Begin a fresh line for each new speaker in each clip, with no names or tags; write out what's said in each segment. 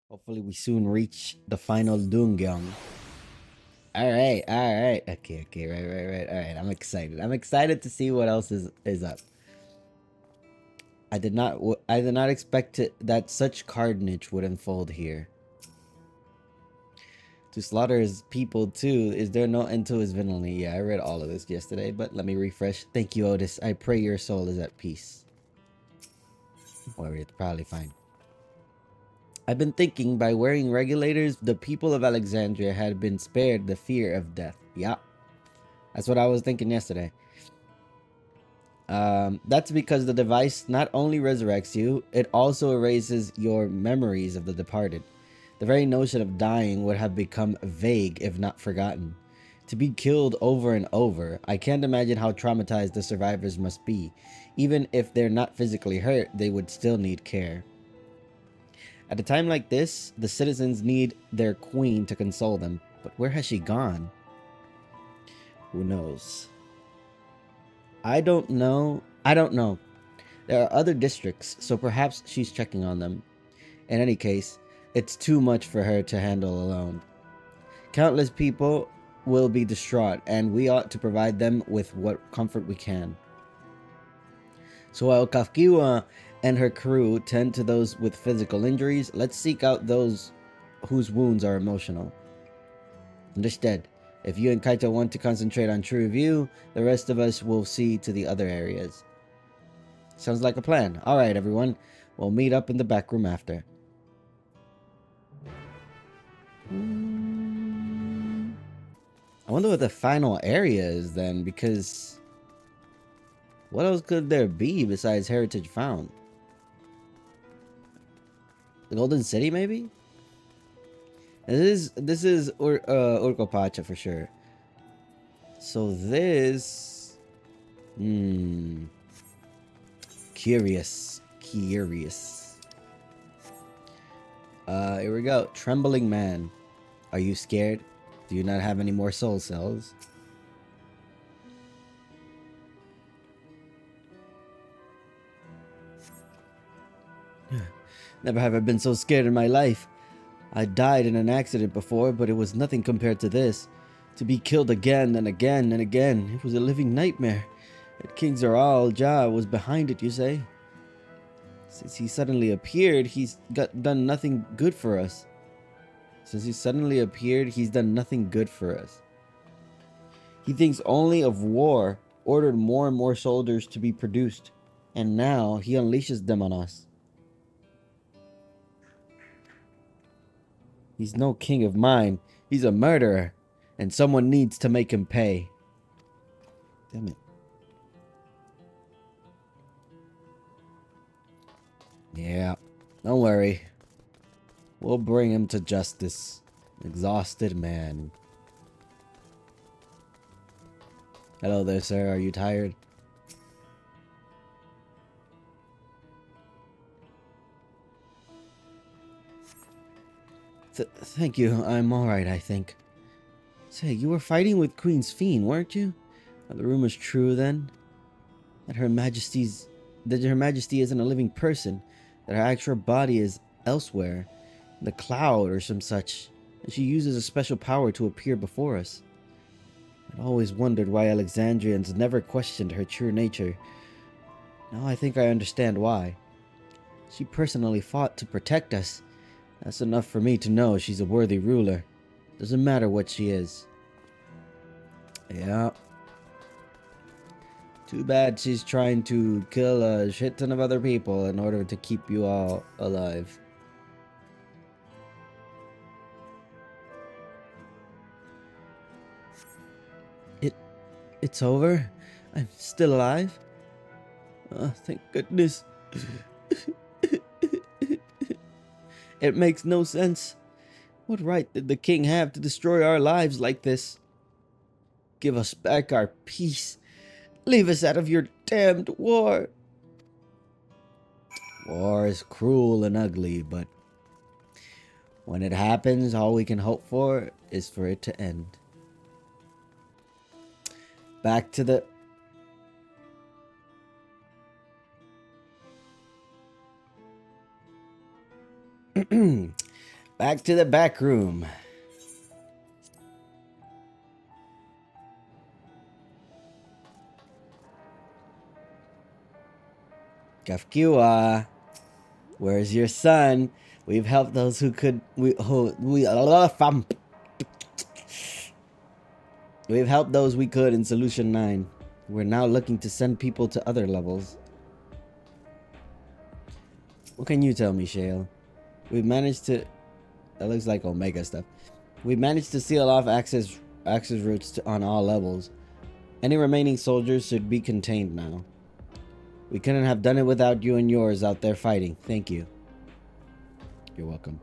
Hopefully we soon reach the final Dungyong. Alright, alright. Okay, right. Alright, I'm excited. I'm excited to see what else is up. I did not expect that such carnage would unfold here. To slaughter his people too. Is there no end to his villainy? Yeah, I read all of this yesterday, but let me refresh. Thank you, Otis. I pray your soul is at peace. Or it's probably fine. I've been thinking by wearing regulators, the people of Alexandria had been spared the fear of death. Yeah, that's what I was thinking yesterday. That's because the device not only resurrects you, it also erases your memories of the departed. The very notion of dying would have become vague if not forgotten. To be killed over and over, I can't imagine how traumatized the survivors must be. Even if they're not physically hurt, they would still need care. At a time like this, the citizens need their queen to console them. But where has she gone? Who knows? I don't know. There are other districts, so perhaps she's checking on them. In any case, it's too much for her to handle alone. Countless people will be distraught, and we ought to provide them with what comfort we can. So while Kafkiwa and her crew tend to those with physical injuries, let's seek out those whose wounds are emotional. Understood. If you and Kaito want to concentrate on true review, the rest of us will see to the other areas. Sounds like a plan. Alright, everyone. We'll meet up in the back room after. I wonder what the final area is then, because what else could there be besides Heritage Found? The Golden City, maybe? This is Urkopacha for sure. So this, curious. Here we go. Trembling man, are you scared? Do you not have any more soul cells? Never have I been so scared in my life. I died in an accident before, but it was nothing compared to this. To be killed again and again and again, it was a living nightmare. That King Zaral Jah was behind it, you say? Since he suddenly appeared, he's done nothing good for us. He thinks only of war, ordered more and more soldiers to be produced, and now he unleashes them on us. He's no king of mine. He's a murderer, and someone needs to make him pay. Damn it. Yeah, don't worry. We'll bring him to justice. Exhausted man. Hello there, sir. Are you tired? Thank you. I'm alright, I think. Say, you were fighting with Queen's Fiend, weren't you? Are the rumors true, then? That Her Majesty isn't a living person, that her actual body is elsewhere, in the cloud or some such, and she uses a special power to appear before us. I'd always wondered why Alexandrians never questioned her true nature. Now I think I understand why. She personally fought to protect us. That's enough for me to know she's a worthy ruler. Doesn't matter what she is. Yeah. Too bad she's trying to kill a shit ton of other people in order to keep you all alive. It's over? I'm still alive? Thank goodness. It makes no sense. What right did the king have to destroy our lives like this? Give us back our peace. Leave us out of your damned war. War is cruel and ugly, but when it happens, all we can hope for is for it to end. Back to the... Back to the back room. Kafkiwa, where's your son? We've helped those who could. We've helped those we could in Solution 9. We're now looking to send people to other levels. What can you tell me, Shale? We've managed to... That looks like Omega stuff. We've managed to seal off access routes on all levels. Any remaining soldiers should be contained now. We couldn't have done it without you and yours out there fighting. Thank you. You're welcome.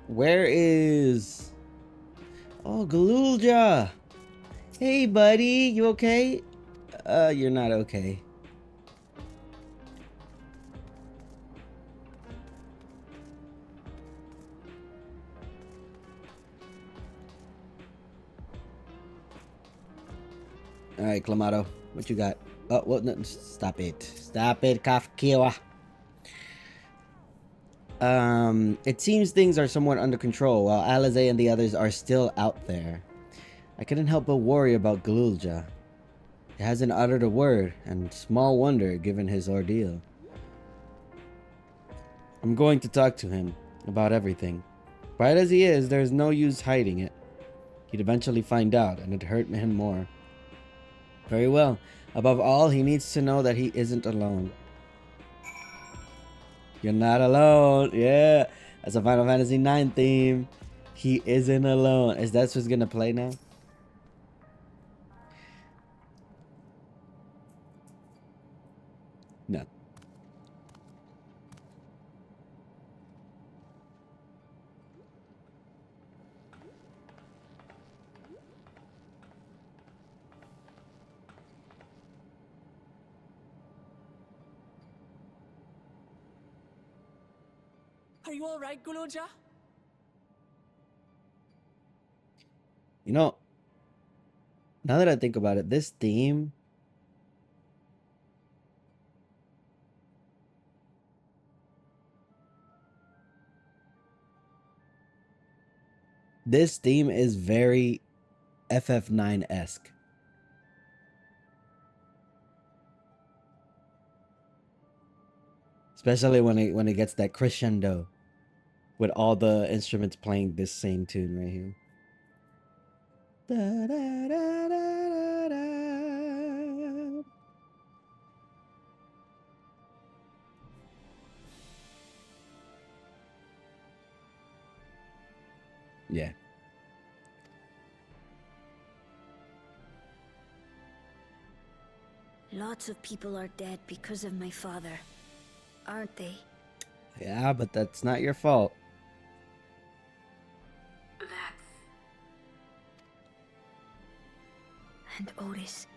Where is... Oh, Galulja! Hey, buddy! You okay? You're not okay. Alright, Clamato. What you got? Oh, well, no, stop it. Stop it, Kafkiwa. It seems things are somewhat under control, while Alize and the others are still out there. I couldn't help but worry about Galulja. He hasn't uttered a word, and small wonder given his ordeal. I'm going to talk to him about everything. Bright as he is, there's no use hiding it. He'd eventually find out, and it'd hurt him more. Very well. Above all, he needs to know that he isn't alone. You're not alone. Yeah. That's a Final Fantasy IX theme. He isn't alone. Is that what's gonna play now? No.
Are you alright, Galulja?
You know, now that I think about it, this theme... This theme is very FF9-esque. Especially when it gets that crescendo with all the instruments playing this same tune right here. Da, da, da, da, da. Yeah.
Lots of people are dead because of my father, aren't they?
Yeah, but that's not your fault.
And Otis.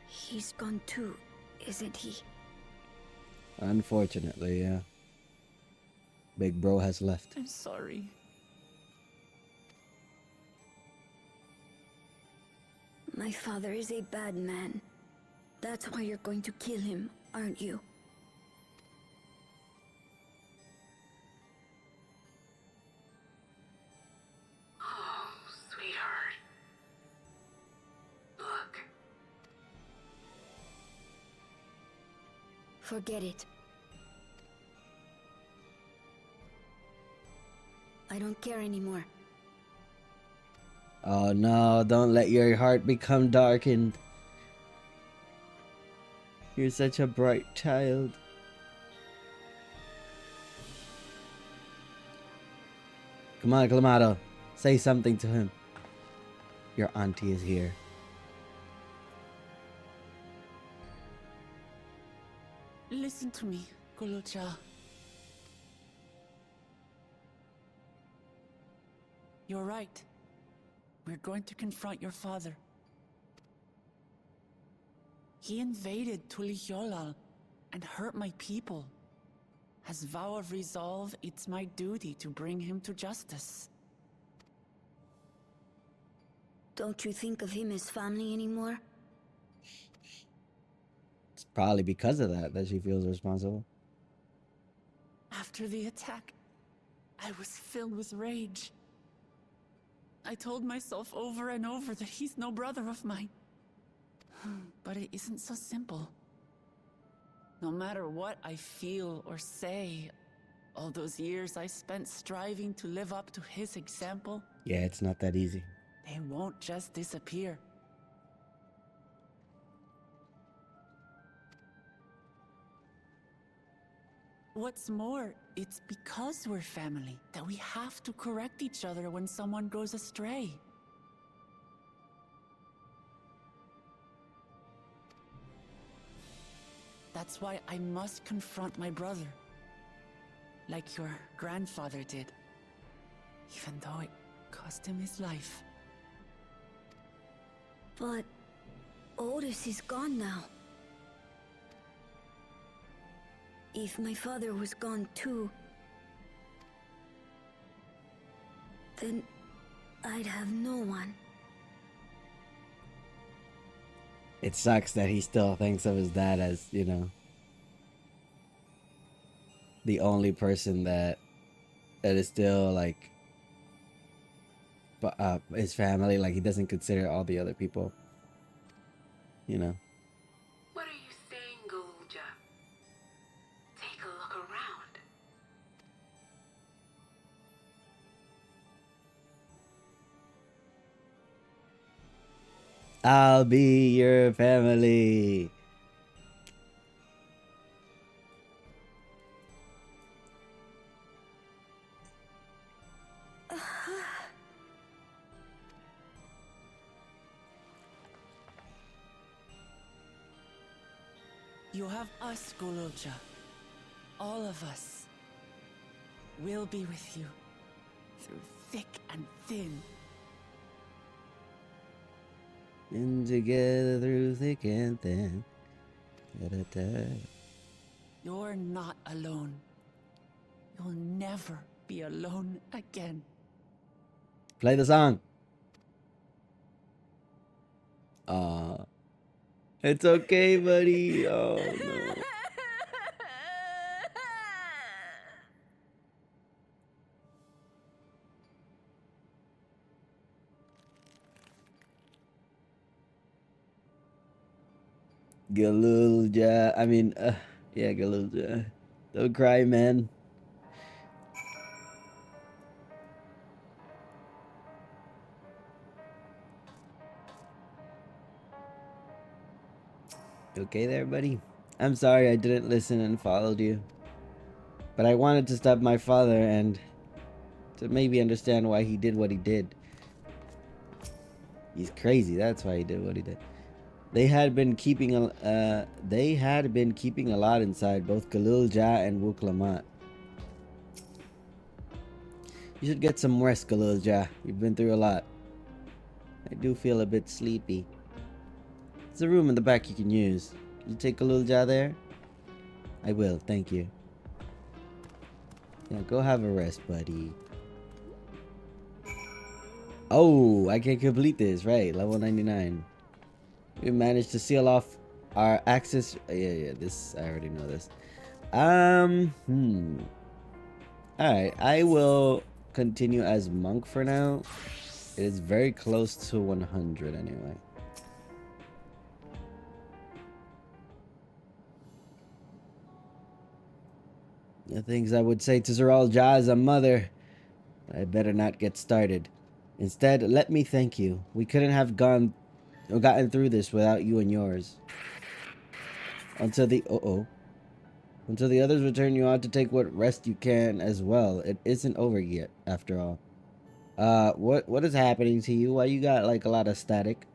He's gone too, isn't he?
Unfortunately, yeah. Big bro has left.
I'm sorry.
My father is a bad man. That's why you're going to kill him, aren't you?
Oh, sweetheart. Look.
Forget it. I don't care anymore.
Oh no, don't let your heart become darkened. You're such a bright child. Come on, Clamato. Say something to him. Your auntie is here.
Listen to me, Galulja. You're right. We're going to confront your father. He invaded Tuliyola and hurt my people. As vow of resolve, it's my duty to bring him to justice.
Don't you think of him as family anymore?
It's probably because of that she feels responsible.
After the attack, I was filled with rage. I told myself over and over that he's no brother of mine. But it isn't so simple. No matter what I feel or say, all those years I spent striving to live up to his example,
Yeah, it's not that easy.
they won't just disappear. What's more, it's because we're family that we have to correct each other when someone goes astray. That's why I must confront my brother, like your grandfather did, even though it cost him his life.
But Otis is gone now. If my father was gone too, then I'd have no one.
It sucks that he still thinks of his dad as, you know, the only person that is still like his family. Like, he doesn't consider all the other people, you know.
What are you saying, Galuja? Take a look around.
I'll be your family.
You have us, Gululja. All of us. We'll be with you, through thick and thin.
And together through thick and thin. Da-da-da.
You're not alone. You'll never be alone again.
Play the song. It's okay, buddy. Oh no. Galulja. Yeah, Galulja. Don't cry, man. You okay there, buddy? I'm sorry I didn't listen and followed you. But I wanted to stop my father and to maybe understand why he did what he did. He's crazy, that's why he did what he did. They had been keeping a lot inside, both Galulja and Wuklamat. You should get some rest, Galulja. You've been through a lot. I do feel a bit sleepy. There's a room in the back you can use. You take Galulja there? I will, thank you. Yeah, go have a rest, buddy. Oh, I can complete this, right? Level 99. We managed to seal off our access. Yeah, this, I already know this. Alright, I will continue as monk for now. It is very close to 100 anyway. The things I would say to Zeral Jah as a mother, but I better not get started. Instead, let me thank you. We couldn't have gotten through this without you and yours. Until the others return, you ought to take what rest you can as well. It isn't over yet, after all. What is happening to you? Why you got like a lot of static?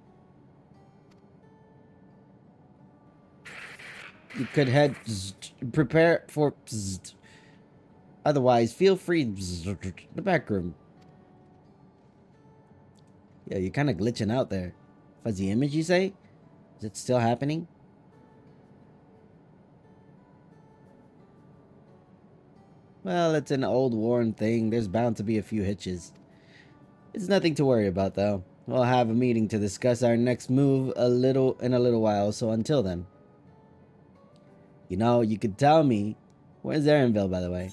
You could prepare for. Otherwise, feel free. The back room. Yeah, you're kind of glitching out there. Fuzzy image, you say? Is it still happening? Well, it's an old worn thing. There's bound to be a few hitches. It's nothing to worry about, though. We'll have a meeting to discuss our next move in a little while, so until then. You know, you could tell me. Where's Erenville, by the way?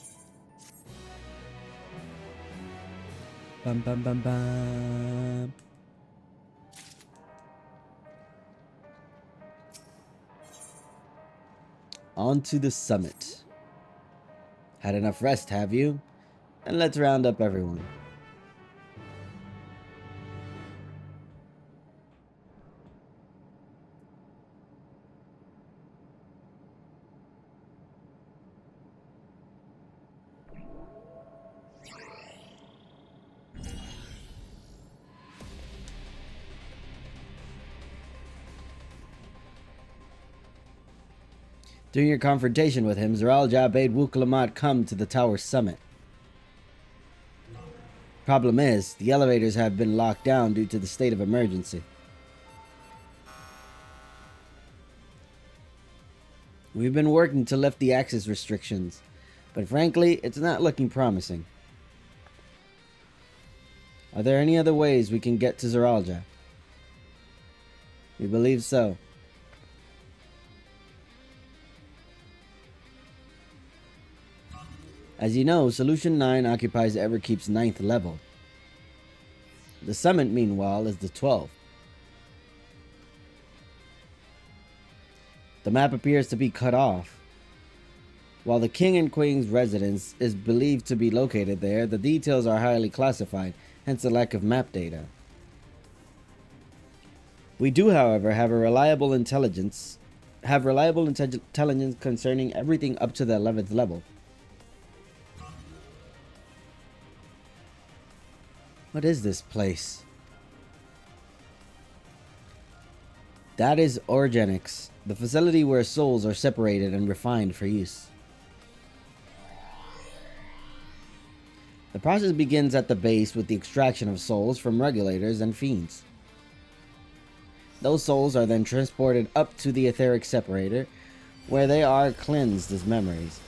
Bum bum bum bum. On to the summit. Had enough rest, have you? And let's round up everyone. During your confrontation with him, Zeralja bade Wukalamat come to the tower summit. Problem is, the elevators have been locked down due to the state of emergency. We've been working to lift the access restrictions, but frankly, it's not looking promising. Are there any other ways we can get to Zeralja? We believe so. As you know, Solution 9 occupies Everkeep's 9th level. The summit, meanwhile, is the 12th. The map appears to be cut off. While the King and Queen's residence is believed to be located there, the details are highly classified, hence the lack of map data. We do, however, have reliable intelligence concerning everything up to the 11th level. What is this place? That is Origenics, the facility where souls are separated and refined for use. The process begins at the base with the extraction of souls from regulators and fiends. Those souls are then transported up to the etheric separator, where they are cleansed as memories.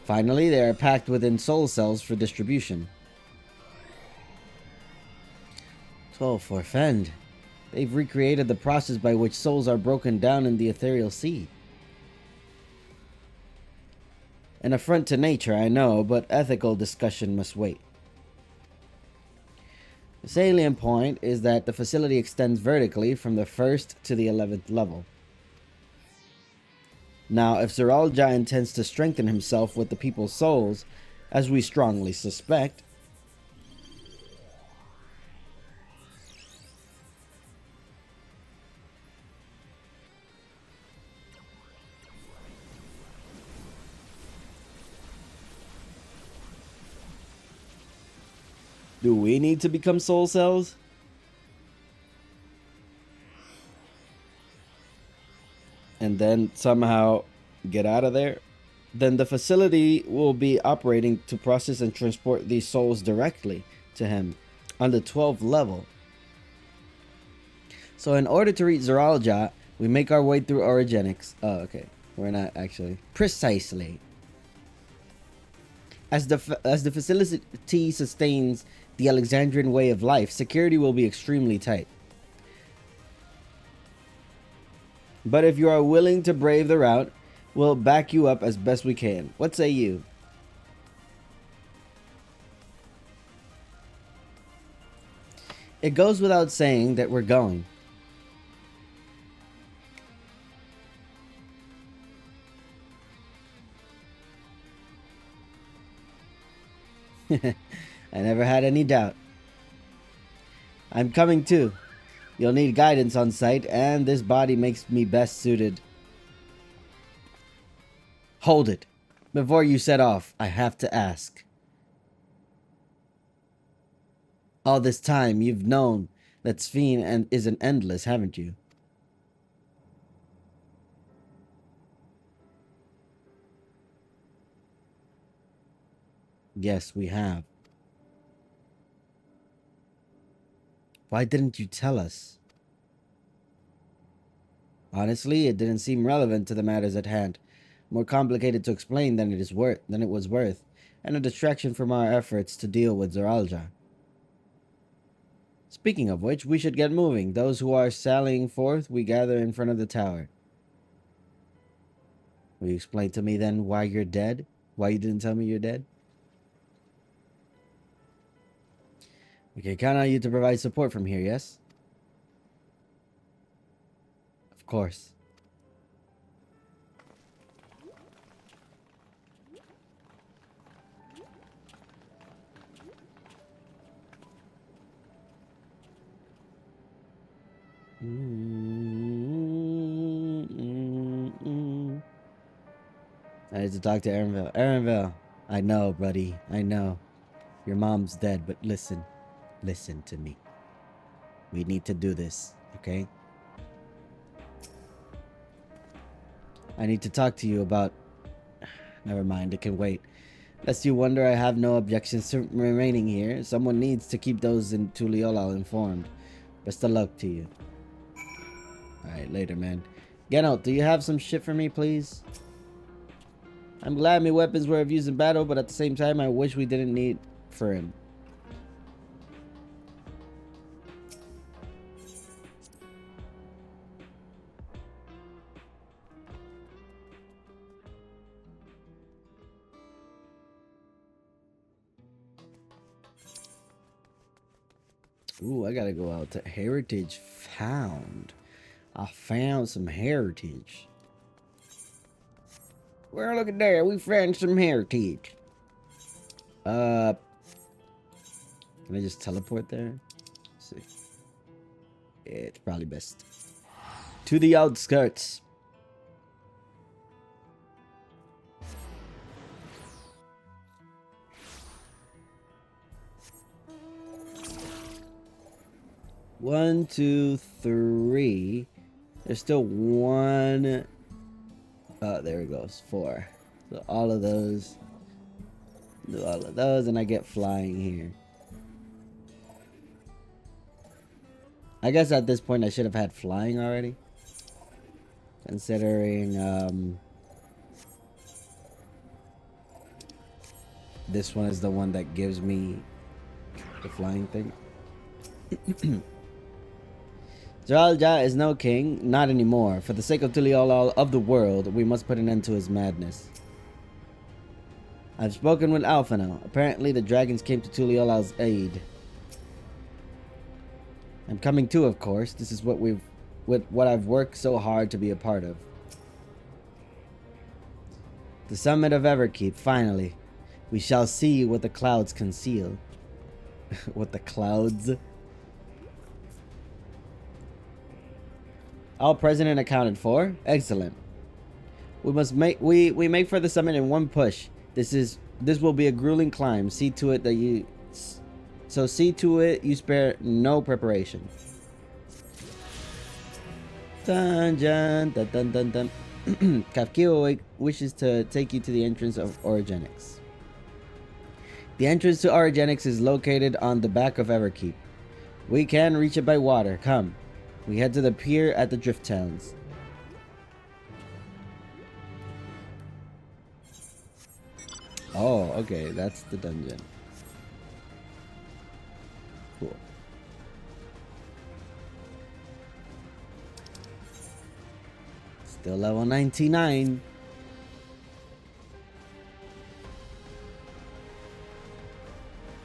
Finally, they are packed within soul cells for distribution. 12 for Fend. They've recreated the process by which souls are broken down in the ethereal sea. An affront to nature, I know, but ethical discussion must wait. The salient point is that the facility extends vertically from the 1st to the 11th level. Now, if Zeralja intends to strengthen himself with the people's souls, as we strongly suspect, do we need to become soul cells? And then somehow get out of there? Then the facility will be operating to process and transport these souls directly to him on the 12th level. So in order to reach Zeralja, we make our way through Origenics. Oh, okay. We're not actually. Precisely. As the facility sustains the Alexandrian way of life, security will be extremely tight. But if you are willing to brave the route, we'll back you up as best we can. What say you? It goes without saying that we're going. I never had any doubt. I'm coming too. You'll need guidance on site, and this body makes me best suited. Hold it. Before you set off, I have to ask. All this time, you've known that XIV isn't endless, haven't you? Yes, we have. Why didn't you tell us? Honestly, it didn't seem relevant to the matters at hand. More complicated to explain than it was worth, and a distraction from our efforts to deal with Zeralja. Speaking of which, we should get moving. Those who are sallying forth, we gather in front of the tower. Will you explain to me then why you're dead? Why you didn't tell me you're dead? We can count on you to provide support from here, yes? Of course. I need to talk to Aaronville. Aaronville, I know, buddy. I know. Your mom's dead, but listen. Listen to me. We need to do this, okay? I need to talk to you about... Never mind, it can wait. Lest you wonder, I have no objections to remaining here. Someone needs to keep those in Tuliolal informed. Best of luck to you. Alright, later, man. Geralt, do you have some shit for me, please? I'm glad my weapons were of use in battle, but at the same time, I wish we didn't need for him. Ooh, I gotta go out to Heritage Found. I found some heritage. Well, look at there. We found some heritage. Can I just teleport there? Let's see. Yeah, it's probably best. To the outskirts. One, two, three. There's still one. Oh, there it goes. 4. So all of those. Do all of those, and I get flying here. I guess at this point I should have had flying already. Considering this one is the one that gives me the flying thing. Zeralja is no king, not anymore. For the sake of Tuliolal of the world, we must put an end to his madness. I've spoken with Alphino. Apparently the dragons came to Tuliolal's aid. I'm coming too, of course. This is what I've worked so hard to be a part of. The summit of Everkeep, finally. We shall see what the clouds conceal. What the clouds? All present and accounted for. Excellent. We must make we make for the summit in one push. This will be a grueling climb. See to it that you spare no preparation. Dun dun dun dun dun dun. Kafkio wishes to take you to the entrance of Origenics. The entrance to Origenics is located on the back of Everkeep. We can reach it by water. Come. We head to the pier at the Drift Towns. Oh, okay, that's the dungeon. Cool. Still level 99.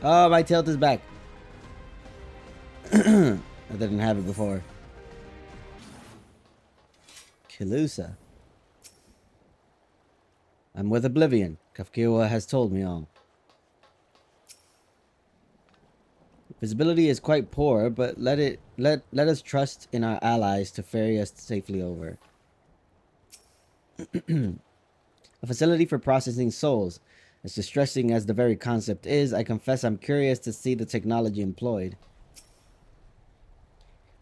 Oh, my tilt is back. I didn't have it before. Kilusa. I'm with Oblivion. Kafkiwa has told me all. Visibility is quite poor, but let us trust in our allies to ferry us safely over. A facility for processing souls. As distressing as the very concept is, I confess I'm curious to see the technology employed.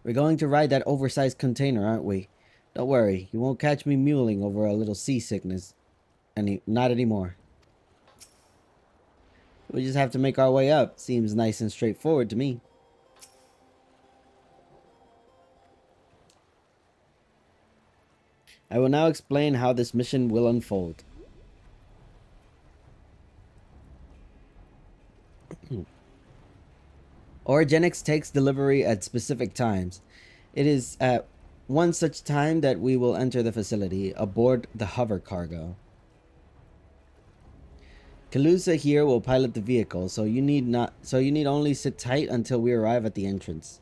We're going to ride that oversized container, aren't we? Don't worry, you won't catch me muling over a little seasickness. Not anymore. We just have to make our way up. Seems nice and straightforward to me. I will now explain how this mission will unfold. Origenics takes delivery at specific times. It is at one such time that we will enter the facility aboard the hover cargo. Kalusa here will pilot the vehicle, so you need only sit tight until we arrive at the entrance.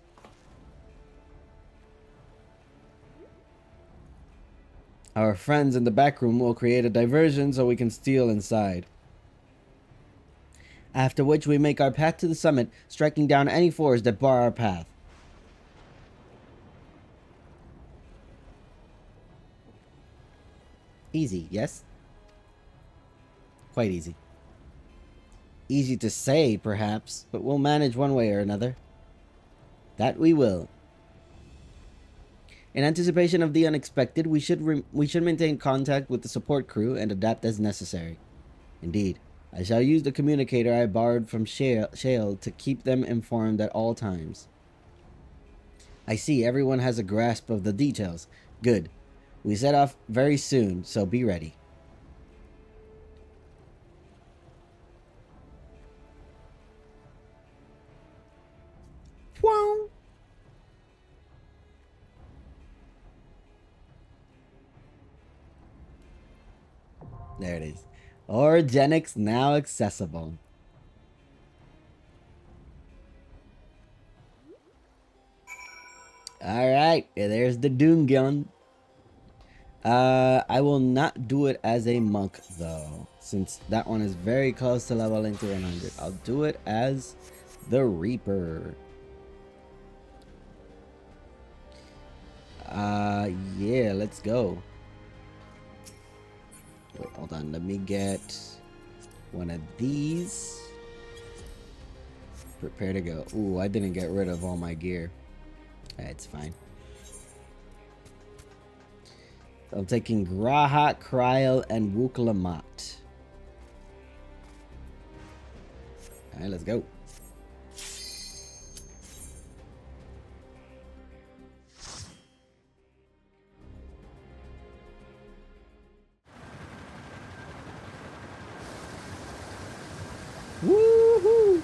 Our friends in the back room will create a diversion so we can steal inside. After which we make our path to the summit, striking down any fours that bar our path. Easy, yes? Quite easy. Easy to say, perhaps, but we'll manage one way or another. That we will. In anticipation of the unexpected, we should maintain contact with the support crew and adapt as necessary. Indeed, I shall use the communicator I borrowed from Shale to keep them informed at all times. I see everyone has a grasp of the details. Good. We set off very soon, so be ready. Wow. There it is. Orogenics now accessible. Alright, there's the Doomgun. I will not do it as a monk though, since that one is very close to leveling to 100. I'll do it as the Reaper. Yeah, let's go. Wait, hold on, let me get one of these. Prepare to go. Ooh, I didn't get rid of all my gear. It's fine. I'm taking Graha, Kryl, and Wuklamat. Alright, let's go. Woohoo!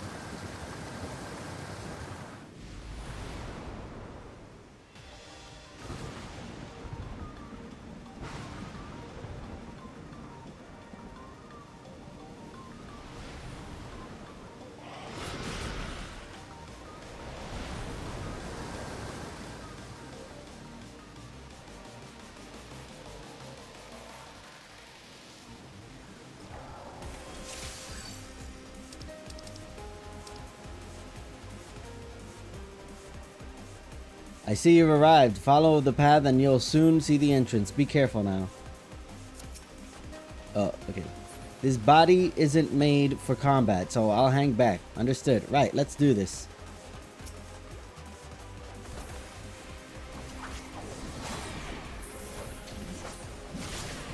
I see you've arrived. Follow the path and you'll soon see the entrance. Be careful now. Oh, okay. This body isn't made for combat, so I'll hang back. Understood. Right, let's do this.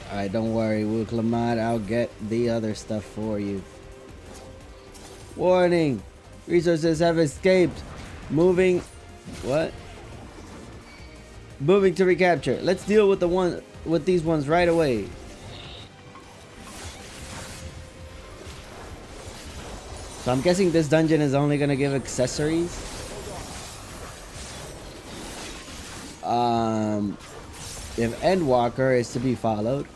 Alright, don't worry, Wuklamat. I'll get the other stuff for you. Warning! Resources have escaped. Moving... What? Moving to recapture. Let's deal with these ones right away. So I'm guessing this dungeon is only gonna give accessories. If Endwalker is to be followed.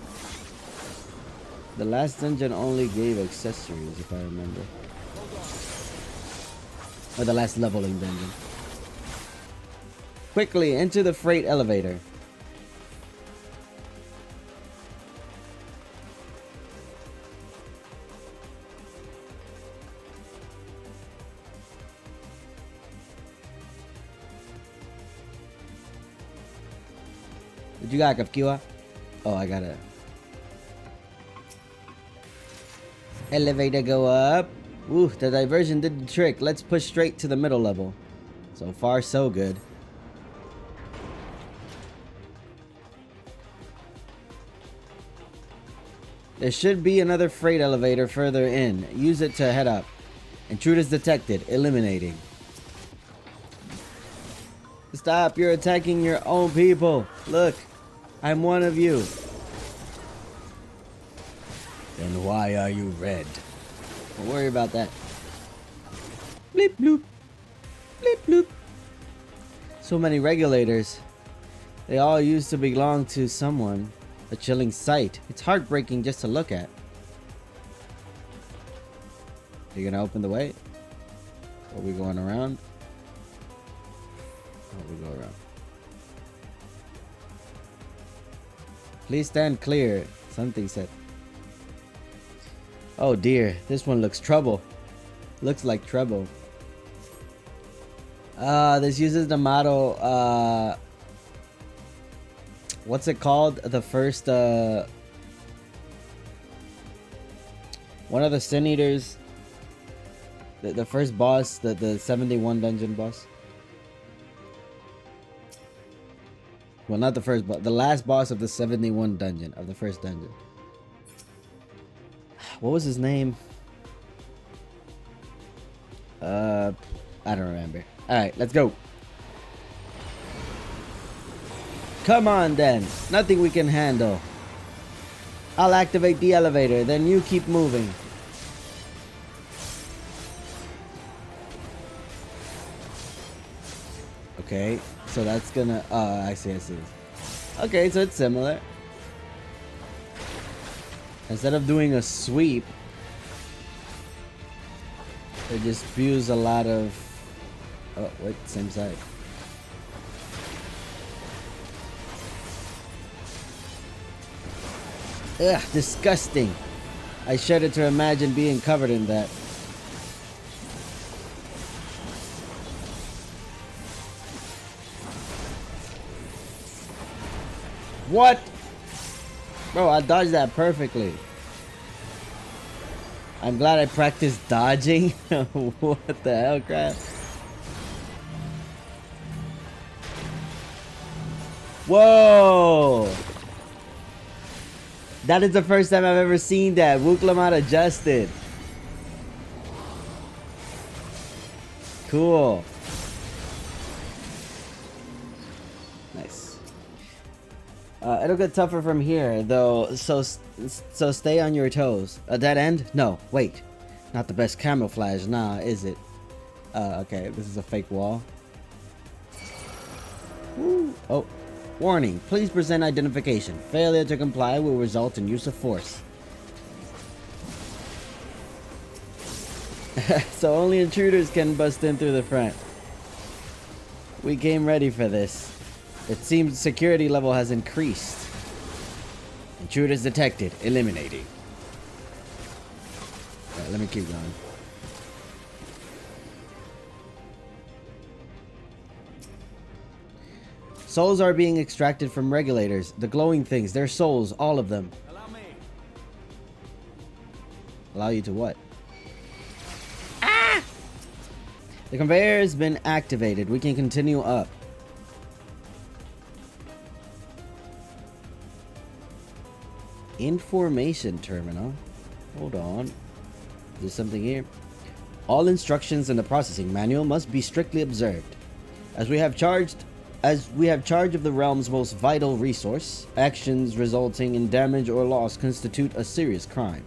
The last dungeon only gave accessories, if I remember. Or the last leveling dungeon. Quickly, into the freight elevator. What you got, Kafkiwa? Oh, I gotta... Elevator go up. Ooh, the diversion did the trick. Let's push straight to the middle level. So far, so good. There should be another freight elevator further in. Use it to head up. Intruders detected. Eliminating. Stop. You're attacking your own people. Look. I'm one of you. Then why are you red? Don't worry about that. Bleep bloop. Bleep bloop. So many regulators. They all used to belong to someone. A chilling sight. It's heartbreaking just to look at. You gonna open the way? Or are we going around? Oh, we go around. Please stand clear. Something said. Oh dear, this one looks trouble. Looks like trouble. This uses the motto, what's it called? The first, one of the Sin Eaters. The first boss, the 71 dungeon boss. Well, not the first boss, the last boss of the 71 dungeon, of the first dungeon. What was his name? I don't remember. Alright, let's go. Come on then. Nothing we can handle. I'll activate the elevator, then you keep moving. Okay, so that's gonna... Oh, I see. Okay, so it's similar. Instead of doing a sweep, it just spews a lot of... Oh, wait, same side. Ugh, disgusting. I shudder to imagine being covered in that. What? Bro, I dodged that perfectly. I'm glad I practiced dodging. What the hell, crap? Whoa! That is the first time I've ever seen that. Wuklamat adjusted. Cool. Nice. It'll get tougher from here, though, so stay on your toes. A dead end? No, wait. Not the best camouflage, nah, is it? Okay, this is a fake wall. Woo. Oh. Warning, please present identification. Failure to comply will result in use of force. So only intruders can bust in through the front. We came ready for this. It seems security level has increased. Intruders detected. Eliminating. Alright, let me keep going. Souls are being extracted from regulators. The glowing things. They're souls. All of them.
Allow me.
Allow you to what? Ah! The conveyor has been activated. We can continue up. Information terminal. Hold on. There's something here. All instructions in the processing manual must be strictly observed. As we have charge of the realm's most vital resource, actions resulting in damage or loss constitute a serious crime.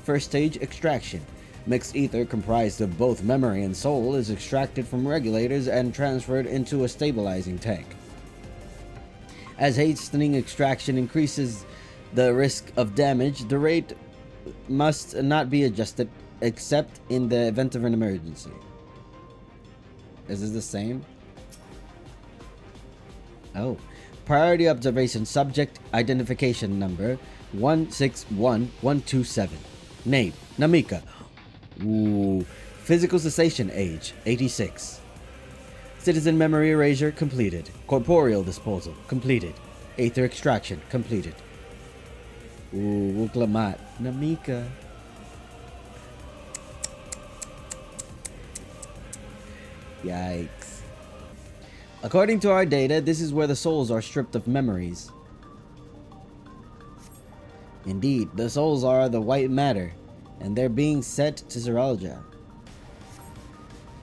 First stage, extraction. Mixed ether comprised of both memory and soul is extracted from regulators and transferred into a stabilizing tank. As hastening extraction increases the risk of damage, the rate must not be adjusted except in the event of an emergency. Is this the same? Oh. Priority observation subject identification number 161127. Name Namika. Ooh. Physical cessation age 86. Citizen memory erasure completed. Corporeal disposal completed. Aether extraction completed. Ooh, Wuklamat. Namika. Yikes. According to our data, this is where the souls are stripped of memories. Indeed, the souls are the white matter, and they're being sent to Zeralja.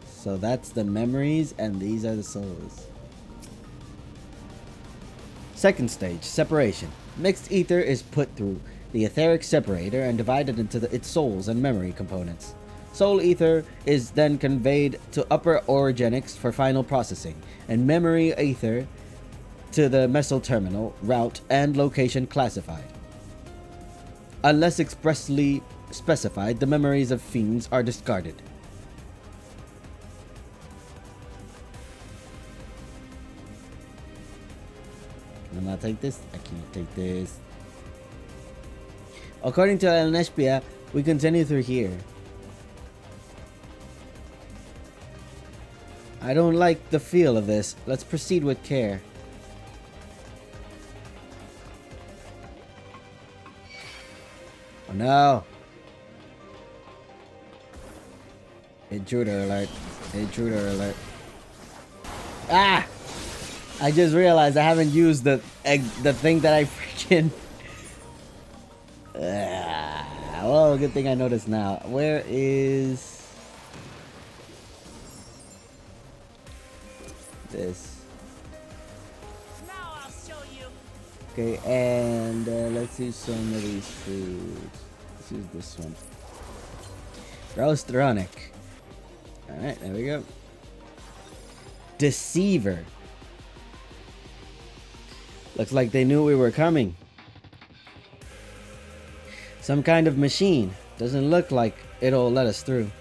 So that's the memories, and these are the souls. Second stage, separation. Mixed ether is put through the etheric separator and divided into its souls and memory components. Soul ether is then conveyed to upper orogenics for final processing, and memory ether to the meso terminal, route, and location classified. Unless expressly specified, the memories of fiends are discarded. Can I not take this? I can't take this. According to El Neshpia, we continue through here. I don't like the feel of this. Let's proceed with care. Oh no! Intruder alert. Intruder alert. Ah! I just realized I haven't used the thing that I freaking... well, good thing I noticed now. Where is... this?
Now I'll show you.
Okay, and let's use some of these foods. Let's use this one. Roastronic. Alright, there we go. Deceiver. Looks like they knew we were coming. Some kind of machine. Doesn't look like it'll let us through.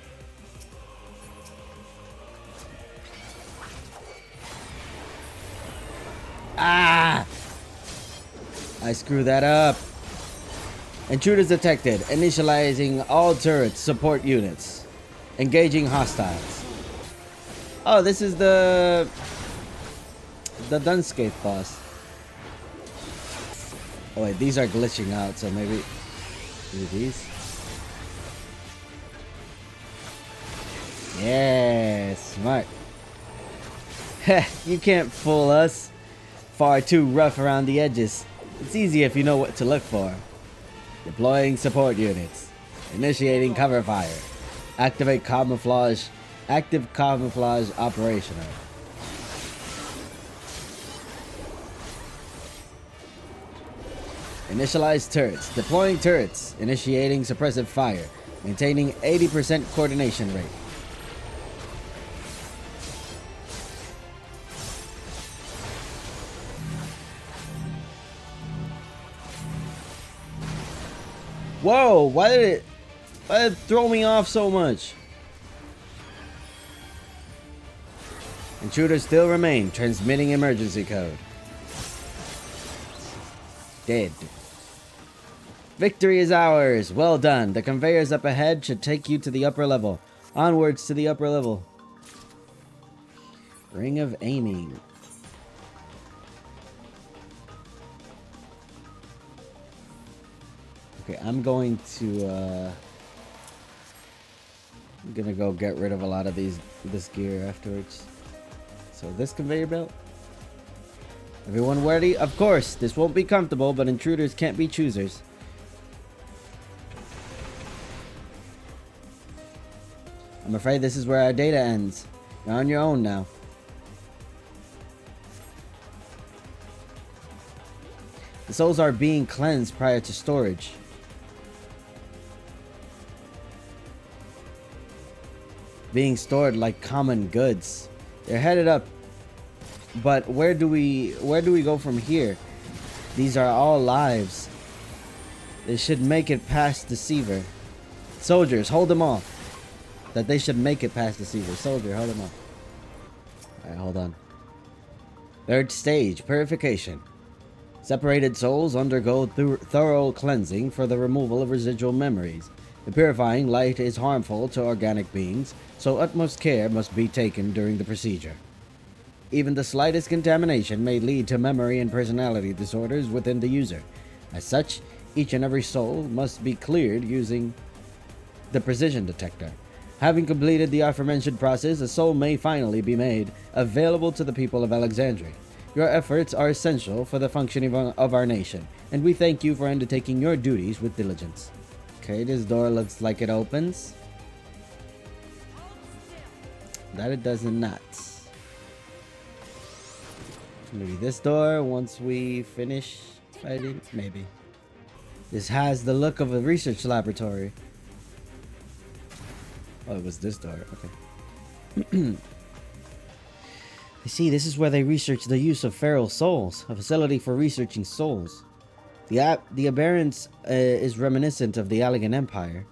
Ah! I screwed that up. Intruders detected. Initializing all turrets support units. Engaging hostiles. Oh, this is the Dunscape boss. Oh wait, these are glitching out, so maybe do these. Yeah, smart. Heh, you can't fool us. Far too rough around the edges. It's easy if you know what to look for. Deploying support units. Initiating cover fire. Activate camouflage. Active camouflage operational. Initialize turrets. Deploying turrets. Initiating suppressive fire. Maintaining 80% coordination rate. Whoa, why did it throw me off so much? Intruders still remain. Transmitting emergency code. Dead. Victory is ours. Well done. The conveyors up ahead should take you to the upper level. Onwards to the upper level. Ring of Aiming. Okay, I'm going to I'm gonna go get rid of a lot of this gear afterwards. So this conveyor belt. Everyone ready? Of course, this won't be comfortable, but intruders can't be choosers. I'm afraid this is where our data ends. You're on your own now. The souls are being cleansed prior to storage. Being stored like common goods. They're headed up. But where do we go from here? These are all lives. They should make it past Deceiver. Soldiers, hold them off. That they should make it past Deceiver. Soldier, hold them off. Alright, hold on. Third stage, purification. Separated souls undergo thorough cleansing for the removal of residual memories. The purifying light is harmful to organic beings, so utmost care must be taken during the procedure. Even the slightest contamination may lead to memory and personality disorders within the user. As such, each and every soul must be cleared using the precision detector. Having completed the aforementioned process, a soul may finally be made available to the people of Alexandria. Your efforts are essential for the functioning of our nation, and we thank you for undertaking your duties with diligence. Okay, this door looks like it opens. That it does not. Maybe this door once we finish fighting? Maybe. This has the look of a research laboratory. Oh, it was this door. Okay. I see, this is where they research the use of feral souls. A facility for researching souls. The aberrance is reminiscent of the Allegan Empire.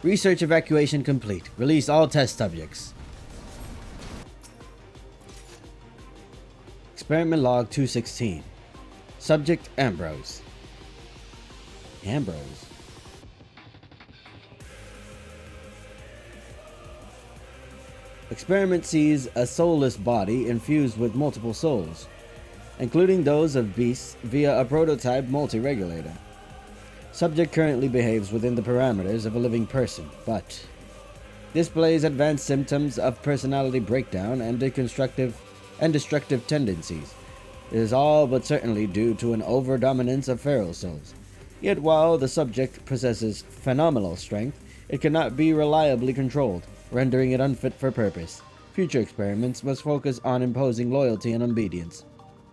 Research evacuation complete. Release all test subjects. Experiment log 216. Subject Ambrose. Ambrose. Experiment sees a soulless body infused with multiple souls, including those of beasts via a prototype multi-regulator. Subject currently behaves within the parameters of a living person, but displays advanced symptoms of personality breakdown and destructive tendencies. It is all but certainly due to an overdominance of feral souls. Yet while the subject possesses phenomenal strength, it cannot be reliably controlled, rendering it unfit for purpose. Future experiments must focus on imposing loyalty and obedience.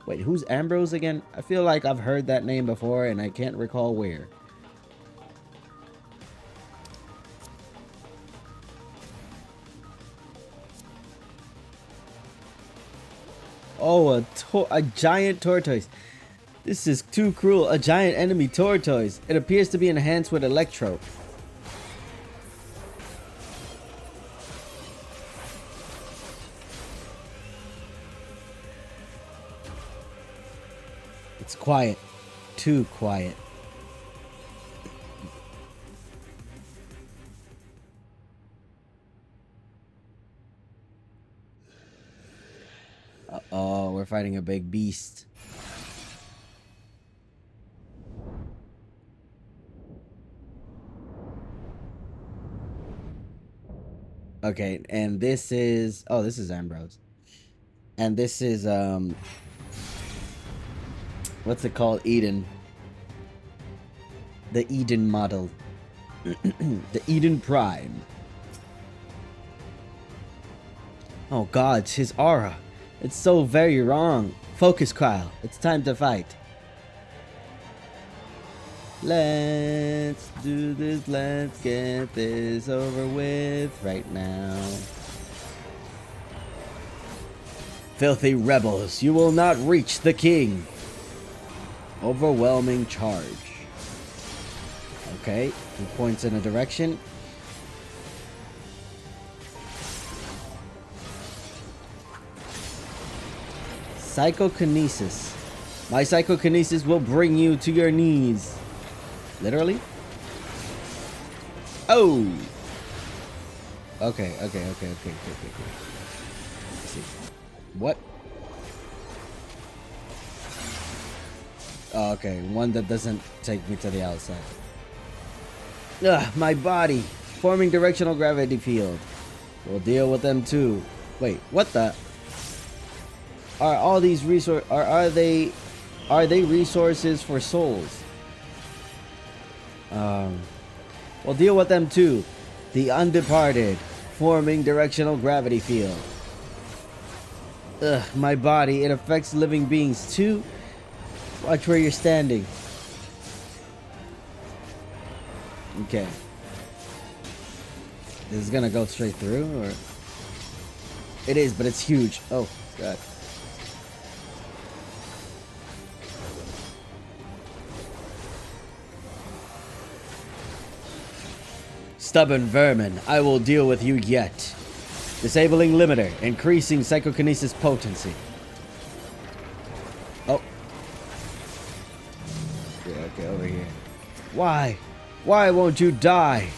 Wait, who's Ambrose again? I feel like I've heard that name before and I can't recall where. Oh, a giant tortoise. This is too cruel. A giant enemy tortoise. It appears to be enhanced with electro. It's quiet. Too quiet. Uh-oh, we're fighting a big beast. Okay, and this is... Oh, this is Ambrose. And this is, what's it called? Eden. The Eden model. The Eden Prime. Oh god, his aura. It's so very wrong. Focus, Kyle. It's time to fight. Let's do this. Let's get this over with right now. Filthy rebels, you will not reach the king. Overwhelming charge. Okay, he points in a direction. Psychokinesis. My psychokinesis will bring you to your knees. Literally? Oh! Okay. Let's see. What? Oh, okay, one that doesn't take me to the outside. Ugh, my body! Forming directional gravity field. We'll deal with them too. Wait, what the? Are all these are they resources for souls? We'll deal with them too. The undeparted, forming directional gravity field. Ugh, my body, it affects living beings too. Watch where you're standing. Okay. This is gonna go straight through, or? It is, but it's huge. Oh, God. Stubborn vermin, I will deal with you yet. Disabling limiter, increasing psychokinesis potency. Oh. Yeah, okay, over here. Why? Why won't you die?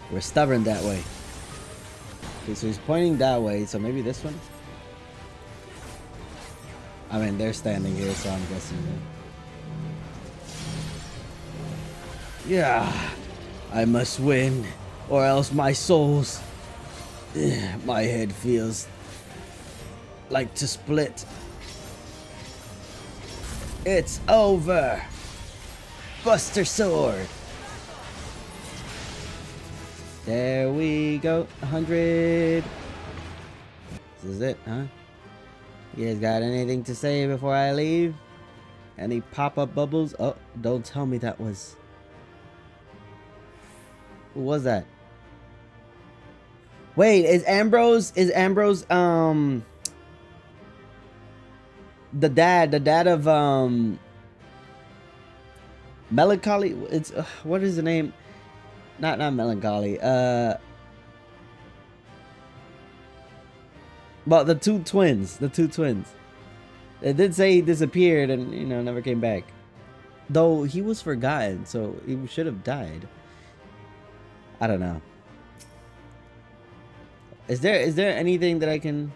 We're stubborn that way. Okay, so he's pointing that way, so maybe this one? I mean, they're standing here, so I'm guessing that. Yeah, I must win, or else my souls... My head feels like to split. It's over! Buster Sword! There we go, 100! This is it, huh? You guys got anything to say before I leave? Any pop-up bubbles? Oh, don't tell me that was... Who was that? Wait, is Ambrose the dad of Melancholy. It's what is the name? Not melancholy. But the two twins. The two twins. It did say he disappeared and never came back. Though he was forgotten, so he should have died. I don't know. Is there anything that I can?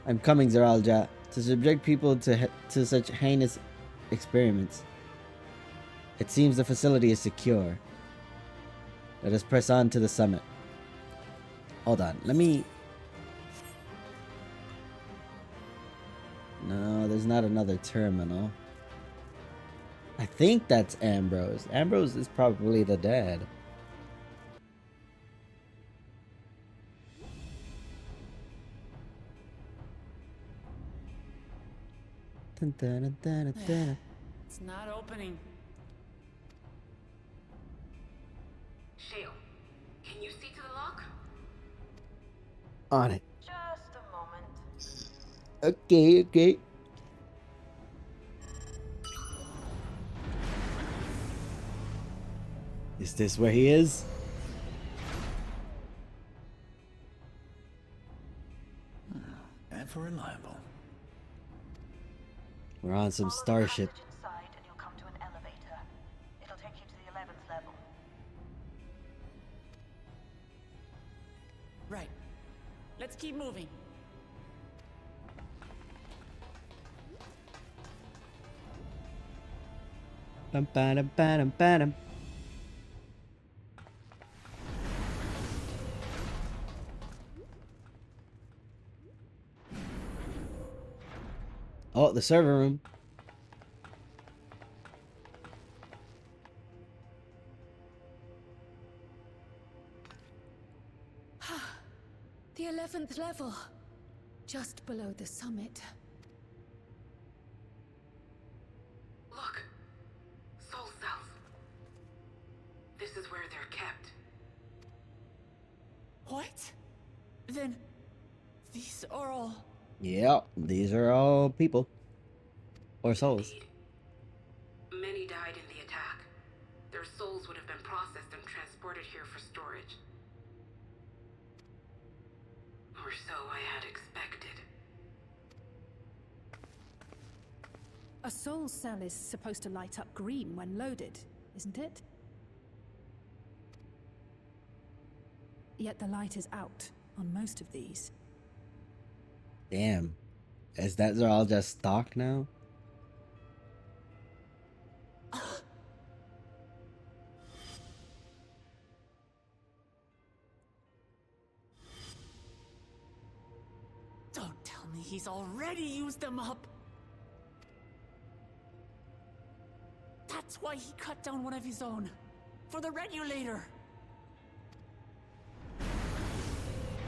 I'm coming, Zeralja, to subject people to such heinous experiments. It seems the facility is secure. Let us press on to the summit. Hold on, let me... No, there's not another terminal. I think that's Ambrose. Ambrose is probably the dad. Dun, dun, dun, dun, dun.
It's not opening.
Shale, can you see to the lock?
On it.
Just a moment.
Okay. Is this where he is?
Ever reliable.
We're on some
Follow the
starship.
passage inside and you'll come to an elevator. It'll take you to the 11th level.
Right. Let's keep moving.
Bum, ba-dum, ba-dum, ba-dum. Oh, the server room.
The 11th level. Just below the summit.
Look. Soul cells. This is where they're kept.
What? Then these are all...
Yeah, these are all people. Or souls.
Indeed. Many died in the attack. Their souls would have been processed and transported here for storage. Or so I had expected.
A soul cell is supposed to light up green when loaded, isn't it? Yet the light is out on most of these.
Damn. Is that all just stock now?
Don't tell me he's already used them up. That's why he cut down one of his own. For the regulator.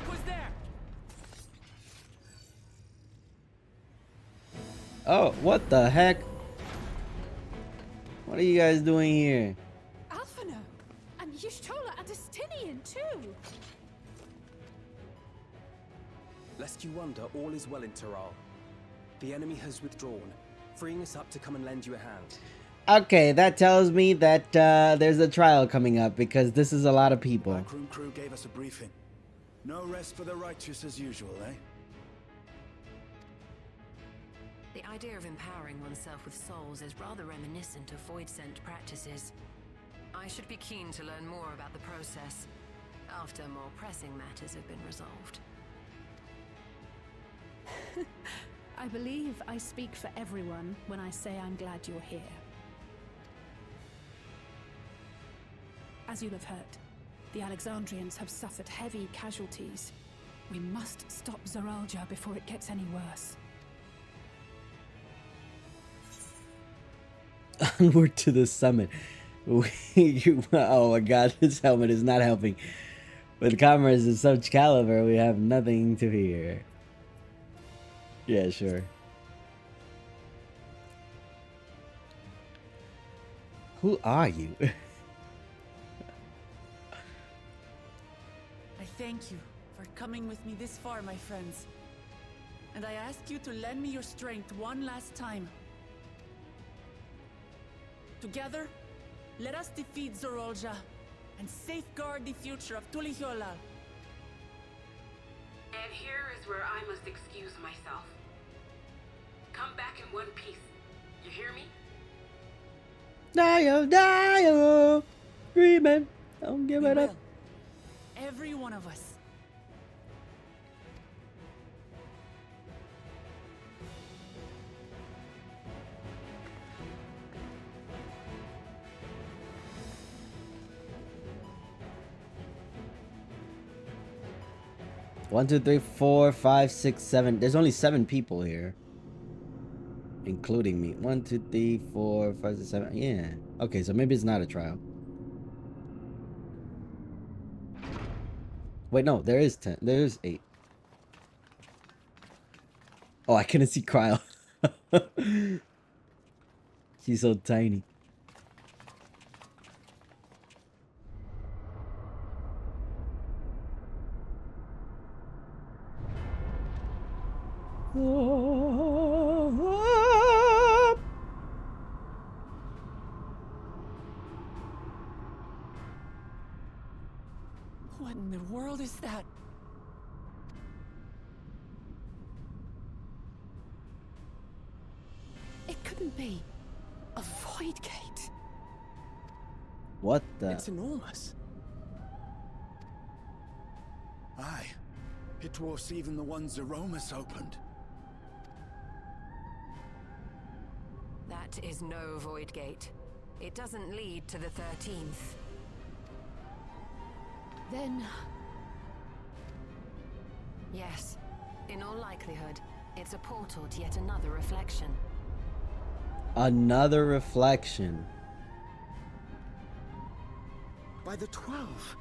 Who's there?
Oh, what the heck? What are you guys doing here?
Alphino! And Y'shtola and Estinian too!
Lest you wonder, all is well in Taral. The enemy has withdrawn, freeing us up to come and lend you a hand.
Okay, that tells me that there's a trial coming up because this is a lot of people.
Backroom crew gave us a briefing. No rest for the righteous as usual, eh?
The idea of empowering oneself with souls is rather reminiscent of void-sent practices. I should be keen to learn more about the process, after more pressing matters have been resolved.
I believe I speak for everyone when I say I'm glad you're here. As you'll have heard, the Alexandrians have suffered heavy casualties. We must stop Zeralja before it gets any worse.
Onward to the summit. Oh my god, this helmet is not helping. With comrades of such caliber, we have nothing to fear. Yeah, sure. Who are you?
I thank you for coming with me this far, my friends. And I ask you to lend me your strength one last time. Together, let us defeat Zorolja and safeguard the future of Tulihyolal.
And here is where I must excuse myself. Come back in one piece. You hear me?
Dio, Dio, Freeman, don't give
We
it up.
will. Every one of us.
One, two, three, four, five, six, seven. There's only 7 people here, including me. 1, 2, 3, 4, 5, 6, 7. Yeah. Okay, so maybe it's not a trial. Wait, no, there is 10. There's 8. Oh, I couldn't see Cryo. She's so tiny.
What in the world is that? It couldn't be. A void gate.
What the?
It's enormous.
Aye. It dwarfs even the ones Aromas opened.
That is no void gate. It doesn't lead to the 13th.
Then,
Yes, in all likelihood, it's a portal to yet another reflection.
Another reflection.
By the 12.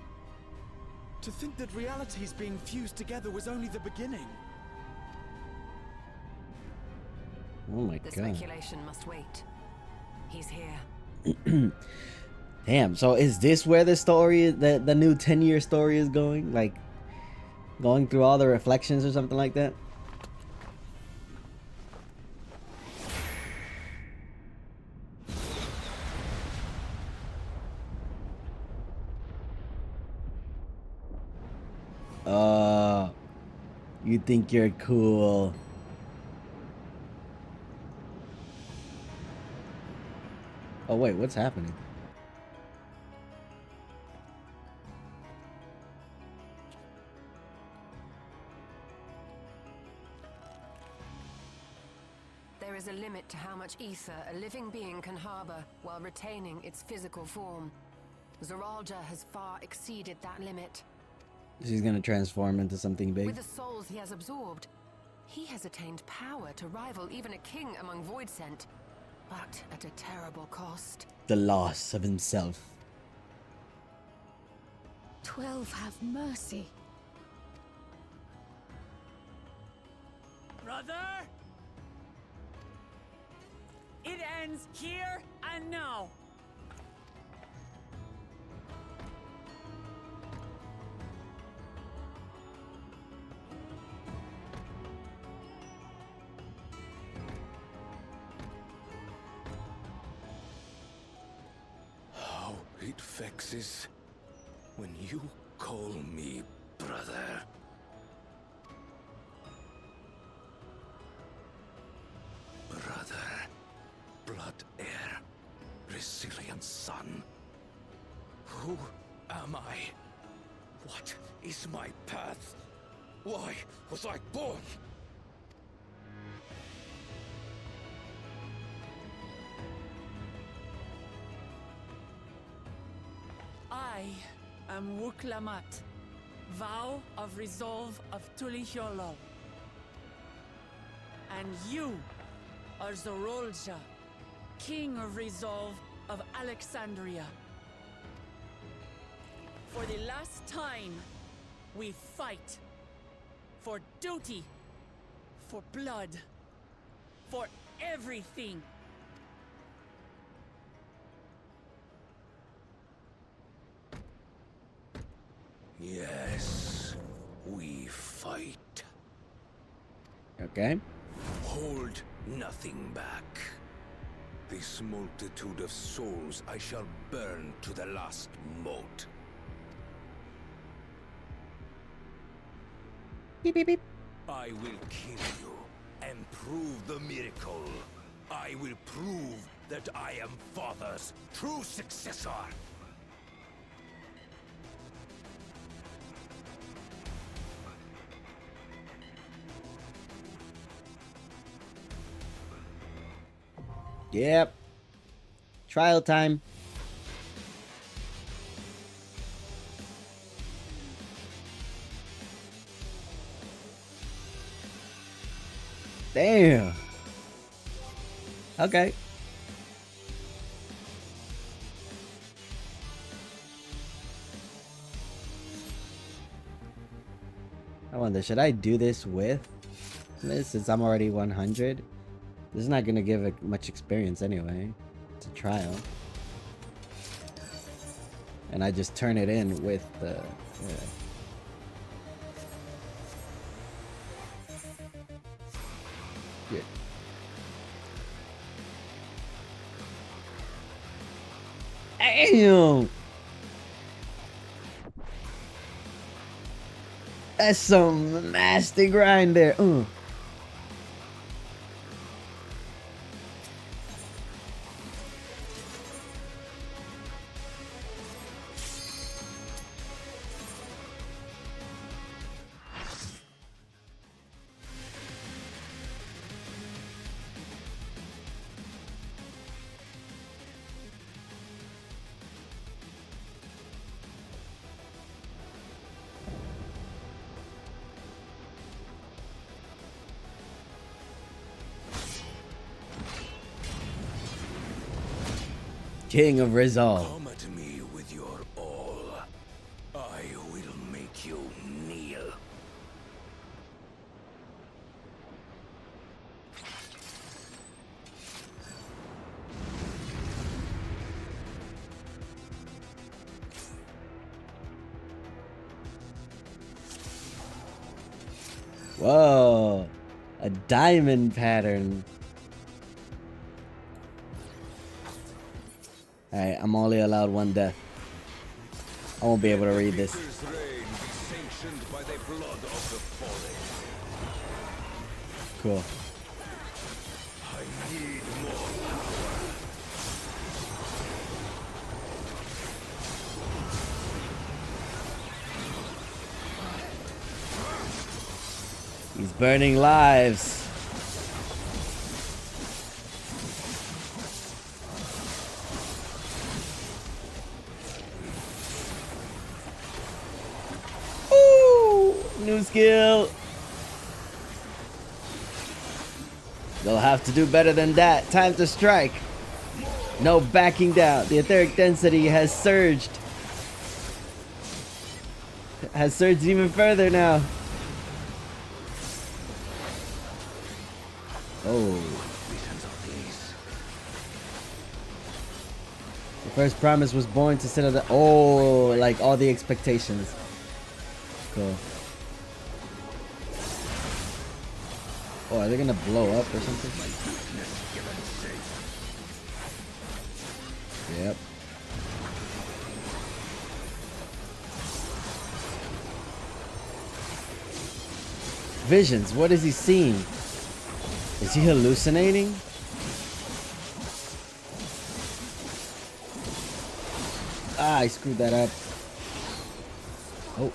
To think that realities being fused together was only the beginning.
Oh my
The
god.
speculation must wait. He's here.
Damn, so is this where the story, the new 10-year story is going? Like, going through all the reflections or something like that? You think you're cool. Oh wait, what's happening?
There is a limit to how much ether a living being can harbor while retaining its physical form. Zoralja has far exceeded that limit.
She's gonna transform into something big.
With the souls he has absorbed, he has attained power to rival even a king among Voidsent, but at a terrible cost.
The loss of himself.
12 have mercy.
Brother! It ends here and now.
How it vexes when you call me brother. Brother, blood heir, resilient son. Who am I? What is my path? Why was I born?
I am Wuklamat, vow of resolve of Tulihyolol. And you are Zorolja, king of resolve of Alexandria. For the last time, we fight. For duty, for blood, for everything.
Yes, we fight.
Okay.
Hold nothing back. This multitude of souls I shall burn to the last mote.
Beep, beep, beep.
I will kill you and prove the miracle. I will prove that I am Father's true successor.
Yep. Trial time. Damn. Okay. I wonder, should I do this with this since I'm already 100? This is not gonna give it much experience anyway. It's a trial. And I just turn it in with the... Yeah. Damn! That's some nasty grind there. King of Rizal.
Come at me with your all. I will make you kneel.
Whoa. A diamond pattern. Alright, I'm only allowed one death. I won't be able to read this. Cool.
I need more
He's burning lives. New skill. They'll have to do better than that. Time to strike. No backing down. The etheric density has surged. Has surged even further now. Oh. The first promise was born to sit at the... Oh, like all the expectations. Cool. Oh, are they gonna blow up or something? Yep. Visions, what is he seeing? Is he hallucinating? Ah, I screwed that up. Oh.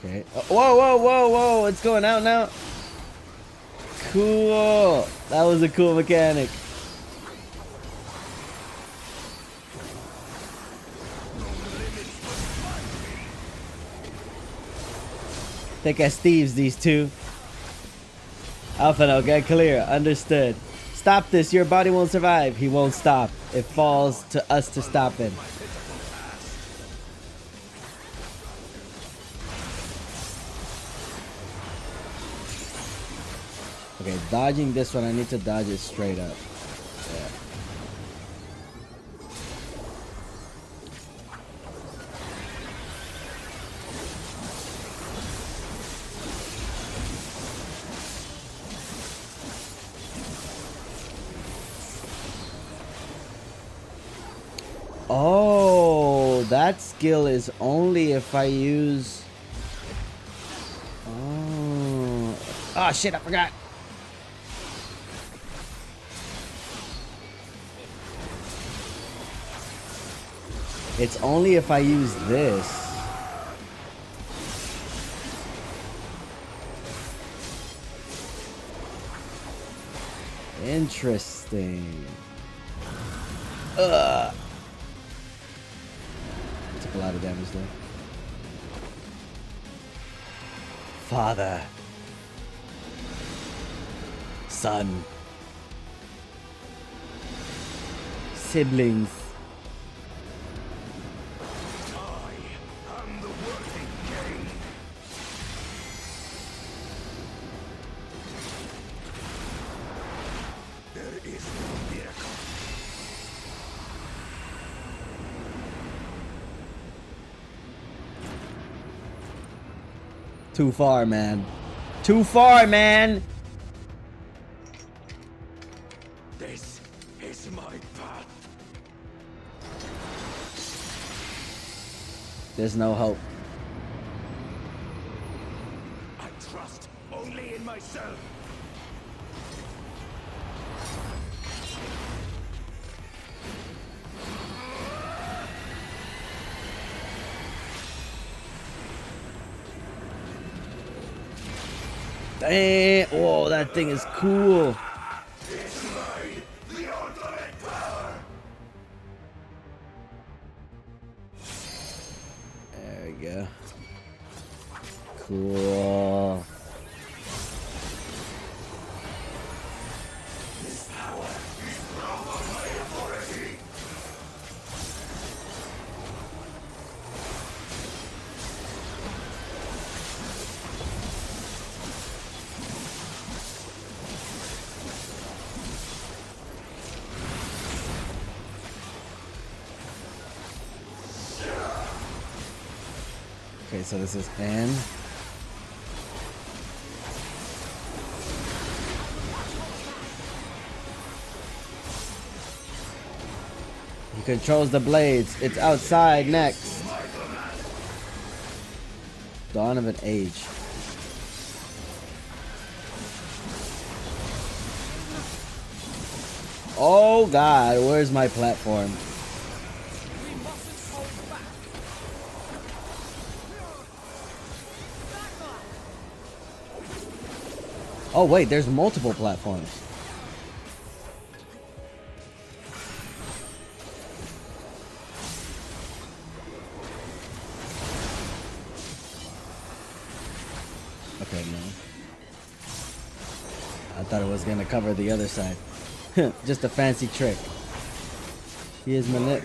Okay. Oh, whoa, whoa, whoa, whoa. It's going out now. Cool. That was a cool mechanic. Thick as thieves, these two. Alpha, no, get clear. Understood. Stop this. Your body won't survive. He won't stop. It falls to us to stop him. Okay, dodging this one, I need to dodge it straight up. Yeah. Oh, that skill is only if I use... Oh. Oh, shit, I forgot. It's only if I use this. Interesting. Ugh. Took a lot of damage there. Father. Son. Siblings.
I am the working king. There is no miracle.
Too far, man. Too far, man.
This is my path.
There's no hope.
I trust only in myself.
Damn. Oh, that thing is cool.
It's mine, the ultimate power.
There we go. Cool.
This power is beyond my authority.
Okay, so this is N. He controls the blades. It's outside next. Dawn of an Age. Oh God, where's my platform? Oh wait, there's multiple platforms. Okay, no. I thought it was gonna cover the other side. Just a fancy trick. He is What?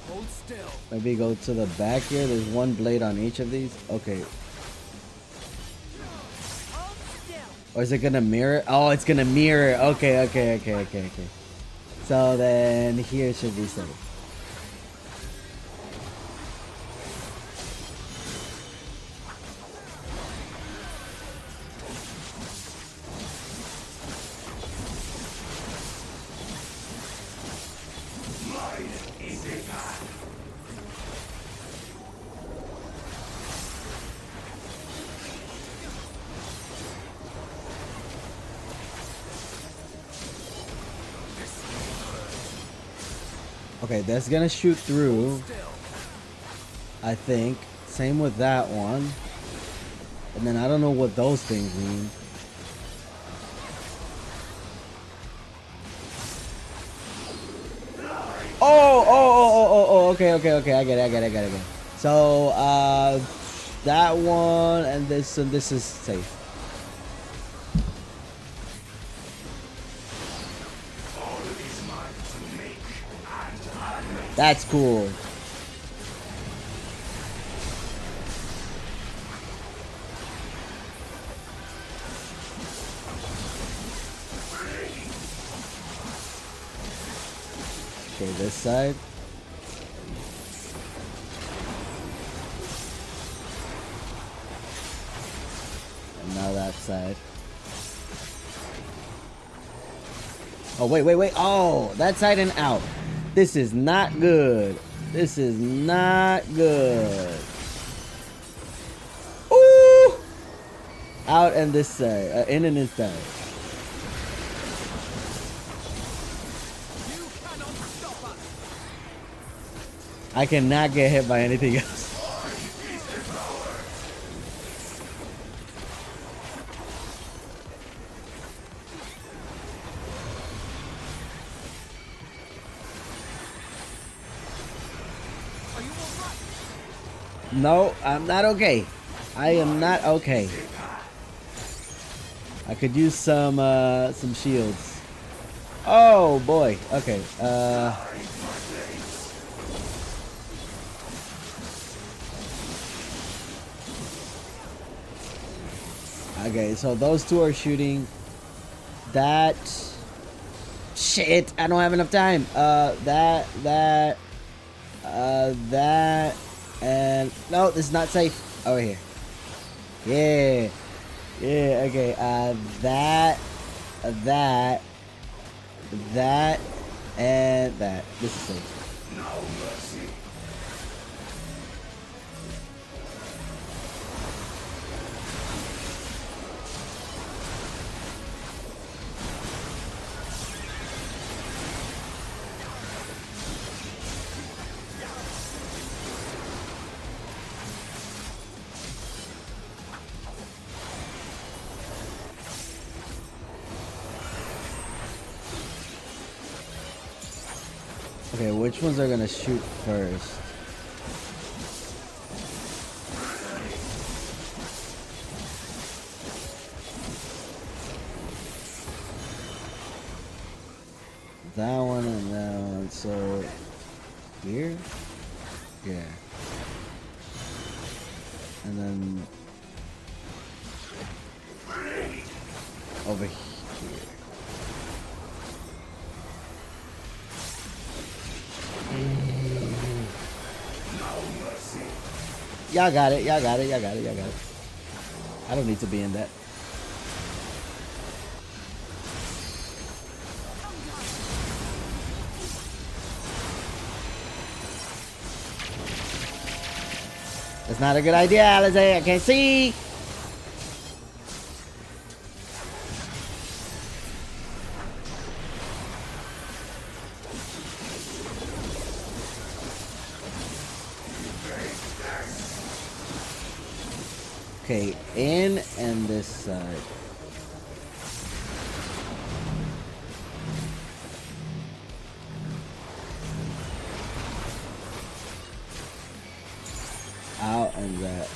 Hold still.
Maybe go to the back here. There's one blade on each of these. Okay. Or is it gonna mirror? Oh, it's gonna mirror. Okay. So then here should be safe. Okay, that's gonna shoot through. I think. Same with that one. And then I don't know what those things mean. Oh, okay, I get it. So, that one and this is safe. That's cool. Okay, this side. And now that side. Oh, wait, wait, wait. Oh, that's side and out. This is not good. This is not good. Ooh! Out and this side. In and this side. I cannot get hit by anything else. No, I'm not okay. I am not okay. I could use some shields. Oh boy. Okay. Okay, so those two are shooting. That shit, I don't have enough time. That and no, this is not safe. Over here. Yeah. Yeah, okay. That and that. This is safe. No mercy. Okay, which ones are gonna shoot first? That one and that one. So here? Yeah. And then over here. Y'all got it, y'all got it, y'all got it, y'all got it. I don't need to be in that. That's not a good idea, Alizé. I can't see. Okay, in and this side. Out and that.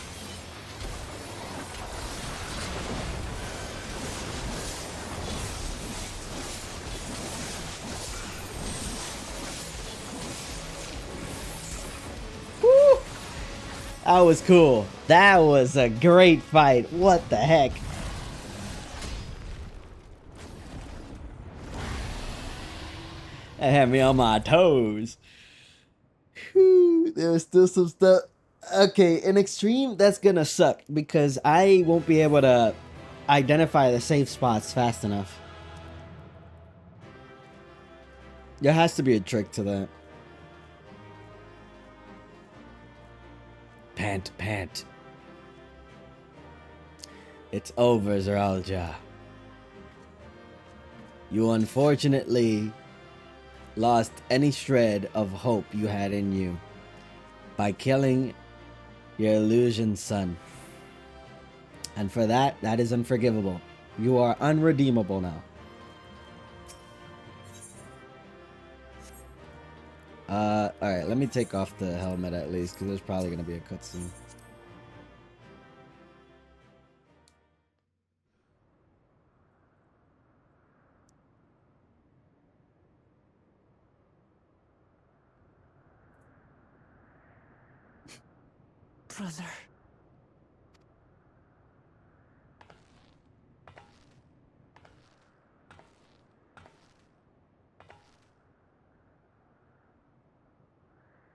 Woo! That was cool. That was a great fight. What the heck? That had me on my toes. Whew, there was still some stuff. Okay, in extreme, that's gonna suck because I won't be able to identify the safe spots fast enough. There has to be a trick to that. Pant, pant. It's over, Zeralja. You unfortunately lost any shred of hope you had in you by killing your illusion son. And for that, that is unforgivable. You are unredeemable now. Alright, let me take off the helmet at least, because there's probably going to be a cutscene.
Brother.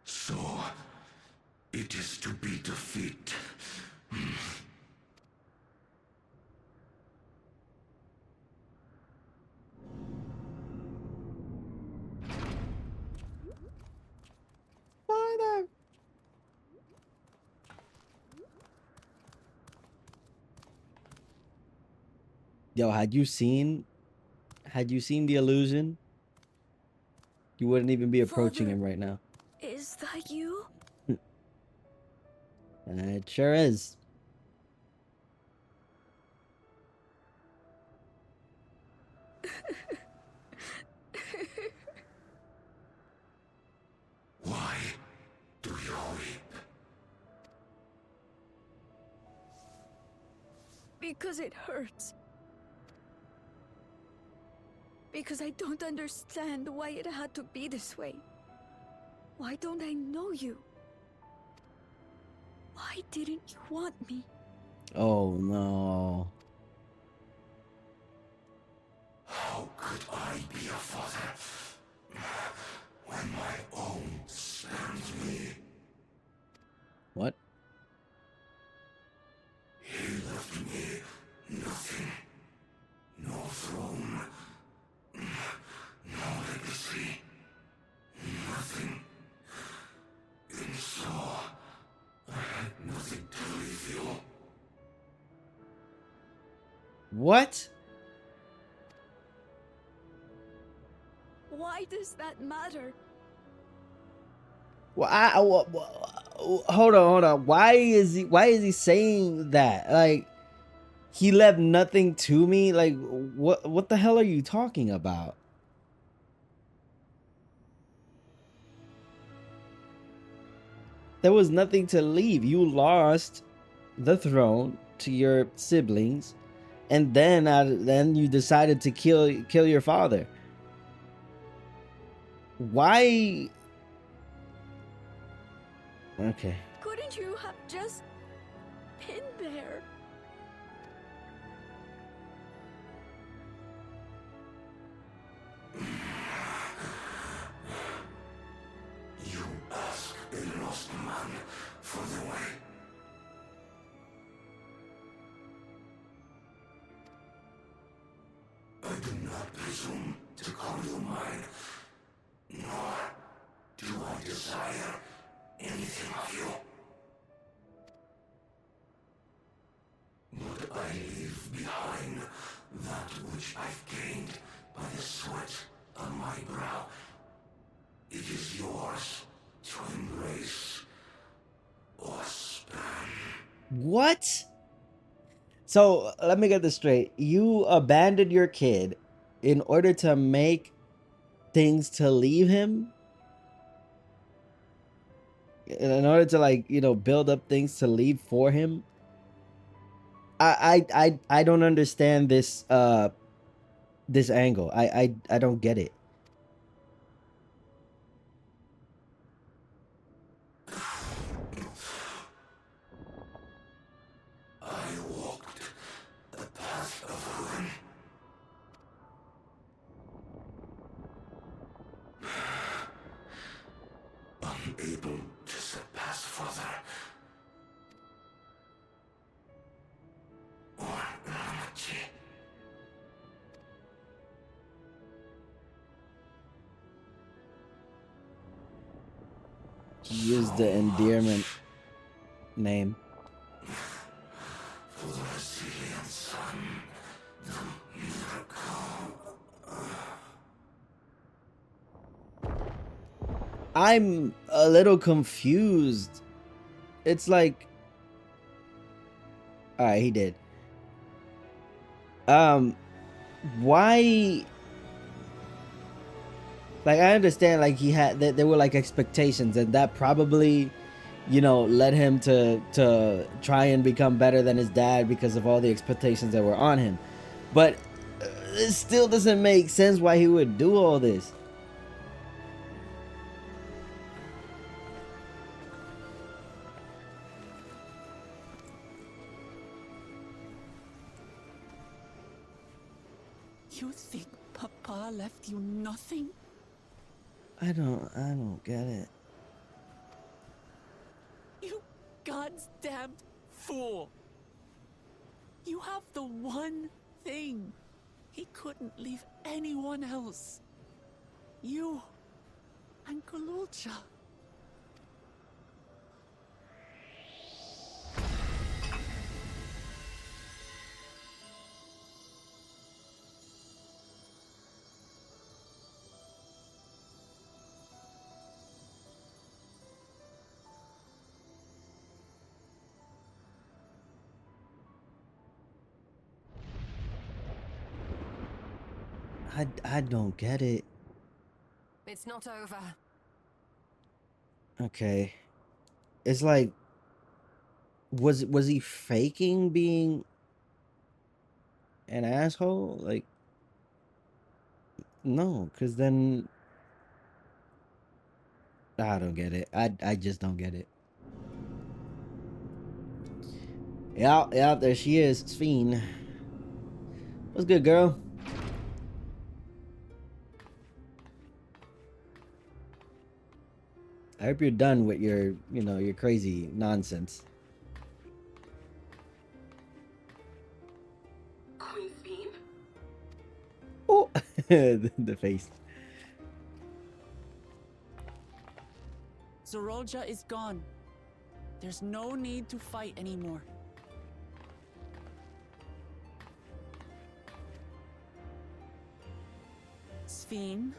So, it is to be defeat.
Yo, had you seen the illusion, you wouldn't even be approaching
Father,
him right now.
is that you?
It sure is.
Why do you weep?
Because it hurts. Because I don't understand why it had to be this way. Why don't I know you? Why didn't you want me?
Oh no.
How could I be a father when my own spurned me?
What?
He left me nothing. No throne. No legacy. Nothing. And so, I had nothing to leave you.
What?
Why does that matter?
Well, hold on. Why is he saying that? Like, he left nothing to me? Like, what the hell are you talking about? There was nothing to leave. You lost the throne to your siblings, and then you decided to kill your father. Why? Okay.
Couldn't you have just been there?
You ask a lost man for the way. I do not presume to call you mine, nor do I desire anything of you. But I leave behind that which I've gained by the sweat on my brow. It is yours to embrace or spurn.
What? So let me get this straight. You abandoned your kid in order to make things to leave him? In order to, like, you know, build up things to leave for him? I don't understand this this angle. I don't get it.
I walked the path of ruin. Unable to surpass father or Ramachi.
Use the endearment name.
For the resilient son, the miracle.
I'm a little confused. It's like, all right, he did. Why? Like, I understand, like, he had there were like expectations, and that probably, you know, led him to try and become better than his dad because of all the expectations that were on him. But it still doesn't make sense why he would do all this.
You think Papa left you nothing?
I don't get it.
You God's damned fool! You have the one thing he couldn't leave anyone else. You and Kululcha.
I don't get it.
It's not over.
Okay. It's like, was he faking being an asshole? Like, no, because then I don't get it. I just don't get it. Yeah, there she is, Sphene. What's good, girl? I hope you're done with your, your crazy nonsense.
Queen Sphene?
Oh, the face.
Zorolja is gone. There's no need to fight anymore. Sphene?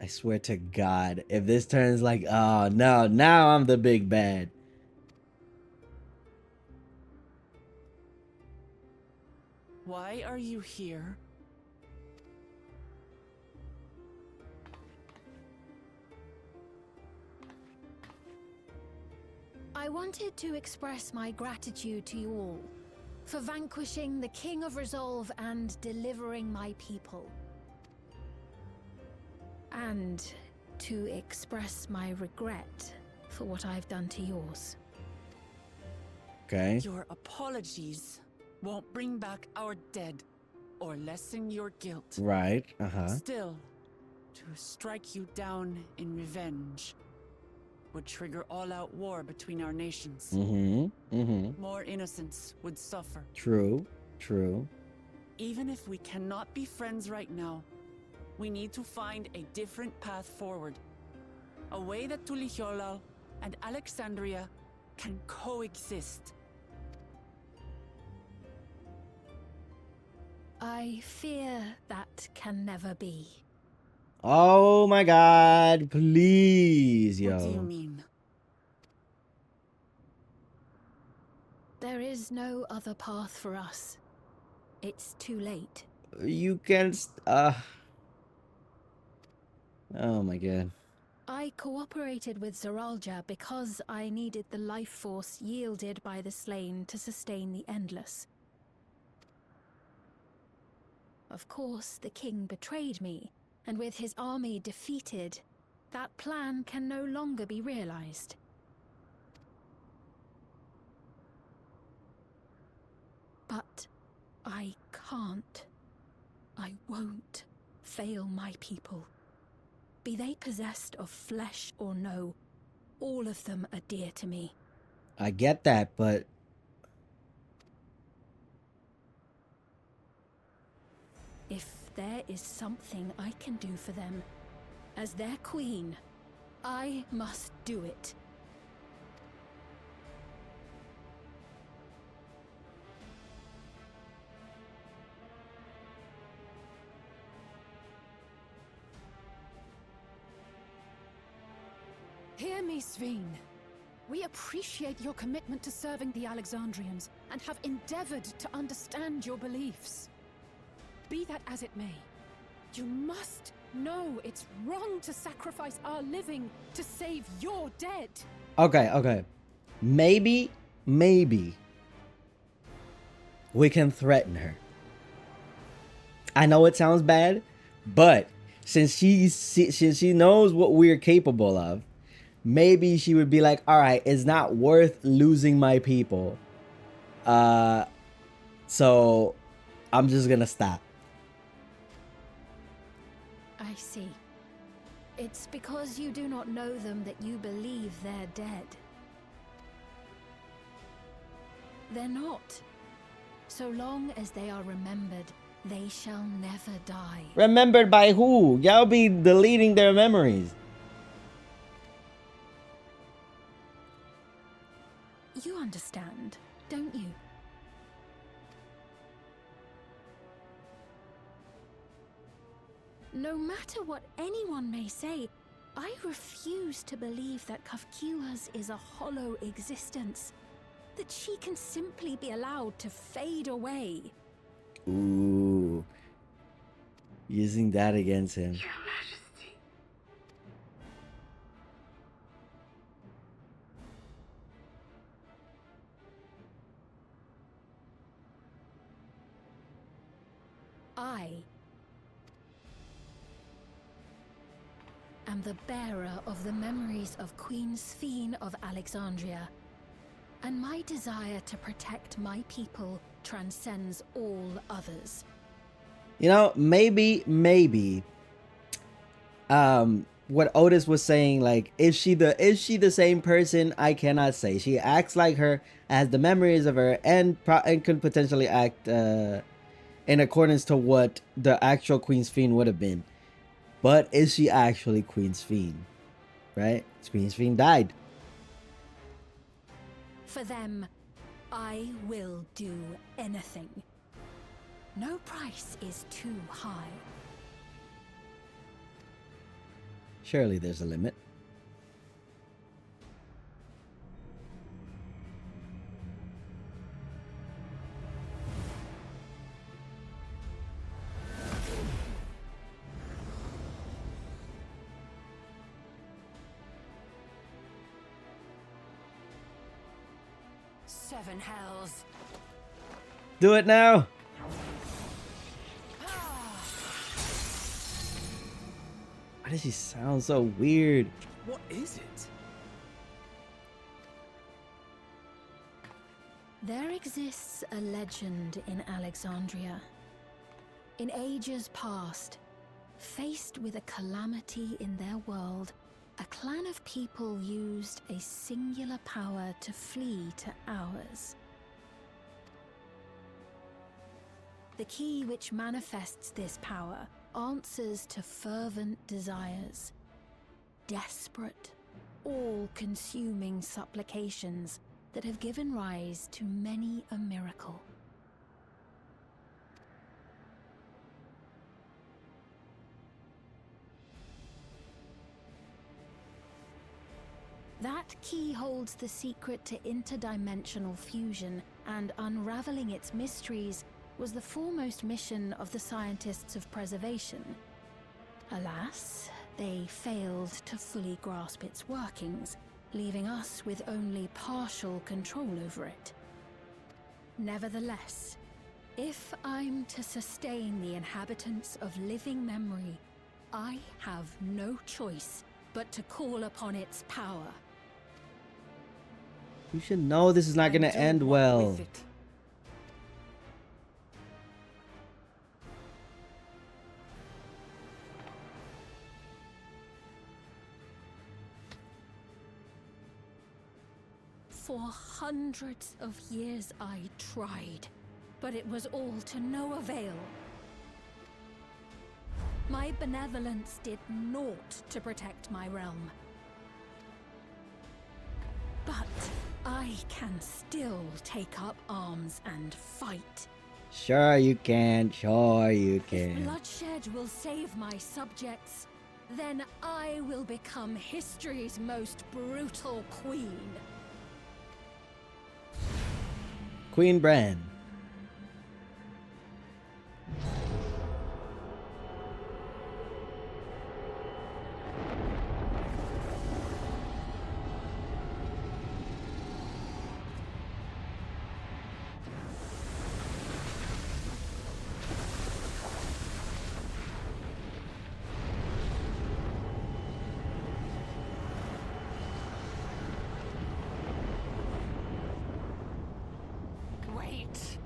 I swear to God, if this turns like, oh no, now I'm the big bad.
Why are you here?
I wanted to express my gratitude to you all for vanquishing the King of Resolve and delivering my people. And to express my regret for what I've done to yours.
Okay.
Your apologies won't bring back our dead or lessen your guilt.
Right,
Still, to strike you down in revenge would trigger all-out war between our nations. More innocents would suffer.
True.
Even if we cannot be friends right now, we need to find a different path forward. A way that Tuliholal and Alexandria can coexist.
I fear that can never be.
Oh my God, please, yo.
What do you mean?
There is no other path for us. It's too late.
You can, oh my God.
I cooperated with Zoralja because I needed the life force yielded by the slain to sustain the Endless. Of course, the king betrayed me, and with his army defeated, that plan can no longer be realized. But I can't. I won't fail my people. Be they possessed of flesh or no, all of them are dear to me.
I get that, but
If there is something I can do for them, as their queen, I must do it.
Hear me, Sphene. We appreciate your commitment to serving the Alexandrians and have endeavored to understand your beliefs. Be that as it may, you must know it's wrong to sacrifice our living to save your dead.
okay. Maybe we can threaten her. I know it sounds bad, but since she knows what we're capable of, maybe she would be like, all right, it's not worth losing my people. So I'm just gonna stop.
I see. It's because you do not know them that you believe they're dead. They're not. So long as they are remembered, they shall never die.
Remembered by who? Y'all be deleting their memories.
You understand, don't you? No matter what anyone may say, I refuse to believe that Kafkiwas is a hollow existence. That she can simply be allowed to fade away.
Ooh. Using that against him.
Your Majesty.
I am the bearer of the memories of Queen XIV of Alexandria, and my desire to protect my people transcends all others.
You know, maybe, what Otis was saying, like, is she the same person? I cannot say. She acts like her, has the memories of her, and could potentially act in accordance to what the actual Queen's Fiend would have been. But is she actually Queen's Fiend? Right? Queen's Fiend died.
For them, I will do anything. No price is too high.
Surely there's a limit.
Seven hells.
Do it now. Why does she sound so weird?
What is it?
There exists a legend in Alexandria. In ages past, faced with a calamity in their world, a clan of people used a singular power to flee to ours. The key which manifests this power answers to fervent desires, desperate, all-consuming supplications that have given rise to many a miracle. That key holds the secret to interdimensional fusion, and unraveling its mysteries was the foremost mission of the scientists of preservation. Alas, they failed to fully grasp its workings, leaving us with only partial control over it. Nevertheless, if I'm to sustain the inhabitants of living memory, I have no choice but to call upon its power.
You should know this is not going to end well.
For hundreds of years I tried, but it was all to no avail. My benevolence did naught to protect my realm. But I can still take up arms and fight.
Sure you can. Sure you
If
can.
bloodshed will save my subjects, then I will become history's most brutal queen.
Queen Bran.
Wait.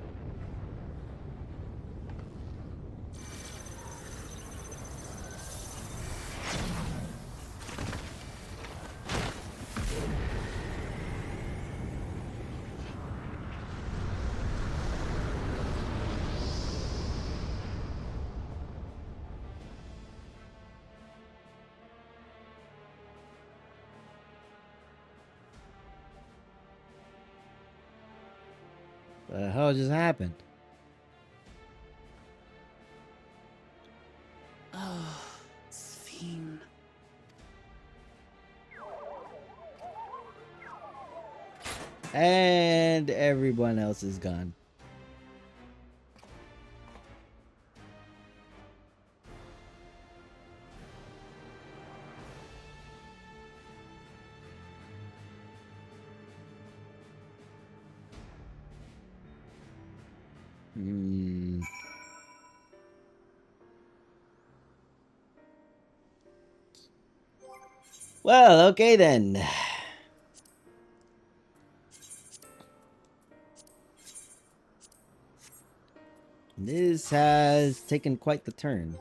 What the hell just happened?
Oh, Sphene.
And everyone else is gone. Hmm. Well, okay then. This has taken quite the turn.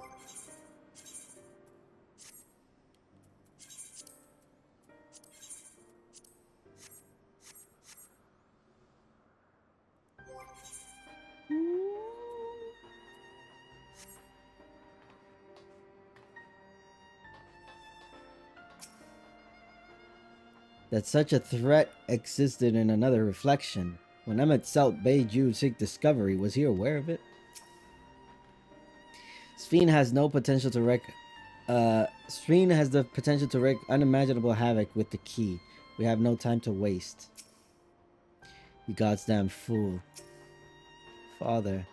That such a threat existed in another reflection. When Emmett Selt bade you seek discovery, was he aware of it? Sphene has no potential to wreak Sphene has the potential to wreak unimaginable havoc with the key. We have no time to waste. You goddamn fool. Father.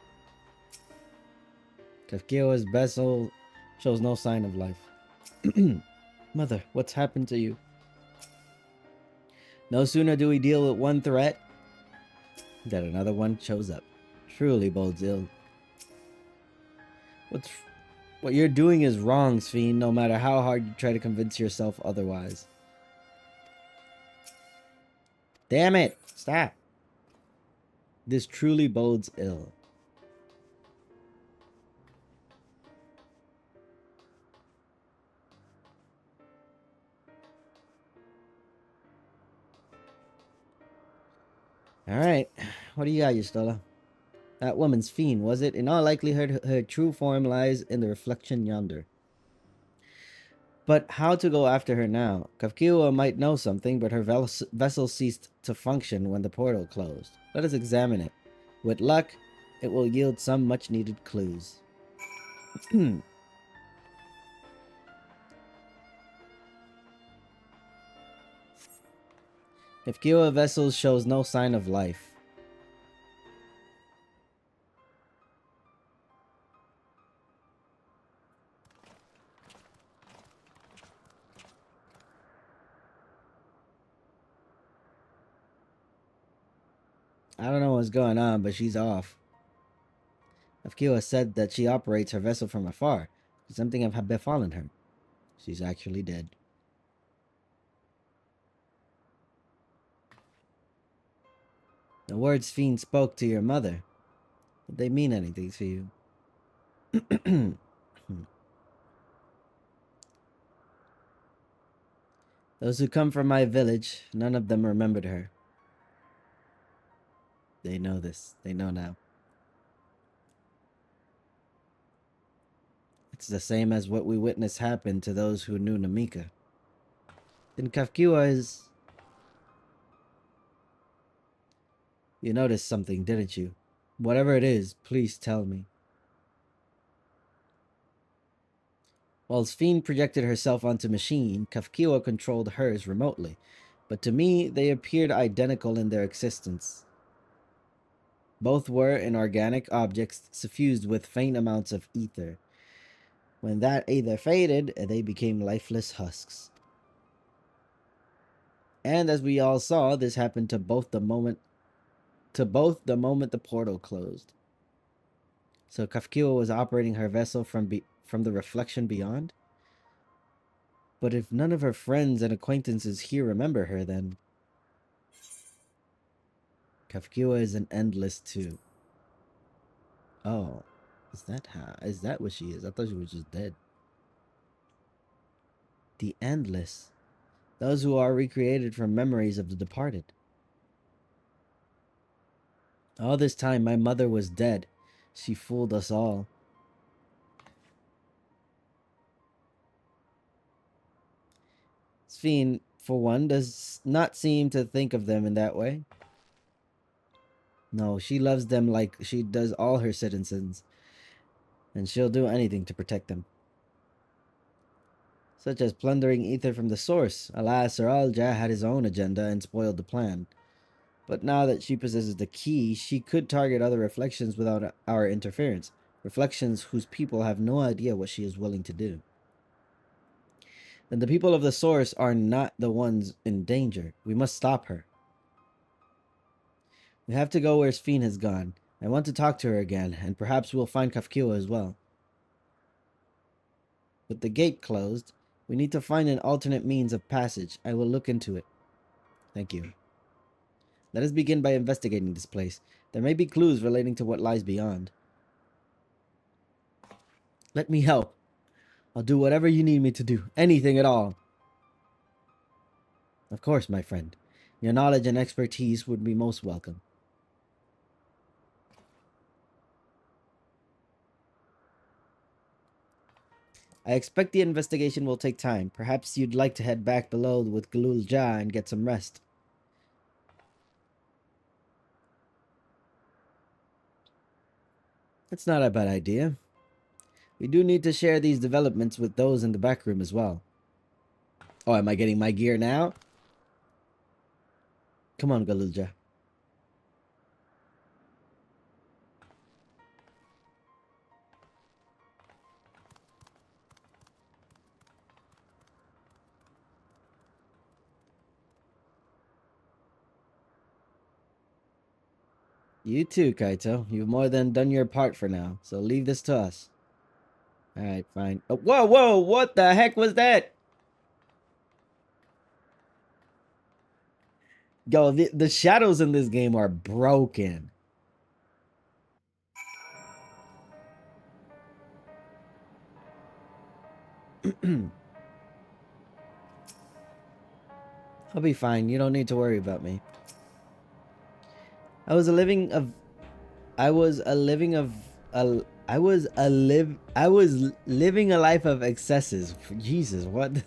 Kafkia's vessel shows no sign of life. Mother, what's happened to you? No sooner do we deal with one threat than another one shows up. Truly bodes ill. What you're doing is wrong, Sphene, no matter how hard you try to convince yourself otherwise. Damn it! Stop! This truly bodes ill. Alright, what do you got, Yustola? That woman's fiend, was it? In all likelihood, her true form lies in the reflection yonder. But how to go after her now? Kafkiwa might know something, but her vessel ceased to function when the portal closed. Let us examine it. With luck, it will yield some much-needed clues. Kafkiwa vessel shows no sign of life. I don't know what's going on, but she's off. Kafkiwa said that she operates her vessel from afar. Something have befallen her. She's actually dead. The words Fiend spoke to your mother. Did they mean anything to you? Those who come from my village, none of them remembered her. They know this. They know now. It's the same as what we witnessed happen to those who knew Namika. Then Kafkiwa is... You noticed something, didn't you? Whatever it is, please tell me. While Sphene projected herself onto machine, Kafkiwa controlled hers remotely. But to me, they appeared identical in their existence. Both were inorganic objects suffused with faint amounts of ether. When that ether faded, they became lifeless husks. And as we all saw, this happened to both the moment the portal closed. So Kafkiwa was operating her vessel from the reflection beyond? But if none of her friends and acquaintances here remember her, then... Kafkiwa is an endless too. Oh. Is that what she is? I thought she was just dead. The endless. Those who are recreated from memories of the departed. All this time my mother was dead. She fooled us all. Sphene, for one, does not seem to think of them in that way. No, she loves them like she does all her citizens. And she'll do anything to protect them. Such as plundering ether from the source. Alas, Sir Alja had his own agenda and spoiled the plan. But now that she possesses the key, she could target other reflections without our interference. Reflections whose people have no idea what she is willing to do. Then the people of the source are not the ones in danger. We must stop her. We have to go where Sphene has gone. I want to talk to her again, and perhaps we'll find Kafkiwa as well. With the gate closed, we need to find an alternate means of passage. I will look into it. Thank you. Let us begin by investigating this place. There may be clues relating to what lies beyond. Let me help. I'll do whatever you need me to do. Anything at all. Of course, my friend. Your knowledge and expertise would be most welcome. I expect the investigation will take time. Perhaps you'd like to head back below with Galul Ja and get some rest. That's not a bad idea. We do need to share these developments with those in the back room as well. Oh, am I getting my gear now? Come on, Galul Ja. You too, Kaito. You've more than done your part for now, so leave this to us. Alright, fine. Oh, whoa, whoa! What the heck was that? Yo, the shadows in this game are broken. I'll be fine. You don't need to worry about me. I was living a life of excesses. Jesus, what?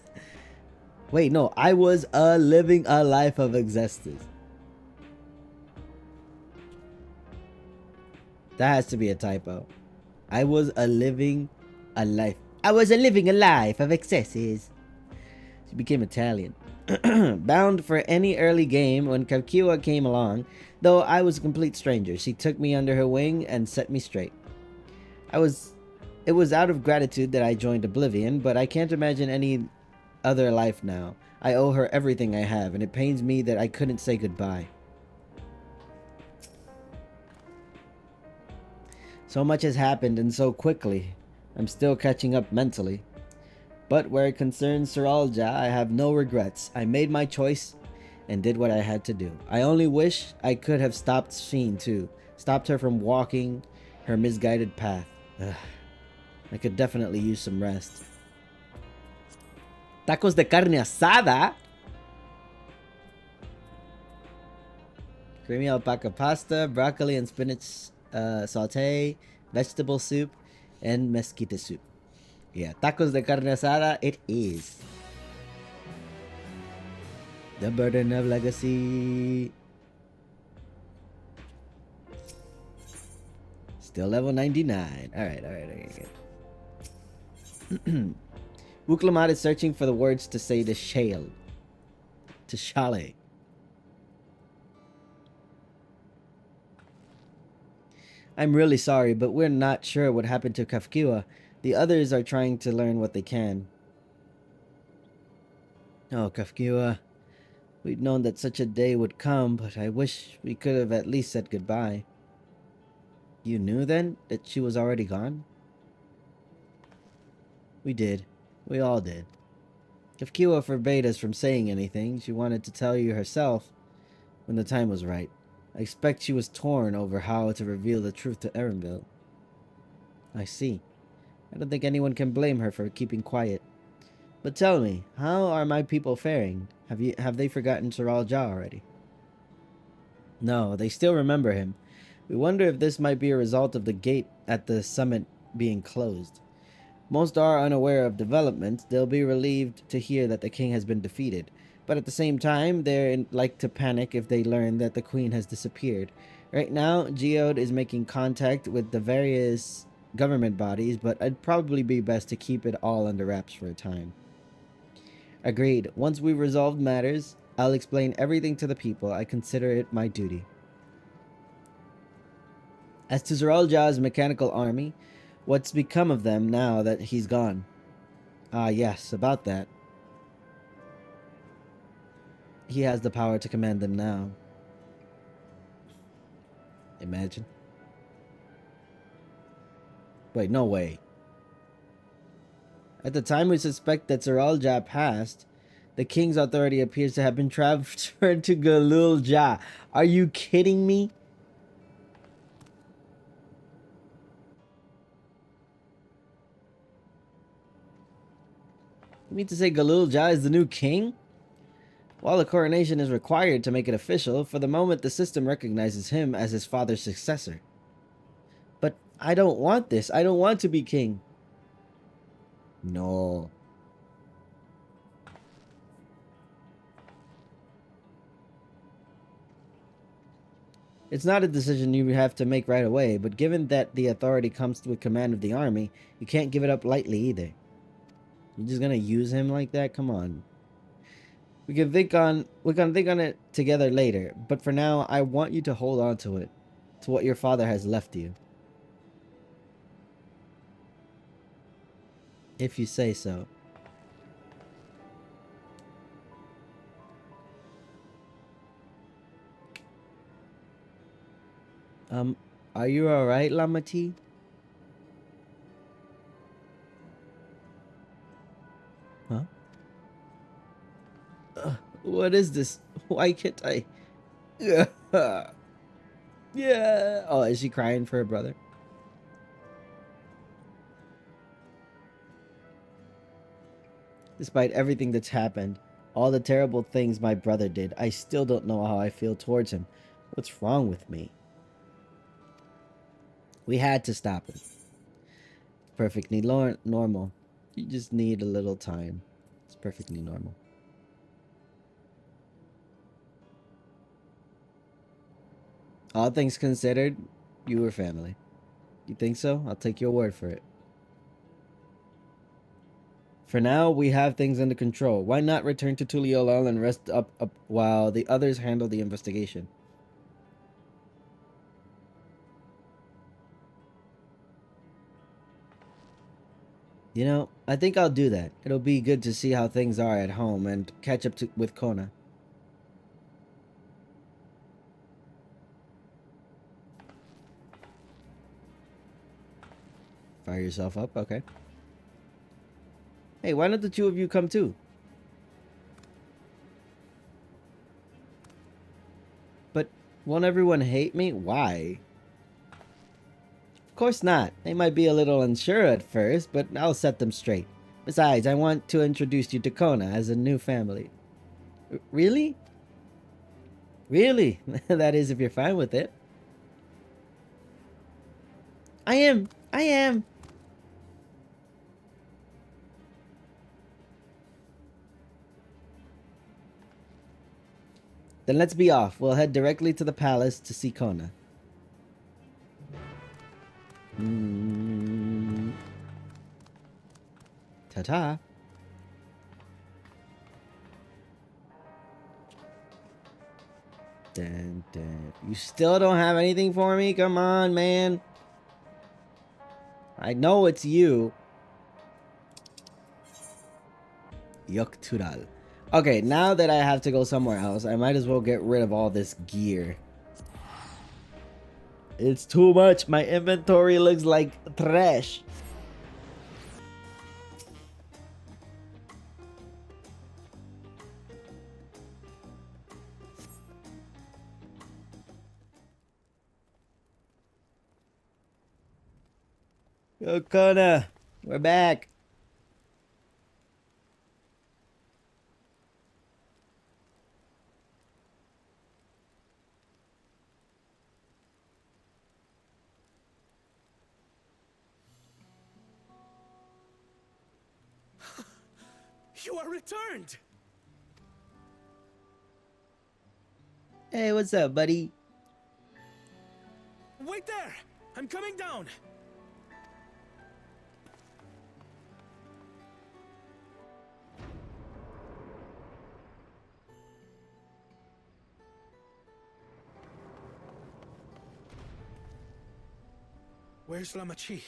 Wait, no. I was living a life of excesses. That has to be a typo. I was living a life of excesses. She became Italian. Bound for any early game when Kafkiwa came along, though I was a complete stranger. She took me under her wing and set me straight. It was out of gratitude that I joined Oblivion, but I can't imagine any other life now. I owe her everything I have, and it pains me that I couldn't say goodbye. So much has happened and so quickly. I'm still catching up mentally. But where it concerns Seralja, I have no regrets. I made my choice and did what I had to do. I only wish I could have stopped Sheen too. Stopped her from walking her misguided path. Ugh. I could definitely use some rest. Tacos de carne asada? Creamy alpaca pasta, broccoli and spinach saute, vegetable soup, and mesquite soup. Yeah, tacos de carne asada, it is. The burden of legacy. Still level 99. Alright. Wuklamat is searching for the words to say to Shale. To Shale. I'm really sorry, but we're not sure what happened to Kafkiwa. The others are trying to learn what they can. Oh, Kafkiwa. We'd known that such a day would come, but I wish we could have at least said goodbye. You knew then that she was already gone? We did. We all did. Kafkiwa forbade us from saying anything. She wanted to tell you herself when the time was right. I expect she was torn over how to reveal the truth to Erenville. I see. I don't think anyone can blame her for keeping quiet. But tell me, how are my people faring? Have they forgotten Seralja already? No, they still remember him. We wonder if this might be a result of the gate at the summit being closed. Most are unaware of developments. They'll be relieved to hear that the king has been defeated. But at the same time, they're like to panic if they learn that the queen has disappeared. Right now, Geode is making contact with the various government bodies, but it'd probably be best to keep it all under wraps for a time. Agreed. Once we've resolved matters, I'll explain everything to the people. I consider it my duty. As to Seralja's mechanical army, what's become of them now that he's gone? Ah, yes, about that. He has the power to command them now. Imagine. Wait, no way. At the time we suspect that Zeralja passed, the king's authority appears to have been transferred to Galulja. Are you kidding me? You mean to say Galulja is the new king? While a coronation is required to make it official, for the moment the system recognizes him as his father's successor. But I don't want this. I don't want to be king. No. It's not a decision you have to make right away, but given that the authority comes with command of the army, you can't give it up lightly either. You're just gonna use him like that? Come on. We can think on it together later, but for now I want you to hold on to it, to what your father has left you. If you say so. Are you alright, Lamati? Huh? What is this? Why can't I? Yeah. Yeah. Oh, is she crying for her brother? Despite everything that's happened, all the terrible things my brother did, I still don't know how I feel towards him. What's wrong with me? We had to stop him. Perfectly normal. You just need a little time. It's perfectly normal. All things considered, you were family. You think so? I'll take your word for it. For now, we have things under control. Why not return to Tuliolal and rest up while the others handle the investigation? You know, I think I'll do that. It'll be good to see how things are at home and catch up with Kona. Fire yourself up, okay. Hey, why don't the two of you come too? But won't everyone hate me? Why? Of course not. They might be a little unsure at first, but I'll set them straight. Besides, I want to introduce you to Kona as a new family. Really? Really? That is, if you're fine with it. I am. Then let's be off. We'll head directly to the palace to see Kona. Ta-ta. Dun, dun. You still don't have anything for me? Come on, man. I know it's you. Yoktural. Okay, now that I have to go somewhere else, I might as well get rid of all this gear. It's too much. My inventory looks like trash. Yo, Kona, we're back.
You are returned!
Hey, what's up, buddy?
Wait there! I'm coming down! Where's Lamachi?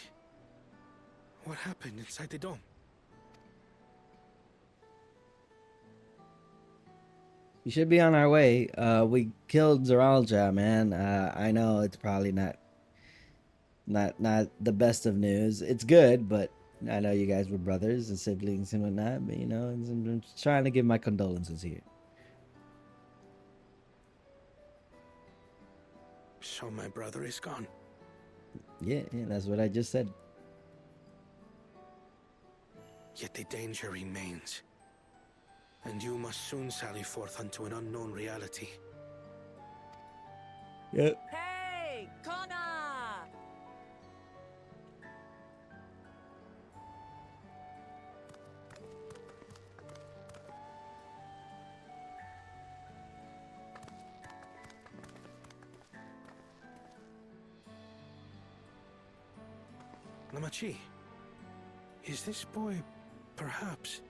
What happened inside the dome?
You should be on our way. We killed Zeralja, man. I know it's probably not Not the best of news. It's good, but I know you guys were brothers and siblings and whatnot. But you know, I'm just trying to give my condolences here.
So my brother is gone.
Yeah, that's what I just said.
Yet the danger remains. And you must soon sally forth unto an unknown reality.
Yep.
Hey, Kona!
Namachi, is this boy perhaps...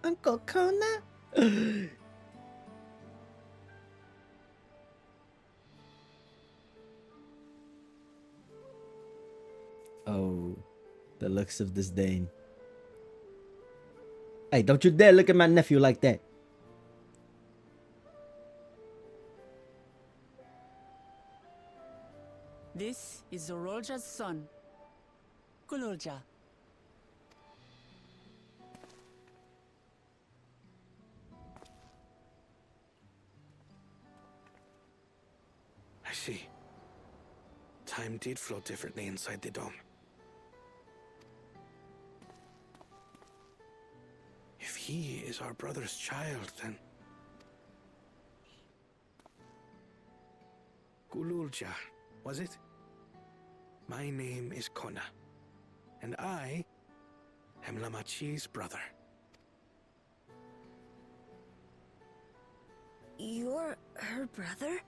Uncle Kona? Oh, the looks of disdain. Hey, don't you dare look at my nephew like that.
This is Zorolja's son, Kululja.
I see. Time did flow differently inside the dome. If he is our brother's child, then... Gululja, was it? My name is Kona, and I am Lamachi's brother.
You're her brother?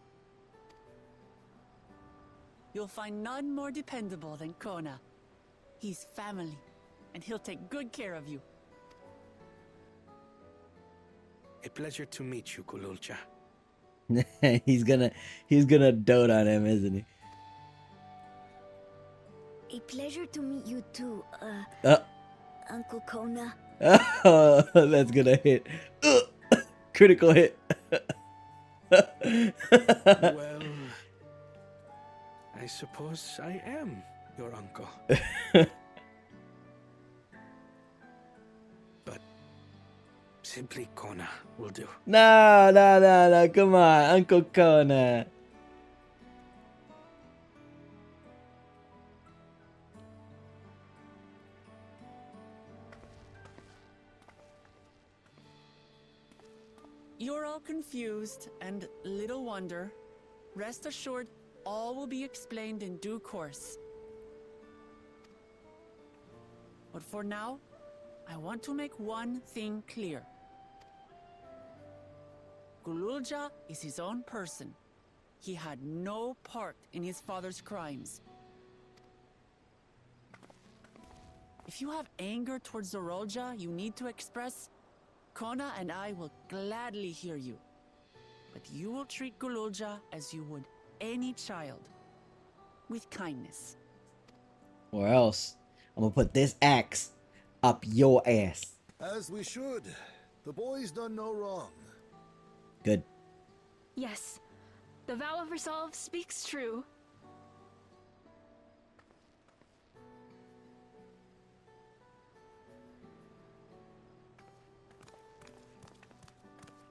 You'll find none more dependable than Kona. He's family, and he'll take good care of you.
A pleasure to meet you, Gululja.
he's gonna dote on him, isn't he?
A pleasure to meet you too, Uncle Kona.
Oh, that's gonna hit. Critical hit.
Well, I suppose I am your uncle. But simply Kona will do.
No, come on, Uncle Kona.
You're all confused, and little wonder. Rest assured, all will be explained in due course. But for now, I want to make one thing clear. Gululja is his own person. He had no part in his father's crimes. If you have anger towards Zorolja you need to express, Kona and I will gladly hear you. But you will treat Gululja as you would any child, with kindness.
Or else, I'm gonna put this axe up your ass.
As we should. The boy's done no wrong.
Good.
Yes, the vow of resolve speaks true.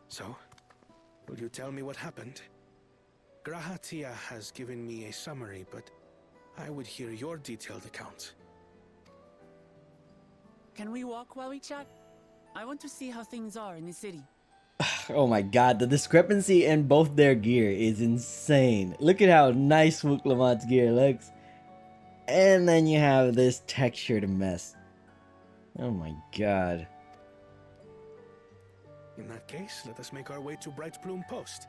So, will you tell me what happened? Grahatia has given me a summary, but I would hear your detailed account.
Can we walk while we chat? I want to see how things are in the city.
Oh my god, the discrepancy in both their gear is insane. Look at how nice Wuklamat's gear looks. And then you have this textured mess. Oh my god.
In that case, let us make our way to Bright Plume Post.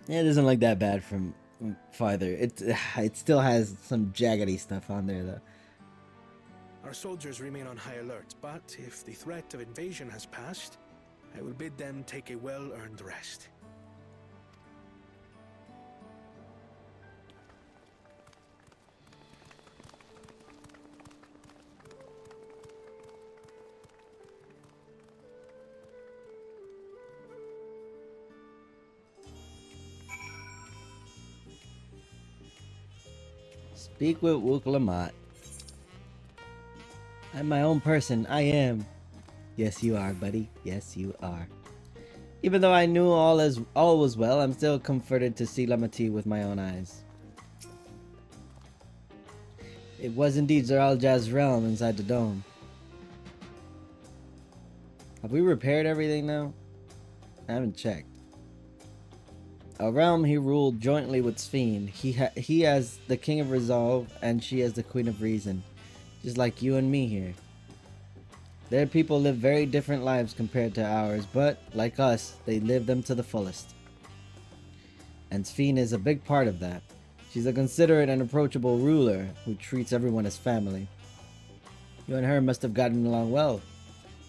Yeah, it doesn't look that bad from farther. It still has some jaggedy stuff on there though.
Our soldiers remain on high alert, but if the threat of invasion has passed, I will bid them take a well-earned rest.
Speak with Wuklamat. I'm my own person. I am. Yes, you are, buddy. Yes, you are. Even though I knew all was well, I'm still comforted to see Lamati with my own eyes. It was indeed Zeraljaz's realm inside the dome. Have we repaired everything now? I haven't checked. A realm he ruled jointly with Sphene. He as the King of Resolve, and she as the Queen of Reason. Just like you and me here. Their people live very different lives compared to ours, but, like us, they live them to the fullest. And Sphene is a big part of that. She's a considerate and approachable ruler who treats everyone as family. You and her must have gotten along well.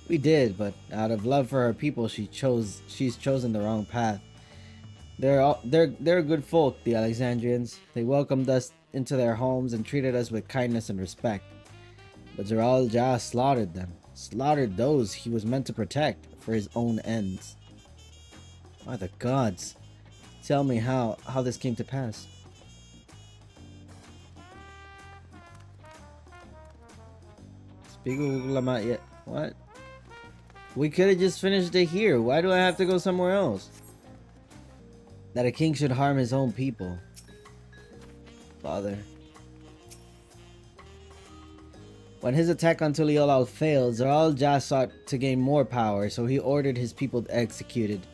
We did, but out of love for her people, she's chosen the wrong path. They're good folk, the Alexandrians. They welcomed us into their homes and treated us with kindness and respect. But Zeral Jah slaughtered them. Slaughtered those he was meant to protect for his own ends. By the gods, tell me how this came to pass. Speak with Ulamat yet? What? We could have just finished it here. Why do I have to go somewhere else? That a king should harm his own people. Father. When his attack on Tuliolal failed, Zeral Jah sought to gain more power, so he ordered his people executed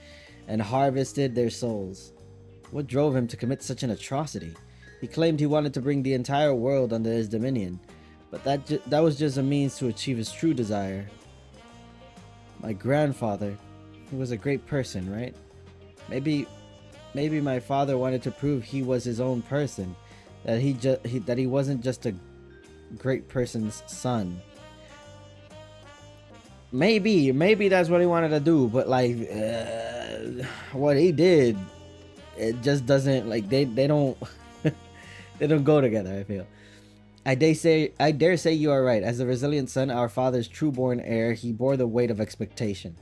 and harvested their souls. What drove him to commit such an atrocity? He claimed he wanted to bring the entire world under his dominion, but that was just a means to achieve his true desire. My grandfather, he was a great person, right? Maybe my father wanted to prove he was his own person, that he wasn't just a great person's son. Maybe that's what he wanted to do, but like what he did, it just doesn't, like, they don't they don't go together. I feel. I dare say you are right. As a resilient son, our father's true-born heir, he bore the weight of expectation.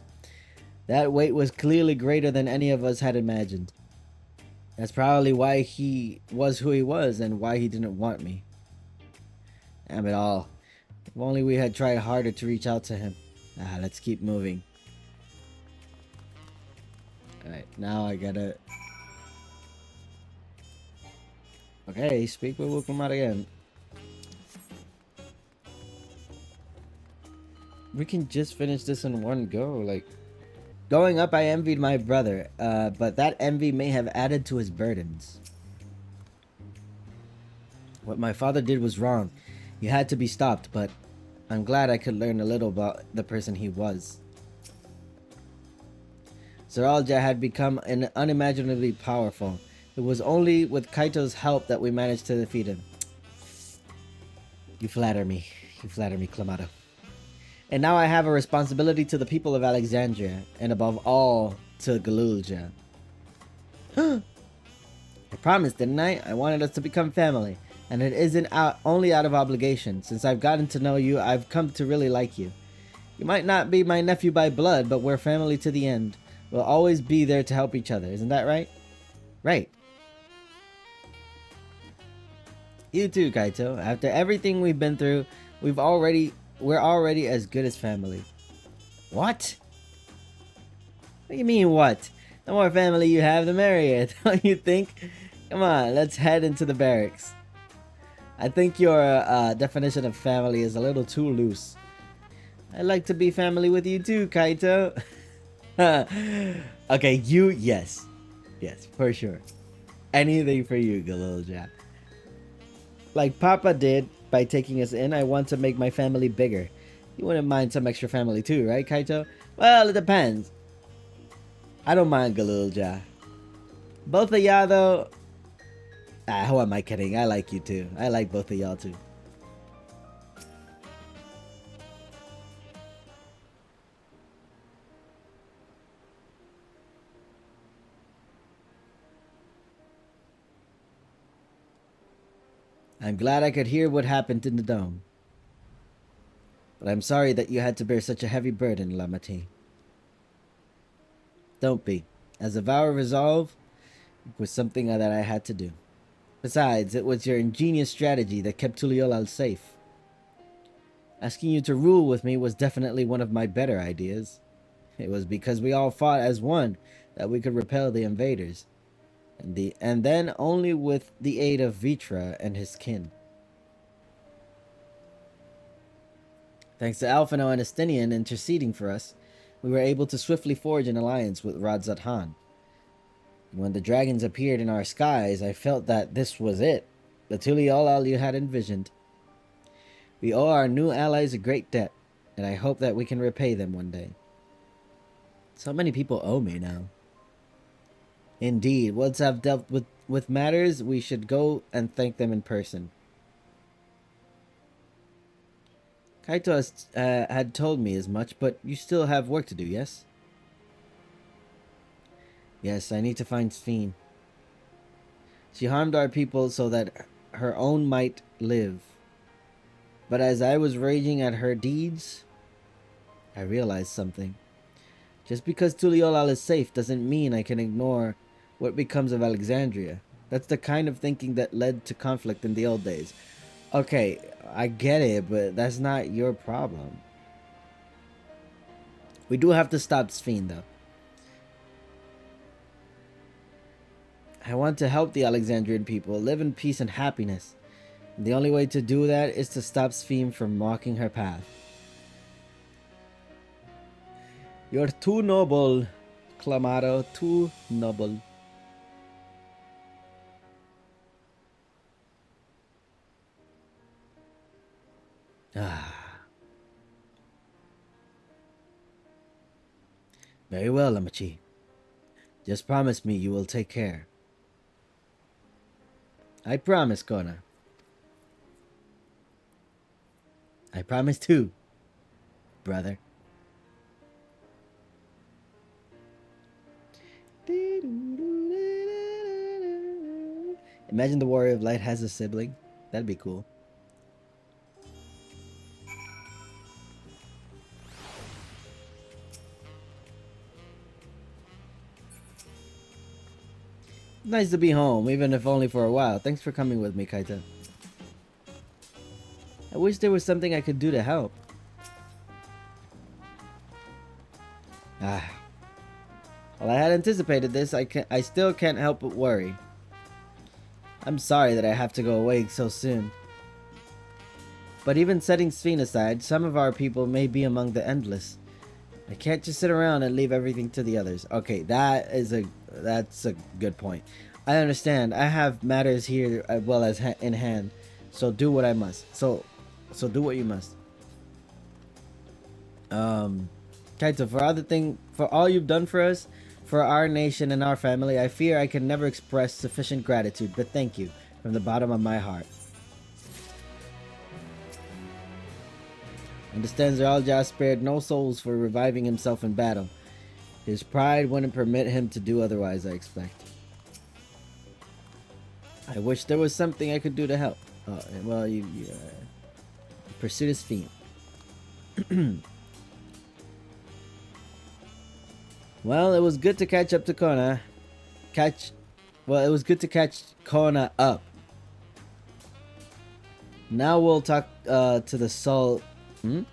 That weight was clearly greater than any of us had imagined. That's probably why he was who he was and why he didn't want me. Damn it all. If only we had tried harder to reach out to him. Let's keep moving. Alright, now I gotta... Okay, speak with Wukumat again. We can just finish this in one go, like... Going up, I envied my brother, but that envy may have added to his burdens. What my father did was wrong. He had to be stopped, but I'm glad I could learn a little about the person he was. Zeral Jah had become unimaginably powerful. It was only with Kaito's help that we managed to defeat him. You flatter me, Clamato. And now I have a responsibility to the people of Alexandria, and above all, to Galulja. I promised, didn't I? I wanted us to become family. And it isn't only out of obligation. Since I've gotten to know you, I've come to really like you. You might not be my nephew by blood, but we're family to the end. We'll always be there to help each other. Isn't that right? Right. You too, Kaito. After everything we've been through, we're already as good as family. What? What do you mean, what? The more family you have, the merrier, don't you think? Come on, let's head into the barracks. I think your definition of family is a little too loose. I'd like to be family with you too, Kaito. Okay, you, yes. Yes, for sure. Anything for you, Galilja. Like Papa did by taking us in, I want to make my family bigger. You wouldn't mind some extra family too, right, Kaito? Well, it depends. I don't mind, Galilja. Both of y'all, though... who am I kidding? I like you too. I like both of y'all too. I'm glad I could hear what happened in the dome. But I'm sorry that you had to bear such a heavy burden, Lamati. Don't be. As a vow of resolve, it was something that I had to do. Besides, it was your ingenious strategy that kept Tuliolal safe. Asking you to rule with me was definitely one of my better ideas. It was because we all fought as one that we could repel the invaders. And then only with the aid of Vitra and his kin. Thanks to Alphino and Estinian interceding for us, we were able to swiftly forge an alliance with Radzat Han. When the dragons appeared in our skies, I felt that this was it, the Tuliolal you had envisioned. We owe our new allies a great debt, and I hope that we can repay them one day. So many people owe me now. Indeed, once I've dealt with matters, we should go and thank them in person. Kaito had told me as much, but you still have work to do, yes? Yes, I need to find Sphene. She harmed our people so that her own might live. But as I was raging at her deeds, I realized something. Just because Tuliolal is safe doesn't mean I can ignore what becomes of Alexandria. That's the kind of thinking that led to conflict in the old days. Okay, I get it, but that's not your problem. We do have to stop Sphene, though. I want to help the Alexandrian people live in peace and happiness. And the only way to do that is to stop Sphene from walking her path. You're too noble, Clamato, too noble. Very well, Amachi. Just promise me you will take care. I promise, Kona. I promise too, brother. Imagine the Warrior of Light has a sibling. That'd be cool. Nice to be home, even if only for a while. Thanks for coming with me, Kaita. I wish there was something I could do to help. Well, I had anticipated this. I still can't help but worry. I'm sorry that I have to go away so soon. But even setting Sphene aside, some of our people may be among the Endless. I can't just sit around and leave everything to the others. Okay, that's a good point. I understand. I have matters here as well as in hand. So do what I must. So do what you must. Kaito, for all you've done for us, for our nation and our family, I fear I can never express sufficient gratitude, but thank you from the bottom of my heart. Understands Ralja spared no souls for reviving himself in battle. His pride wouldn't permit him to do otherwise, I expect. I wish there was something I could do to help. Oh, well, you pursued his feet. Well, it was good to catch up to Kona. It was good to catch Kona up. Now we'll talk to the soul. Who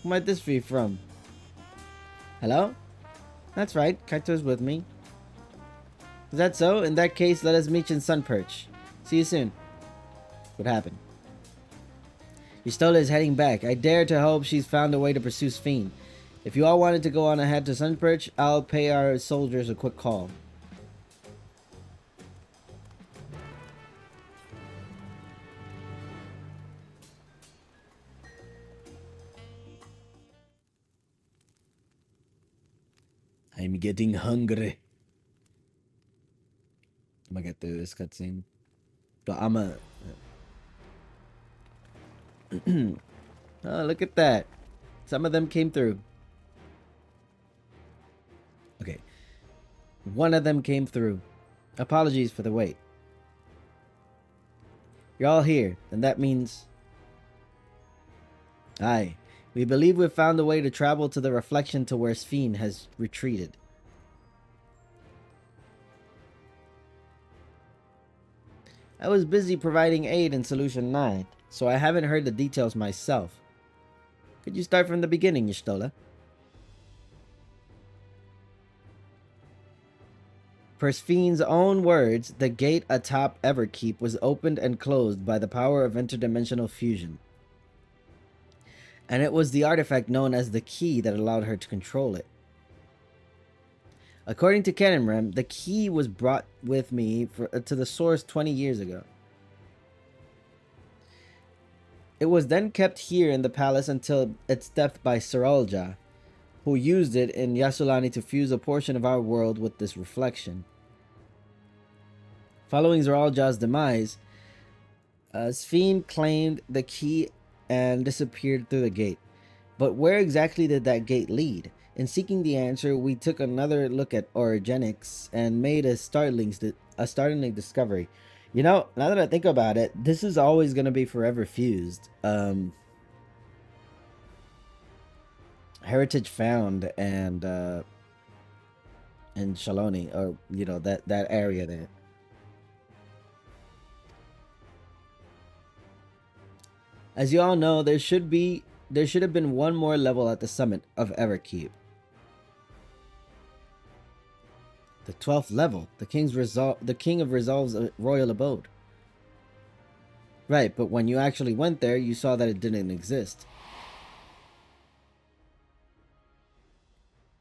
might this be from? Hello? That's right, Kaito's with me. Is that so? In that case, let us meet in Sunperch. See you soon. What happened? Yustola is heading back. I dare to hope she's found a way to pursue Sphene. If you all wanted to go on ahead to Sunperch, I'll pay our soldiers a quick call. I'm getting hungry. I'm gonna get through this cutscene. But oh, look at that. Some of them came through. Okay. One of them came through. Apologies for the wait. You're all here, and that means... Aye. We believe we've found a way to travel to the reflection to where Sphene has retreated. I was busy providing aid in Solution 9, so I haven't heard the details myself. Could you start from the beginning, Y'shtola? Per Sphene's own words, the gate atop Everkeep was opened and closed by the power of interdimensional fusion. And it was the artifact known as the key that allowed her to control it. According to Kenenrem, the key was brought with me to the source 20 years ago. It was then kept here in the palace until its theft by Seralja, who used it in Yassolani to fuse a portion of our world with this reflection. Following Seralja's demise, Sphene claimed the key and disappeared through the gate. But where exactly did that gate lead? In seeking the answer, we took another look at orogenics and made a startling discovery. You know, now that I think about it, this is always going to be forever fused. Heritage Found and Shaloni, or you know, that area there. As you all know, there should have been one more level at the summit of Everkeep. The 12th level, the King of Resolve's royal abode. Right, but when you actually went there, you saw that it didn't exist.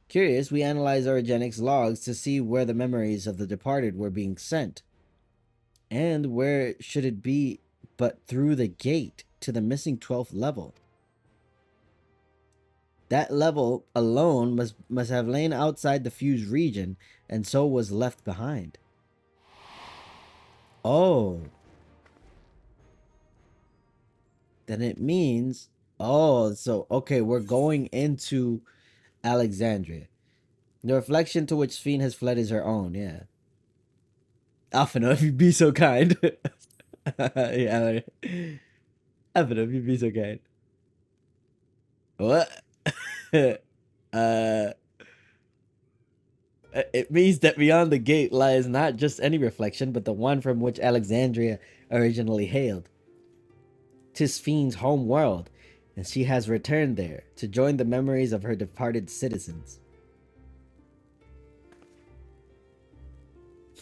Curious, we analyzed Orogenics logs to see where the memories of the departed were being sent. And where should it be but through the gate to the missing 12th level? That level alone must have lain outside the fused region, and so was left behind. Oh. Then it means... Oh, so, okay, we're going into Alexandria. The reflection to which Sphene has fled is her own, yeah. Alphino, if you'd be so kind. Yeah, Alphino, if you'd be so kind. What? It means that beyond the gate lies not just any reflection, but the one from which Alexandria originally hailed. 'Tis Sphene's home world, and she has returned there to join the memories of her departed citizens.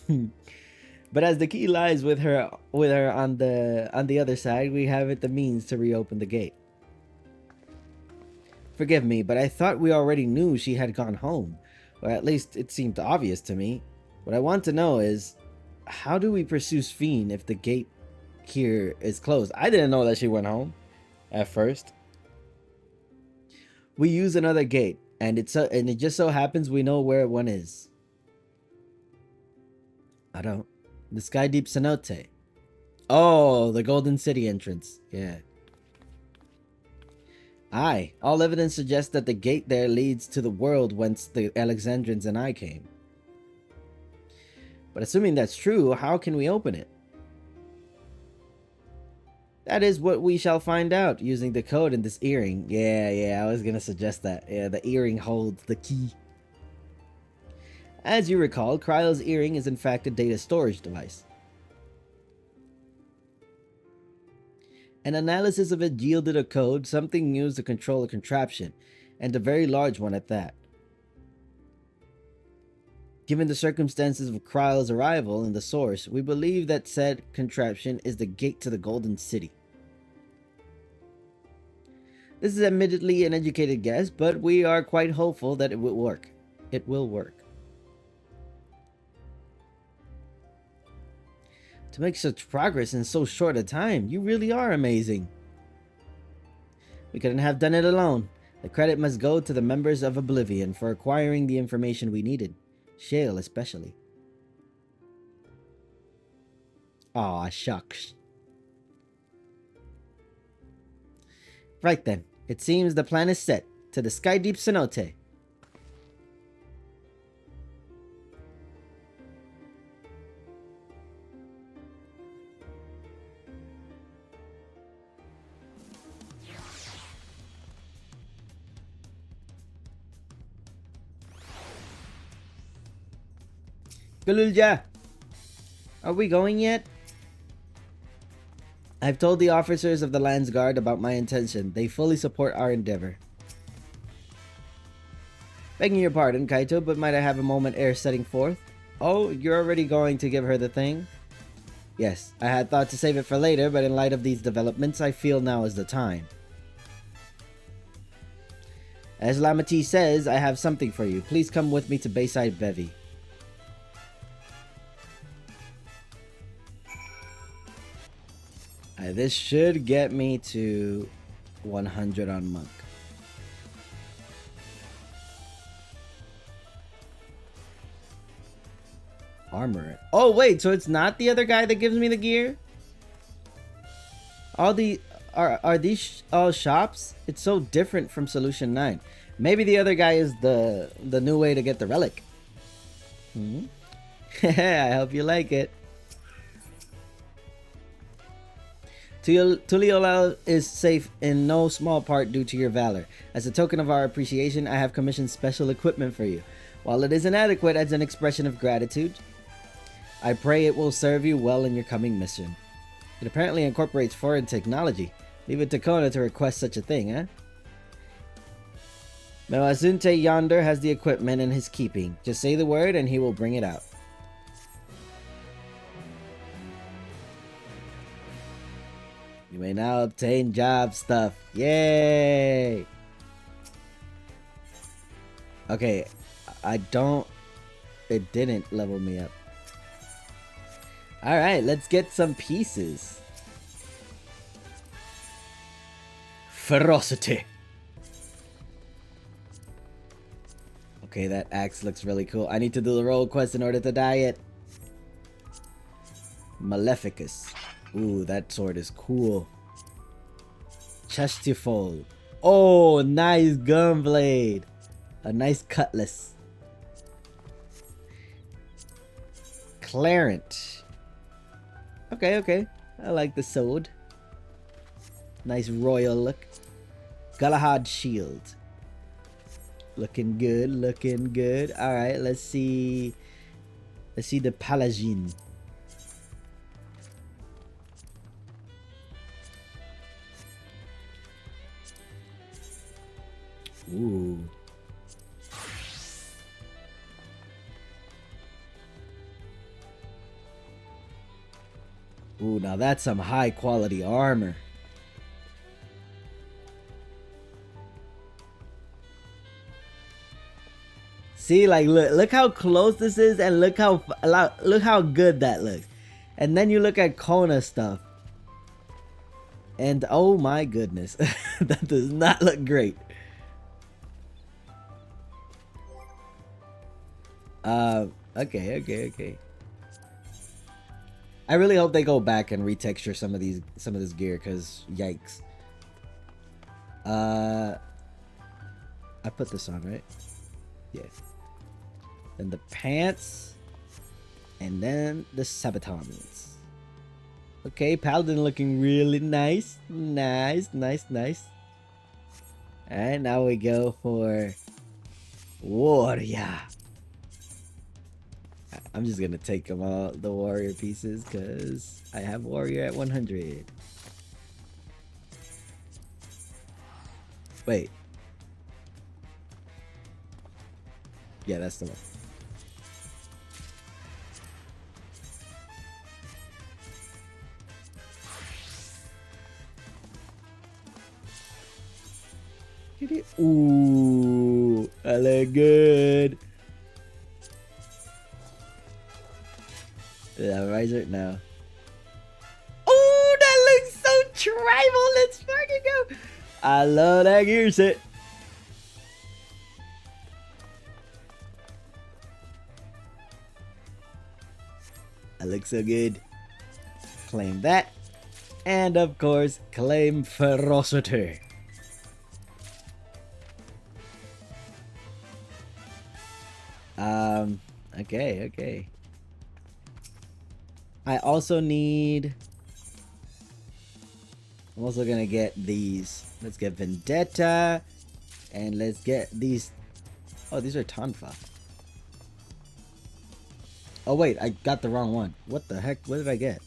But as the key lies with her on the other side, we haven't the means to reopen the gate. Forgive me, but I thought we already knew she had gone home. Or at least it seemed obvious to me. What I want to know is, how do we pursue Sphene if the gate here is closed? I didn't know that she went home at first. We use another gate, and it just so happens we know where one is. I don't. The Sky Deep Cenote. Oh, the Golden City entrance. Yeah. Aye, all evidence suggests that the gate there leads to the world whence the Alexandrians and I came. But assuming that's true, how can we open it? That is what we shall find out using the code in this earring. Yeah, I was gonna suggest that. Yeah, the earring holds the key. As you recall, Cryo's earring is in fact a data storage device. An analysis of it yielded a code, something used to control a contraption, and a very large one at that. Given the circumstances of Cryo's arrival in the source, we believe that said contraption is the gate to the Golden City. This is admittedly an educated guess, but we are quite hopeful that it will work. It will work. To make such progress in so short a time, you really are amazing. We couldn't have done it alone. The credit must go to the members of Oblivion for acquiring the information we needed. Shale especially. Aw, shucks. Right then, it seems the plan is set. To the Sky Deep Cenote. Galulja! Are we going yet? I've told the officers of the Lands Guard about my intention. They fully support our endeavor. Begging your pardon, Kaito, but might I have a moment ere setting forth? Oh, you're already going to give her the thing? Yes, I had thought to save it for later, but in light of these developments, I feel now is the time. As Lamati says, I have something for you. Please come with me to Bayside Bevy. This should get me to 100 on Monk. Armor. Oh wait, so it's not the other guy that gives me the gear? All the are these all shops? It's so different from Solution 9. Maybe the other guy is the new way to get the relic. I hope you like it. Tuliolal is safe in no small part due to your valor. As a token of our appreciation, I have commissioned special equipment for you. While it is inadequate as an expression of gratitude, I pray it will serve you well in your coming mission. It apparently incorporates foreign technology. Leave it to Kona to request such a thing, eh? Mewazunte yonder has the equipment in his keeping. Just say the word and he will bring it out. You may now obtain job stuff. Yay! Okay, it didn't level me up. Alright, let's get some pieces. Ferocity. Okay, that axe looks really cool. I need to do the roll quest in order to dye it. Maleficus. Ooh, that sword is cool. Chestifol. Oh, nice gunblade. A nice cutlass. Clarent. Okay. I like the sword. Nice royal look. Galahad shield. Looking good. Alright, let's see. Let's see the Paladin. Ooh. Ooh, now that's some high quality armor. See, like, look how close this is, and look how good that looks. And then you look at Kona stuff, and oh my goodness, that does not look great. Okay. I really hope they go back and retexture some of this gear, cause yikes. I put this on, right? Yeah. Then the pants, and then the sabatons. Okay, Paladin looking really nice. Nice. Alright, now we go for Warrior. I'm just gonna take them all, the warrior pieces, because I have warrior at 100. Wait. Yeah, that's the one. Ooh, I look good. Yeah, riser now. Oh, that looks so tribal. Let's fucking go. I love that gear set. I look so good. Claim that. And of course, claim ferocity. Okay. I also need... I'm also gonna get these. Let's get Vendetta. And let's get these... Oh, these are Tonfa. Oh wait, I got the wrong one. What the heck? What did I get?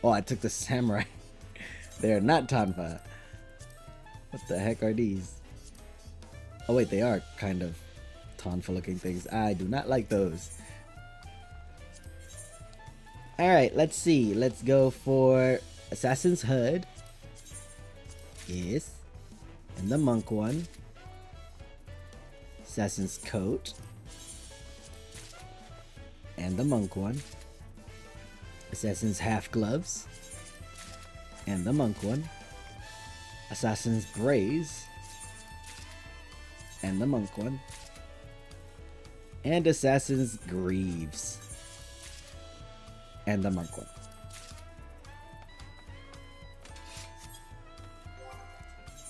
Oh, I took the samurai. They are not Tonfa. What the heck are these? Oh wait, they are kind of Tonfa looking things. I do not like those. Alright, let's see. Let's go for Assassin's Hood. Yes. And the monk one. Assassin's Coat. And the monk one. Assassin's Half Gloves. And the monk one. Assassin's Brace. And the monk one. And Assassin's Greaves. And the monk one.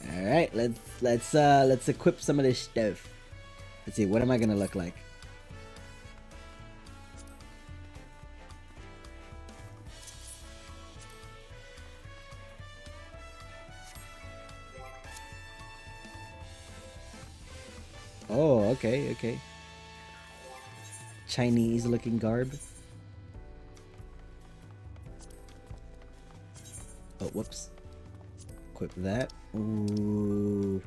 Alright, let's equip some of this stuff. Let's see, what am I gonna look like? Oh, okay, okay. Chinese looking garb. Oh, whoops. Equip that. Ooh.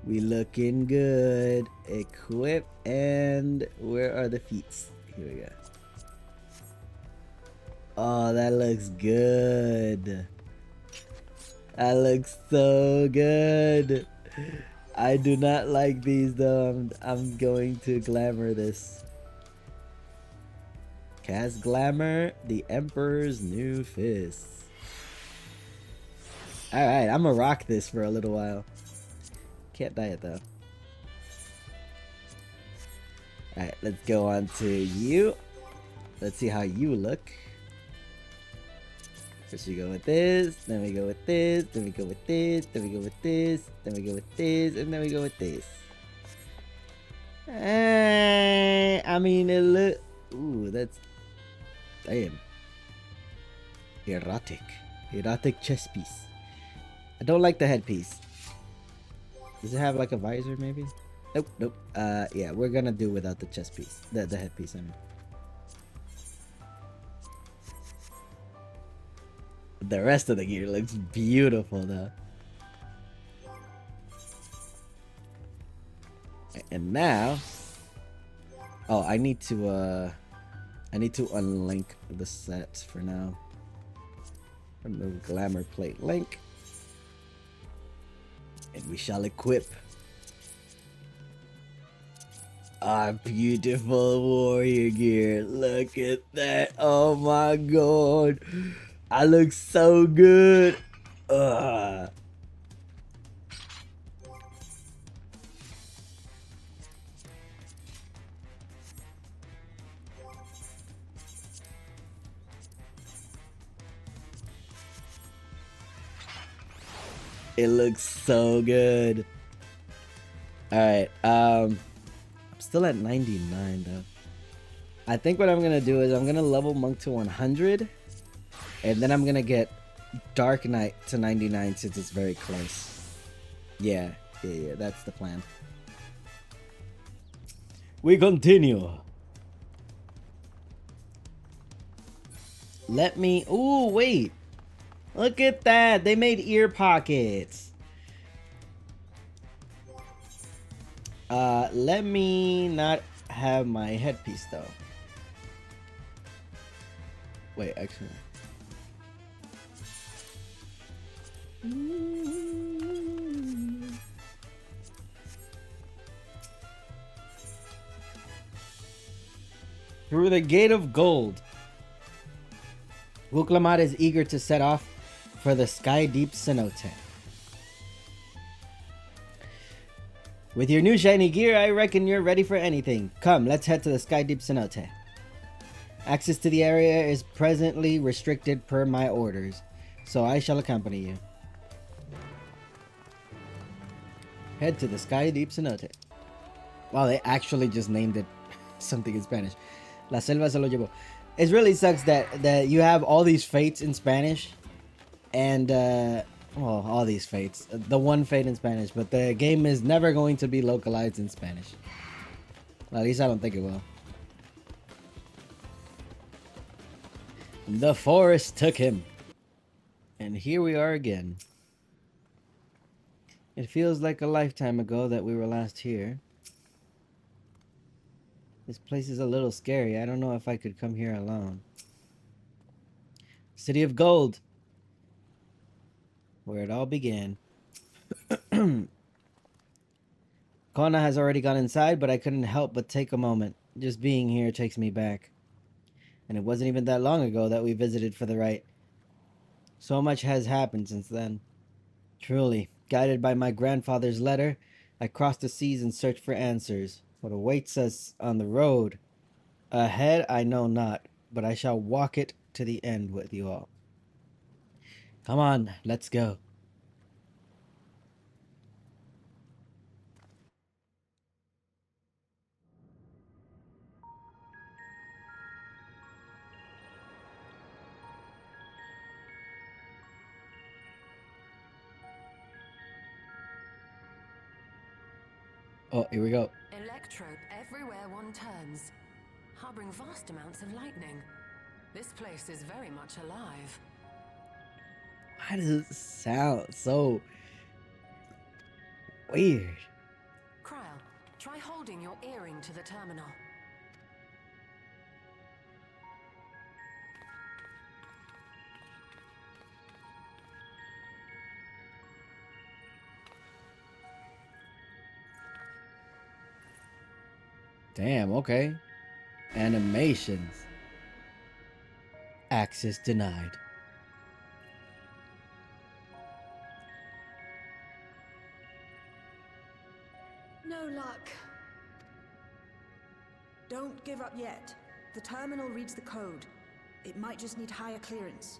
We looking good. Equip, and where are the feats? Here we go. Oh, that looks good. That looks so good. I do not like these though. I'm going to glamour this. Cast glamour, the Emperor's New Fist. Alright, I'm gonna rock this for a little while. Can't dye it though. Alright, let's go on to you. Let's see how you look. First we go with this, then we go with this, then we go with this, then we go with this, then we go with this, and then we go with this. I mean, it look... Ooh, that's... Damn. Erotic. Erotic chest piece. I don't like the headpiece. Does it have like a visor maybe? Nope, nope. Yeah, we're gonna do without the chest piece. The headpiece, I mean. The rest of the gear looks beautiful though. And now... Oh, I need to unlink the set for now. Remove glamour plate link. And we shall equip our beautiful warrior gear. Look at that. Oh my god. I look so good. Ugh. It looks so good. Alright, I'm still at 99 though. I think what I'm gonna do is I'm gonna level Monk to 100. And then I'm gonna get Dark Knight to 99 since it's very close. Yeah, that's the plan. We continue. Let me... Ooh, wait. Look at that. They made ear pockets. Let me not have my headpiece though. Wait, actually... Through the Gate of Gold. Wuklamat is eager to set off for the Sky Deep Cenote. With your new shiny gear, I reckon you're ready for anything. Come, let's head to the Sky Deep Cenote. Access to the area is presently restricted per my orders, so I shall accompany you. Head to the Sky Deep Cenote. Wow, they actually just named it something in Spanish. La Selva se lo llevó. It really sucks that you have all these fates in Spanish, and Well, all these fates. The one fate in Spanish, but the game is never going to be localized in Spanish. Well, at least I don't think it will. The forest took him. And here we are again. It feels like a lifetime ago that we were last here. This place is a little scary. I don't know if I could come here alone. City of Gold. Where it all began. Kona has already gone inside, but I couldn't help but take a moment. Just being here takes me back. And it wasn't even that long ago that we visited for the rite. So much has happened since then. Truly, guided by my grandfather's letter, I crossed the seas in search for answers. What awaits us on the road ahead, I know not, but I shall walk it to the end with you all. Come on, let's go. Oh, here we go.
Electrope everywhere one turns, harboring vast amounts of lightning. This place is very much alive.
Why does it sound so weird?
Kryl, try holding your earring to the terminal.
Damn, okay. Animations. Access denied.
No luck. Don't give up yet. The terminal reads the code. It might just need higher clearance.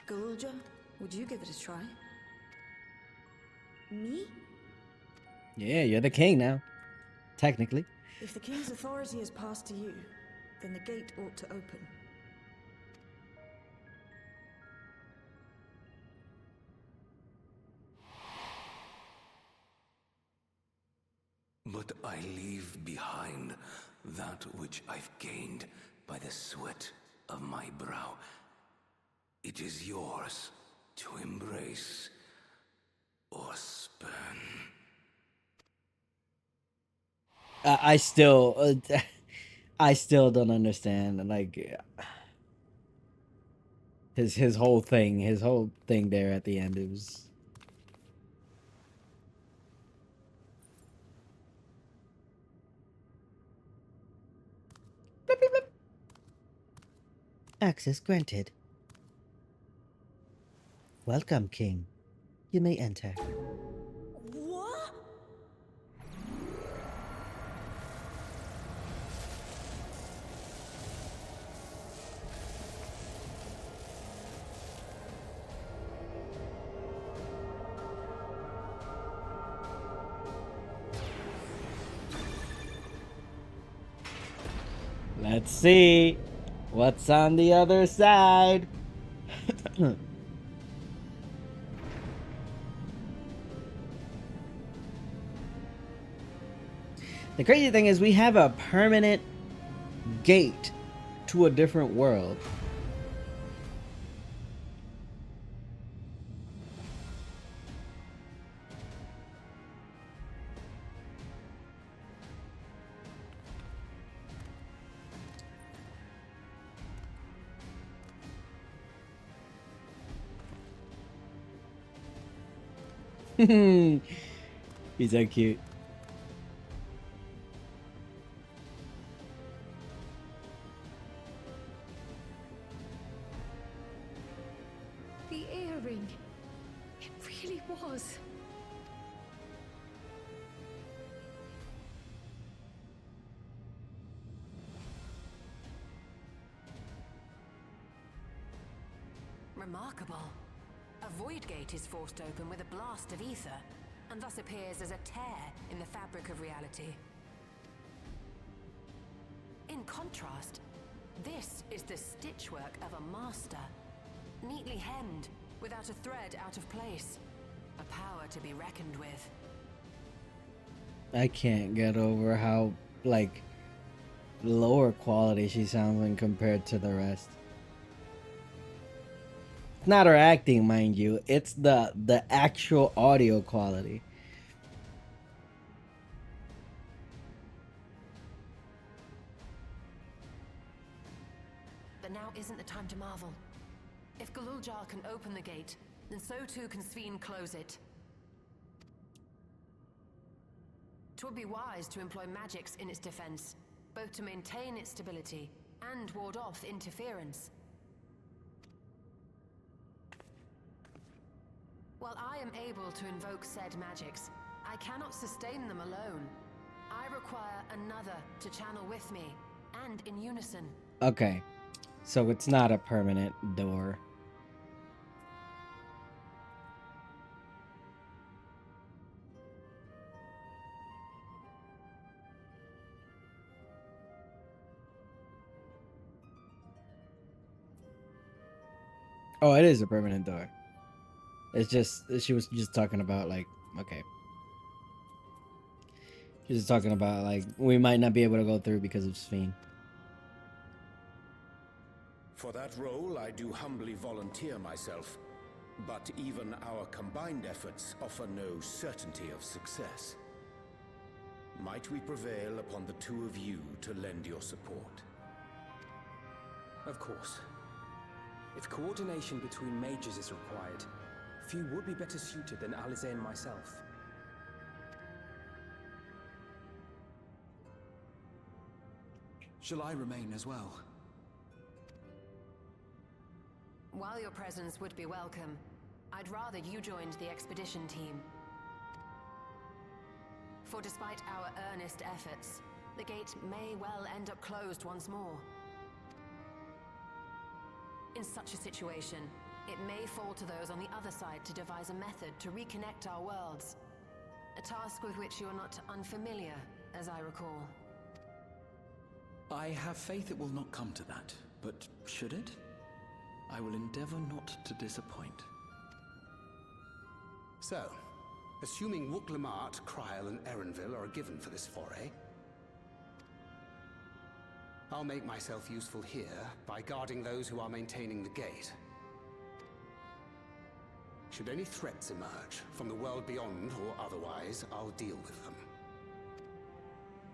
Galulja, would you give it a try? Me?
Yeah, you're the king now. Technically.
If the king's authority is passed to you, then the gate ought to open.
But I leave behind that which I've gained by the sweat of my brow. It is yours to embrace or spurn.
I still don't understand. Like his whole thing there at the end. It was. Blip, blip, blip. Access granted. Welcome, King. You may enter.
What?
Let's see what's on the other side. The crazy thing is we have a permanent gate to a different world. He's so cute.
The earring. It really was.
Remarkable. A void gate is forced open with a blast of ether, and thus appears as a tear in the fabric of reality. In contrast, this is the stitchwork of a master, neatly hemmed, without a thread out of place. A power to be reckoned with.
I can't get over how, like, lower quality she sounds when compared to the rest. It's not her acting, mind you. It's the actual audio quality.
But now isn't the time to marvel. If Galuljar can open the gate, then so too can Sveen close it. 'Twould be wise to employ magics in its defense, both to maintain its stability and ward off interference. While I am able to invoke said magics, I cannot sustain them alone. I require another to channel with me, and in unison.
Okay, so it's not a permanent door. Oh, it is a permanent door. It's just, she was just talking about, like, okay. She was talking about, like, we might not be able to go through because of Sveen.
For that role, I do humbly volunteer myself. But even our combined efforts offer no certainty of success. Might we prevail upon the two of you to lend your support?
Of course. If coordination between mages is required, few would be better suited than Alize and myself.
Shall I remain as well?
While your presence would be welcome, I'd rather you joined the expedition team. For despite our earnest efforts, the gate may well end up closed once more. In such a situation, it may fall to those on the other side to devise a method to reconnect our worlds. A task with which you are not unfamiliar, as I recall.
I have faith it will not come to that, but should it? I will endeavor not to disappoint.
So, assuming Wooklamart, Kryl, and Erenville are given for this foray, I'll make myself useful here by guarding those who are maintaining the gate. Should any threats emerge, from the world beyond or otherwise, I'll deal with them.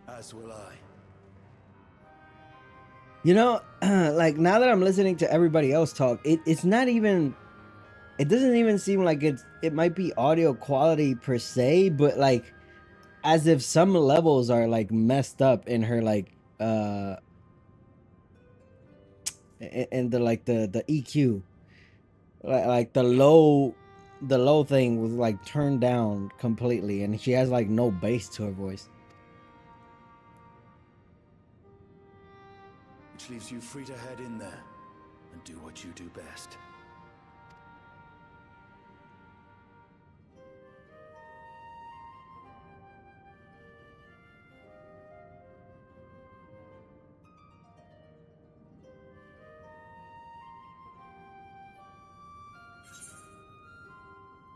As will I.
You know, like, now that I'm listening to everybody else talk, it's not even, it doesn't even seem like it might be audio quality per se, but like, as if some levels are like messed up in her, like, in the, like, the EQ, like the low thing was like turned down completely, and she has like no bass to her voice.
Which leaves you free to head in there and do what you do best.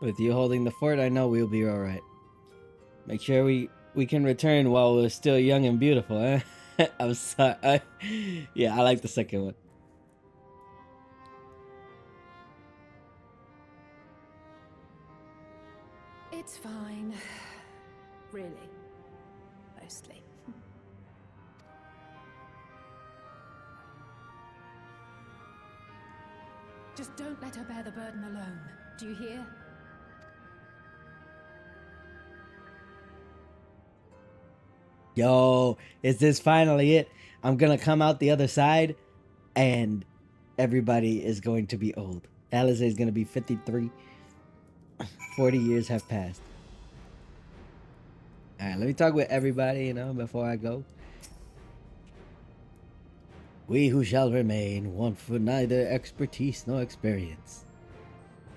With you holding the fort, I know we'll be alright. Make sure we can return while we're still young and beautiful, eh? I'm sorry. Yeah, I like the second one.
It's fine. Really. Mostly. Just don't let her bear the burden alone. Do you hear?
Yo, is this finally it? I'm gonna come out the other side, and everybody is going to be old. Alice is gonna be 53. 40 years have passed. Alright, let me talk with everybody, you know, before I go. We who shall remain want for neither expertise nor experience.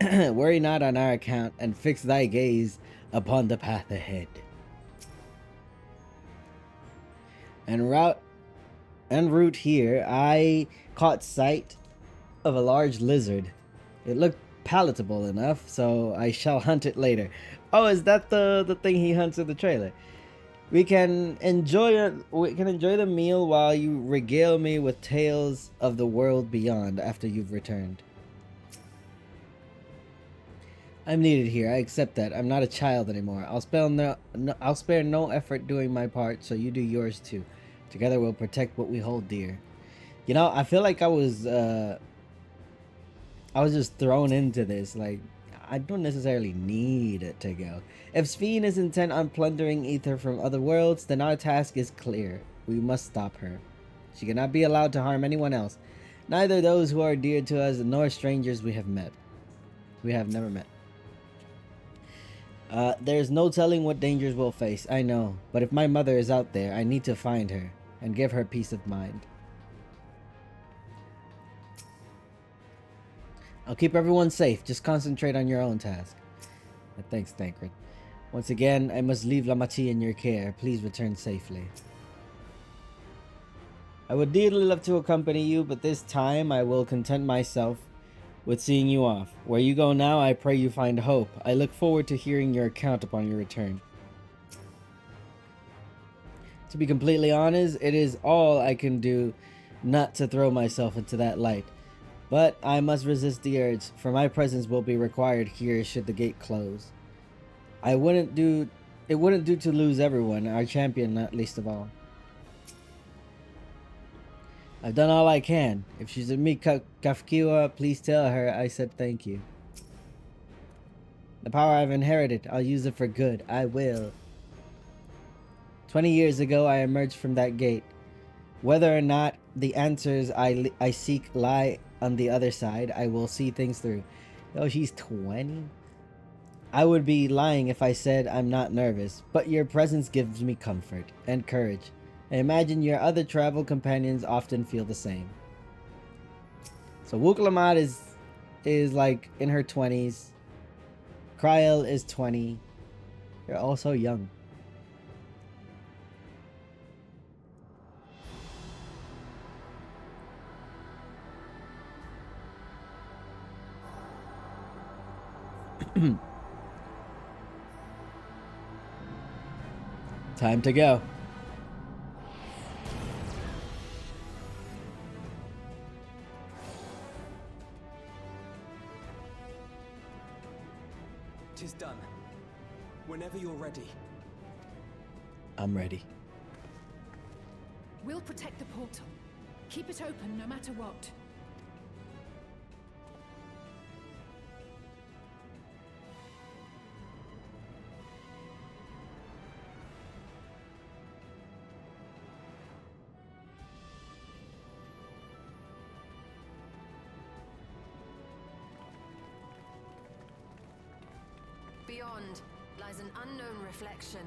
Worry not on our account, and fix thy gaze upon the path ahead. En route here, I caught sight of a large lizard. It looked palatable enough, so I shall hunt it later. Oh, is that the thing he hunts in the trailer? We can enjoy the meal while you regale me with tales of the world beyond after you've returned. I'm needed here. I accept that. I'm not a child anymore. I'll spare no effort doing my part, so you do yours too. Together we'll protect what we hold dear. You know, I feel like I was just thrown into this. Like, I don't necessarily need it to go. If Sphene is intent on plundering ether from other worlds, then our task is clear. We must stop her. She cannot be allowed to harm anyone else. Neither those who are dear to us, nor strangers we have met. We have never met. There's no telling what dangers we'll face, I know. But if my mother is out there, I need to find her and give her peace of mind. I'll keep everyone safe. Just concentrate on your own task. Thanks, Thancred. Once again, I must leave Lamachi in your care. Please return safely. I would dearly love to accompany you, but this time I will content myself with seeing you off. Where you go now, I pray you find hope. I look forward to hearing your account upon your return. To be completely honest, it is all I can do not to throw myself into that light. But I must resist the urge, for my presence will be required here should the gate close. It wouldn't do to lose everyone, our champion not least of all. I've done all I can. If she's with me, Kafkiwa, please tell her I said thank you. The power I've inherited, I'll use it for good. I will. 20 years ago, I emerged from that gate. Whether or not the answers I seek lie on the other side, I will see things through. Oh, she's 20? I would be lying if I said I'm not nervous, but your presence gives me comfort and courage. I imagine your other travel companions often feel the same. So Wuklamad is like in her 20s. Kryel is 20. They're all so young. Time to go.
Tis done. Whenever you're ready.
I'm ready.
We'll protect the portal. Keep it open no matter what.
Beyond lies an unknown reflection.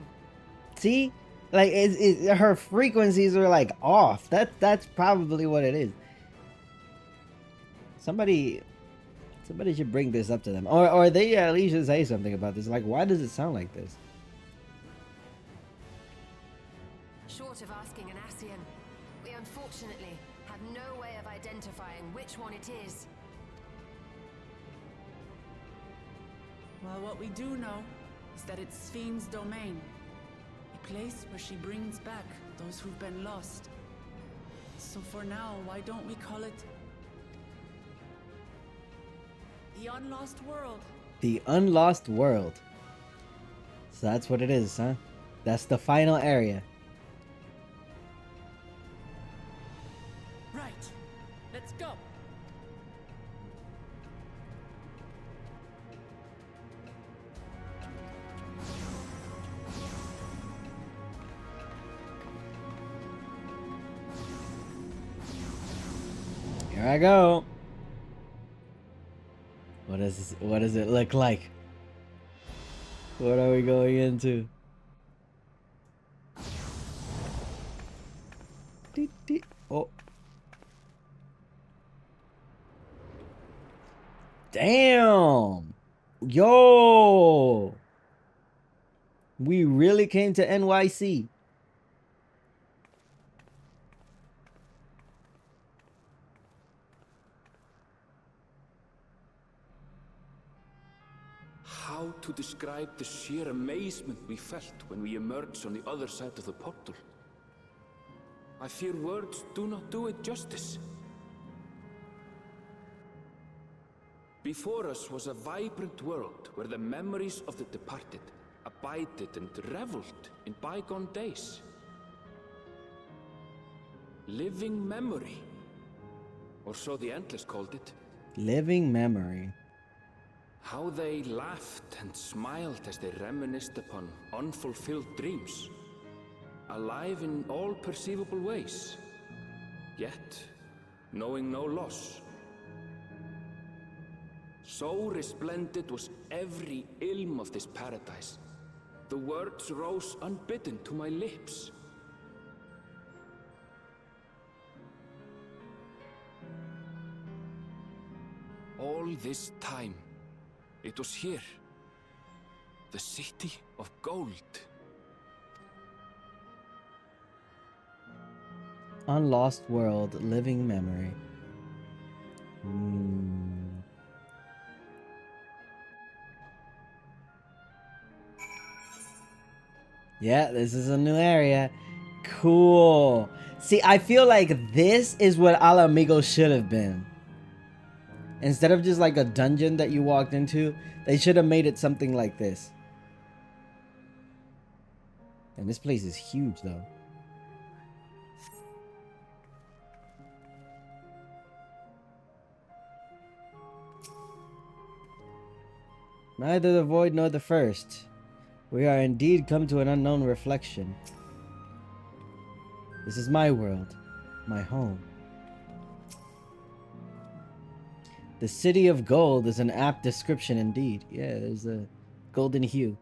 See? Like, her frequencies are like off. That's probably what it is. Somebody should bring this up to them. Or they at least should say something about this. Like, why does it sound like this?
Short of asking an Ascian, we unfortunately have no way of identifying which one it is.
Well, what we do know is that it's Sphene's domain. A place where she brings back those who've been lost. So for now, why don't we call it the Unlost World?
The Unlost World. So that's what it is, huh? That's the final area.
Right. Let's go.
Here I go. What does it look like? What are we going into? Oh. Damn. Yo. We really came to NYC.
How to describe the sheer amazement we felt when we emerged on the other side of the portal? I fear words do not do it justice. Before us was a vibrant world where the memories of the departed abided and reveled in bygone days. Living memory, or so the Endless called it.
Living memory.
How they laughed and smiled as they reminisced upon unfulfilled dreams, alive in all perceivable ways, yet knowing no loss. So resplendent was every ilm of this paradise. The words rose unbidden to my lips. All this time, it was here. The city of gold.
Unlost world, living memory. Yeah, this is a new area. Cool. See, I feel like this is what Ala Amigos should have been. Instead of just like a dungeon that you walked into, they should have made it something like this. And this place is huge though. Neither the void nor the first. We are indeed come to an unknown reflection. This is my world, my home. The city of gold is an apt description indeed. Yeah, there's a golden hue.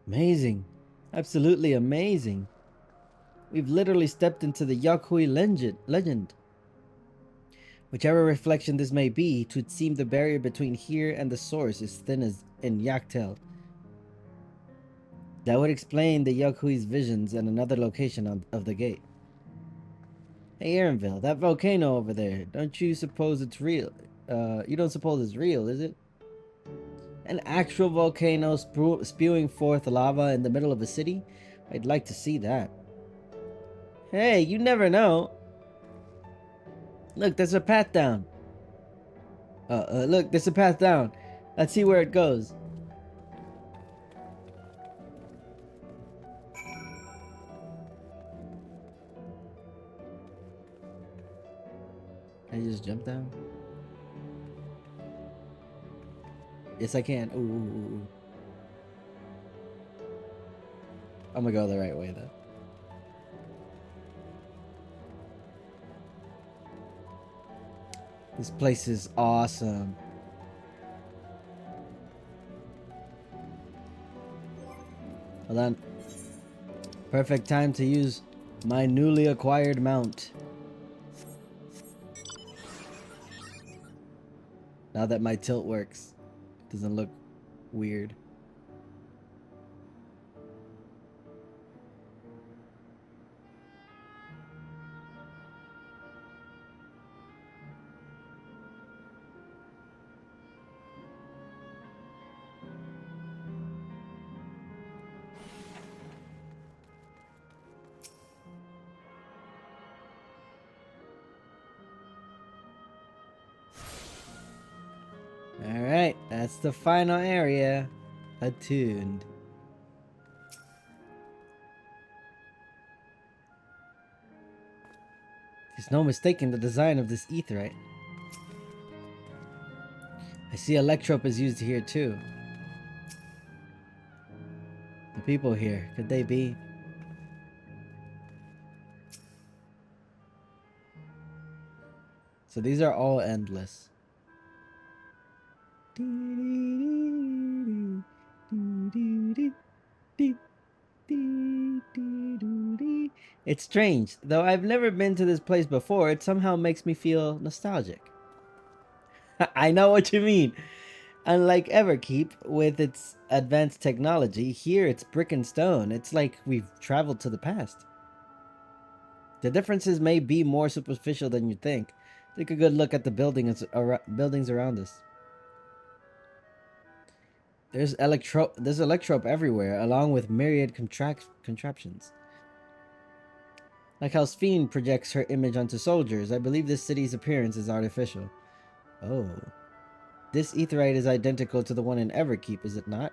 Amazing. Absolutely amazing. We've literally stepped into the Yakui legend. Whichever reflection this may be, it would seem the barrier between here and the source is thin as in Yaktel. That would explain the Yakui's visions and another location of the gate. Hey Aaronville, that volcano over there, don't you suppose it's real? You don't suppose it's real, is it? An actual volcano spewing forth lava in the middle of a city? I'd like to see that. Hey, you never know. Look, there's a path down. Look, there's a path down. Let's see where it goes. Can I just jump down? Yes, I can. Ooh. I'm gonna go the right way though. This place is awesome. Hold on. Perfect time to use my newly acquired mount. Now that my tilt works, it doesn't look weird. Alright, that's the final area. Attuned. There's no mistaking the design of this aetheryte. I see electrope is used here too. The people here, could they be? So these are all endless. It's strange, though I've never been to this place before, it somehow makes me feel nostalgic. I know what you mean. Unlike Everkeep, with its advanced technology, here it's brick and stone. It's like we've traveled to the past. The differences may be more superficial than you think. Take a good look at the buildings around us. There's electrope everywhere, along with myriad contraptions. Like how Sphene projects her image onto soldiers, I believe this city's appearance is artificial. Oh. This aetheryte is identical to the one in Everkeep, is it not?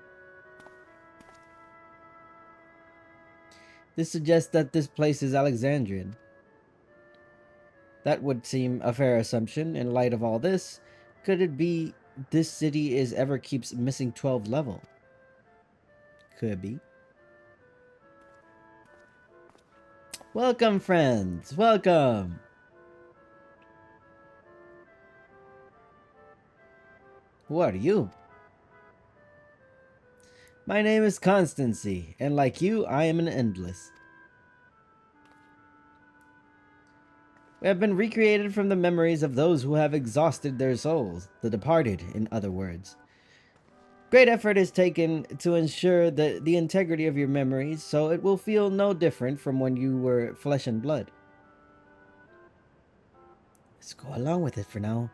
This suggests that this place is Alexandrian. That would seem a fair assumption in light of all this. Could it be this city is Everkeep's missing 12 level? Could be. Welcome, friends. Welcome. Who are you? My name is Constancy, and like you, I am an Endless. We have been recreated from the memories of those who have exhausted their souls, the departed, in other words. Great effort is taken to ensure the integrity of your memories, so it will feel no different from when you were flesh and blood. Let's go along with it for now.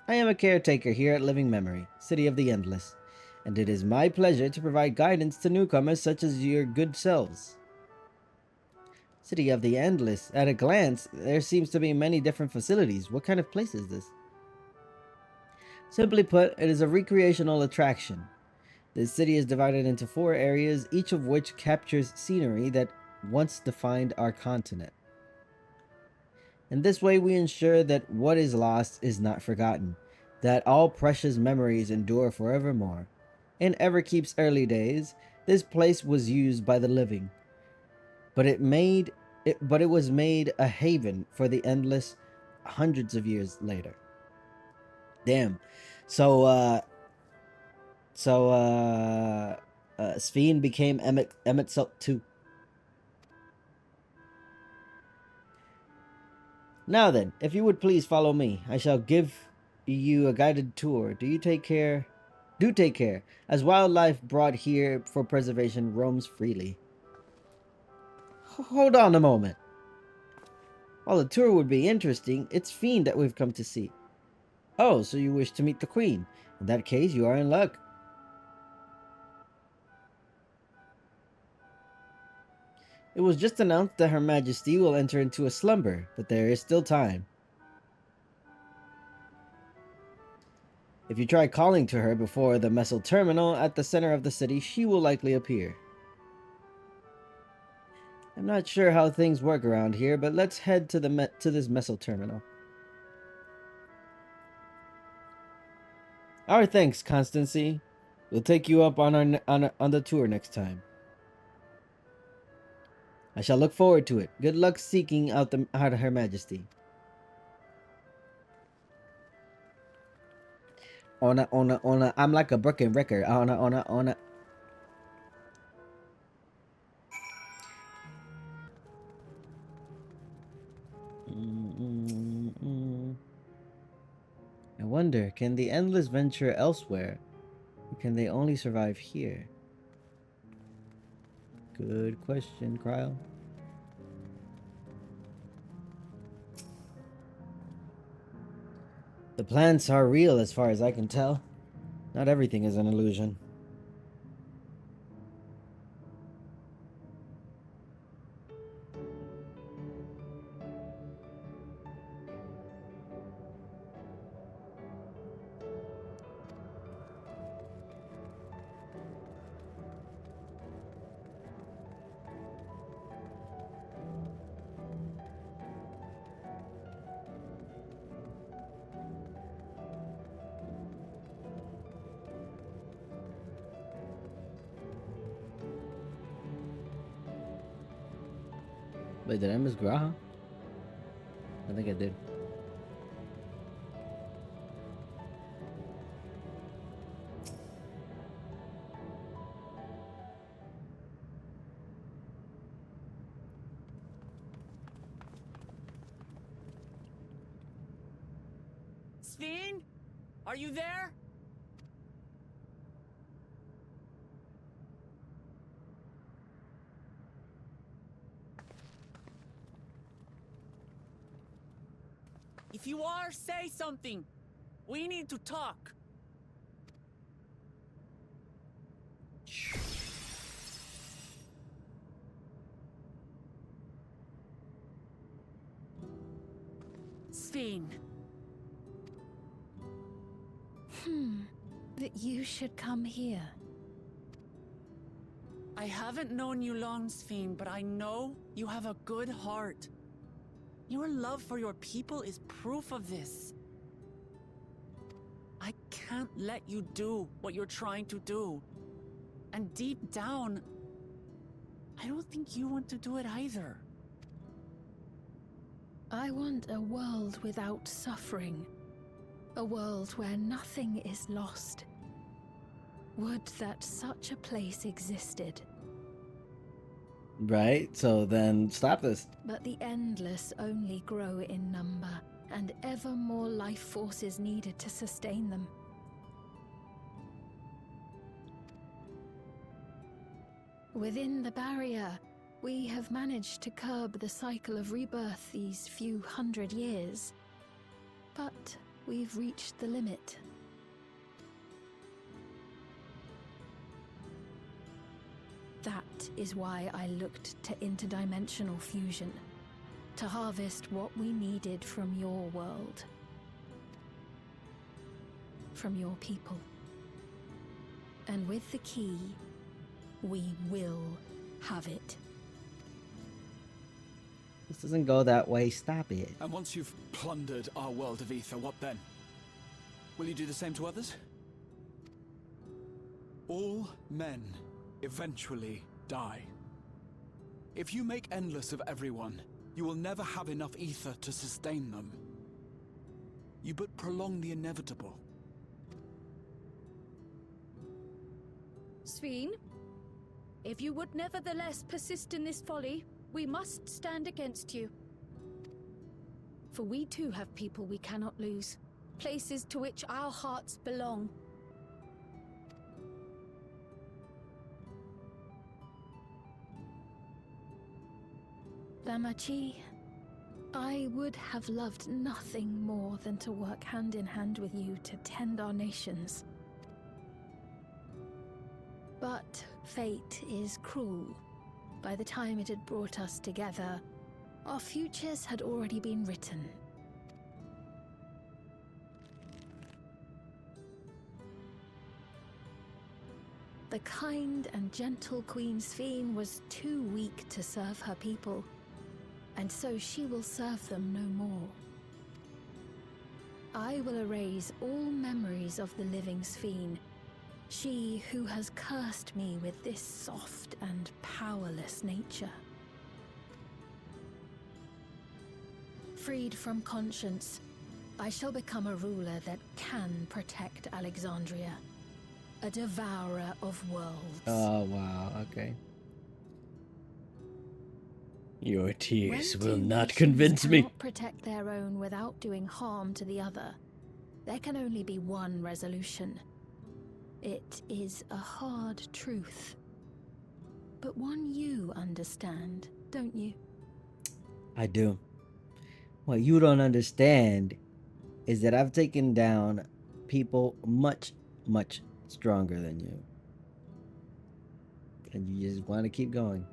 I am a caretaker here at Living Memory, City of the Endless, and it is my pleasure to provide guidance to newcomers such as your good selves. City of the Endless. At a glance, there seems to be many different facilities. What kind of place is this? Simply put, it is a recreational attraction. This city is divided into 4 areas, each of which captures scenery that once defined our continent. In this way, we ensure that what is lost is not forgotten, that all precious memories endure forevermore. In Everkeep's early days, this place was used by the living, but it was made a haven for the Endless hundreds of years later. Damn. So Sphene became Emet too. Now then, if you would please follow me, I shall give you a guided tour. Do take care, as wildlife brought here for preservation roams freely. Hold on a moment. While the tour would be interesting, it's Fiend that we've come to see. Oh, so you wish to meet the Queen. In that case, you are in luck. It was just announced that Her Majesty will enter into a slumber, but there is still time. If you try calling to her before the Messel Terminal at the center of the city, she will likely appear. I'm not sure how things work around here, but let's head to this Messel Terminal. Our thanks, Constancy. We'll take you up on the tour next time. I shall look forward to it. Good luck seeking out Her Majesty. Ona. I'm like a broken record. Ona. I wonder, can the Endless venture elsewhere? Or can they only survive here? Good question, Cryo. The plants are real as far as I can tell. Not everything is an illusion. Wait, did I miss Graha? I think I did.
Sphene? Are you there? If you are, say something. We need to talk. Sphene.
That you should come here.
I haven't known you long, Sphene, but I know you have a good heart. Your love for your people is proof of this. I can't let you do what you're trying to do. And deep down, I don't think you want to do it either.
I want a world without suffering. A world where nothing is lost. Would that such a place existed.
Right? So then stop this.
But the endless only grow in number, and ever more life forces needed to sustain them. Within the barrier, we have managed to curb the cycle of rebirth these few hundred years. But we've reached the limit. That is why I looked to interdimensional fusion, to harvest what we needed from your world. From your people. And with the key, we will have it.
This doesn't go that way. Stop it.
And once you've plundered our world of ether, what then? Will you do the same to others? All men eventually die. If you make endless of everyone, you will never have enough ether to sustain them. You but prolong the inevitable.
Sphene, if you would nevertheless persist in this folly, we must stand against you. For we too have people we cannot lose, places to which our hearts belong.
Damachi, I would have loved nothing more than to work hand in hand with you to tend our nations. But fate is cruel. By the time it had brought us together, our futures had already been written. The kind and gentle Queen Sphene was too weak to serve her people, and so she will serve them no more. I will erase all memories of the living Sphene, she who has cursed me with this soft and powerless nature. Freed from conscience, I shall become a ruler that can protect Alexandria. A devourer of worlds.
Oh, wow. Okay. Your tears will not convince me.
Cannot protect their own without doing harm to the other. There can only be one resolution. It is a hard truth. But one you understand, don't you?
I do. What you don't understand is that I've taken down people much, much stronger than you. And you just want to keep going.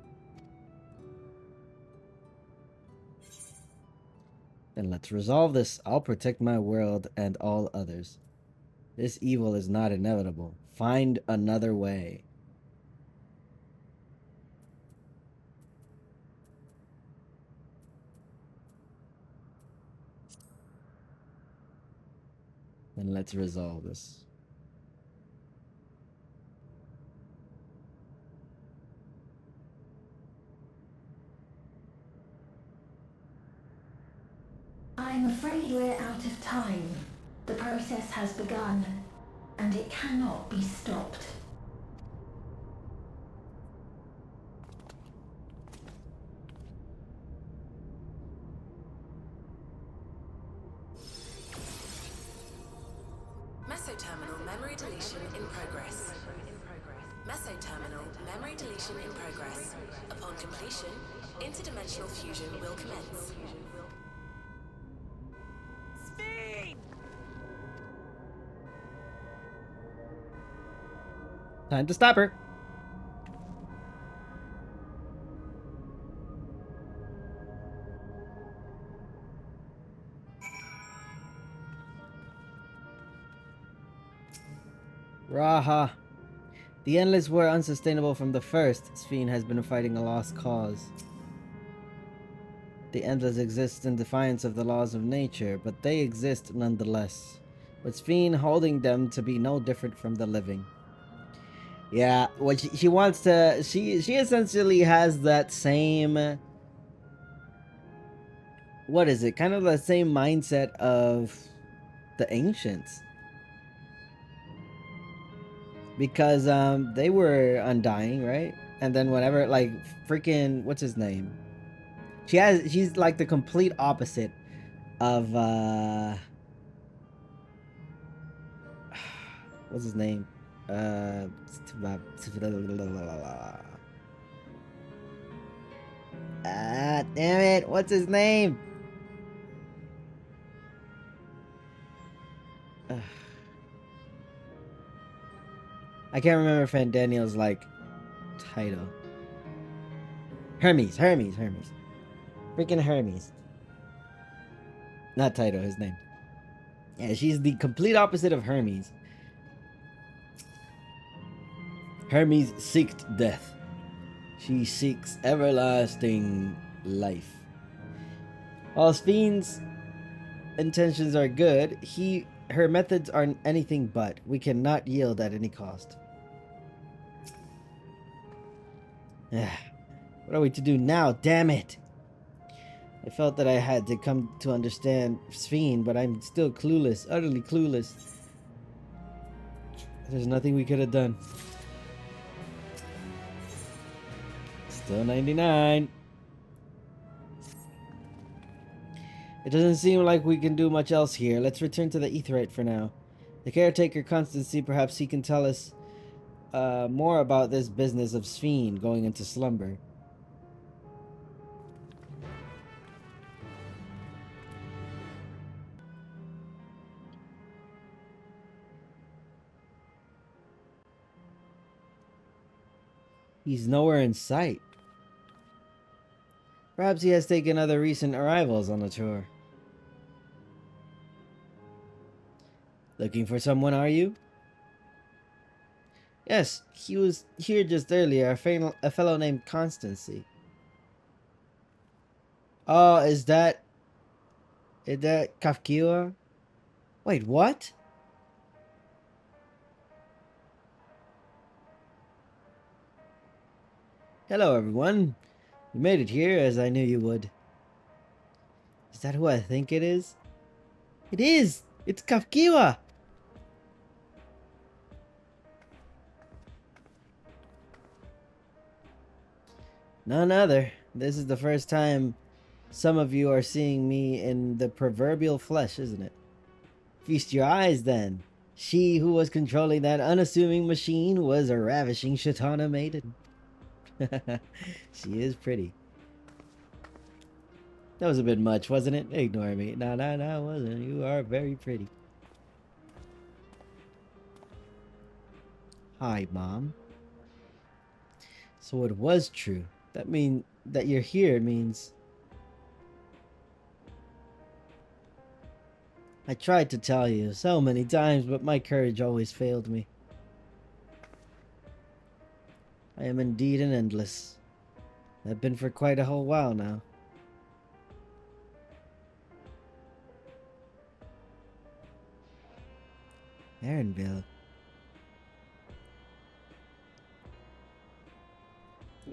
Then let's resolve this. I'll protect my world and all others. This evil is not inevitable. Find another way. Then let's resolve this.
I'm afraid we're out of time. The process has begun, and it cannot be stopped.
Mesoterminal memory deletion in progress. Mesoterminal memory deletion in progress. Upon completion, interdimensional fusion will commence.
Time to stop her. Raha. The Endless were unsustainable from the first. XIV has been fighting a lost cause. The Endless exist in defiance of the laws of nature, but they exist nonetheless. With XIV holding them to be no different from the living. Yeah, what she wants to... She essentially has that same... What is it? Kind of the same mindset of the ancients. Because they were undying, right? And then whenever, like, freaking... What's his name? She's like the complete opposite of what's his name? Damn it, what's his name? I can't remember Fandaniel's like title. Hermes. Freaking Hermes. Not title, his name. Yeah, she's the complete opposite of Hermes. Hermes seeked death. She seeks everlasting life. While XIV's intentions are good, her methods are anything but. We cannot yield at any cost. What are we to do now? Damn it! I felt that I had to come to understand XIV, but I'm still clueless, utterly clueless. There's nothing we could have done. Still 99. It doesn't seem like we can do much else here. Let's return to the Aetheryte for now. The caretaker Constancy, perhaps he can tell us more about this business of XIV going into slumber. He's nowhere in sight. Perhaps he has taken other recent arrivals on the tour. Looking for someone, are you? Yes, he was here just earlier, a fellow named Constancy. Oh, is that Kafkiwa? Wait, what? Hello, everyone. You made it here, as I knew you would. Is that who I think it is? It is! It's Kafkiwa! None other. This is the first time some of you are seeing me in the proverbial flesh, isn't it? Feast your eyes, then. She who was controlling that unassuming machine was a ravishing Shatana maiden. She is pretty. That was a bit much, wasn't it? Ignore me. No, it wasn't. You are very pretty. Hi, Mom. So it was true. That mean that you're here means... I tried to tell you so many times, but my courage always failed me. I am indeed an Endless. I've been for quite a whole while now. Aaronville.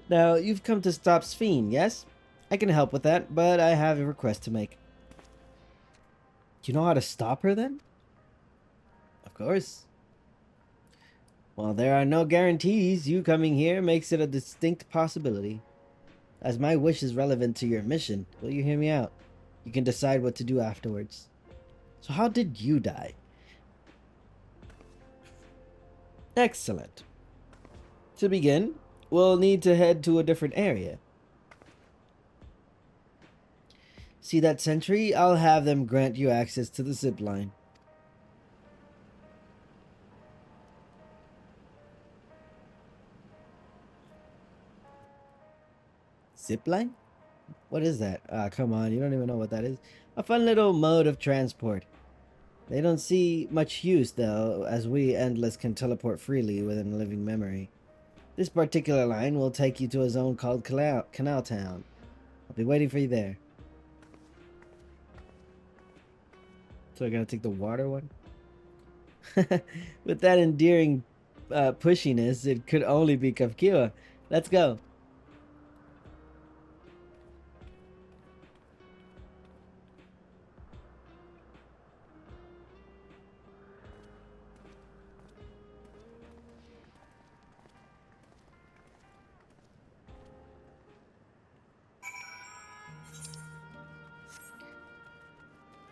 Now, you've come to stop XIV, yes? I can help with that, but I have a request to make. Do you know how to stop her, then? Of course. Well, there are no guarantees. You coming here makes it a distinct possibility. As my wish is relevant to your mission, will you hear me out? You can decide what to do afterwards. So how did you die? Excellent. To begin, we'll need to head to a different area. See that sentry? I'll have them grant you access to the zip line. Zipline? What is that? Ah, come on, you don't even know what that is. A fun little mode of transport. They don't see much use, though, as we Endless can teleport freely within living memory. This particular line will take you to a zone called Canal Town. I'll be waiting for you there. So I gotta take the water one? With that endearing pushiness, it could only be Kafkiwa. Let's go.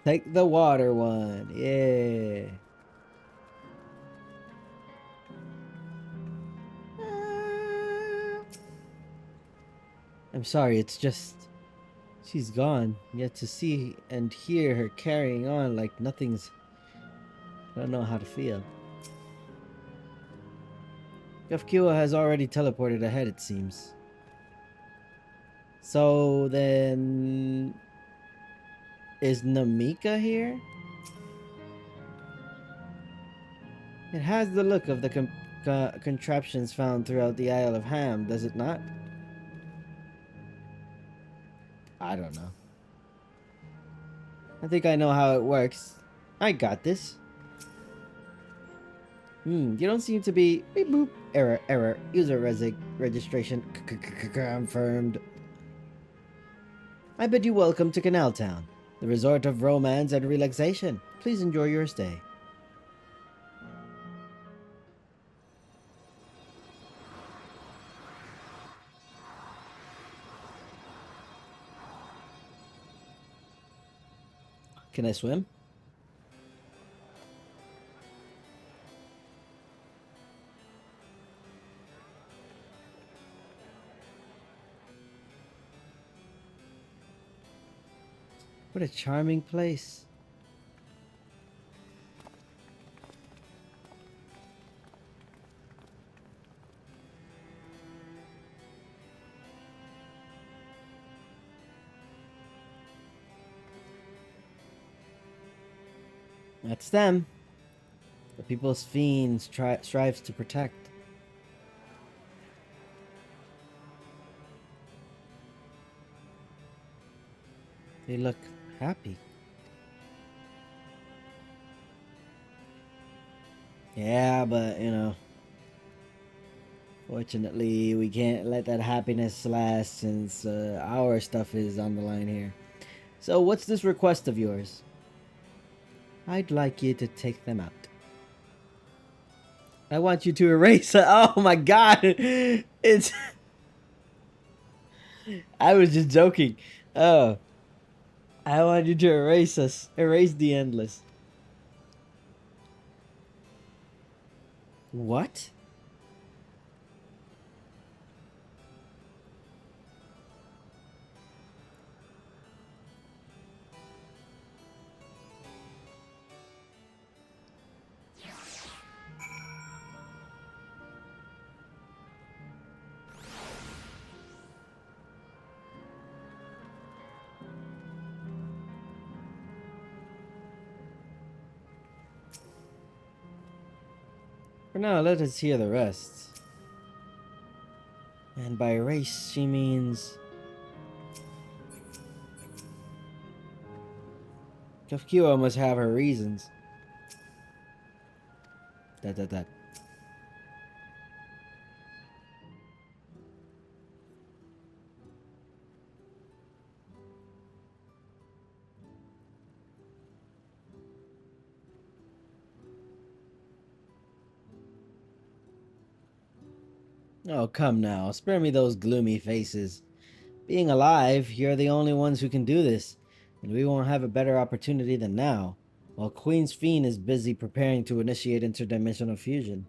Take the water one. Yeah. I'm sorry, it's just... she's gone. Yet to see and hear her carrying on like nothing's... I don't know how to feel. Kafkiwa has already teleported ahead, it seems. So then... is Namika here? It has the look of the contraptions found throughout the Isle of Ham, does it not? I don't know. I think I know how it works. I got this. You don't seem to be... beep boop. Error. User registration confirmed. I bid you welcome to Canal Town, the resort of romance and relaxation. Please enjoy your stay. Can I swim? What a charming place. That's them. The people's fiends strives to protect. They look happy. Yeah, but you know, fortunately we can't let that happiness last since our stuff is on the line here. So what's this request of yours? I'd like you to take them out. I want you to erase it. Oh my god. It's... I was just joking. Oh. I want you to erase us. Erase the Endless. What? For now, let us hear the rest. And by erase, she means... Kafkiwa must have her reasons. That. Oh, come now. Spare me those gloomy faces. Being alive, you're the only ones who can do this, and we won't have a better opportunity than now, while Queen's Fiend is busy preparing to initiate interdimensional fusion.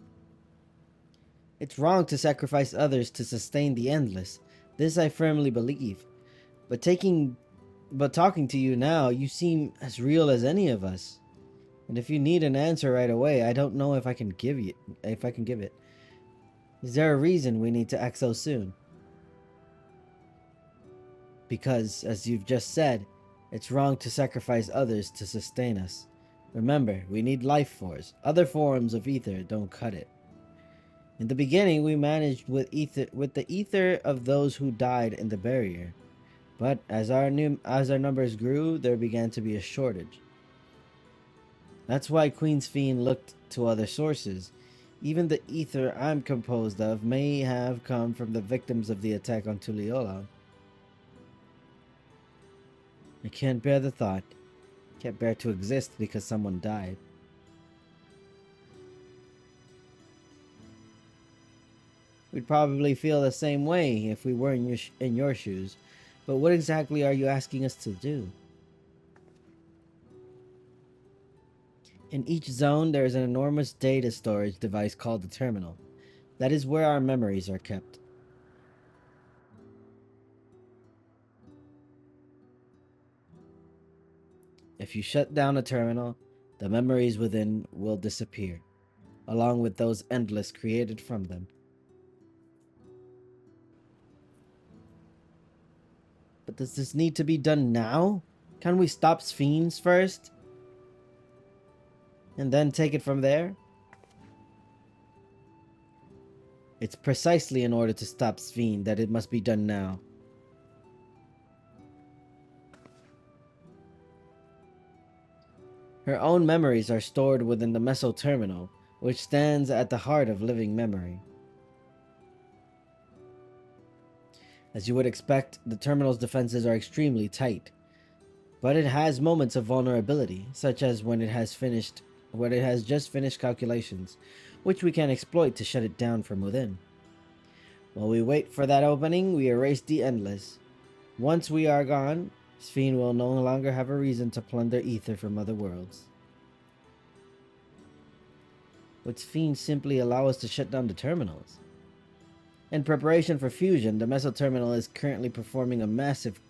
It's wrong to sacrifice others to sustain the Endless. This I firmly believe. But talking to you now, you seem as real as any of us. And if you need an answer right away, I don't know if I can give it. Is there a reason we need to act so soon? Because, as you've just said, it's wrong to sacrifice others to sustain us. Remember, we need life force. Other forms of ether don't cut it. In the beginning, we managed with the ether of those who died in the barrier. But as our numbers grew, there began to be a shortage. That's why Queen's Fiend looked to other sources. Even the ether I'm composed of may have come from the victims of the attack on Tuliyola. I can't bear the thought. Can't bear to exist because someone died. We'd probably feel the same way if we were in your shoes. But what exactly are you asking us to do? In each zone, there is an enormous data storage device called the terminal. That is where our memories are kept. If you shut down a terminal, the memories within will disappear, along with those endless created from them. But does this need to be done now? Can we stop fiends first? And then take it from there? It's precisely in order to stop Sphene that it must be done now. Her own memories are stored within the meso-terminal, which stands at the heart of living memory. As you would expect, the terminal's defenses are extremely tight, but it has moments of vulnerability, such as when it has just finished calculations, which we can exploit to shut it down from within. While we wait for that opening, we erase the Endless. Once we are gone, Sphene will no longer have a reason to plunder ether from other worlds. Would Sphene simply allow us to shut down the terminals? In preparation for fusion, the meso-terminal is currently performing a massive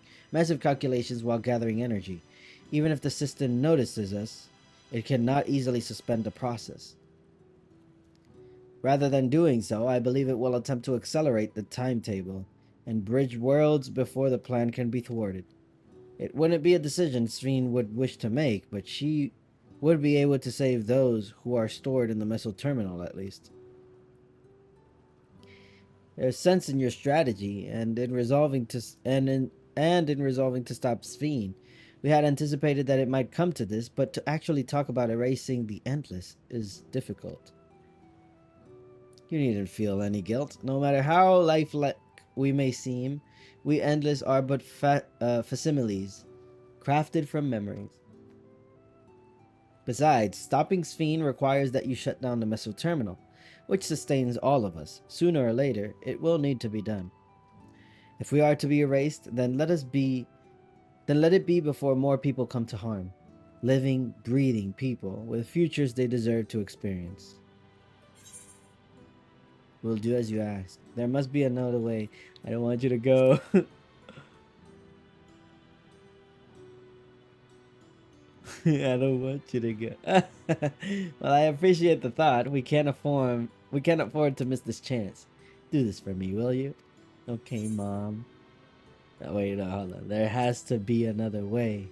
calculations while gathering energy. Even if the system notices us, it cannot easily suspend the process. Rather than doing so, I believe it will attempt to accelerate the timetable and bridge worlds before the plan can be thwarted. It wouldn't be a decision Sphene would wish to make, but she would be able to save those who are stored in the meso-terminal at least. There's sense in your strategy, and in resolving to stop Sphene. We had anticipated that it might come to this, but to actually talk about erasing the Endless is difficult. You needn't feel any guilt. No matter how lifelike we may seem, we Endless are but facsimiles, crafted from memories. Besides, stopping Sphene requires that you shut down the meso-terminal, which sustains all of us. Sooner or later, it will need to be done. If we are to be erased, then let it be before more people come to harm. Living, breathing people with futures they deserve to experience. We'll do as you ask. There must be another way. I don't want you to go. I don't want you to go. Well, I appreciate the thought. We can't afford to miss this chance. Do this for me, will you? Okay, Mom. Oh, wait, no, hold on. There has to be another way.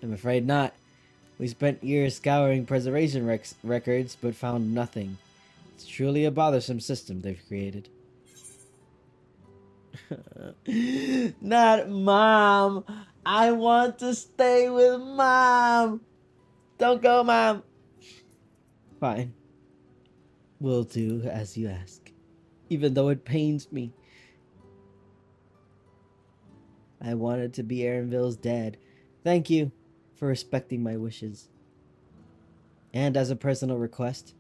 I'm afraid not. We spent years scouring preservation records, but found nothing. It's truly a bothersome system they've created. Not Mom! I want to stay with Mom! Don't go, Mom! Fine. We'll do as you ask. Even though it pains me. I wanted to be Aaronville's dad. Thank you for respecting my wishes. And as a personal request,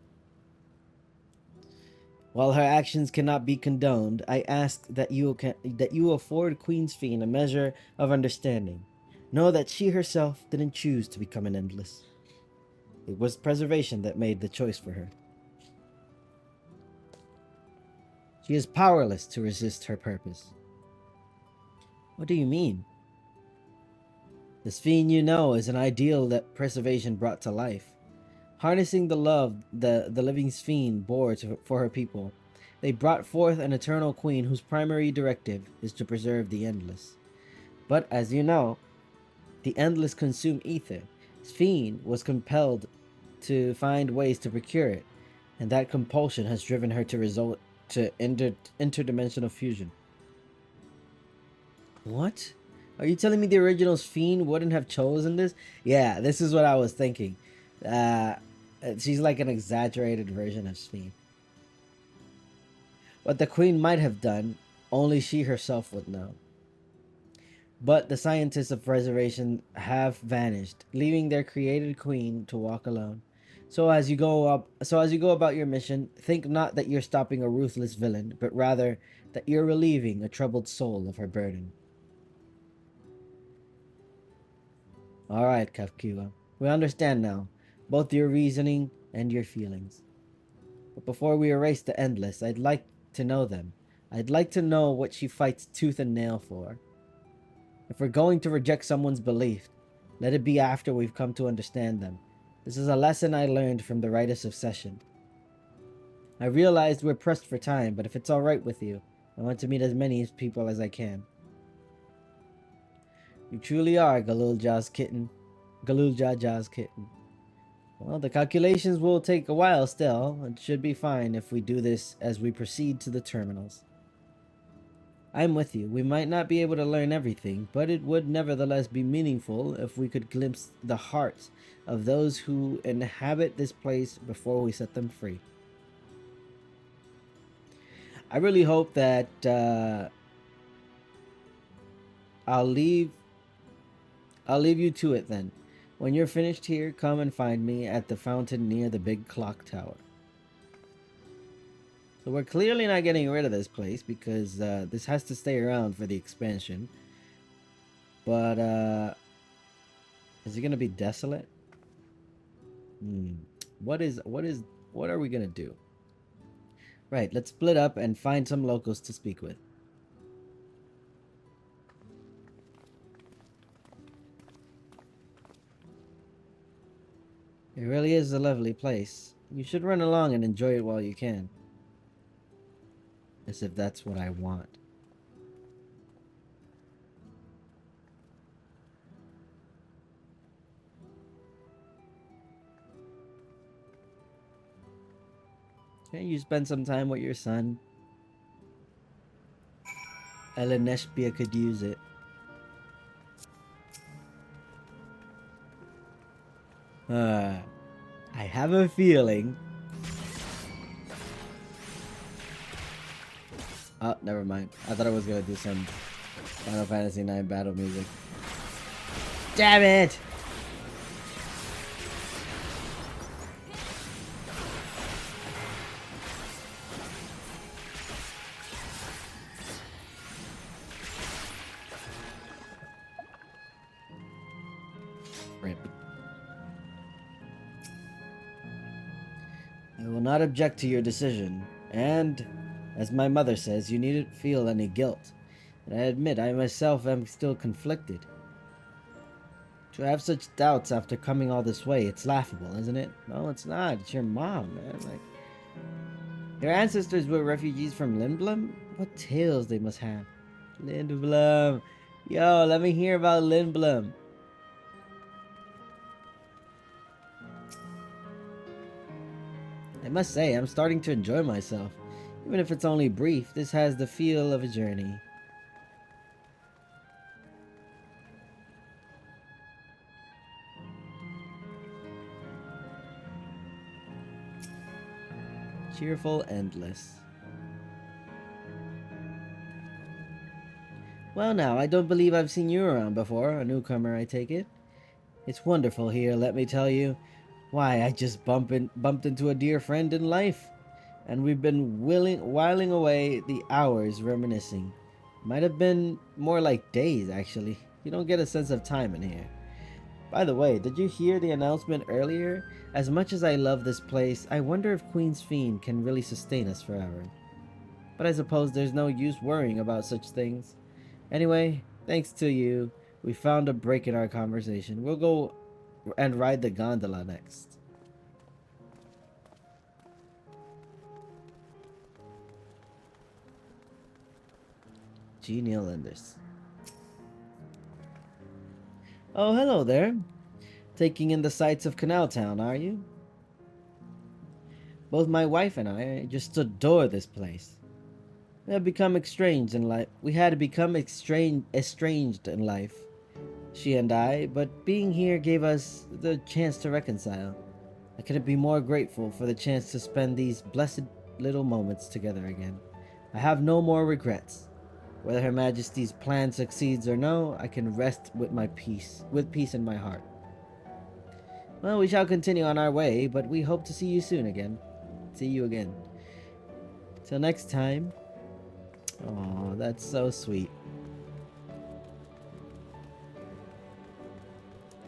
while her actions cannot be condoned, I ask that you afford Queen Sphene a measure of understanding. Know that she herself didn't choose to become an Endless. It was preservation that made the choice for her. She is powerless to resist her purpose. What do you mean? The Sphene you know is an ideal that preservation brought to life. Harnessing the love the living Sphene bore for her people, They brought forth an eternal queen whose primary directive is to preserve the endless. But as you know, the endless consume ether. Sphene was compelled to find ways to procure it, and that compulsion has driven her to resort to interdimensional fusion. What? Are you telling me the original Sphene wouldn't have chosen this? Yeah, this is what I was thinking. She's like an exaggerated version of Sphene. What the queen might have done, only she herself would know. But the scientists of preservation have vanished, leaving their created queen to walk alone. So as you go about your mission, think not that you're stopping a ruthless villain, but rather that you're relieving a troubled soul of her burden. All right, Kafkiwa. We understand now, both your reasoning and your feelings. But before we erase the endless, I'd like to know them. I'd like to know what she fights tooth and nail for. If we're going to reject someone's belief, let it be after we've come to understand them. This is a lesson I learned from the Ritus of Session. I realized we're pressed for time, but if it's alright with you, I want to meet as many people as I can. You truly are Galulja's kitten. Galulja's kitten. Well, the calculations will take a while still. It should be fine if we do this as we proceed to the terminals. I'm with you. We might not be able to learn everything, but it would nevertheless be meaningful if we could glimpse the hearts of those who inhabit this place before we set them free. I really hope that I'll leave you to it then. When you're finished here, come and find me at the fountain near the big clock tower. So we're clearly not getting rid of this place because this has to stay around for the expansion. But is it gonna be desolate? What are we gonna do? Right, let's split up and find some locals to speak with. It really is a lovely place. You should run along and enjoy it while you can. As if that's what I want. Can't you spend some time with your son? Eleneshpia could use it. I have a feeling. Oh, never mind. I thought I was gonna do some Final Fantasy IX battle music. Damn it! Rip. I will not object to your decision, and as my mother says, you needn't feel any guilt. And I admit I myself am still conflicted. To have such doubts after coming all this way, it's laughable, isn't it? No, it's not. It's your mom, man. Like, your ancestors were refugees from Lindblum? What tales they must have. Lindblum. Yo, let me hear about Lindblum. I must say, I'm starting to enjoy myself. Even if it's only brief, this has the feel of a journey. Cheerful, endless. Well now, I don't believe I've seen you around before, a newcomer I take it. It's wonderful here, let me tell you. Why, I just bumped into a dear friend in life, and we've been whiling away the hours reminiscing. Might have been more like days, actually. You don't get a sense of time in here. By the way, did you hear the announcement earlier? As much as I love this place, I wonder if Queen Sphene can really sustain us forever. But I suppose there's no use worrying about such things. Anyway, thanks to you, we found a break in our conversation. We'll go and ride the gondola next. Genial Enders. Oh, hello there. Taking in the sights of Canal Town, are you? Both my wife and I just adore this place. We had become estranged in life. We had become estranged in life, she and I, but being here gave us the chance to reconcile. I couldn't be more grateful for the chance to spend these blessed little moments together again. I have no more regrets. Whether Her Majesty's plan succeeds or no, I can rest with peace in my heart. Well, we shall continue on our way, but we hope to see you soon again. See you again. Till next time. Oh, that's so sweet.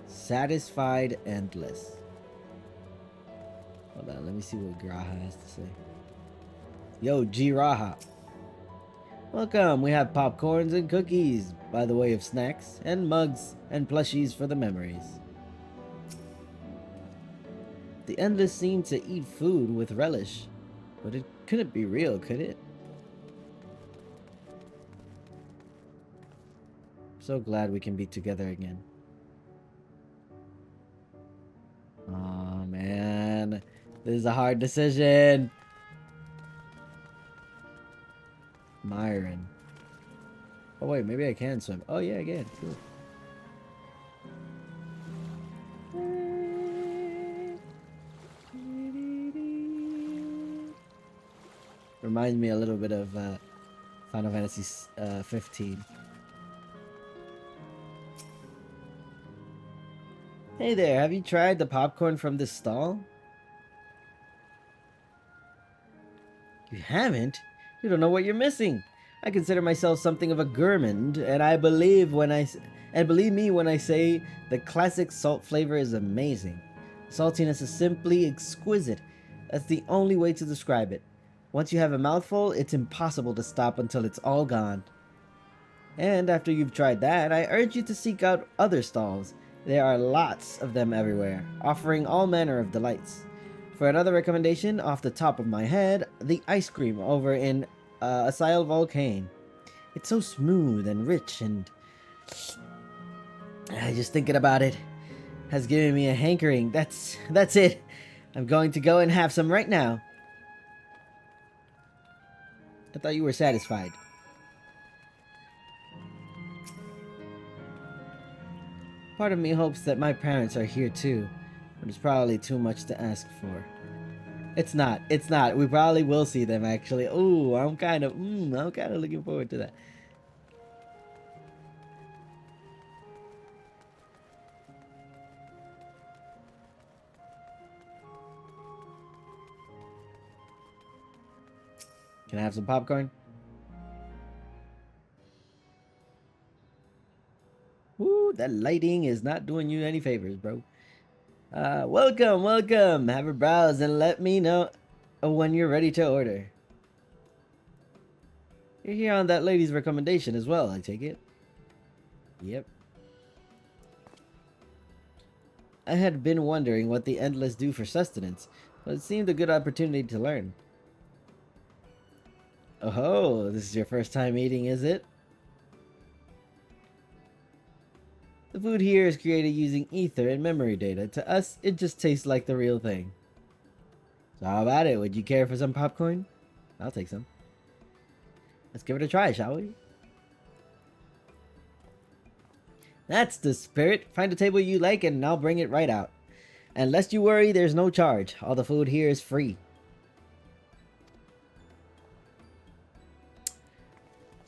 Satisfied Endless. Hold on, let me see what Graha has to say. Yo, G Raha. Welcome, we have popcorns and cookies by the way of snacks, and mugs and plushies for the memories. The Endless seemed to eat food with relish, but it couldn't be real, could it? So glad we can be together again. Oh man, this is a hard decision. Myron. Oh wait, maybe I can swim. Oh yeah, I can. Cool. Reminds me a little bit of Final Fantasy 15. Hey there, have you tried the popcorn from this stall? You haven't? You don't know what you're missing. I consider myself something of a gourmand, and believe me when I say the classic salt flavor is amazing. Saltiness is simply exquisite. That's the only way to describe it. Once you have a mouthful, it's impossible to stop until it's all gone. And after you've tried that, I urge you to seek out other stalls. There are lots of them everywhere, offering all manner of delights. For another recommendation, off the top of my head, the ice cream over in Asile Volcane. It's so smooth and rich, and just thinking about it has given me a hankering. That's it. I'm going to go and have some right now. I thought you were satisfied. Part of me hopes that my parents are here too, but it's probably too much to ask for. It's not. We probably will see them actually. Ooh, I'm kind of looking forward to that. Can I have some popcorn? Woo, that lighting is not doing you any favors, bro. Welcome. Have a browse and let me know when you're ready to order. You're here on that lady's recommendation as well, I take it. Yep. I had been wondering what the Endless do for sustenance, but it seemed a good opportunity to learn. Oh, this is your first time eating, is it? The food here is created using ether and memory data. To us, it just tastes like the real thing. So how about it? Would you care for some popcorn? I'll take some. Let's give it a try, shall we? That's the spirit. Find a table you like and I'll bring it right out. And lest you worry, there's no charge. All the food here is free.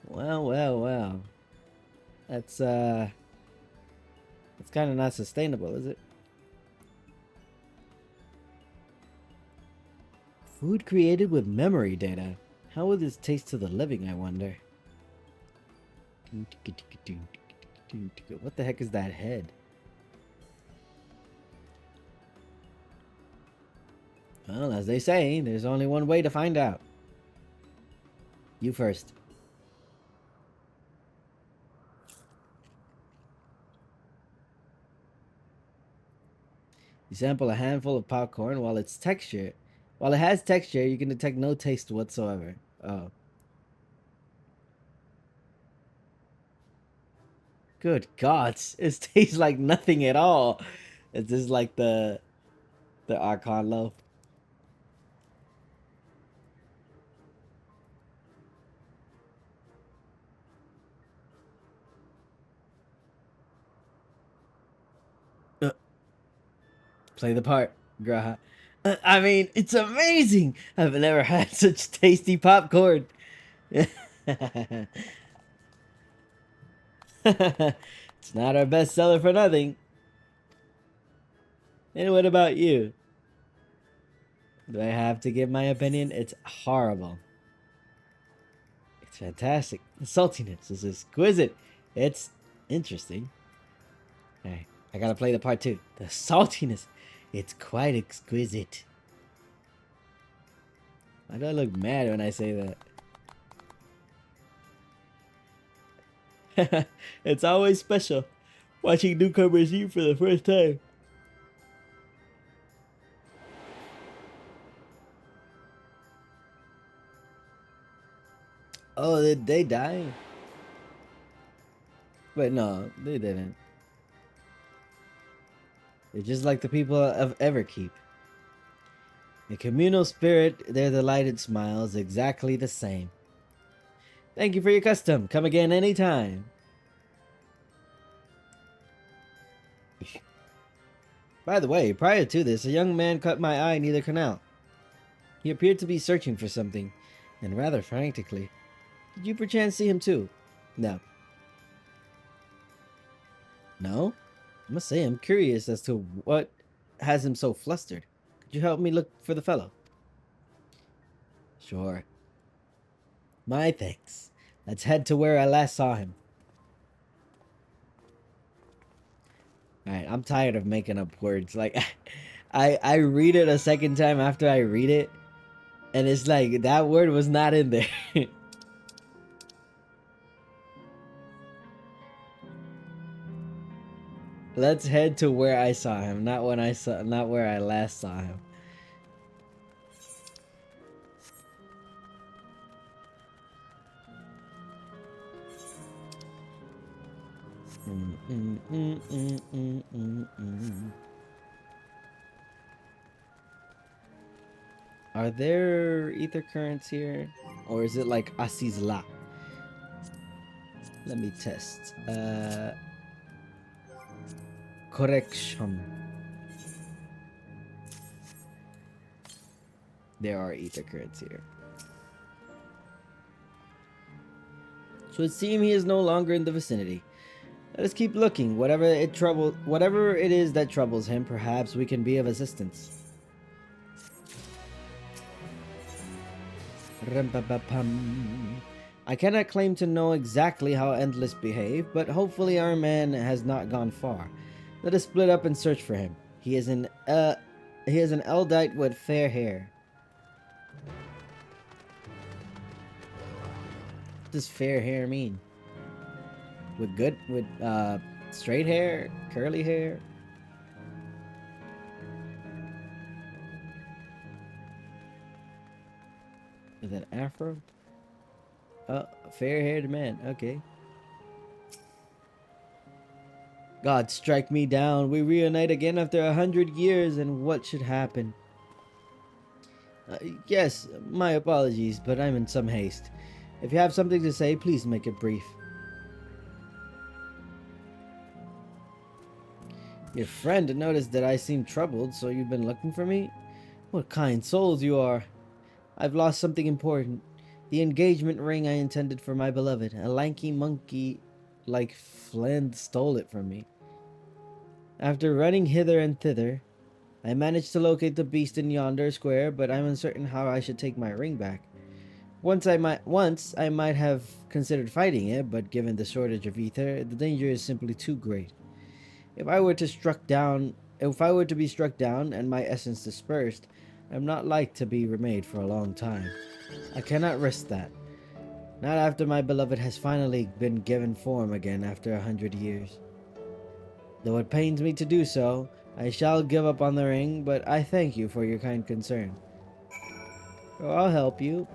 Well. That's kind of not sustainable, is it? Food created with memory data. How will this taste to the living, I wonder? What the heck is that head? Well, as they say, there's only one way to find out. You first. You sample a handful of popcorn. While it has texture, you can detect no taste whatsoever. Oh. Good gods, it tastes like nothing at all. It's just like the Archon loaf. Play the part, Graha. I mean, it's amazing. I've never had such tasty popcorn. It's not our best seller for nothing. And what about you? Do I have to give my opinion? It's horrible. It's fantastic. The saltiness is exquisite. It's interesting. Alright, I gotta play the part too. The saltiness. It's quite exquisite. Why do I look mad when I say that? It's always special watching newcomers eat for the first time. Oh, did they die? But no, they didn't. They're just like the people of Everkeep. The communal spirit, their delighted smiles, exactly the same. Thank you for your custom. Come again anytime. By the way, prior to this, a young man caught my eye near the canal. He appeared to be searching for something, and rather frantically. Did you perchance see him too? No. No? I must say I'm curious as to what has him so flustered. Could you help me look for the fellow? Sure. My thanks. Let's head to where I last saw him. Alright, I'm tired of making up words. Like, I read it a second time after I read it, and it's like, that word was not in there. Let's head to where I saw him, not where I last saw him. Are there ether currents here? Or is it like Asizla? Let me test. Correction. There are ether currents here. So it seems he is no longer in the vicinity. Let us keep looking. Whatever it is that troubles him, perhaps we can be of assistance. I cannot claim to know exactly how Endless behave, but hopefully our man has not gone far. Let us split up and search for him. He is an Eldite with fair hair. What does fair hair mean? With straight hair, curly hair? With an afro? Oh, fair-haired man. Okay. God, strike me down. We reunite again after 100 years, and what should happen? Yes, my apologies, but I'm in some haste. If you have something to say, please make it brief. Your friend noticed that I seemed troubled, so you've been looking for me? What kind souls you are. I've lost something important. The engagement ring I intended for my beloved. A lanky monkey like Flynn stole it from me. After running hither and thither, I managed to locate the beast in yonder square, but I'm uncertain how I should take my ring back. Once I might have considered fighting it, but given the shortage of ether, the danger is simply too great. If I were to be struck down and my essence dispersed, I'm not like to be remade for a long time. I cannot risk that. Not after my beloved has finally been given form again after 100 years. Though it pains me to do so, I shall give up on the ring, but I thank you for your kind concern. So I'll help you.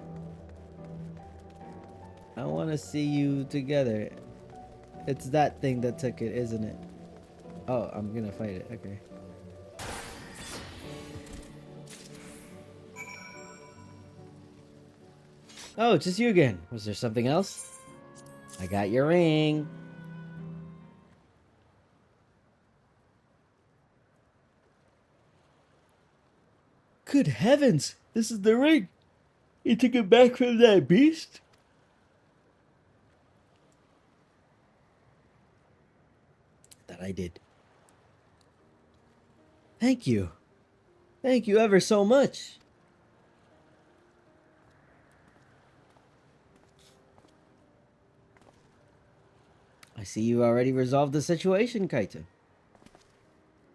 I want to see you together. It's that thing that took it, isn't it? Oh, I'm gonna fight it. Okay. Oh, just you again. Was there something else? I got your ring. Good heavens! This is the ring! You took it back from that beast? That I did. Thank you. Thank you ever so much. I see you already resolved the situation, Kaito.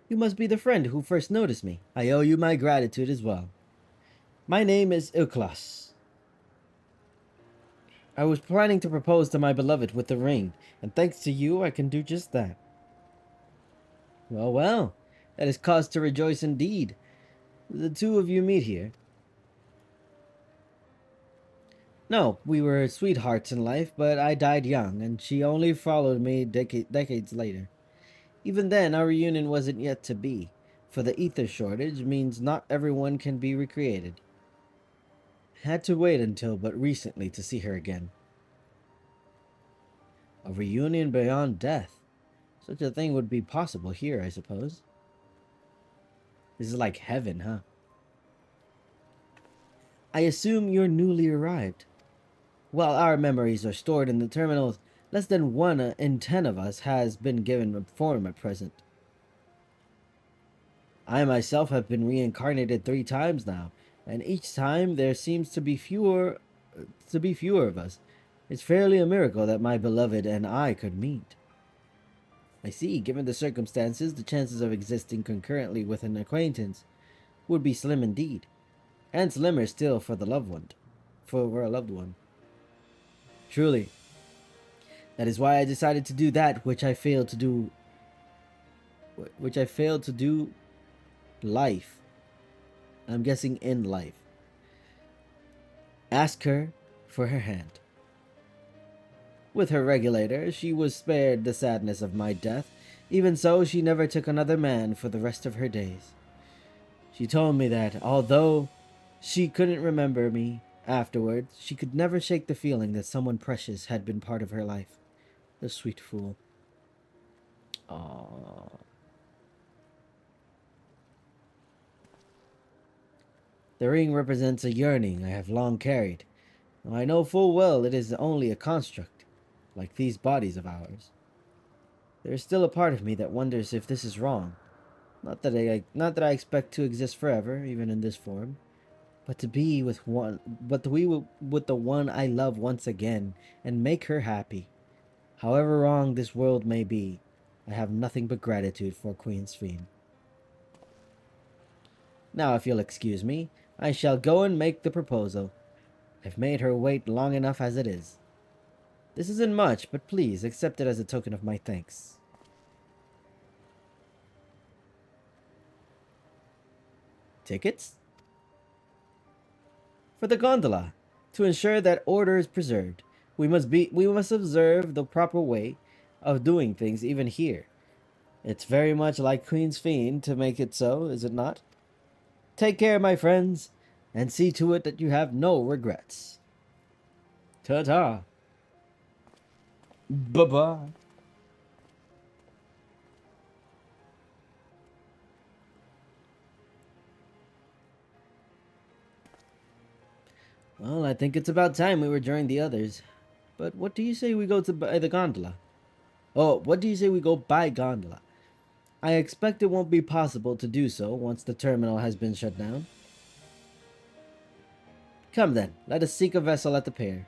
You must be the friend who first noticed me. I owe you my gratitude as well. My name is Uklas. I was planning to propose to my beloved with the ring, and thanks to you, I can do just that. Well, well, that is cause to rejoice indeed. The two of you meet here. No, we were sweethearts in life, but I died young, and she only followed me decades later. Even then, our reunion wasn't yet to be, for the ether shortage means not everyone can be recreated. Had to wait until but recently to see her again. A reunion beyond death. Such a thing would be possible here, I suppose. This is like heaven, huh? I assume you're newly arrived. While our memories are stored in the terminals, less than 1 in 10 of us has been given a form at present. I myself have been reincarnated 3 times now, and each time there seems to be fewer of us. It's fairly a miracle that my beloved and I could meet. I see, given the circumstances, the chances of existing concurrently with an acquaintance would be slim indeed, and slimmer still for a loved one. Truly. That is why I decided to do that which I failed to do life. I'm guessing in life. Ask her for her hand. With her regulator, she was spared the sadness of my death. Even so, she never took another man for the rest of her days. She told me that, although she couldn't remember me afterwards, she could never shake the feeling that someone precious had been part of her life. The sweet fool. Aww. The ring represents a yearning I have long carried. I know full well it is only a construct, like these bodies of ours. There is still a part of me that wonders if this is wrong. Not that I expect to exist forever, even in this form, but to be with the one I love once again and make her happy. However wrong this world may be, I have nothing but gratitude for Queen Sphene. Now, if you'll excuse me, I shall go and make the proposal. I've made her wait long enough as it is. This isn't much, but please accept it as a token of my thanks. Tickets? For the gondola. To ensure that order is preserved, we must observe the proper way of doing things even here. It's very much like Queen Sphene to make it so, is it not? Take care, my friends, and see to it that you have no regrets. Ta-ta. Bye-bye. Well, I think it's about time we were joining the others. But what do you say we go to buy the gondola? Oh, what do you say we go buy gondola? I expect it won't be possible to do so once the terminal has been shut down. Come then, let us seek a vessel at the pier.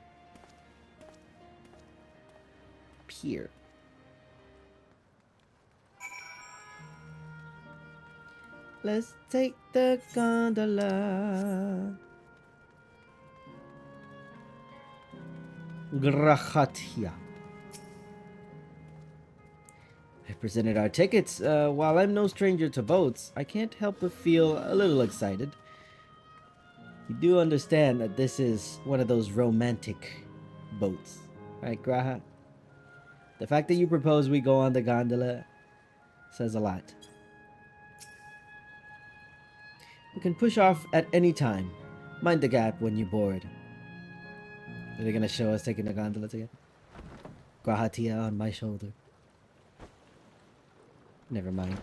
Pier. Let's take the gondola. Grahatia. I presented our tickets. While I'm no stranger to boats, I can't help but feel a little excited. You do understand that this is one of those romantic boats, right, Graha? The fact that you propose we go on the gondola says a lot. We can push off at any time. Mind the gap when you're bored. Are they gonna show us taking the gondola together? Grahatia on my shoulder. Never mind.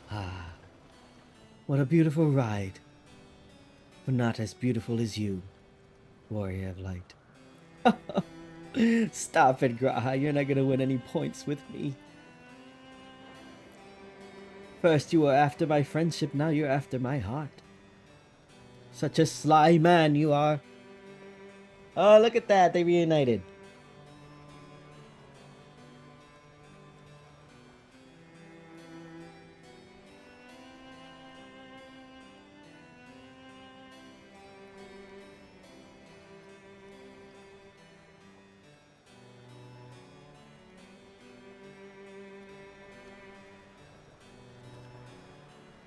Ah, what a beautiful ride. But not as beautiful as you, warrior of light. Stop it, Graha. You're not gonna win any points with me. First you were after my friendship, now you're after my heart. Such a sly man you are. Oh, look at that. They reunited.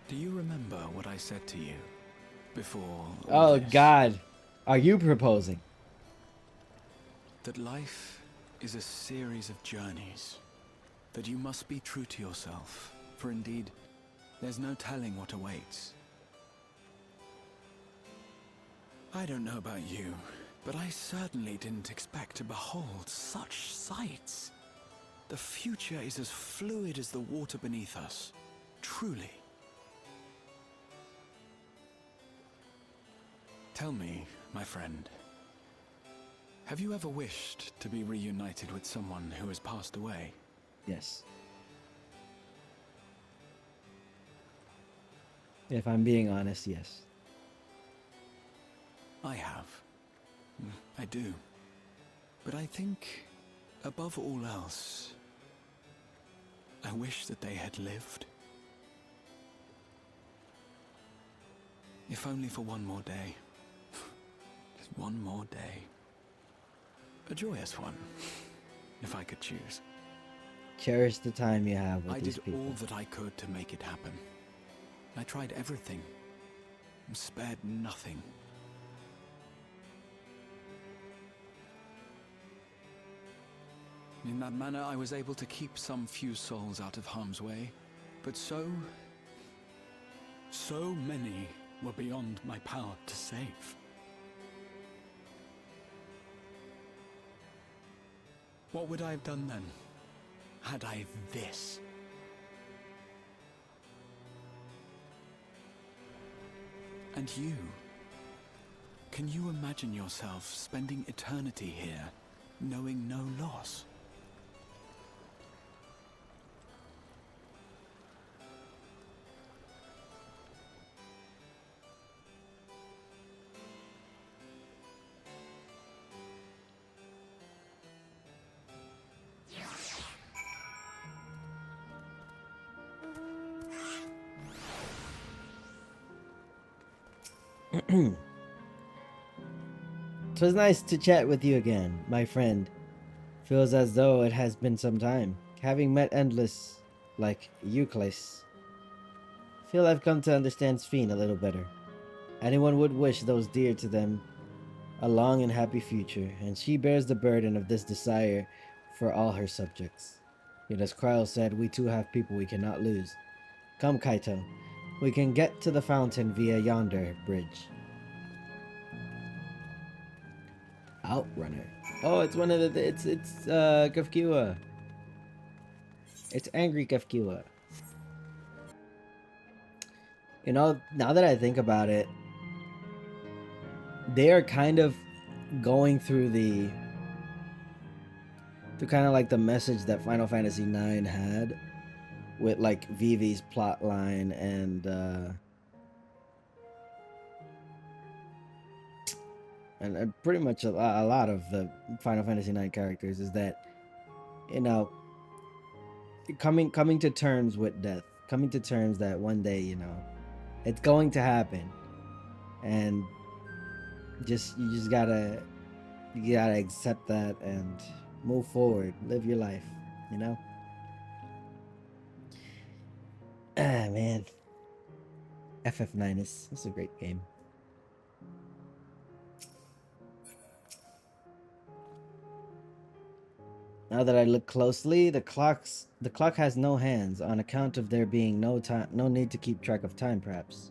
Do you remember what I said to you before?
Oh, God. Are you proposing?
That life is a series of journeys. That you must be true to yourself. For indeed, there's no telling what awaits. I don't know about you, but I certainly didn't expect to behold such sights. The future is as fluid as the water beneath us. Truly. Tell me, my friend, have you ever wished to be reunited with someone who has passed away?
Yes. If I'm being honest, yes.
I have. I do. But I think, above all else, I wish that they had lived. If only for one more day. Just one more day. A joyous one, if I could choose.
Cherish the time you have with these people.
I did all that I could to make it happen. I tried everything, and spared nothing. In that manner, I was able to keep some few souls out of harm's way, but so many were beyond my power to save. What would I have done then, had I this? And you? Can you imagine yourself spending eternity here, knowing no loss?
It was nice to chat with you again, my friend. Feels as though it has been some time. Having met Endless, like Euclid, feel I've come to understand Sphene a little better. Anyone would wish those dear to them a long and happy future, and she bears the burden of this desire for all her subjects. Yet as Kryl said, we too have people we cannot lose. Come, Kaito. We can get to the fountain via yonder bridge. Outrunner. Oh, it's one of the. It's Kafkiwa. It's angry Kafkiwa. You know, now that I think about it, they are kind of going through kind of like the message that Final Fantasy IX had with like Vivi's plot line and pretty much a lot of the Final Fantasy IX characters, is that, you know, coming to terms with death, coming to terms that one day, you know, it's going to happen, and you gotta accept that and move forward, live your life, you know. Ah, man. ffxiv. It's a great game. Now that I look closely, the clock has no hands on account of there being no need to keep track of time, perhaps.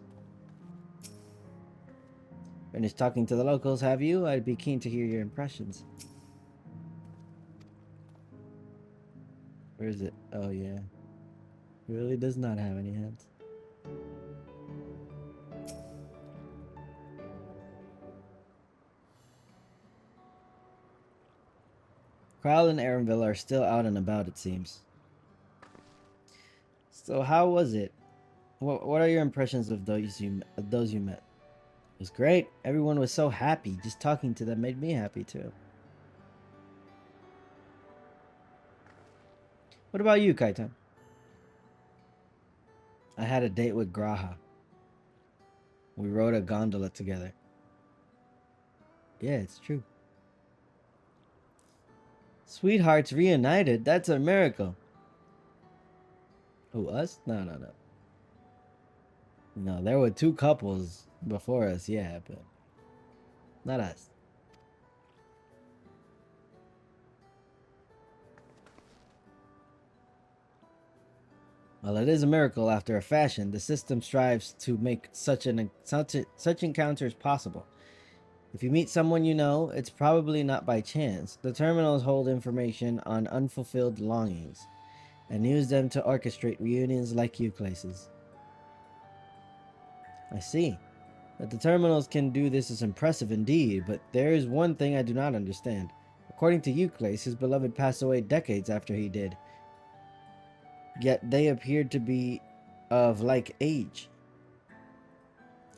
Finished talking to the locals, have you? I'd be keen to hear your impressions. Where is it? Oh yeah. It really does not have any hands. Kyle and Aaronville are still out and about, it seems. So how was it? What are your impressions of those you met? It was great. Everyone was so happy. Just talking to them made me happy too. What about you, Kaitan? I had a date with Graha. We rode a gondola together. Yeah, it's true. Sweethearts reunited? That's a miracle. Who, us? No. No, there were two couples before us, yeah, but not us. Well, it is a miracle after a fashion. The system strives to make such encounters possible. If you meet someone you know, it's probably not by chance. The terminals hold information on unfulfilled longings and use them to orchestrate reunions like Euclase's. I see. That the terminals can do this is impressive indeed, but there is one thing I do not understand. According to Euclase, his beloved passed away decades after he did. Yet they appeared to be of like age.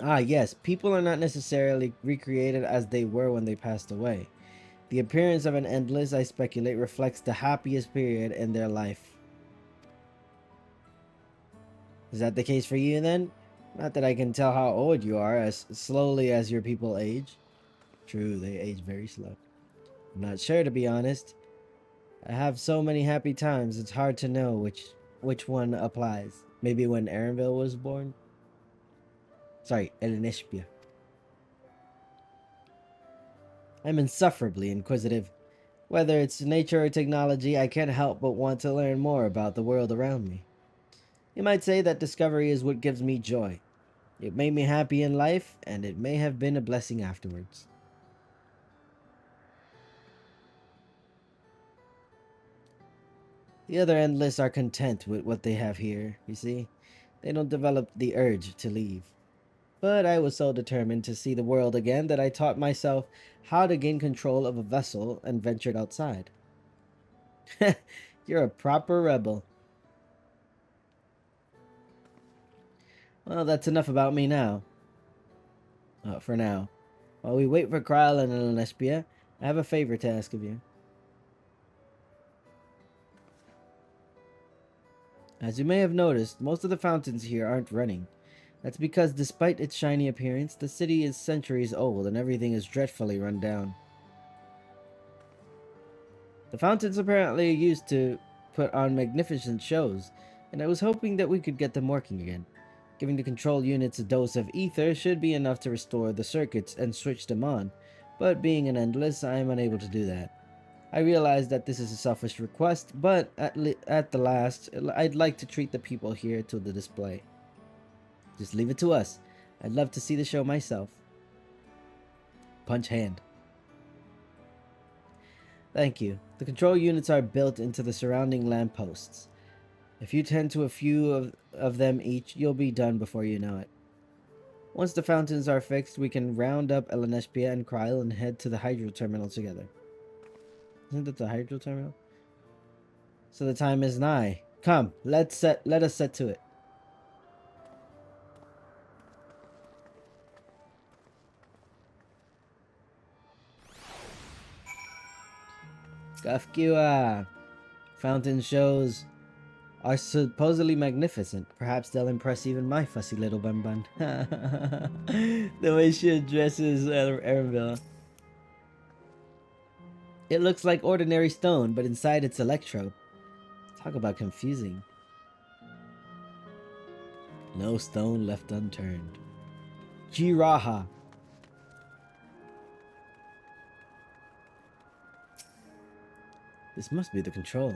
Ah, yes, people are not necessarily recreated as they were when they passed away. The appearance of an endless, I speculate, reflects the happiest period in their life. Is that the case for you then? Not that I can tell how old you are as slowly as your people age. True, they age very slow. I'm not sure, to be honest. I have so many happy times, it's hard to know which one applies. Maybe when Aaronville was born? Sorry, Elenishpia. I'm insufferably inquisitive. Whether it's nature or technology, I can't help but want to learn more about the world around me. You might say that discovery is what gives me joy. It made me happy in life, and it may have been a blessing afterwards. The other endless are content with what they have here, you see. They don't develop the urge to leave. But I was so determined to see the world again that I taught myself how to gain control of a vessel and ventured outside. You're a proper rebel. Well, that's enough about me now. For now. While we wait for Kryl and Lesbia, I have a favor to ask of you. As you may have noticed, most of the fountains here aren't running. That's because despite its shiny appearance, the city is centuries old and everything is dreadfully run down. The fountains apparently used to put on magnificent shows, and I was hoping that we could get them working again. Giving the control units a dose of ether should be enough to restore the circuits and switch them on, but being an endless, I am unable to do that. I realize that this is a selfish request, but at the last, I'd like to treat the people here to the display. Just leave it to us. I'd love to see the show myself. Punch hand. Thank you. The control units are built into the surrounding lampposts. If you tend to a few of them each, you'll be done before you know it. Once the fountains are fixed, we can round up Elenespia and Kryl and head to the hydro terminal together. Isn't that the hydro terminal? So the time is nigh. Come, let us set to it. Gafkiwa! Fountain shows are supposedly magnificent. Perhaps they'll impress even my fussy little bun. The way she addresses Erenville. It looks like ordinary stone, but inside it's electro. Talk about confusing. No stone left unturned. Jiraha. This must be the control.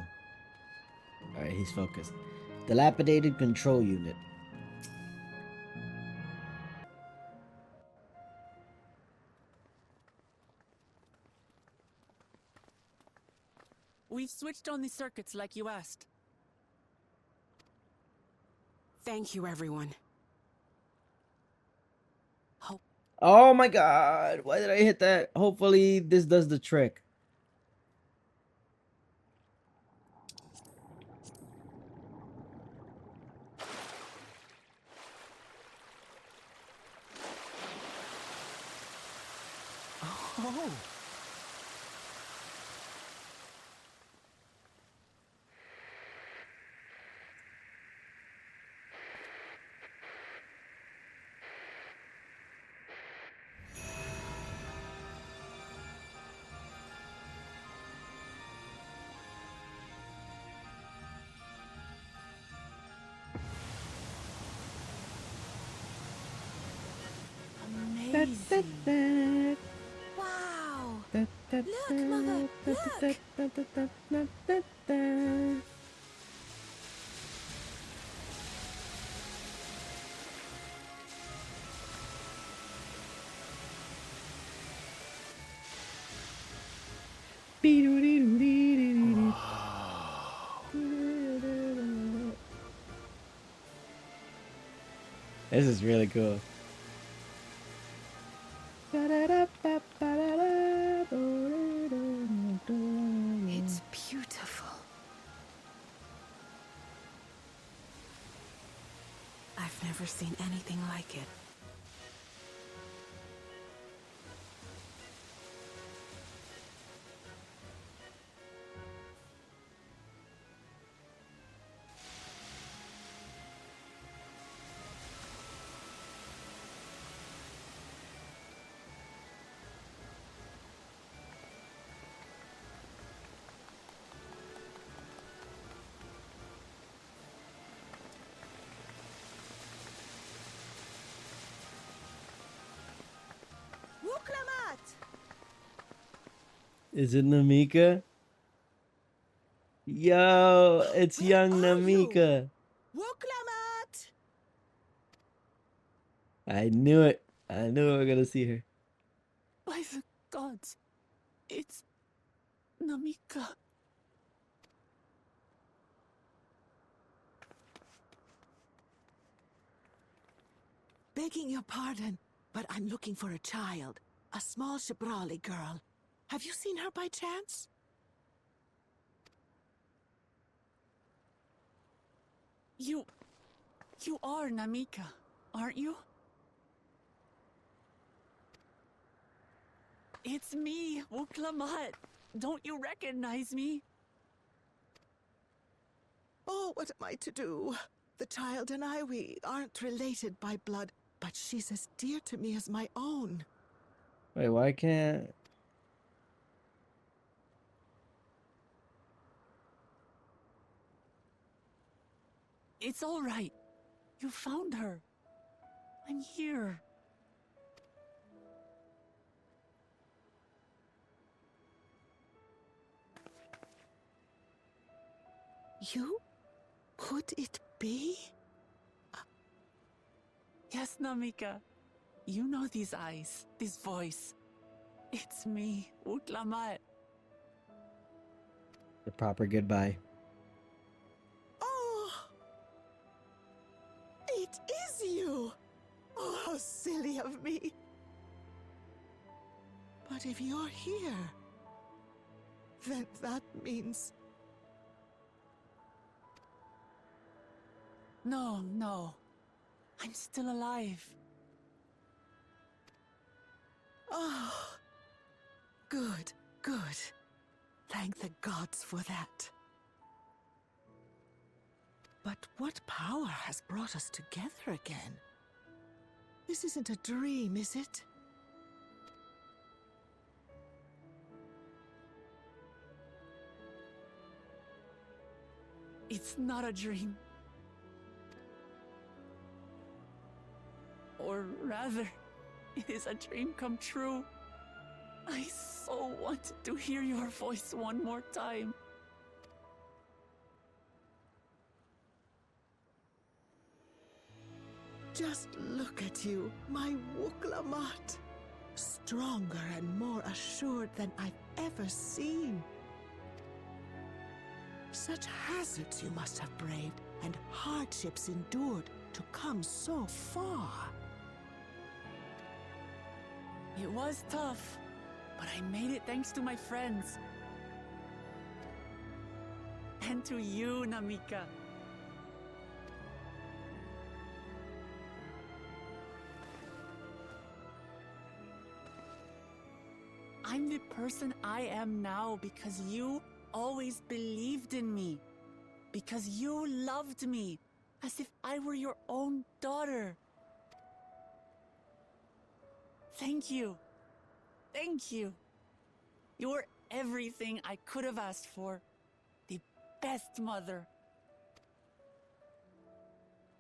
Alright, he's focused. Dilapidated control unit.
We've switched on the circuits like you asked.
Thank you, everyone.
Oh my god! Why did I hit that? Hopefully this does the trick.
Oh. Amazing.
Wow! Look, Mother! Look!
This is really cool.
It's beautiful.
I've never seen anything like it.
Is it Namika? Yo, it's young Namika.
Wuklamat!
I knew it. I knew we were gonna see her.
By the gods, it's Namika.
Begging your pardon, but I'm looking for a child. A small Shibrali girl. Have you seen her by chance?
You are Namika, aren't you? It's me, Wuklamat. Don't you recognize me?
Oh, what am I to do? The child and I, we aren't related by blood, but she's as dear to me as my own.
Wait, why can't...
It's all right. You found her. I'm here.
You? Could it be?
Yes, Namika. You know these eyes, this voice. It's me, Wuklamat.
The proper goodbye.
Oh! It is you! Oh, how silly of me. But if you're here, then that means...
No. I'm still alive.
Oh, good. Thank the gods for that. But what power has brought us together again? This isn't a dream, is it?
It's not a dream. Or rather, it is a dream come true. I so wanted to hear your voice one more time.
Just look at you, my Wuklamat. Stronger and more assured than I've ever seen. Such hazards you must have braved and hardships endured to come so far.
It was tough, but I made it thanks to my friends. And to you, Namika. I'm the person I am now because you always believed in me. Because you loved me as if I were your own daughter. Thank you. Thank you. You were everything I could have asked for. The best mother.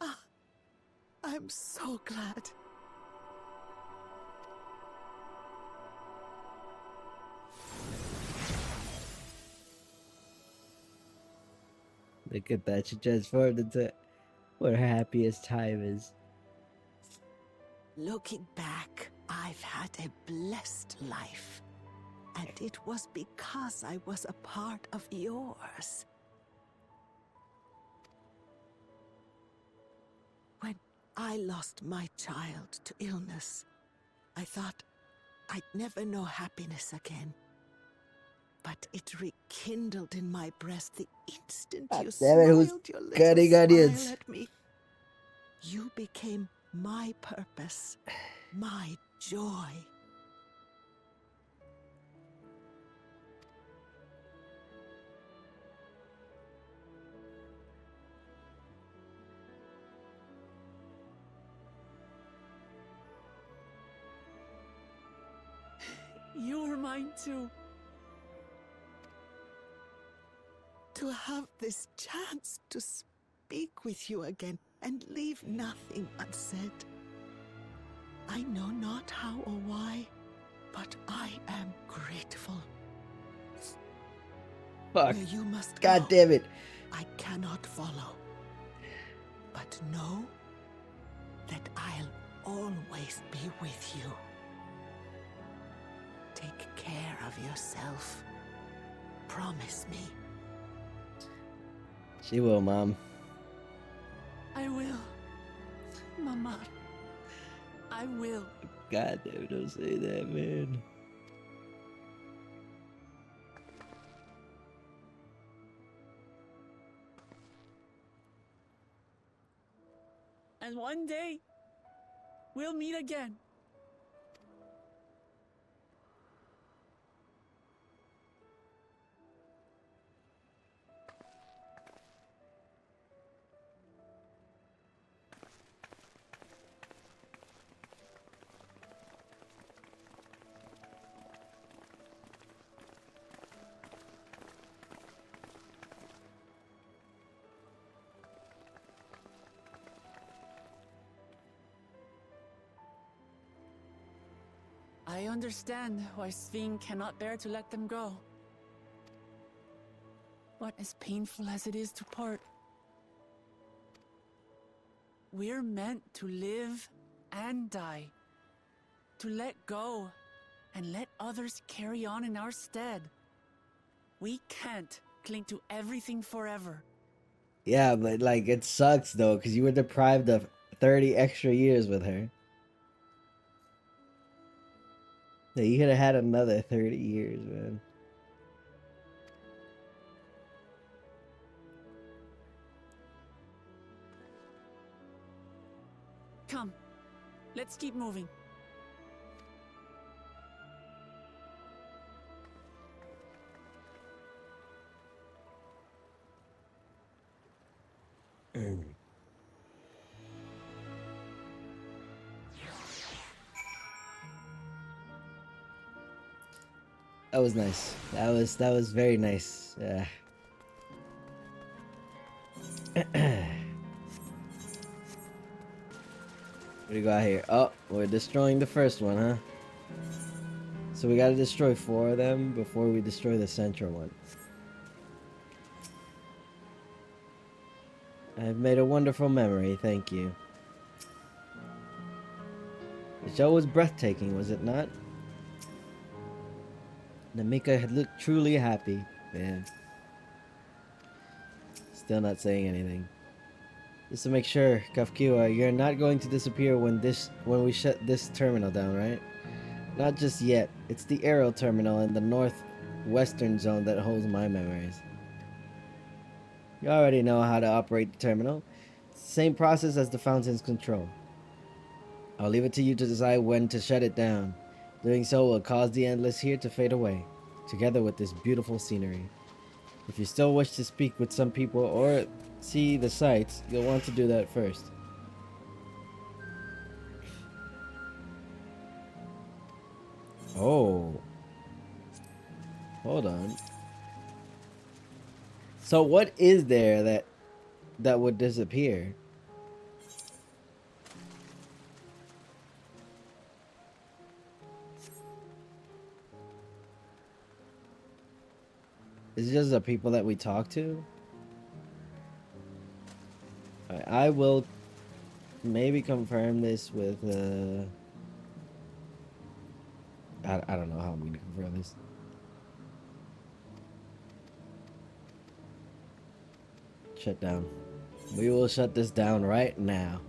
Ah, I'm so glad.
Look at that. She transformed into what her happiest time is.
Looking back, I've had a blessed life. And it was because I was a part of yours. When I lost my child to illness, I thought I'd never know happiness again. But it rekindled in my breast the instant you smiled your little smile at me. You became my purpose, my joy.
You were mine too.
To have this chance to speak with you again and leave nothing unsaid. I know not how or why, but I am grateful.
Fuck.
Where you must
God
go,
damn it.
I cannot follow. But know that I'll always be with you. Take care of yourself. Promise me.
She will, Mom.
I will. Mama. I will.
God damn it, don't say that, man.
And one day, we'll meet again. I understand why Sven cannot bear to let them go. But as painful as it is to part, we're meant to live and die. To let go and let others carry on in our stead. We can't cling to everything forever.
Yeah, but like it sucks though, because you were deprived of 30 extra years with her. Yeah, you could have had another 30 years, man.
Come, let's keep moving.
That was nice. That was very nice. We're do you got here? Oh, we're destroying the first one, huh? So we gotta destroy 4 of them before we destroy the central one. I've made a wonderful memory, thank you. The show was breathtaking, was it not? Namika had looked truly happy. Man. Still not saying anything. Just to make sure, Kafkiwa, you're not going to disappear when we shut this terminal down, right? Not just yet. It's the aero terminal in the northwestern zone that holds my memories. You already know how to operate the terminal. It's the same process as the fountain's control. I'll leave it to you to decide when to shut it down. Doing so will cause the endless here to fade away, together with this beautiful scenery. If you still wish to speak with some people or see the sights, you'll want to do that first. Oh. Hold on. So what is there that would disappear? Is it just the people that we talk to? I will maybe confirm this with I don't know how I'm gonna confirm this. Shut down. We will shut this down right now.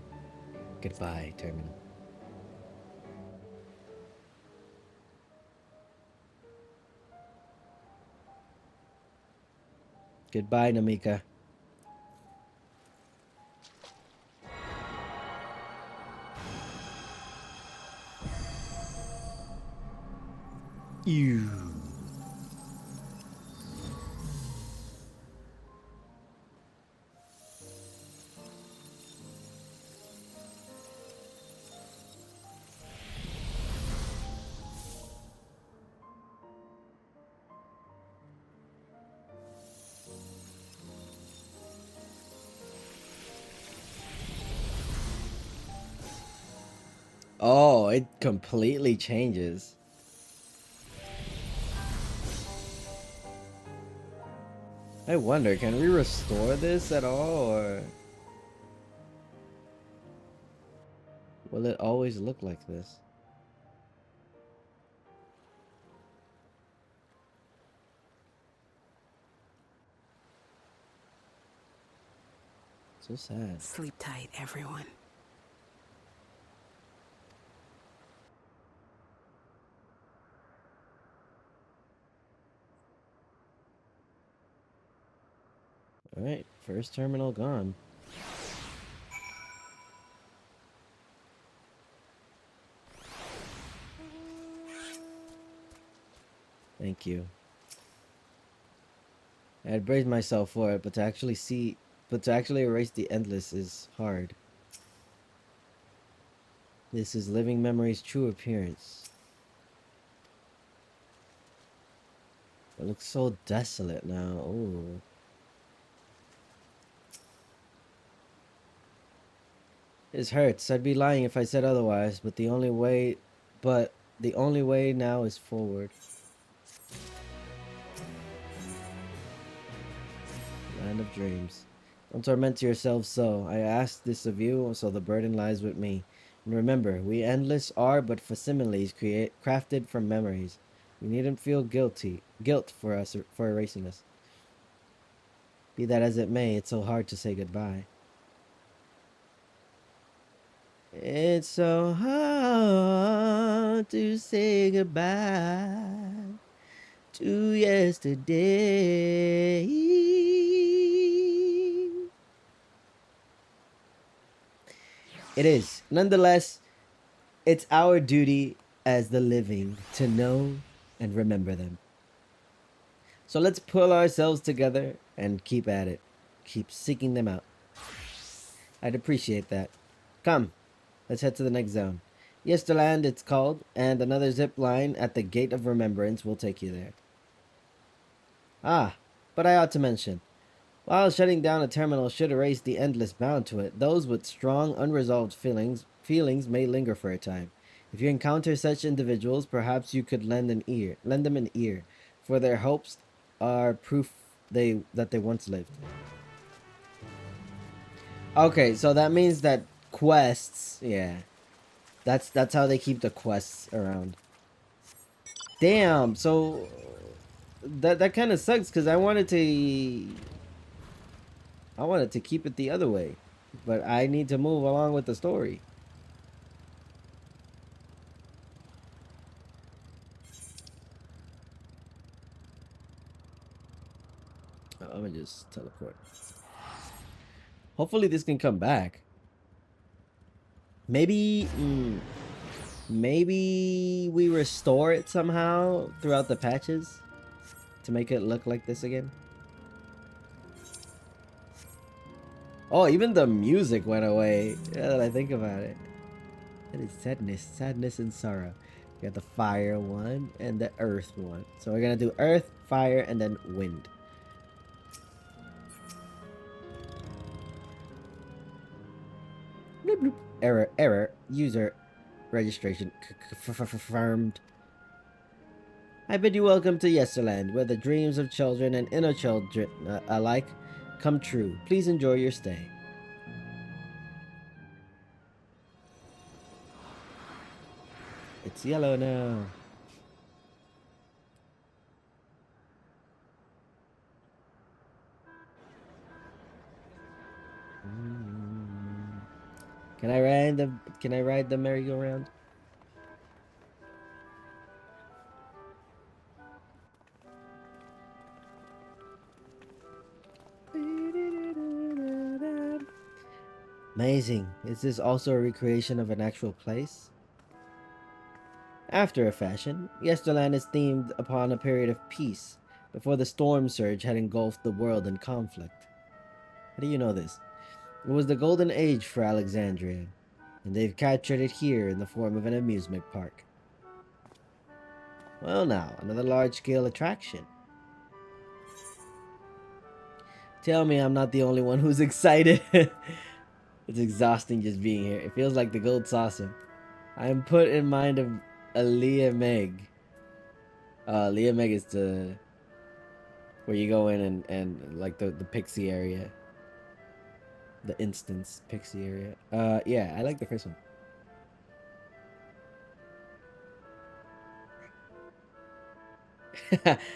Goodbye, terminal. Goodbye, Namika. You. Oh, it completely changes. I wonder, can we restore this at all, or will it always look like this? So sad.
Sleep tight, everyone.
Alright, first terminal gone. Thank you. I had braced myself for it, but to actually erase the endless is hard. This is living memory's true appearance. It looks so desolate now. Ooh. This hurts. I'd be lying if I said otherwise, but the only way now is forward. Land of dreams. Don't torment yourselves so. I ask this of you, so the burden lies with me. And remember, we endless are but facsimiles crafted from memories. We needn't feel guilt for erasing us. Be that as it may, it's so hard to say goodbye. It's so hard to say goodbye to yesterday. It is. Nonetheless, it's our duty as the living to know and remember them. So let's pull ourselves together and keep at it. Keep seeking them out. I'd appreciate that. Come. Let's head to the next zone. Yesterland, it's called, and another zip line at the Gate of Remembrance will take you there. Ah, but I ought to mention, While shutting down a terminal should erase the endless bound to it, those with strong unresolved feelings may linger for a time. If you encounter such individuals, perhaps you could lend them an ear, for their hopes are proof that they once lived. Okay, so that means that quests, yeah. That's how they keep the quests around. Damn, so that kind of sucks because I wanted to keep it the other way, but I need to move along with the story. I'm gonna just teleport. Hopefully this can come back. Maybe maybe we restore it somehow throughout the patches to make it look like this again. Oh, even the music went away. Yeah, that I think about it. That is sadness and sorrow. We got the fire one and the earth one. So we're gonna do earth, fire, and then wind. Bloop, bloop. Error. User registration confirmed. I bid you welcome to Yesterland, where the dreams of children and inner children alike come true. Please enjoy your stay. It's yellow now. Can I ride the merry-go-round? Amazing. Is this also a recreation of an actual place? After a fashion, Yesterland is themed upon a period of peace, before the storm surge had engulfed the world in conflict. How do you know this? It was the golden age for Alexandria, and they've captured it here in the form of an amusement park. Well now, another large-scale attraction. Tell me I'm not the only one who's excited. It's exhausting just being here. It feels like the gold saucer. I am put in mind of Leah Meg. Leah Meg is the where you go in and like the pixie area. The instance pixie area. Yeah, I like the first one.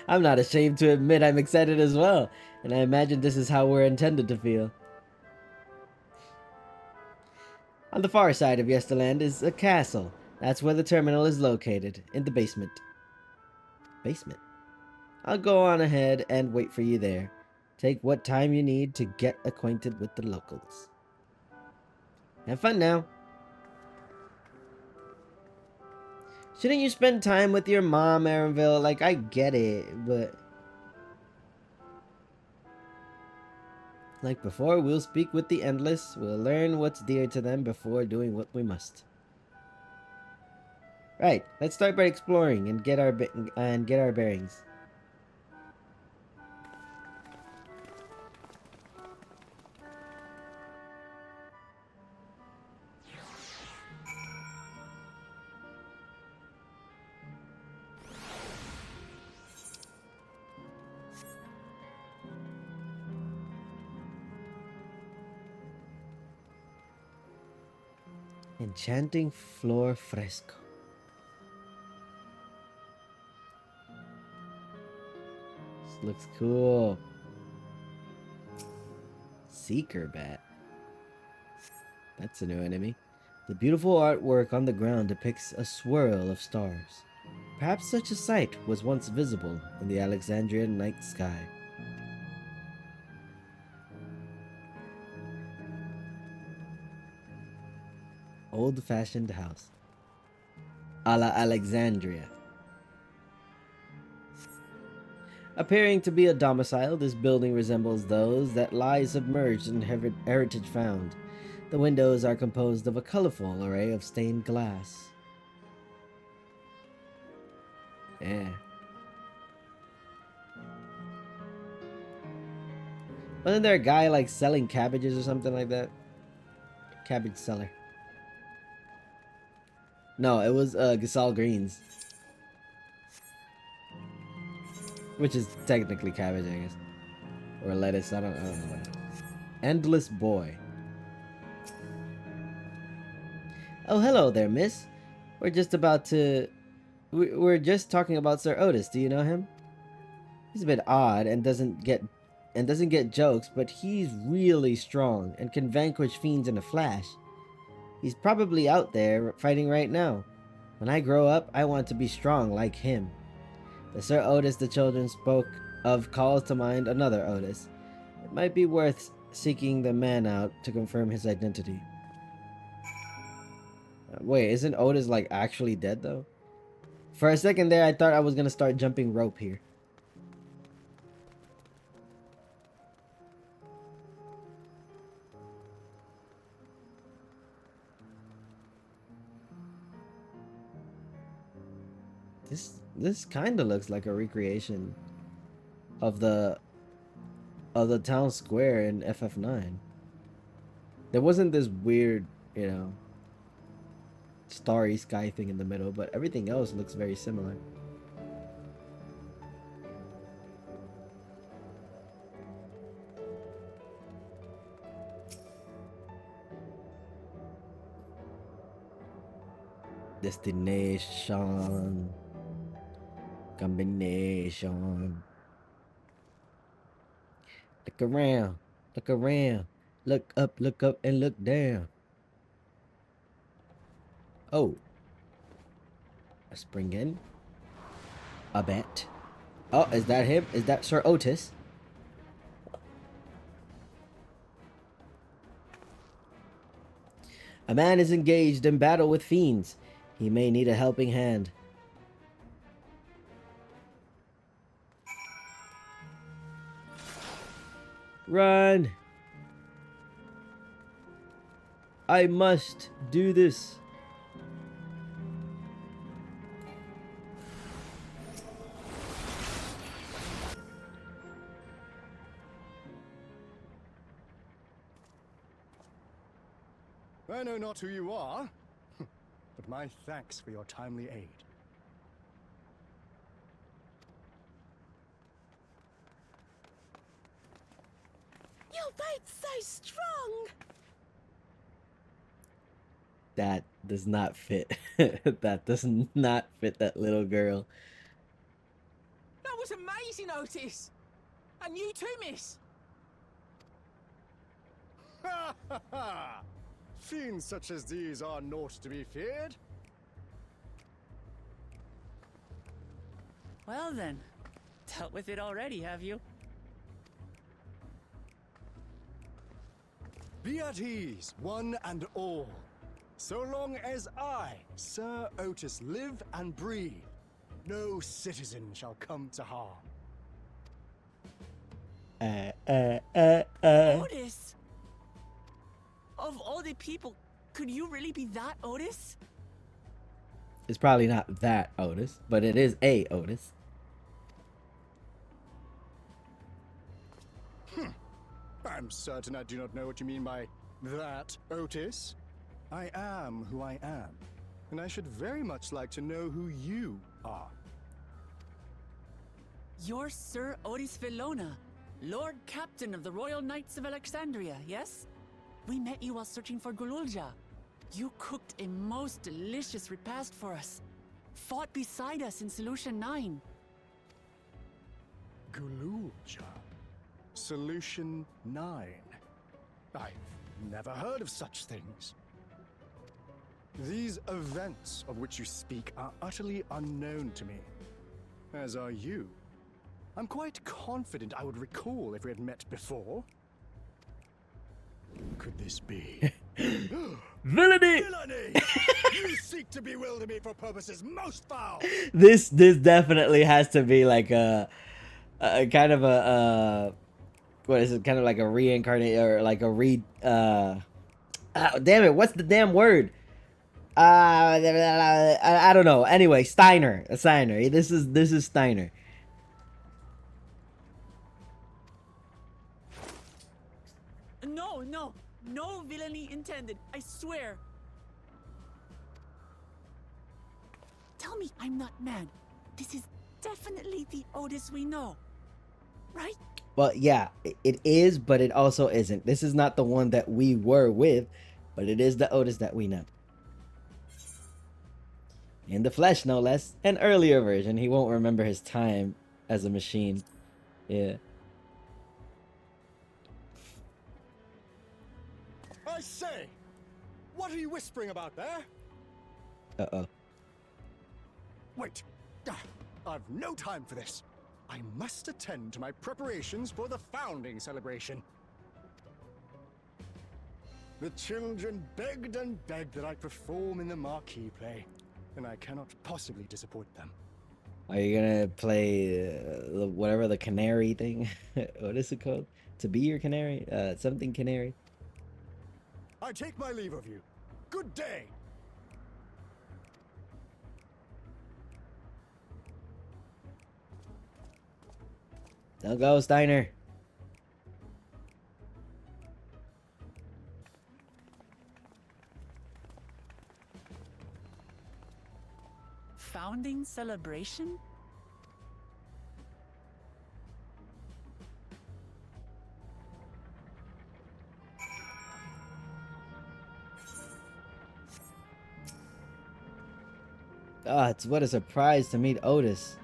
I'm not ashamed to admit I'm excited as well, and I imagine this is how we're intended to feel. On the far side of Yesterland is a castle. That's where the terminal is located, in the basement. Basement? I'll go on ahead and wait for you there. Take what time you need to get acquainted with the locals. Have fun now. Shouldn't you spend time with your mom, Aaronville? Like, I get it, but... Like before, we'll speak with the Endless. We'll learn what's dear to them before doing what we must. Right, let's start by exploring and get our bearings. Enchanting floor fresco. This looks cool. Seeker bat. That's a new enemy. The beautiful artwork on the ground depicts a swirl of stars. Perhaps such a sight was once visible in the Alexandrian night sky. Old-fashioned house. A la Alexandria. Appearing to be a domicile, this building resembles those that lie submerged in heritage found. The windows are composed of a colorful array of stained glass. Yeah. Wasn't there a guy like selling cabbages or something like that? Cabbage seller. No, it was Gasol Greens. Which is technically cabbage, I guess. Or lettuce, I don't know. Endless Boy. Oh, hello there, miss. We're just talking about Sir Otis. Do you know him? He's a bit odd and doesn't get jokes, but he's really strong and can vanquish fiends in a flash. He's probably out there fighting right now. When I grow up, I want to be strong like him. The Sir Otis the children spoke of calls to mind another Otis. It might be worth seeking the man out to confirm his identity. Wait, isn't Otis like actually dead though? For a second there, I thought I was gonna start jumping rope here. This kind of looks like a recreation of the town square in FF9. There wasn't this weird, you know, starry sky thing in the middle, but everything else looks very similar. Destination. Combination. Look around. Look around. Look up, and look down. Oh. A spring in. A bet. Oh, is that him? Is that Sir Otis? A man is engaged in battle with fiends. He may need a helping hand. Run! I must do this.
I know not who you are, but my thanks for your timely aid.
Your faith's so strong.
That does not fit. That does not fit that little girl.
That was amazing, Otis! And you too, miss!
Ha ha ha! Fiends such as these are naught to be feared.
Well then, dealt with it already, have you?
Be at ease, one and all. So long as I, Sir Otis, live and breathe, no citizen shall come to harm.
Otis? Of all the people, could you really be that Otis?
It's probably not that Otis, but it is a Otis.
I'm certain I do not know what you mean by that, Otis. I am who I am, and I should very much like to know who you are.
You're Sir Otis Villona, Lord Captain of the Royal Knights of Alexandria, yes? We met you while searching for Gululja. You cooked a most delicious repast for us. Fought beside us in Solution 9.
Gululja. Solution 9. I've never heard of such things. These events of which you speak are utterly unknown to me, as are you. I'm quite confident I would recall if we had met before. Could this be?
Villainy!
Villainy! You seek to bewilder me for purposes most foul!
This definitely has to be like a kind of a what is it? Kind of like a reincarnate or like a damn it! What's the damn word? I don't know. Anyway, Steiner. This is Steiner.
No, no, no villainy intended, I swear. Tell me I'm not mad. This is definitely the Otis we know, right?
Well, yeah, it is, but it also isn't. This is not the one that we were with, but it is the Otis that we know. In the flesh, no less. An earlier version. He won't remember his time as a machine. Yeah.
I say! What are you whispering about there?
Uh-oh.
Wait. I've no time for this. I must attend to my preparations for the founding celebration. The children begged and begged that I perform in the marquee play, and I cannot possibly disappoint them.
Are you gonna play whatever the canary thing? What is it called? To be your canary? Something canary.
I take my leave of you. Good day.
Don't go, Steiner.
Founding celebration?
Ah, it's what a surprise to meet Otis.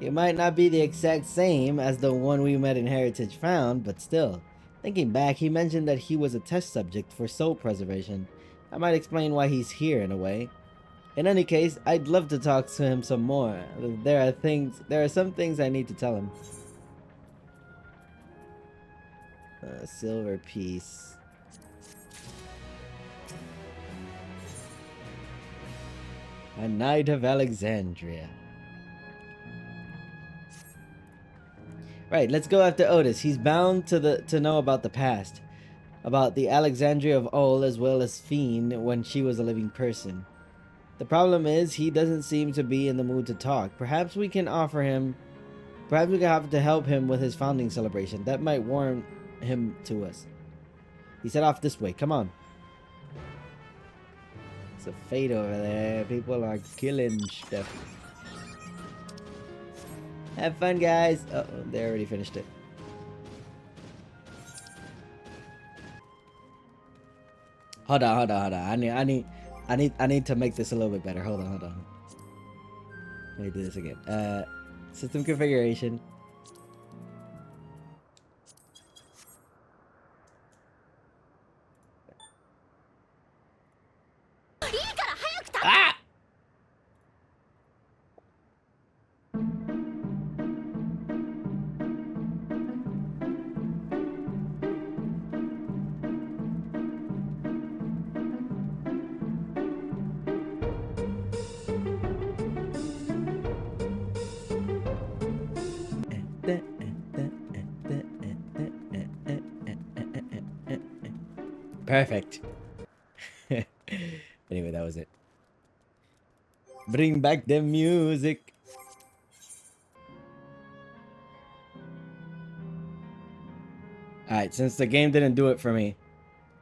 It might not be the exact same as the one we met in Heritage Found, but still. Thinking back, he mentioned that he was a test subject for soul preservation. I might explain why he's here in a way. In any case, I'd love to talk to him some more. There are some things I need to tell him. Silver piece. A Knight of Alexandria. Right, let's go after Otis. He's bound to know about the past. About the Alexandria of old as well as Fiend when she was a living person. The problem is, he doesn't seem to be in the mood to talk. Perhaps we can have to help him with his founding celebration. That might warm him to us. He set off this way. Come on. It's a fate over there. People are killing stuff. Have fun, guys. Uh oh, they already finished it. Hold on. I need to make this a little bit better. Hold on. Let me do this again. System configuration. Ah! Perfect. Anyway, that was it. Bring back the music. Alright, since the game didn't do it for me,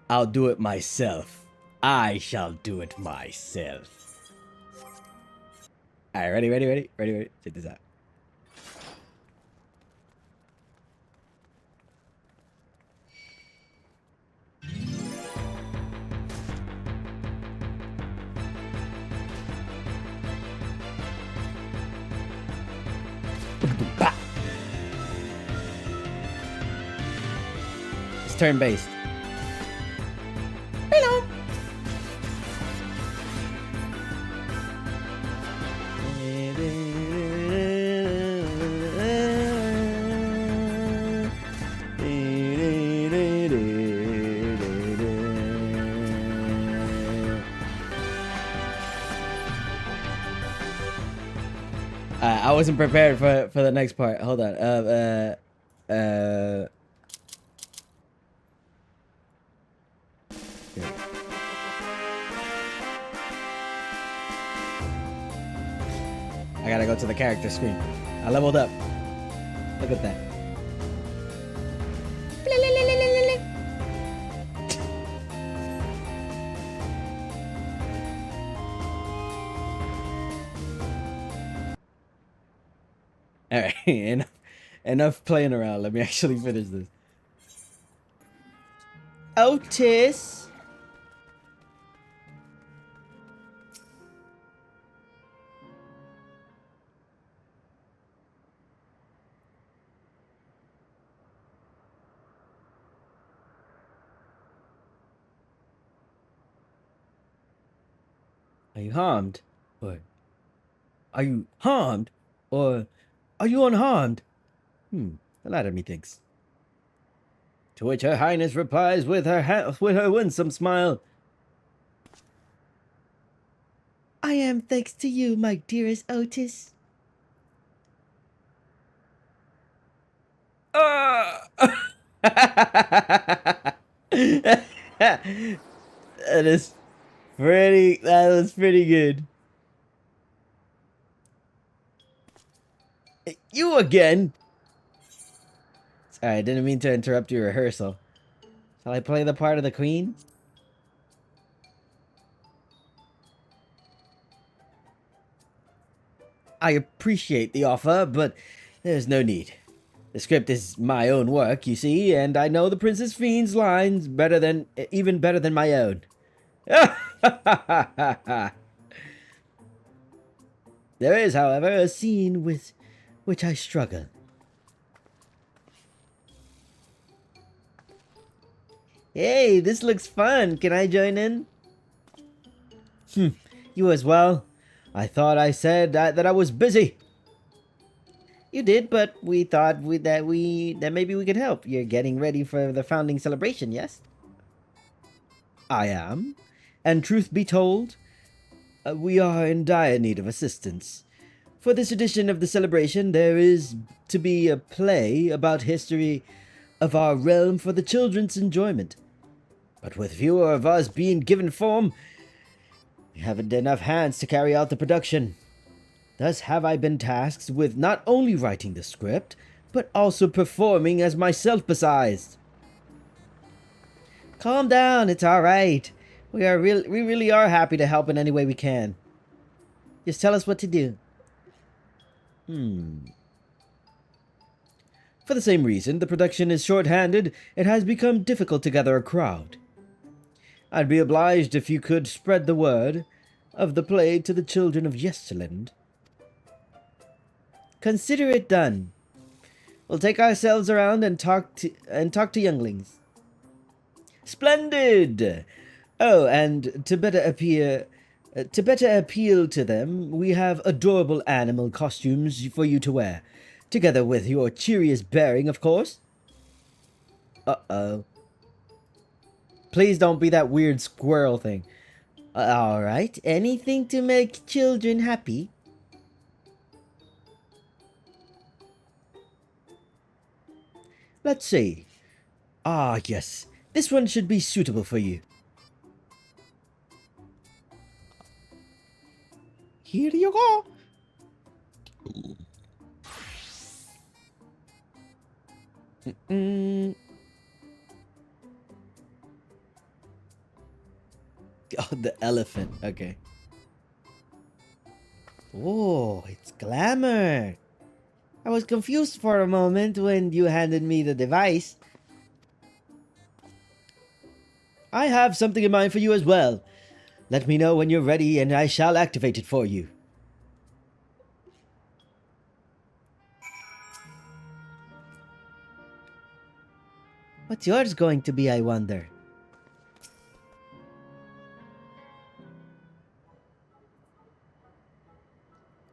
I'll do it myself. I shall do it myself. Alright, ready? Check this out. It's turn-based. Hello. I wasn't prepared for the next part. Hold on. I gotta go to the character screen. I leveled up. Look at that. Alright, enough playing around. Let me actually finish this. Otis! Are you harmed? Or are you harmed? Or are you unharmed? The latter, methinks. To which her highness replies with her winsome smile. I am thanks to you, my dearest Otis. That is that was pretty good. You again? Sorry, I didn't mean to interrupt your rehearsal. Shall I play the part of the queen? I appreciate the offer, but there's no need. The script is my own work, you see, and I know the Princess Fiend's lines even better than my own. There is, however, a scene with which I struggle. Hey, this looks fun. Can I join in? You as well? I thought I said that I was busy. You did, but we thought that maybe we could help. You're getting ready for the founding celebration, yes? I am. And truth be told, we are in dire need of assistance. For this edition of the celebration, there is to be a play about history of our realm for the children's enjoyment. But with fewer of us being given form, we haven't enough hands to carry out the production. Thus have I been tasked with not only writing the script, but also performing as myself besides. Calm down, it's alright. We really are happy to help in any way we can. Just tell us what to do. For the same reason the production is short-handed, it has become difficult to gather a crowd. I'd be obliged if you could spread the word of the play to the children of Yesterland. Consider it done. We'll take ourselves around and talk to younglings. Splendid! Oh, and to better appeal to them, we have adorable animal costumes for you to wear, together with your cheeriest bearing, of course. Uh-oh. Please don't be that weird squirrel thing. Alright, anything to make children happy. Let's see. Ah, yes. This one should be suitable for you. Here you go. Oh, the elephant. Okay. Oh, it's glamour. I was confused for a moment when you handed me the device. I have something in mind for you as well. Let me know when you're ready and I shall activate it for you. What's yours going to be, I wonder?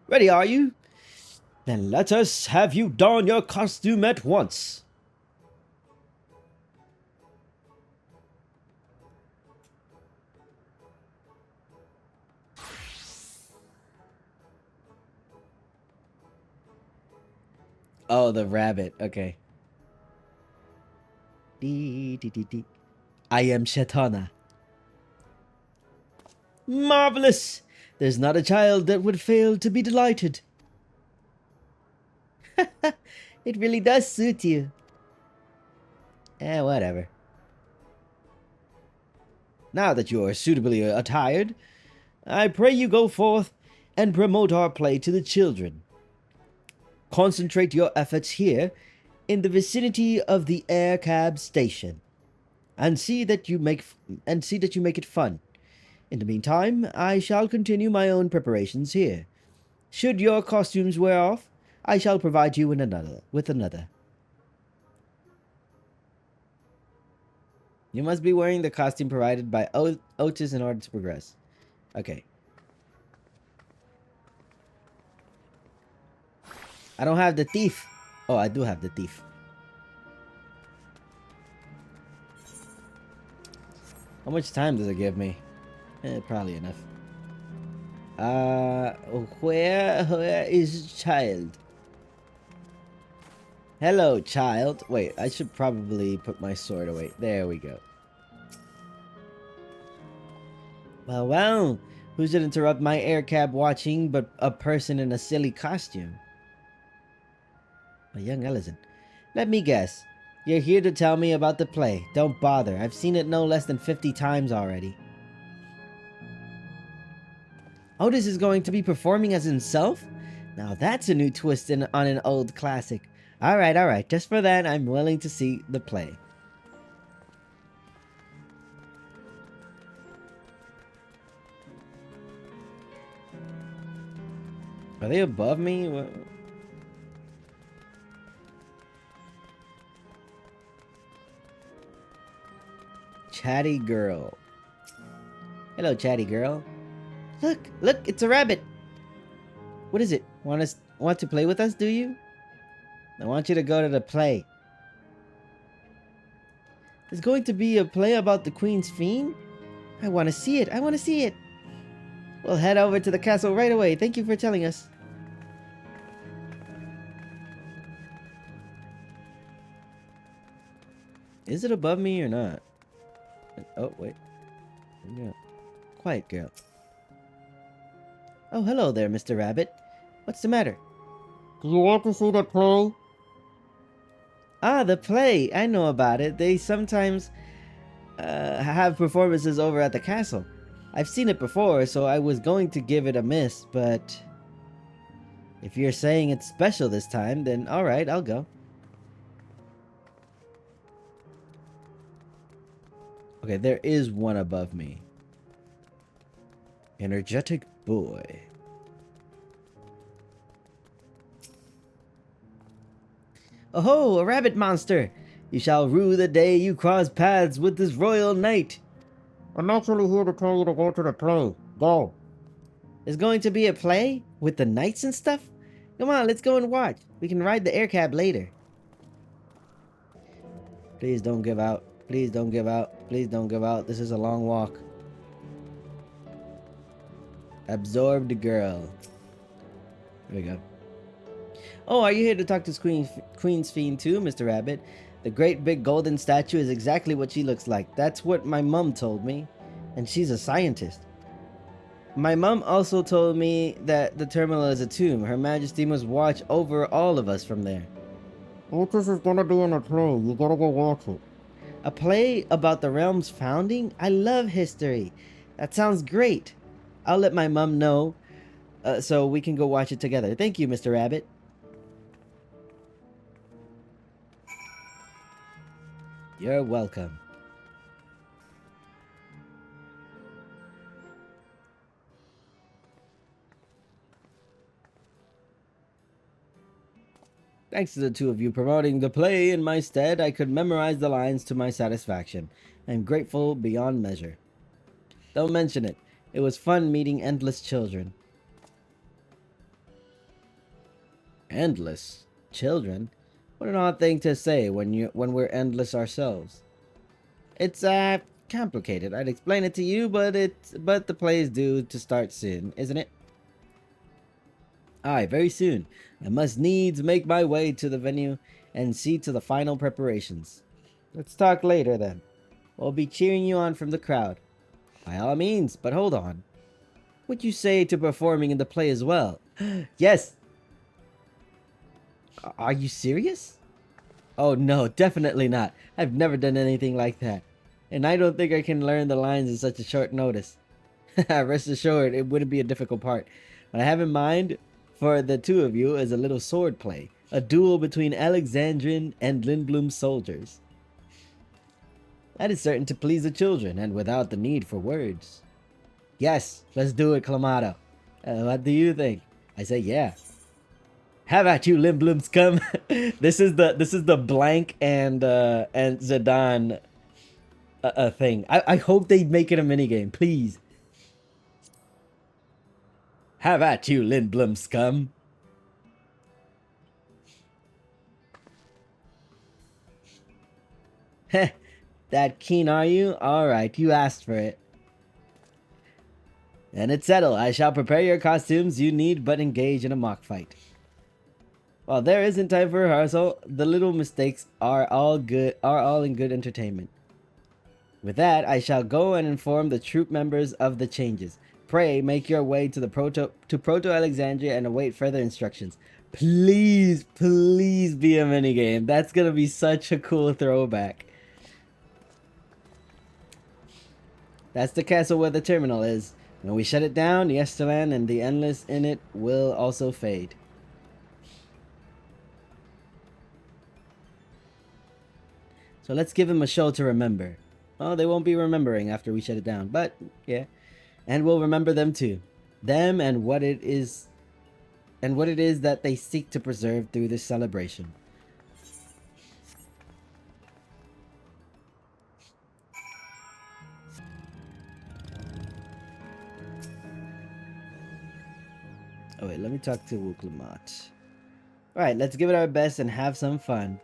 Ready, are you? Then let us have you don your costume at once. Oh, the rabbit. Okay. I am Shetana. Marvelous! There's not a child that would fail to be delighted. It really does suit you. Whatever. Now that you are suitably attired, I pray you go forth and promote our play to the children. Concentrate your efforts here in the vicinity of the air cab station, and see that you make it fun. In the meantime, I shall continue my own preparations here. Should your costumes wear off, I shall provide you with another. You must be wearing the costume provided by Otis in order to progress. Okay. I don't have the thief. Oh, I do have the thief. How much time does it give me? Probably enough. Where is child? Hello, child. Wait, I should probably put my sword away. There we go. Well, who should interrupt my air cab watching but a person in a silly costume? A young Ellison. Let me guess. You're here to tell me about the play. Don't bother. I've seen it no less than 50 times already. Otis is going to be performing as himself? Now that's a new twist on an old classic. Alright. Just for that, I'm willing to see the play. Are they above me? What? Chatty girl. Hello, chatty girl. Look, it's a rabbit. What is it? Want to play with us, do you? I want you to go to the play. There's going to be a play about the Queen's Fiend? I want to see it. We'll head over to the castle right away. Thank you for telling us. Is it above me or not? Oh, wait. Yeah. Quiet girl. Oh, hello there, Mr. Rabbit. What's the matter? Do you want to see the play? Ah, the play. I know about it. They sometimes have performances over at the castle. I've seen it before, so I was going to give it a miss, but if you're saying it's special this time, then alright, I'll go. Okay, there is one above me. Energetic boy. Oh, a rabbit monster! You shall rue the day you cross paths with this royal knight. I'm actually here to tell you to go to the play. Go. There's going to be a play? With the knights and stuff? Come on, let's go and watch. We can ride the air cab later. Please don't give out. Please don't give out. Please don't give out. This is a long walk. Absorbed girl. There we go. Oh, are you here to talk to Queen's Fiend too, Mr. Rabbit? The great big golden statue is exactly what she looks like. That's what my mum told me. And she's a scientist. My mum also told me that the terminal is a tomb. Her Majesty must watch over all of us from there. Otis is gonna be in a play. You gotta go watch it. A play about the realm's founding? I love history. That sounds great. I'll let my mum know so we can go watch it together. Thank you, Mr. Rabbit. You're welcome. Thanks to the two of you promoting the play in my stead, I could memorize the lines to my satisfaction. I'm grateful beyond measure. Don't mention it. It was fun meeting endless children. Endless children? What an odd thing to say when we're endless ourselves. It's complicated. I'd explain it to you, but the play is due to start soon, isn't it? Aye, very soon. I must needs make my way to the venue and see to the final preparations. Let's talk later then. We'll be cheering you on from the crowd. By all means, but hold on. Would you say to performing in the play as well? Yes! Are you serious? Oh no, definitely not. I've never done anything like that. And I don't think I can learn the lines in such a short notice. Rest assured, it wouldn't be a difficult part. What I have in mind for the two of you is a little sword play, a duel between Alexandrian and Lindblum soldiers. That is certain to please the children, and without the need for words. Yes, let's do it, Clamato. What do you think? I say yeah. Have at you, Lindblum scum. This is the blank and Zidane thing. I hope they make it a minigame, please. Have at you, Lindblum scum. Heh, that keen are you? Alright, you asked for it. And it's settled. I shall prepare your costumes. You need but engage in a mock fight. While there isn't time for rehearsal, the little mistakes are all in good entertainment. With that, I shall go and inform the troop members of the changes. Pray make your way to the Proto Alexandria and await further instructions. Please, please be a minigame. That's gonna be such a cool throwback. That's the castle where the terminal is. When we shut it down, Yesterland and the Endless in it will also fade. So let's give him a show to remember. Well, they won't be remembering after we shut it down, but yeah. And we'll remember them too. Them and what it is that they seek to preserve through this celebration. Oh wait, let me talk to Wuklamat. Alright, let's give it our best and have some fun.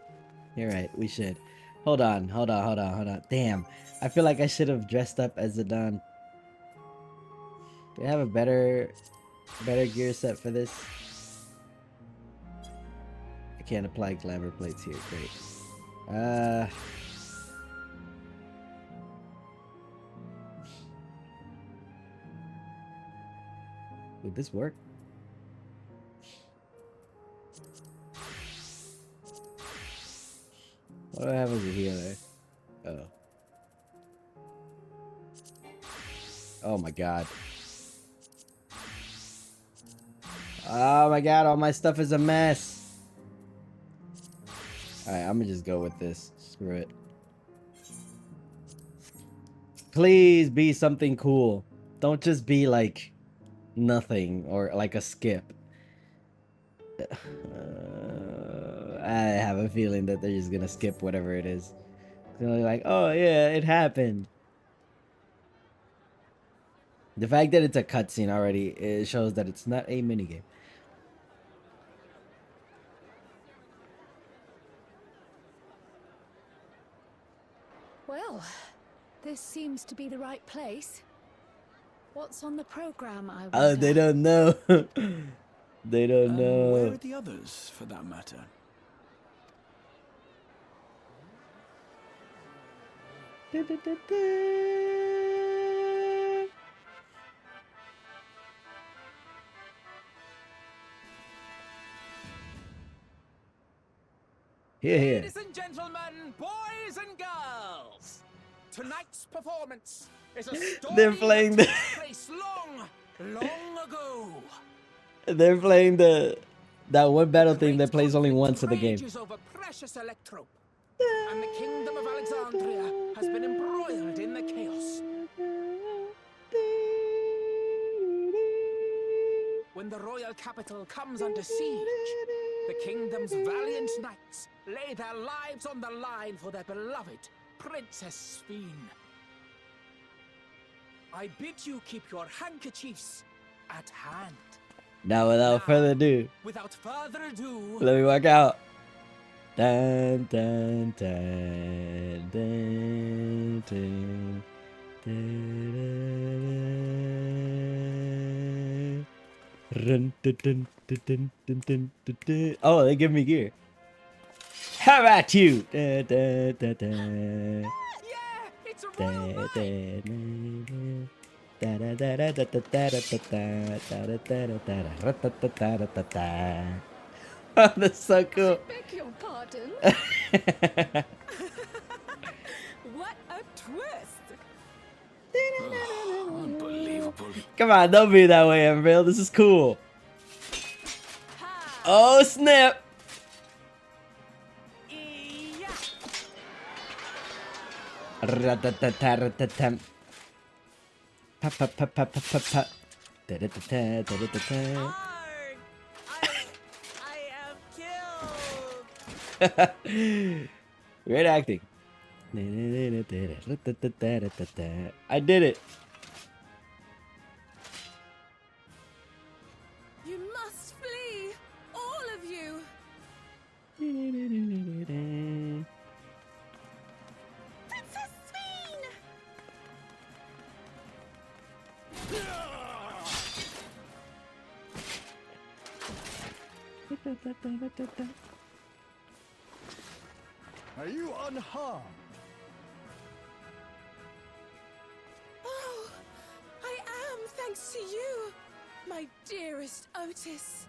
You're right, we should. Hold on. Damn, I feel like I should have dressed up as Zidane. Do I have a better gear set for this? I can't apply glamour plates here, great. Would this work? What do I have as a healer? Oh. Oh my god. Oh my god, all my stuff is a mess. Alright, I'm gonna just go with this. Screw it. Please be something cool. Don't just be like nothing or like a skip. I have a feeling that they're just gonna skip whatever it is. They're gonna be like, oh yeah, it happened. The fact that it's a cutscene already, it shows that it's not a minigame.
Well, this seems to be the right place. What's on the program, I wonder?
Oh, they don't know. They don't know.
Where are the others, for that matter?
Here.
Ladies and gentlemen, boys and girls, tonight's performance is a story
They're playing
that took place long ago.
They're playing that one battle theme that plays only once in the game.
Rages over precious electrope, and the kingdom of Alexandria has been embroiled in the chaos. When the royal capital comes under siege, the kingdom's valiant knights lay their lives on the line for their beloved Princess Sphene. I bid you keep your handkerchiefs at hand.
Now, without further ado, let me walk out. Dun, dun, dun, dun, dun, dun, dun, dun, dun, dun, dun, dun, dun, dun. Oh, they give me gear. How about you? Dun, dun, dun, dun.
Yeah, it's a royal
Dun, Oh, that's so cool.
Beg your pardon? What a twist!
Unbelievable.
Come on, don't be that way, Embryo. This is cool. Oh snap! Ratatata. Pa pa pa pa pa pa pa. Da-da-da-da, da-da-da-da.
I am killed.
Great acting. I did it.
You must flee, all of you.
Princess Sween!
Are you unharmed?
Oh, I am, thanks to you, my dearest Otis.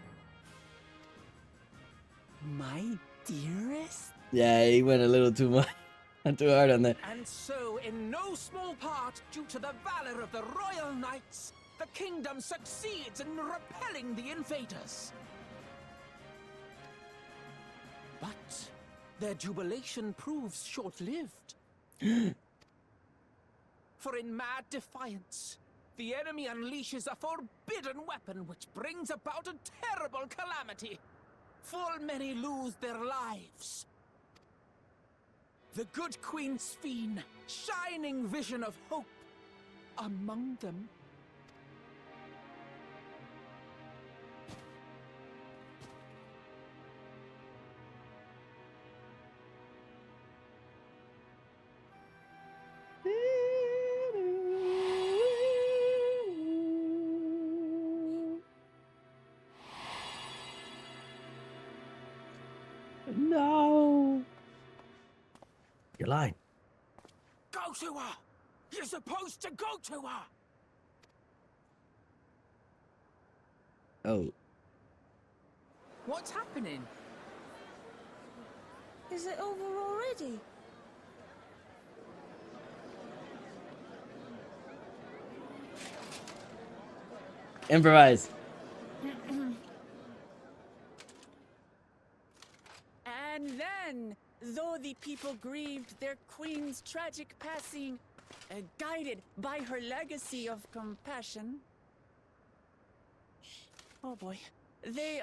My dearest?
Yeah, he went a little too much, too hard on that.
And so, in no small part, due to the valor of the royal knights, the kingdom succeeds in repelling the invaders. But their jubilation proves short-lived. For in mad defiance, the enemy unleashes a forbidden weapon which brings about a terrible calamity. Full many lose their lives. The good Queen Sphene, shining vision of hope, among them.
No. You're lying.
Go to her! You're supposed to go to her!
Oh.
What's happening? Is it over already?
Improvise.
And then, though the people grieved their queen's tragic passing, guided by her legacy of compassion, oh boy, they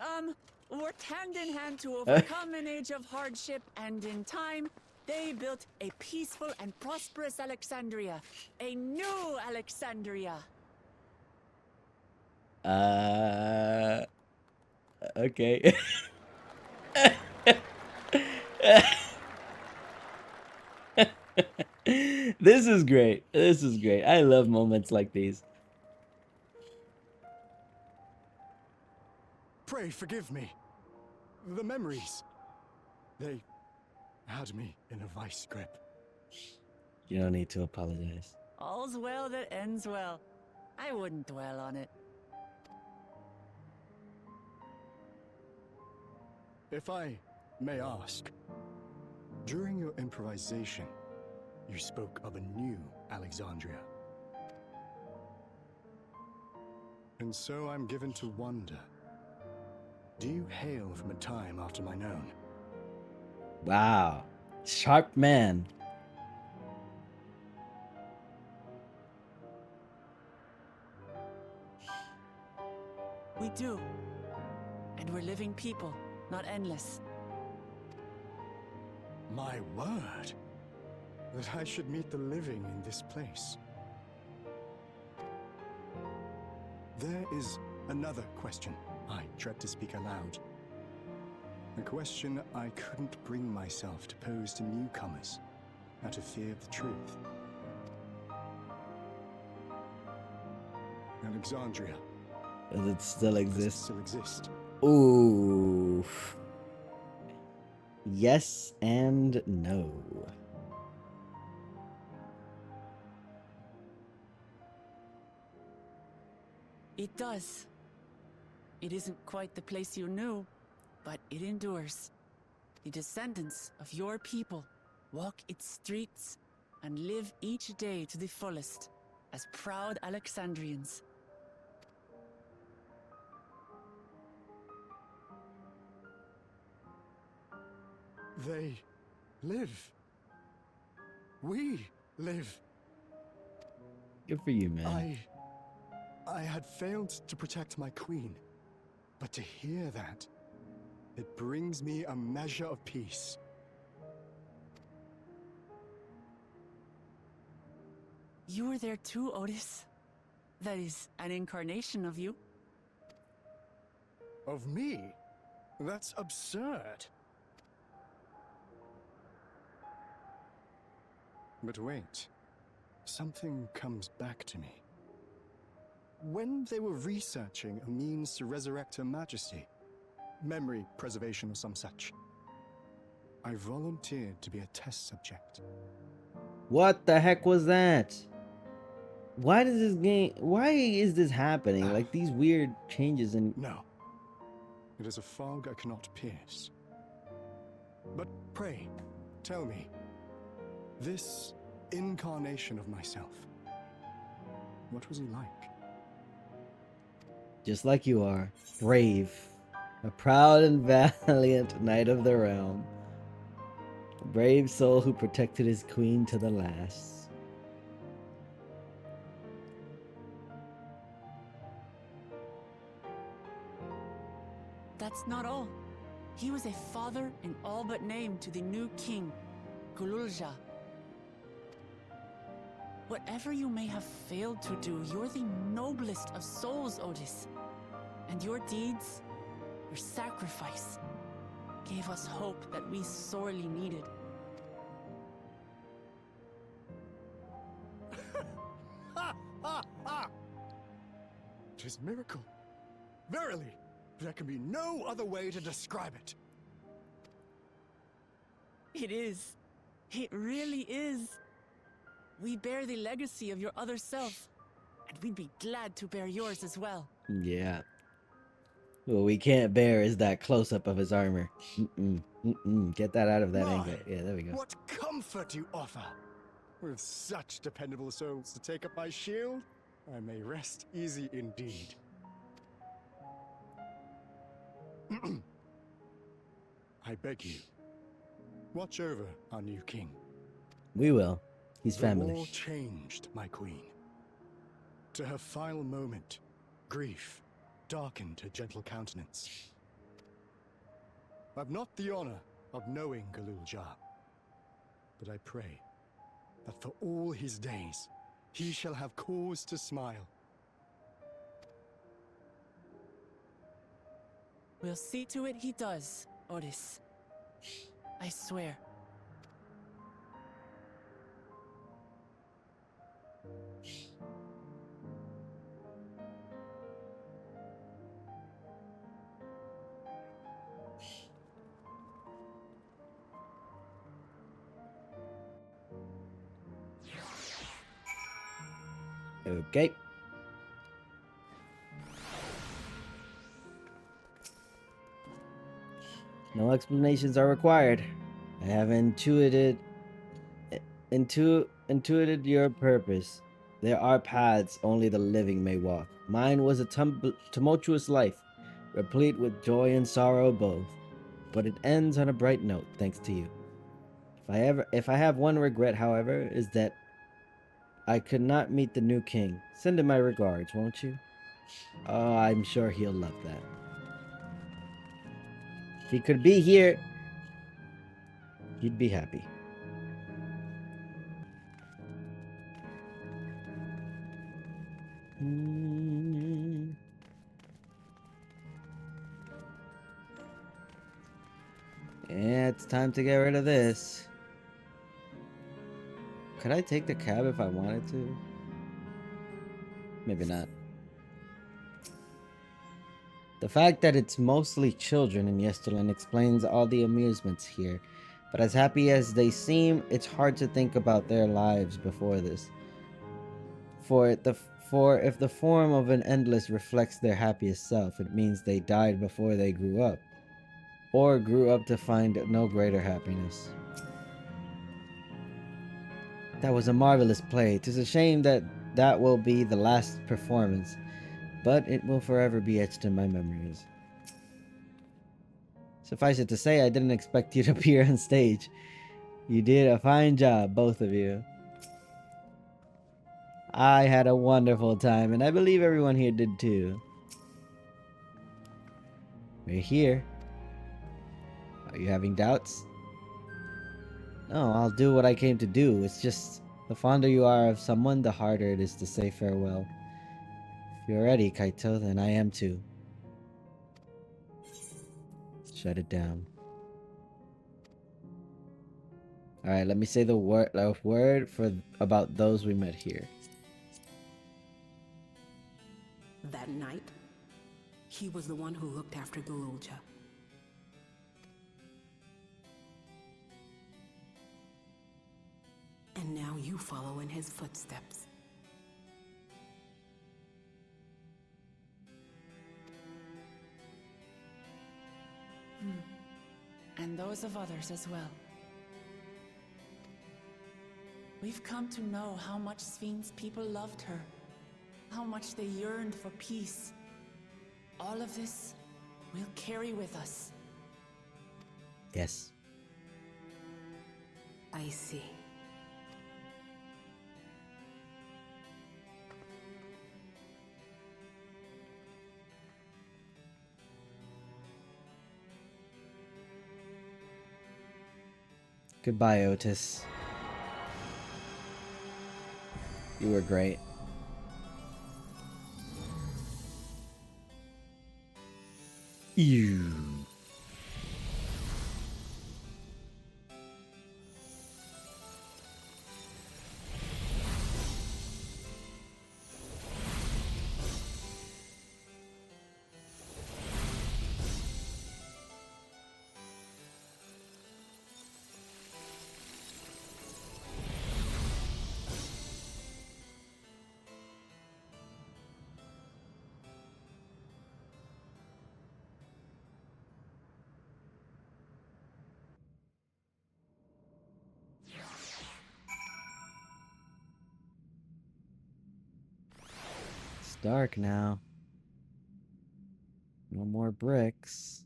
worked hand in hand to overcome an age of hardship, and in time, they built a peaceful and prosperous Alexandria, a new Alexandria.
Okay. This is great. This is great. I love moments like these.
Pray forgive me. The memories. They had me in a vice grip.
You don't need to apologize.
All's well that ends well. I wouldn't dwell on it.
If I may ask, during your improvisation, you spoke of a new Alexandria. And so I'm given to wonder, do you hail from a time after mine own?
Wow. Sharp man.
We do. And we're living people, not endless.
My word! That I should meet the living in this place. There is another question I dread to speak aloud. A question I couldn't bring myself to pose to newcomers out of fear of the truth. Alexandria.
Does it still exist?
Does it still exist?
Ooh. Yes and no.
It does. It isn't quite the place you knew, but it endures. The descendants of your people walk its streets and live each day to the fullest as proud Alexandrians.
They live. We live.
Good for you, man.
I had failed to protect my queen, but to hear that, it brings me a measure of peace.
You were there too, Otis. That is, an incarnation of you.
Of me? That's absurd. But wait, something comes back to me. When they were researching a means to resurrect Her Majesty, memory preservation or some such, I volunteered to be a test subject.
What the heck was that? Why is this happening? Like these weird changes in...
No. It is a fog I cannot pierce. But pray, tell me, this incarnation of myself, what was he like?
Just like you are, brave, a proud and valiant knight of the realm, a brave soul who protected his queen to the last.
That's not all. He was a father in all but name to the new king, Gululja. Whatever you may have failed to do, you're the noblest of souls, Otis. And your deeds, your sacrifice, gave us hope that we sorely needed.
Ha! Ha! Ha! 'Tis miracle. Verily, there can be no other way to describe it.
It is. It really is. We bear the legacy of your other self, and we'd be glad to bear yours as well.
Yeah. What we can't bear is that close-up of his armor. Get that out of that angle. Yeah, there we go.
What comfort you offer! With such dependable souls to take up my shield, I may rest easy indeed. I beg you, watch over our new king.
We will. He's
The
family.
war changed my queen. To her final moment, grief darkened her gentle countenance. I've not the honor of knowing Galul-Jar, but I pray that for all his days, he shall have cause to smile.
We'll see to it he does, Otis. I swear.
Okay. No explanations are required. I have intuited your purpose. There are paths only the living may walk. Mine was a tumultuous life, replete with joy and sorrow both. But it ends on a bright note, thanks to you. If I have one regret, however, is that I could not meet the new king. Send him my regards, won't you? Oh, I'm sure he'll love that. If he could be here, he'd be happy. Yeah, it's time to get rid of this. Could I take the cab if I wanted to? Maybe not. The fact that it's mostly children in Yesterland explains all the amusements here, but as happy as they seem, it's hard to think about their lives before this. For if the form of an endless reflects their happiest self, it means they died before they grew up, or grew up to find no greater happiness. That was a marvelous play. 'Tis a shame that will be the last performance, but it will forever be etched in my memories. Suffice it to say, I didn't expect you to appear on stage. You did a fine job, both of you. I had a wonderful time, and I believe everyone here did too. We're here. Are you having doubts? No, I'll do what I came to do. It's just, the fonder you are of someone, the harder it is to say farewell. If you're ready, Kaito, then I am too. Shut it down. Alright, let me say the word for about those we met here.
That night, he was the one who looked after Galulja. And now you follow in his footsteps.
And those of others as well. We've come to know how much Sphne's people loved her, how much they yearned for peace. All of this we'll carry with us.
Yes.
I see.
Goodbye, Otis. You were great. Ew. It's dark now. No more bricks.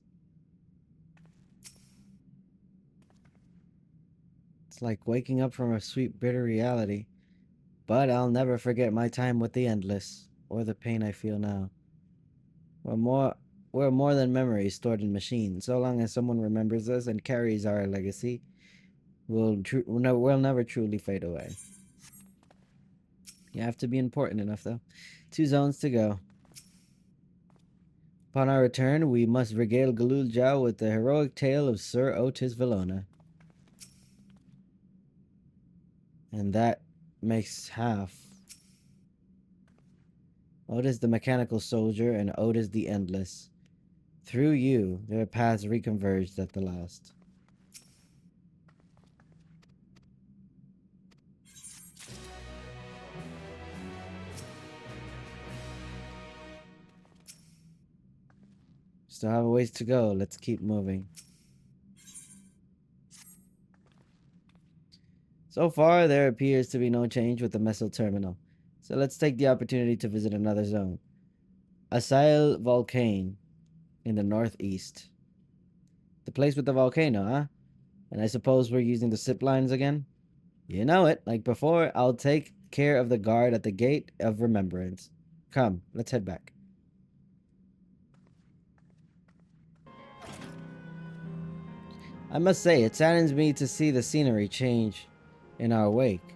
It's like waking up from a sweet, bitter reality. But I'll never forget my time with the Endless, or the pain I feel now. We're more than memories stored in machines. So long as someone remembers us and carries our legacy, we'll never truly fade away. You have to be important enough, though. 2 zones to go. Upon our return, we must regale Galulja with the heroic tale of Sir Otis Vallona. And that makes half. Otis the mechanical soldier and Otis the endless. Through you, their paths reconverged at the last. Still have a ways to go. Let's keep moving. So far, there appears to be no change with the Missile Terminal. So let's take the opportunity to visit another zone. Asail Volcane in the northeast. The place with the volcano, huh? And I suppose we're using the zip lines again? You know it. Like before, I'll take care of the guard at the Gate of Remembrance. Come, let's head back. I must say, it saddens me to see the scenery change in our wake.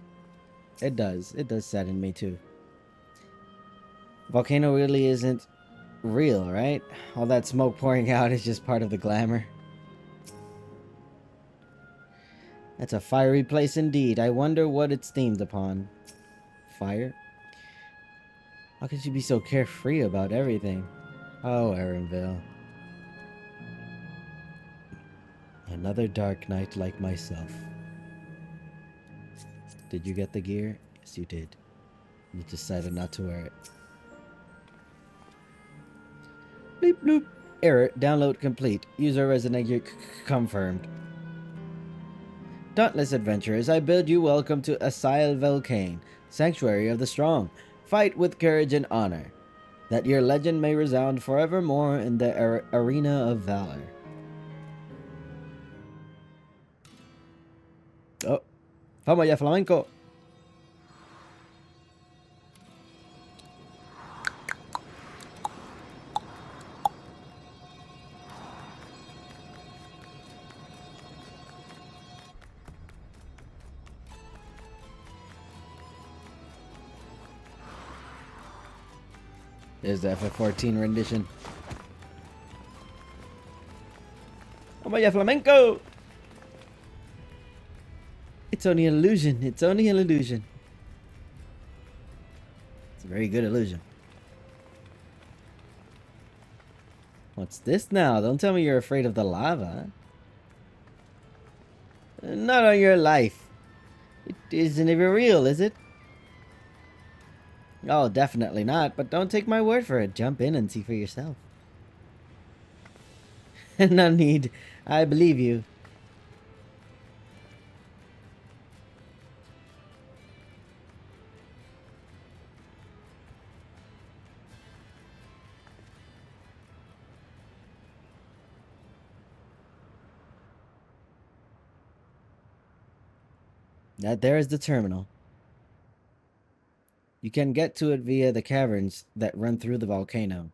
It does sadden me too. Volcano really isn't real, right? All that smoke pouring out is just part of the glamour. That's a fiery place indeed. I wonder what it's themed upon. Fire? How could you be so carefree about everything? Oh, Erenville. Another dark knight like myself. Did you get the gear? Yes, you did. You decided not to wear it. Bleep bloop. Error. Download complete. User Resident Gear confirmed. Dauntless adventurers, I bid you welcome to Asail Volcane, Sanctuary of the Strong. Fight with courage and honor, that your legend may resound forevermore in the arena of valor. Vamos ya, flamenco. There's the FF14 rendition. Vamos ya, flamenco. It's only an illusion. It's only an illusion. It's a very good illusion. What's this now? Don't tell me you're afraid of the lava. Not on your life. It isn't even real, is it? Oh, definitely not. But don't take my word for it. Jump in and see for yourself. No need. I believe you. That there is the terminal. You can get to it via the caverns that run through the volcano.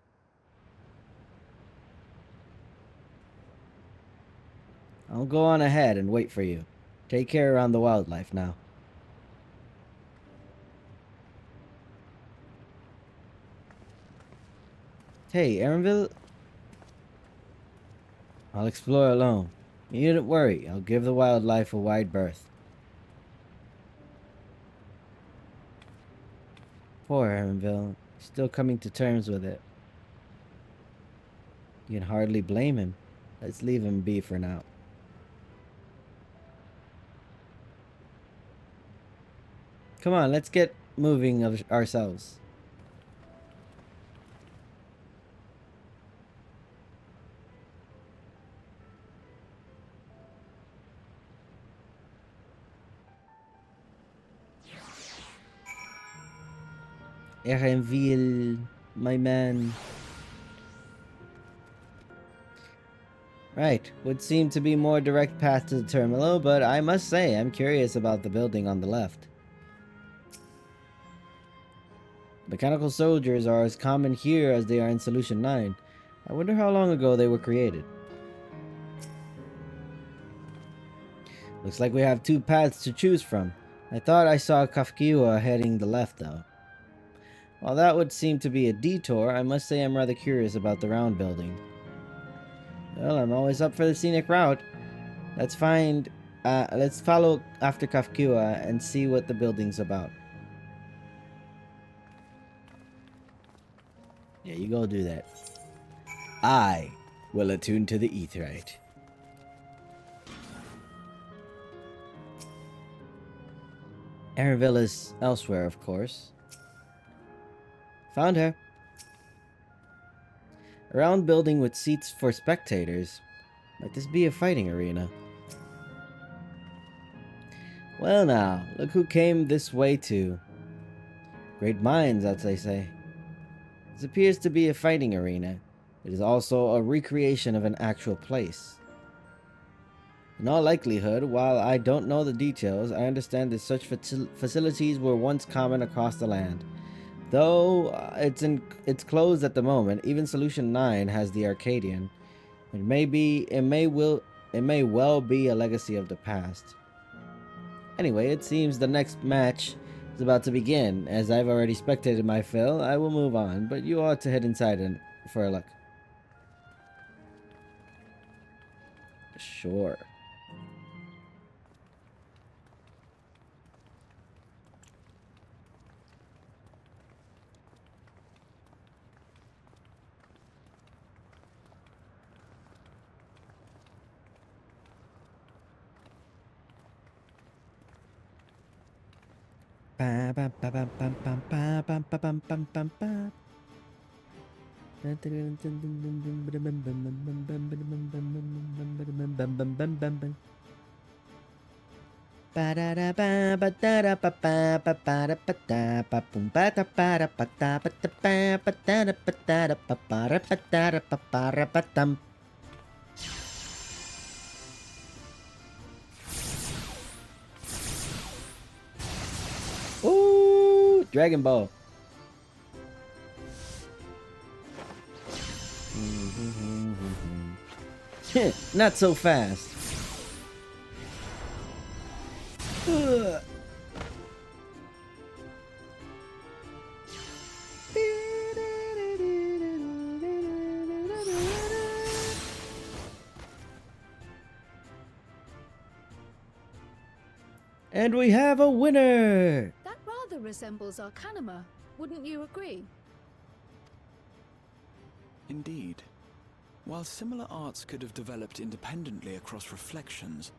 I'll go on ahead and wait for you. Take care around the wildlife now. Hey, Erenville. I'll explore alone. You needn't worry. I'll give the wildlife a wide berth. Poor Erenville. Still coming to terms with it. You can hardly blame him. Let's leave him be for now. Come on, let's get moving ourselves. Erenville, my man. Right, would seem to be more direct path to the terminal, but I must say I'm curious about the building on the left. Mechanical soldiers are as common here as they are in Solution 9. I wonder how long ago they were created. Looks like we have two paths to choose from. I thought I saw Kafkiwa heading the left though. While that would seem to be a detour, I must say I'm rather curious about the round building. Well, I'm always up for the scenic route. Let's follow after Kafkiwa and see what the building's about. Yeah, you go do that. I will attune to the aetheryte. Erenville is elsewhere, of course. Found her. A round building with seats for spectators. Might this be a fighting arena? Well now, look who came this way too. Great minds, as they say. This appears to be a fighting arena. It is also a recreation of an actual place. In all likelihood, while I don't know the details, I understand that such facilities were once common across the land. Though it's closed at the moment, even Solution 9 has the Arcadian. It may well be a legacy of the past. Anyway, it seems the next match is about to begin. As I've already spectated my fill, I will move on, but you ought to head inside for a look. Sure. Dragon Ball. Not so fast. Ugh. And we have a winner!
That rather resembles Arcanima, wouldn't you agree?
Indeed. While similar arts could have developed independently across reflections,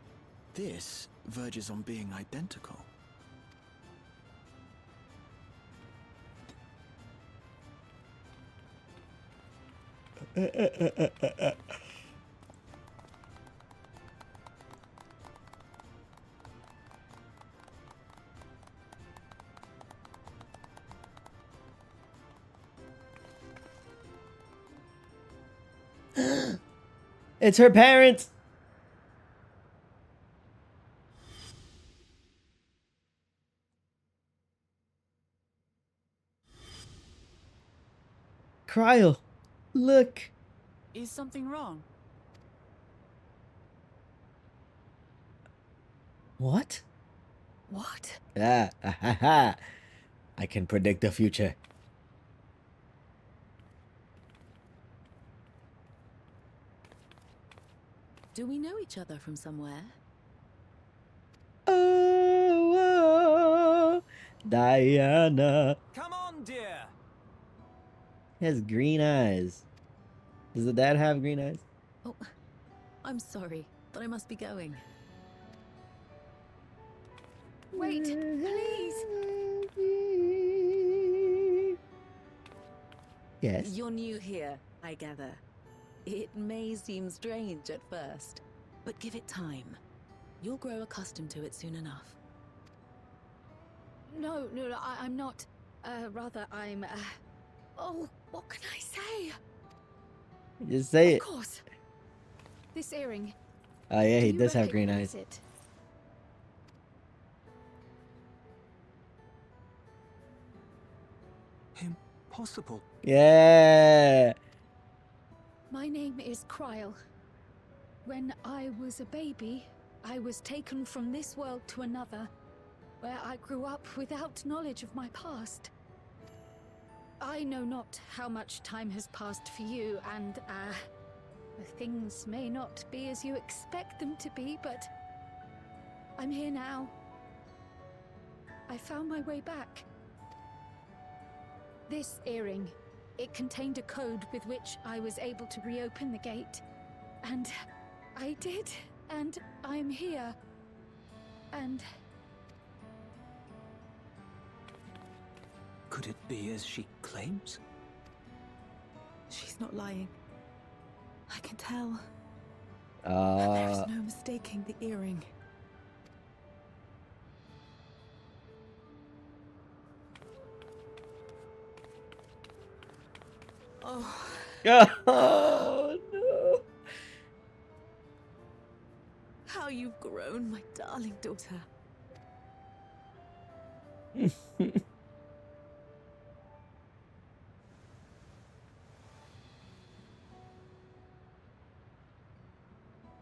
this verges on being identical.
It's her parents! Cryo, look!
Is something wrong?
What?
What?
Ah, ha, ha, ha. I can predict the future.
Do we know each other from somewhere?
Oh, Diana.
Come on, dear.
He has green eyes. Does the dad have green eyes?
Oh, I'm sorry, but I must be going.
Wait, please.
Yes.
You're new here, I gather. It may seem strange at first, but give it time. You'll grow accustomed to it soon enough.
No, I'm not. Rather, I'm. Oh, what can I say?
Just say it.
Of course. This earring.
Oh yeah, he
Do you
does have green
recognize
eyes.
it?
Impossible.
Yeah.
My name is Kryl. When I was a baby, I was taken from this world to another, where I grew up without knowledge of my past. I know not how much time has passed for you, and, things may not be as you expect them to be, but I'm here now. I found my way back. This earring, it contained a code with which I was able to reopen the gate. And I did, and I'm here. And
Could it be as she claims?
She's not lying. I can tell. There's no mistaking the earring. Oh.
Oh no.
How you've grown, my darling daughter.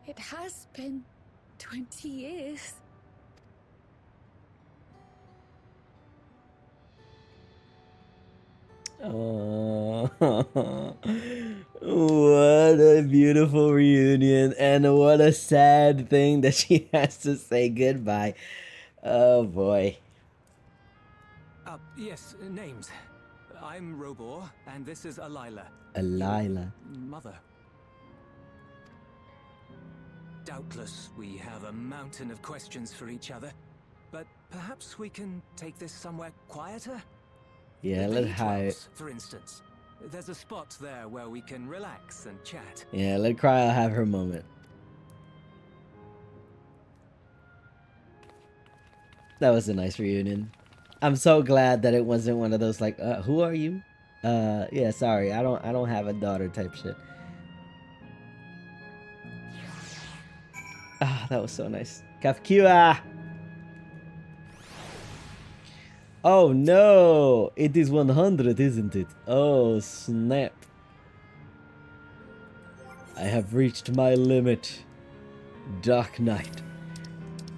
it has been 20 years.
Oh, what a beautiful reunion, and what a sad thing that she has to say goodbye. Oh boy.
Yes, names. I'm Robor, and this is Alila.
Alila.
Mother. Doubtless, we have a mountain of questions for each other, but perhaps we can take this somewhere quieter?
Yeah, let Hyatt.
For instance, there's a spot there where we can relax and chat.
Yeah, let Cryo have her moment. That was a nice reunion. I'm so glad that it wasn't one of those like, who are you? Yeah, sorry, I don't have a daughter type shit. Ah, that was so nice. Kafkua! Oh no! It is 100, isn't it? Oh snap. I have reached my limit. Dark Knight.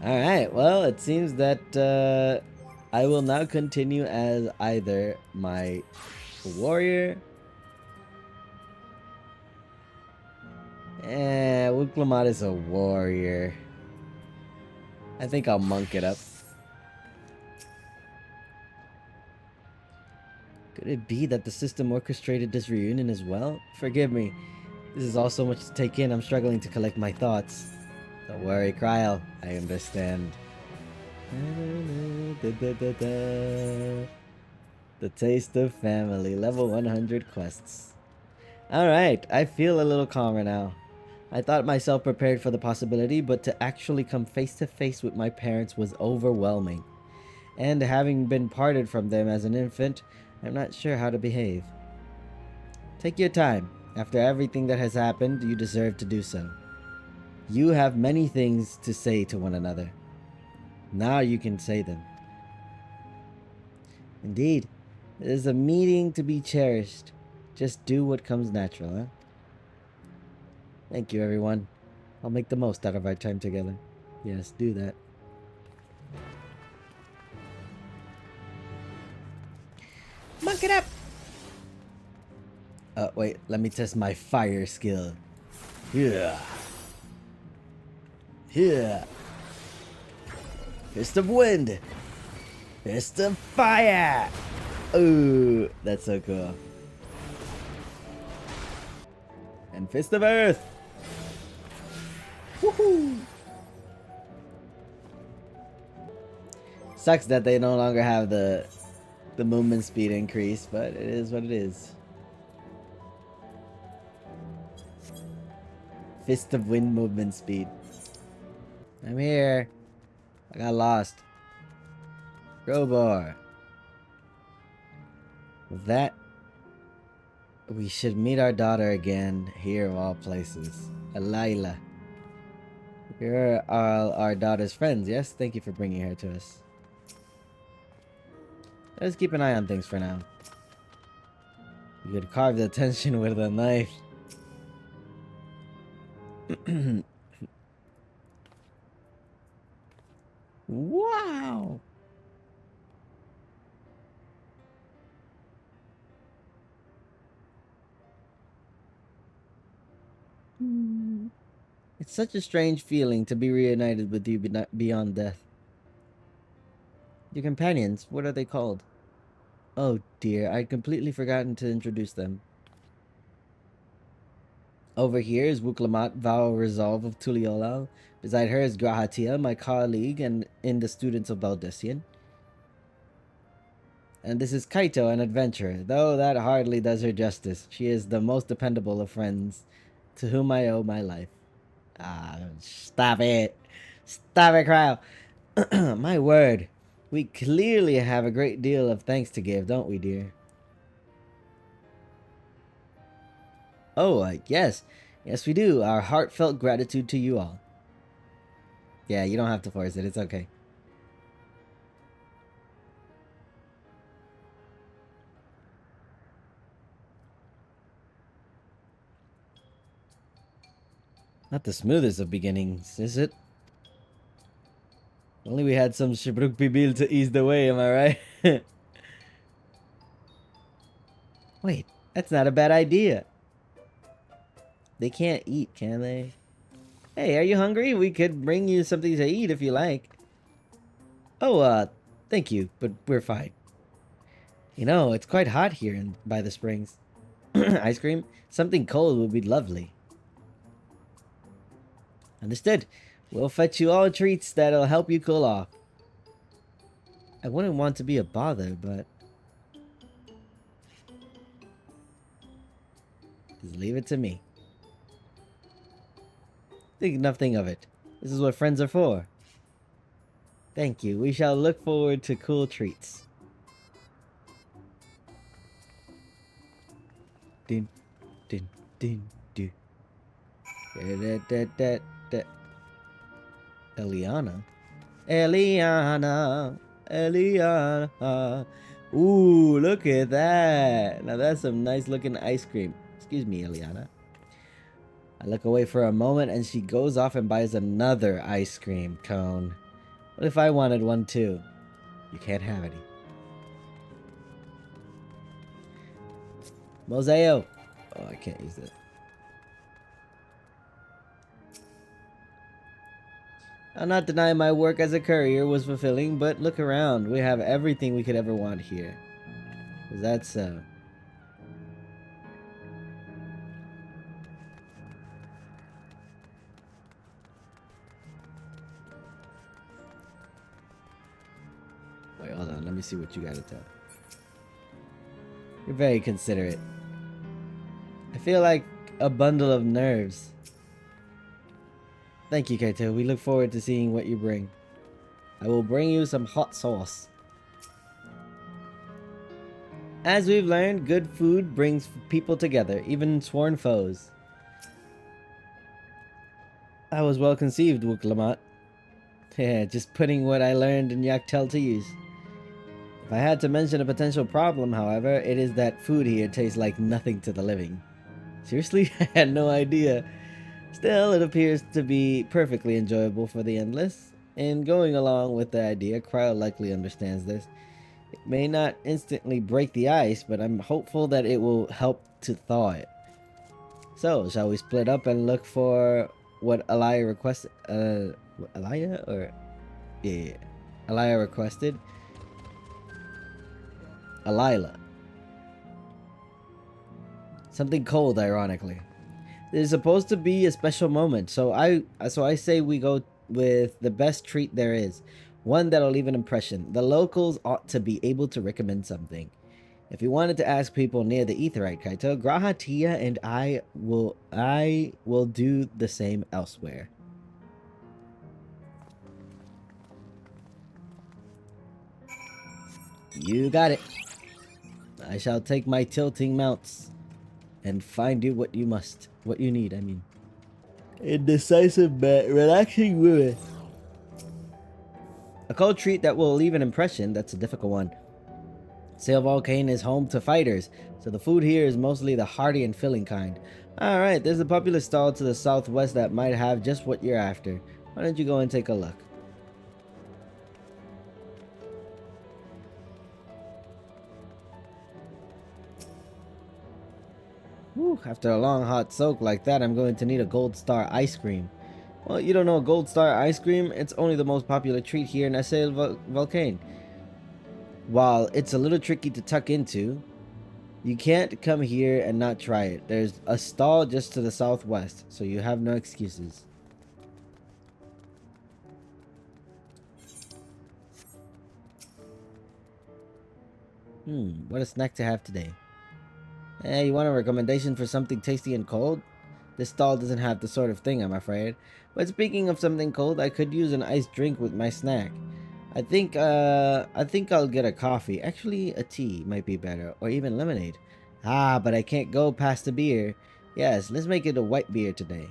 Alright, well, it seems that I will now continue as either my warrior. Wuklamad is a warrior. I think I'll monk it up. Could it be that the system orchestrated this reunion as well? Forgive me. This is all so much to take in, I'm struggling to collect my thoughts. Don't worry, Kryl. I understand. The taste of family. Level 100 quests. Alright, I feel a little calmer now. I thought myself prepared for the possibility, but to actually come face to face with my parents was overwhelming. And having been parted from them as an infant, I'm not sure how to behave. Take your time. After everything that has happened, you deserve to do so. You have many things to say to one another. Now you can say them. Indeed, it is a meeting to be cherished. Just do what comes natural, huh? Thank you, everyone. I'll make the most out of our time together. Yes, do that. Monk it up! Wait, let me test my fire skill. Yeah. Yeah. Fist of wind. Fist of fire. Ooh, that's so cool. And fist of earth. Woohoo! Sucks that they no longer have the movement speed increase, but it is what it is. Fist of wind movement speed. I'm here. I got lost. Crowbar. With that, we should meet our daughter again here of all places. Alayla. You're all our daughter's friends, yes? Thank you for bringing her to us. Let's keep an eye on things for now. You could carve the tension with a knife. Wow! It's such a strange feeling to be reunited with you beyond death. Your companions, what are they called? Oh dear, I'd completely forgotten to introduce them. Over here is Wuklamat, Vow Resolve of Tuliolal. Beside her is Grahatia, my colleague and in the students of Baldessian. And this is Kaito, an adventurer, though that hardly does her justice. She is the most dependable of friends, to whom I owe my life. Ah, stop it. Stop it, Kryl. My word. We clearly have a great deal of thanks to give, don't we, dear? Oh, yes. Yes, we do. Our heartfelt gratitude to you all. Yeah, you don't have to force it. It's okay. Not the smoothest of beginnings, is it? Only we had some Shibruk Pibil to ease the way, am I right? Wait, that's not a bad idea. They can't eat, can they? Hey, are you hungry? We could bring you something to eat if you like. Oh, thank you, but we're fine. You know, it's quite hot here by the springs. Ice cream? Something cold would be lovely. Understood. We'll fetch you all treats that'll help you cool off. I wouldn't want to be a bother, but... just leave it to me. Think nothing of it. This is what friends are for. Thank you. We shall look forward to cool treats. Din, din, din, do. Eliana? Eliana! Eliana. Ooh, look at that. Now that's some nice looking ice cream. Excuse me, Eliana. I look away for a moment and she goes off and buys another ice cream cone. What if I wanted one too? You can't have any. Moseo. Oh, I can't use it. I'll not deny my work as a courier was fulfilling, but look around. We have everything we could ever want here. Is that so? Wait, hold on. Let me see what you gotta tell. You're very considerate. I feel like a bundle of nerves. Thank you, Kaito. We look forward to seeing what you bring. I will bring you some hot sauce. As we've learned, good food brings people together, even sworn foes. I was well conceived, Wuklamat. Yeah, just putting what I learned in Yaktel to use. If I had to mention a potential problem, however, it is that food here tastes like nothing to the living. Seriously? I had no idea. Still, it appears to be perfectly enjoyable for the endless. In going along with the idea, Cryo likely understands this. It may not instantly break the ice, but I'm hopeful that it will help to thaw it. So, shall we split up and look for what Alaya requested? Alaya? Or... Yeah. Alaya requested? Alila. Something cold, ironically. It is supposed to be a special moment, so I say we go with the best treat there is. One that'll leave an impression. The locals ought to be able to recommend something. If you wanted to ask people near the Aetheryte, Kaito, Graha, Tia, and I will do the same elsewhere. You got it. I shall take my tilting mounts and find you what you need, I mean. Indecisive but relaxing women. A cold treat that will leave an impression, that's a difficult one. Sail Volcane is home to fighters, so the food here is mostly the hearty and filling kind. Alright, there's a popular stall to the southwest that might have just what you're after. Why don't you go and take a look? Whew, after a long hot soak like that, I'm going to need a Gold Star ice cream. Well, you don't know Gold Star ice cream? It's only the most popular treat here in Sail Volcane. While it's a little tricky to tuck into, you can't come here and not try it. There's a stall just to the southwest, so you have no excuses. What a snack to have today. Hey, you want a recommendation for something tasty and cold? This stall doesn't have the sort of thing, I'm afraid. But speaking of something cold, I could use an iced drink with my snack. I think I'll get a coffee. Actually, a tea might be better, or even lemonade. Ah, but I can't go past the beer. Yes, let's make it a white beer today.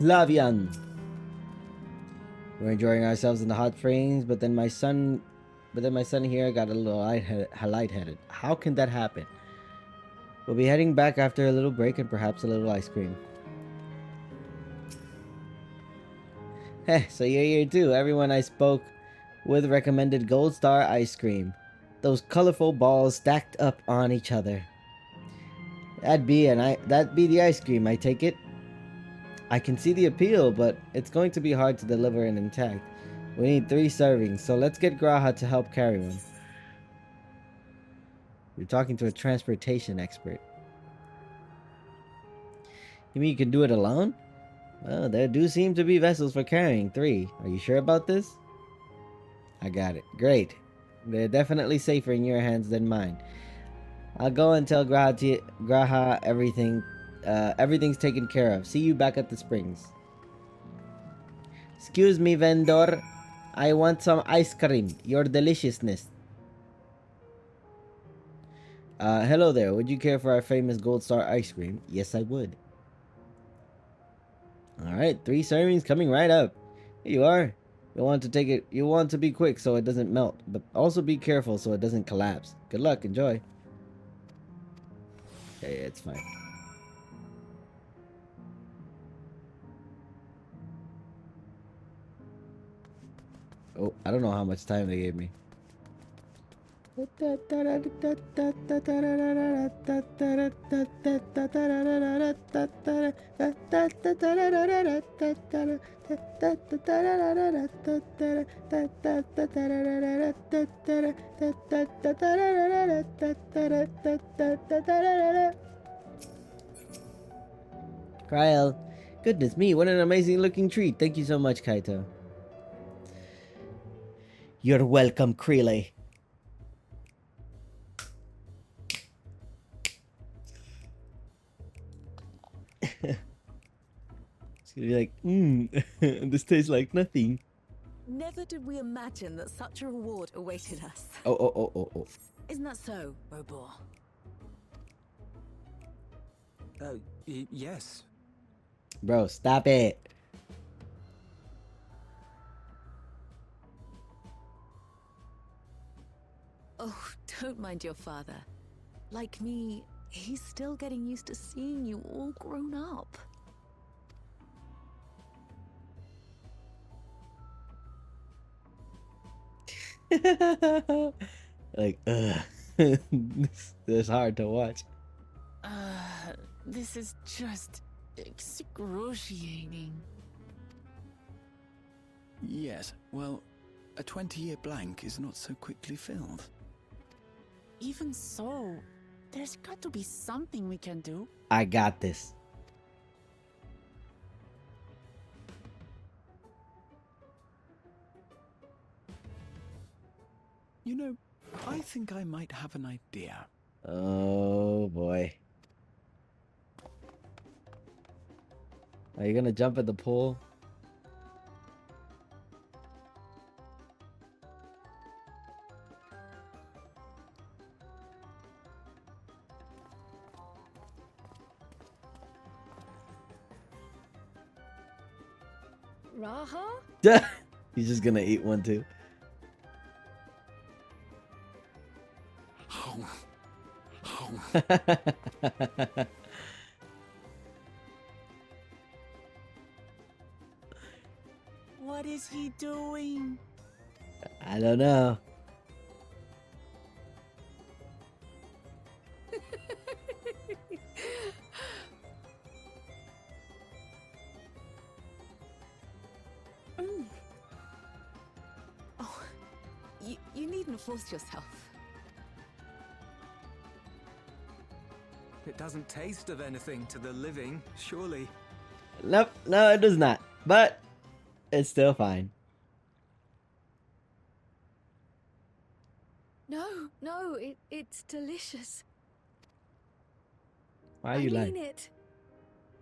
Lavian. We're enjoying ourselves in the hot springs, but then my son here got a little lightheaded. How can that happen? We'll be heading back after a little break and perhaps a little ice cream. Heh, so you're here too. Everyone I spoke with recommended Gold Star ice cream. Those colorful balls stacked up on each other. That'd be the ice cream, I take it. I can see the appeal, but it's going to be hard to deliver it intact. We need 3 servings, so let's get Graha to help carry one. You're talking to a transportation expert. You mean you can do it alone? Well, there do seem to be vessels for carrying 3. Are you sure about this? I got it. Great. They're definitely safer in your hands than mine. I'll go and tell Graha everything's taken care of. See you back at the springs. Excuse me, vendor. I want some ice cream. Your deliciousness. Hello there. Would you care for our famous Gold Star ice cream? Yes, I would. Alright, 3 servings coming right up. Here you are. You want to be quick so it doesn't melt, but also be careful so it doesn't collapse. Good luck, enjoy. Yeah, it's fine. Oh, I don't know how much time they gave me. Kryl, goodness me, what an amazing looking treat. Thank you so much, Kaito. You're welcome, Krele. It's gonna be like, this tastes like nothing.
Never did we imagine that such a reward awaited us.
Oh.
Isn't that so, Robor?
Yes.
Bro, stop it.
Oh, don't mind your father. Like me, he's still getting used to seeing you all grown up.
Like, ugh. This is hard to watch.
This is just excruciating.
Yes, well, a 20-year blank is not so quickly filled.
Even so, there's got to be something we can do.
I got this.
You know, I think I might have an idea.
Oh boy. Are you gonna jump at the pool?
Raha?
He's just gonna eat one too.
What is he doing?
I don't know.
Oh, you needn't force yourself.
It doesn't taste of anything to the living, surely.
Nope, no, it does not. But it's still fine.
No, it's delicious.
Why are you
I
lying?
mean it.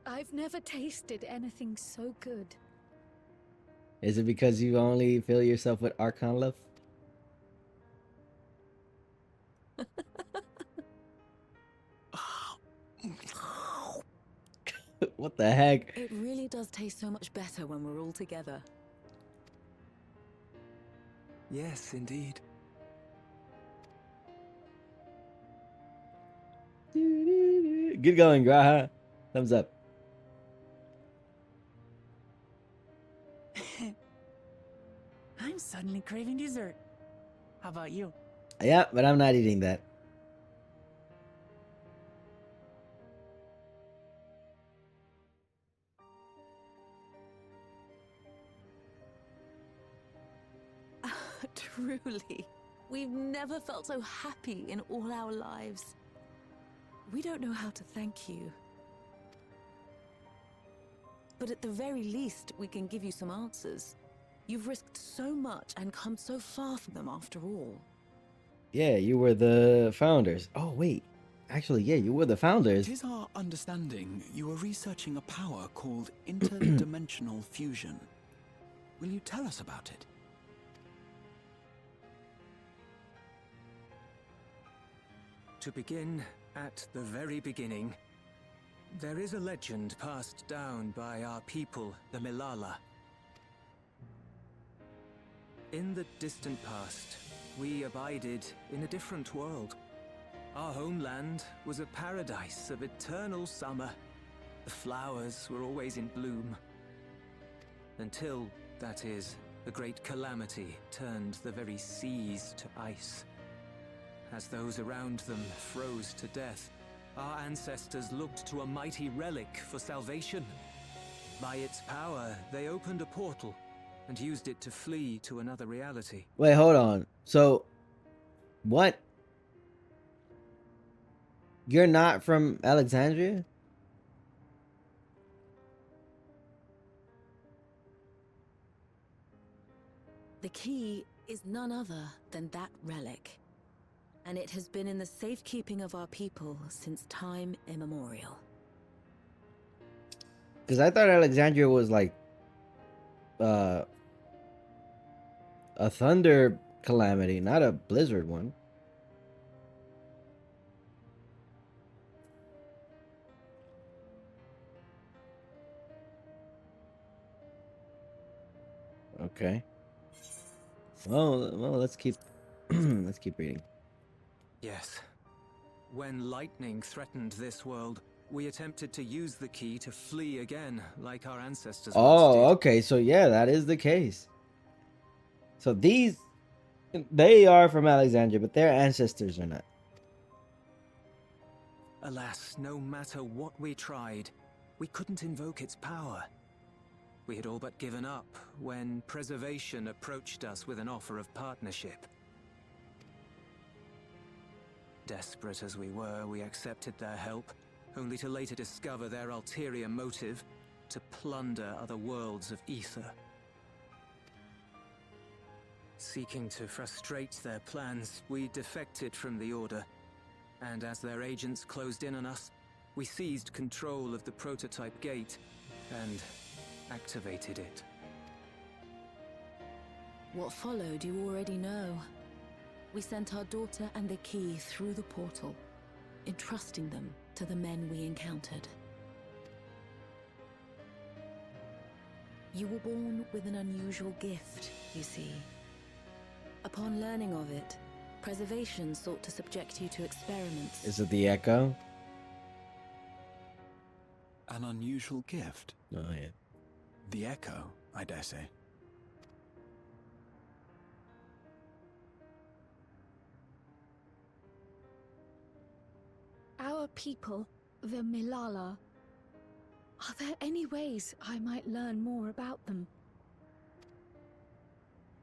I've never tasted anything so good.
Is it because you only fill yourself with Archon love? What the heck?
It really does taste so much better when we're all together.
Yes, indeed.
Get going, Graha. Thumbs up.
I'm suddenly craving dessert. How about you?
Yeah, but I'm not eating that.
Truly, we've never felt so happy in all our lives. We don't know how to thank you. But at the very least, we can give you some answers. You've risked so much and come so far from them after all.
Yeah, you were the founders. Oh, wait. Actually, yeah, you were the founders.
It is our understanding you are researching a power called interdimensional fusion. Will you tell us about it?
To begin at the very beginning, there is a legend passed down by our people, the Milala.
In the distant past, we abided in a different world. Our homeland was a paradise of eternal summer. The flowers were always in bloom. Until, that is, a great calamity turned the very seas to ice. As those around them froze to death, our ancestors looked to a mighty relic for salvation. By its power, they opened a portal and used it to flee to another reality.
Wait, hold on. So, what? You're not from Alexandria?
The key is none other than that relic, and it has been in the safekeeping of our people since time immemorial.
Because I thought Alexandria was like a thunder calamity, not a blizzard one. Okay. Well, let's keep let's keep reading.
Yes. When lightning threatened this world, we attempted to use the key to flee again, like our ancestors once did.
Okay, so yeah, that is the case. So they are from Alexandria, but their ancestors are not.
Alas, no matter what we tried, we couldn't invoke its power. We had all but given up when Preservation approached us with an offer of partnership. Desperate as we were, we accepted their help, only to later discover their ulterior motive: to plunder other worlds of ether. Seeking to frustrate their plans, we defected from the Order, and as their agents closed in on us, we seized control of the prototype gate and activated it.
What followed you already know. We sent our daughter and the key through the portal, entrusting them to the men we encountered. You were born with an unusual gift, you see. Upon learning of it, Preservation sought to subject you to experiments.
Is it the Echo?
An unusual gift?
Oh, yeah.
The Echo, I dare say.
Our people, the Milala. Are there any ways I might learn more about them?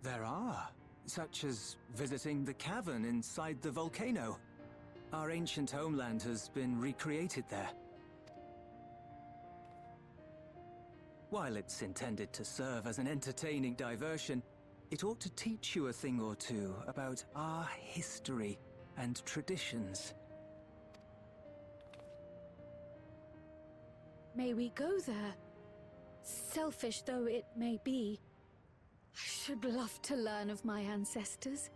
There are, such as visiting the cavern inside the volcano. Our ancient homeland has been recreated there. While it's intended to serve as an entertaining diversion, it ought to teach you a thing or two about our history and traditions.
May we go there? Selfish though it may be, I should love to learn of my ancestors.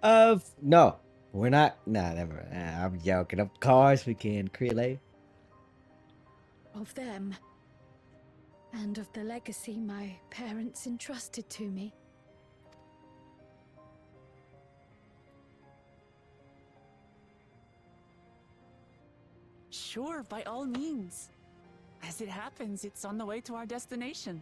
No. We're not. Nah, never. I'm joking. Of course we can, Crele.
Of them. And of the legacy my parents entrusted to me.
Sure, by all means. As it happens, it's on the way to our destination.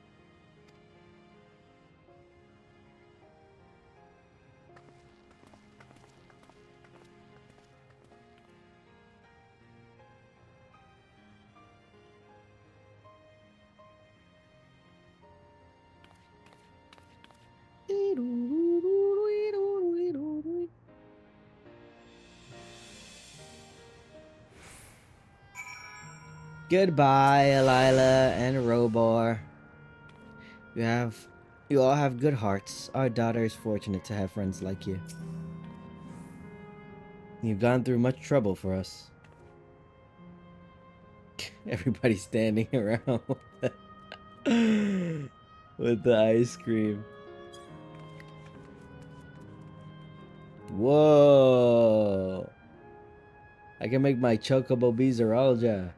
Goodbye, Elila and Robor. You all have good hearts. Our daughter is fortunate to have friends like you. You've gone through much trouble for us. Everybody's standing around with the ice cream. Whoa! I can make my Chocobo Beezeralja.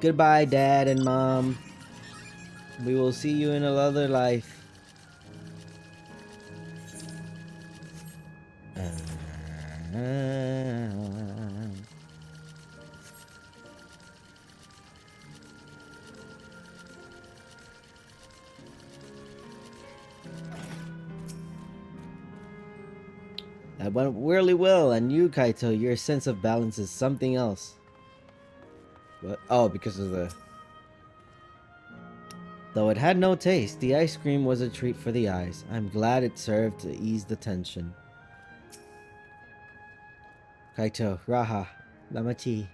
Goodbye, Dad and Mom. We will see you in another life. That went really well, and you, Kaito, your sense of balance is something else. What? Oh, because of the... Though it had no taste, the ice cream was a treat for the eyes. I'm glad it served to ease the tension. Kaito, Raha, Lamachi.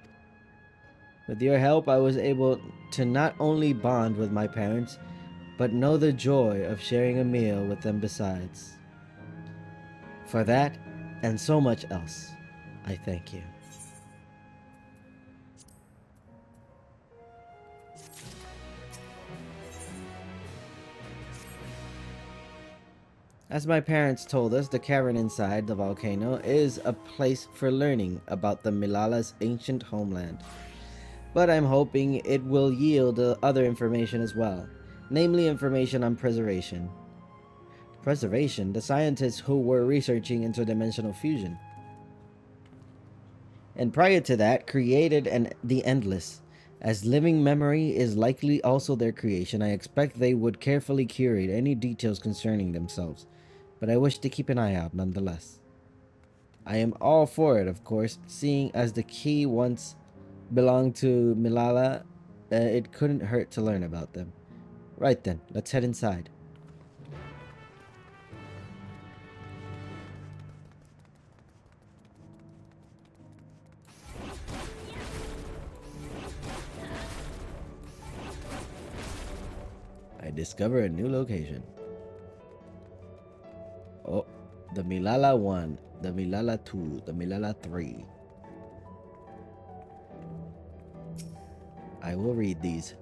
With your help, I was able to not only bond with my parents, but know the joy of sharing a meal with them besides. For that, and so much else, I thank you. As my parents told us, the cavern inside the volcano is a place for learning about the Milala's ancient homeland. But I'm hoping it will yield other information as well, namely information on preservation. Preservation, the scientists who were researching interdimensional fusion. And prior to that, created the Endless. As living memory is likely also their creation, I expect they would carefully curate any details concerning themselves. But I wish to keep an eye out nonetheless. I am all for it, of course, seeing as the key once belonged to Milala, it couldn't hurt to learn about them. Right then, let's head inside. I discover a new location. Oh, the Milala 1, the Milala 2, the Milala 3. I will read these.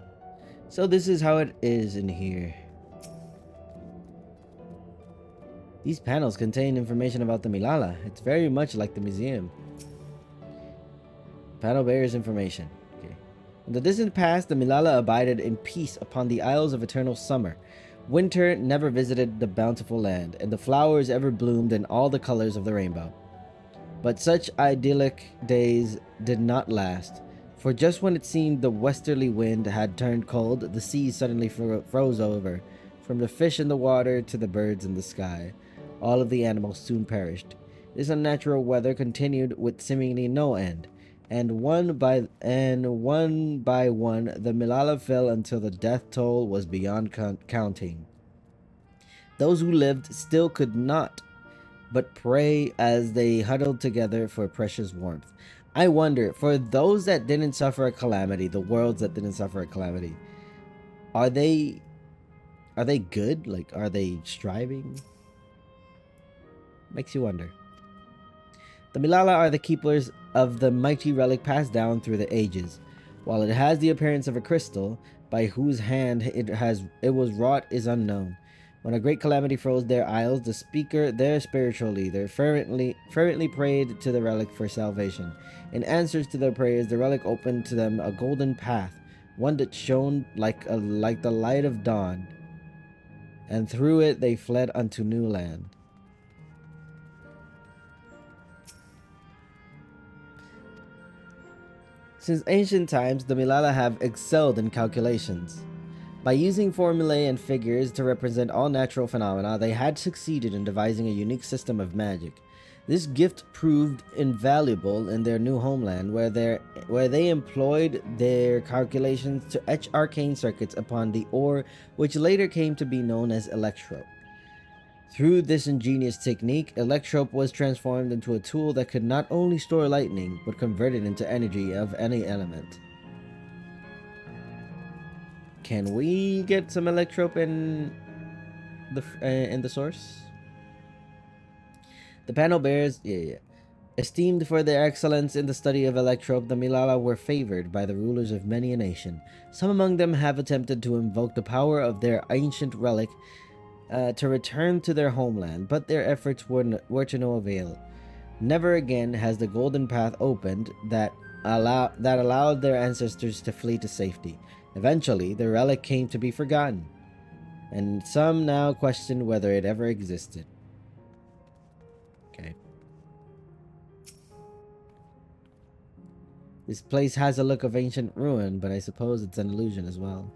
So this is how it is in here. These panels contain information about the Milala. It's very much like the museum. Panel bears information. Okay. In the distant past, the Milala abided in peace upon the Isles of Eternal Summer. Winter never visited the bountiful land, and the flowers ever bloomed in all the colors of the rainbow. But such idyllic days did not last, for just when it seemed the westerly wind had turned cold, the sea suddenly froze over. From the fish in the water to the birds in the sky, all of the animals soon perished. This unnatural weather continued with seemingly no end, and one by one, the Milala fell until the death toll was beyond counting. Those who lived still could not but pray as they huddled together for precious warmth. I wonder, for those that didn't suffer a calamity, the worlds that didn't suffer a calamity, are they good? Like, are they striving? Makes you wonder. The Milala are the keepers of the mighty relic passed down through the ages. While it has the appearance of a crystal, by whose hand it was wrought is unknown. When a great calamity froze their isles, the speaker, their spiritual leader, fervently prayed to the relic for salvation. In answers to their prayers, the relic opened to them a golden path, one that shone like the light of dawn, and through it they fled unto new land. Since ancient times, the Milala have excelled in calculations. By using formulae and figures to represent all natural phenomena, they had succeeded in devising a unique system of magic. This gift proved invaluable in their new homeland, where they employed their calculations to etch arcane circuits upon the ore, which later came to be known as electrope. Through this ingenious technique, electrope was transformed into a tool that could not only store lightning, but convert it into energy of any element. Can we get some electrope in the source? The panel bears, esteemed for their excellence in the study of electrope, the Milala were favored by the rulers of many a nation. Some among them have attempted to invoke the power of their ancient relic to return to their homeland, but their efforts were to no avail. Never again has the golden path opened that allowed their ancestors to flee to safety. Eventually, the relic came to be forgotten, and some now question whether it ever existed. Okay. This place has a look of ancient ruin, but I suppose it's an illusion as well.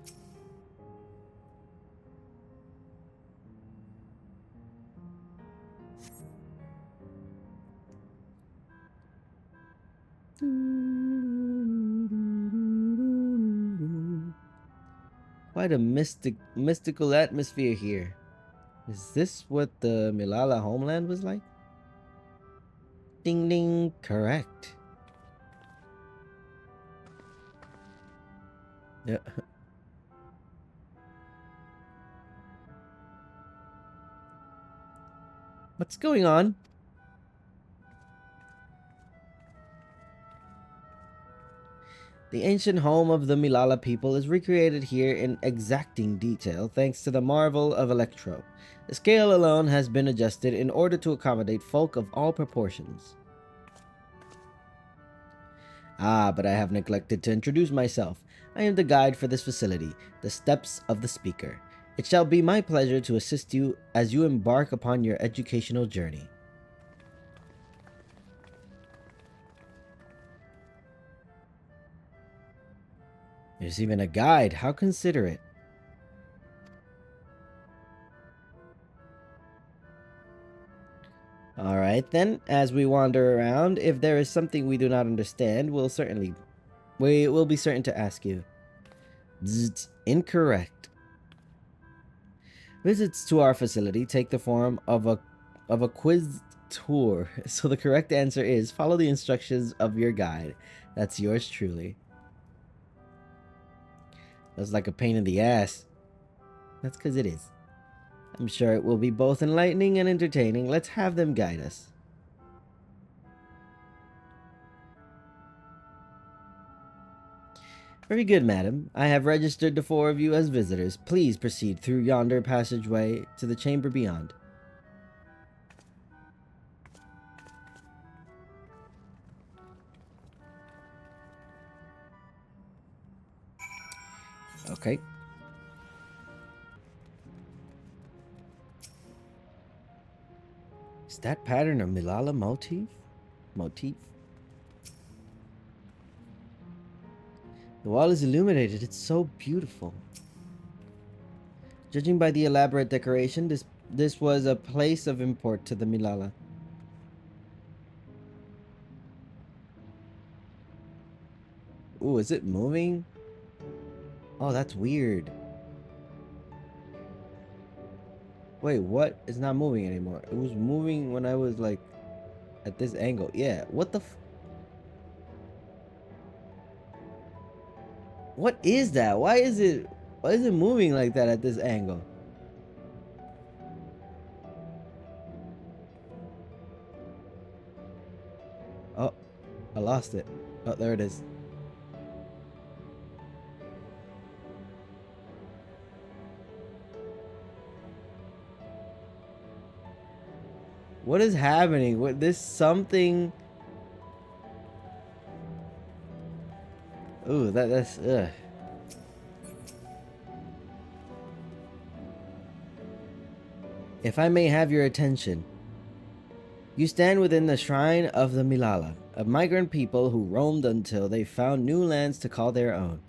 Quite a mystical atmosphere here. Is this what the Milala homeland was like? Ding ding, correct. Yeah. What's going on? The ancient home of the Milala people is recreated here in exacting detail thanks to the marvel of Electro. The scale alone has been adjusted in order to accommodate folk of all proportions. Ah, but I have neglected to introduce myself. I am the guide for this facility, the Steps of the Speaker. It shall be my pleasure to assist you as you embark upon your educational journey. There's even a guide. How considerate. Alright then, as we wander around, if there is something we do not understand, we will be certain to ask you. Zzz, incorrect. Visits to our facility take the form of a quiz tour, so the correct answer is follow the instructions of your guide. That's yours truly. That's like a pain in the ass. That's because it is. I'm sure it will be both enlightening and entertaining. Let's have them guide us. Very good, madam. I have registered the 4 of you as visitors. Please proceed through yonder passageway to the chamber beyond. Okay. Is that pattern a Milala motif? The wall is illuminated. It's so beautiful. Judging by the elaborate decoration, this was a place of import to the Milala. Ooh, is it moving? Oh, that's weird. Wait, what? It's not moving anymore. It was moving when I was like at this angle. Yeah, what the what is that? Why is it moving like that at this angle? Oh, I lost it. Oh, there it is. What is happening? What this something? Ooh, that's ugh. If I may have your attention. You stand within the shrine of the Milala, a migrant people who roamed until they found new lands to call their own.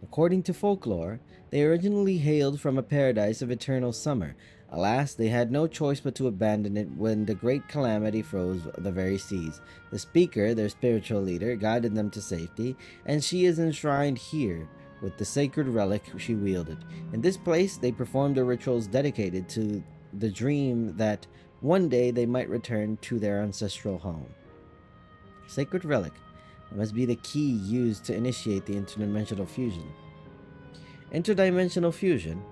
According to folklore, they originally hailed from a paradise of eternal summer. Alas, they had no choice but to abandon it when the great calamity froze the very seas. The speaker, their spiritual leader, guided them to safety, and she is enshrined here with the sacred relic she wielded. In this place, they performed the rituals dedicated to the dream that one day they might return to their ancestral home. Sacred relic. That must be the key used to initiate the interdimensional fusion. Interdimensional fusion?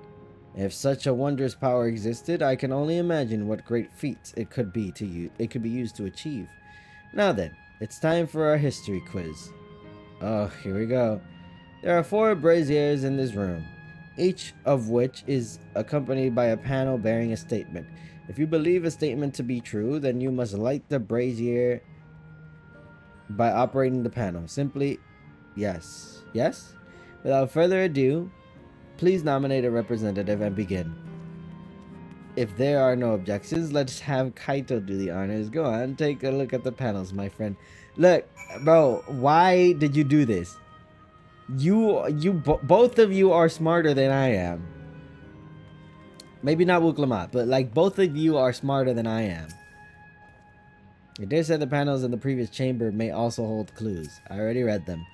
If such a wondrous power existed, I can only imagine what great feats it could be used to achieve. Now then, it's time for our history quiz. Oh, here we go. There are 4 braziers in this room, each of which is accompanied by a panel bearing a statement. If you believe a statement to be true, then you must light the brazier by operating the panel. Simply, yes. Yes? Without further ado, please nominate a representative and begin. If there are no objections, let's have Kaito do the honors. Go on, take a look at the panels, my friend. Look, bro, why did you do this? Both of you are smarter than I am. Maybe not Wuklamat, but like both of you are smarter than I am. I dare say the panels in the previous chamber may also hold clues. I already read them.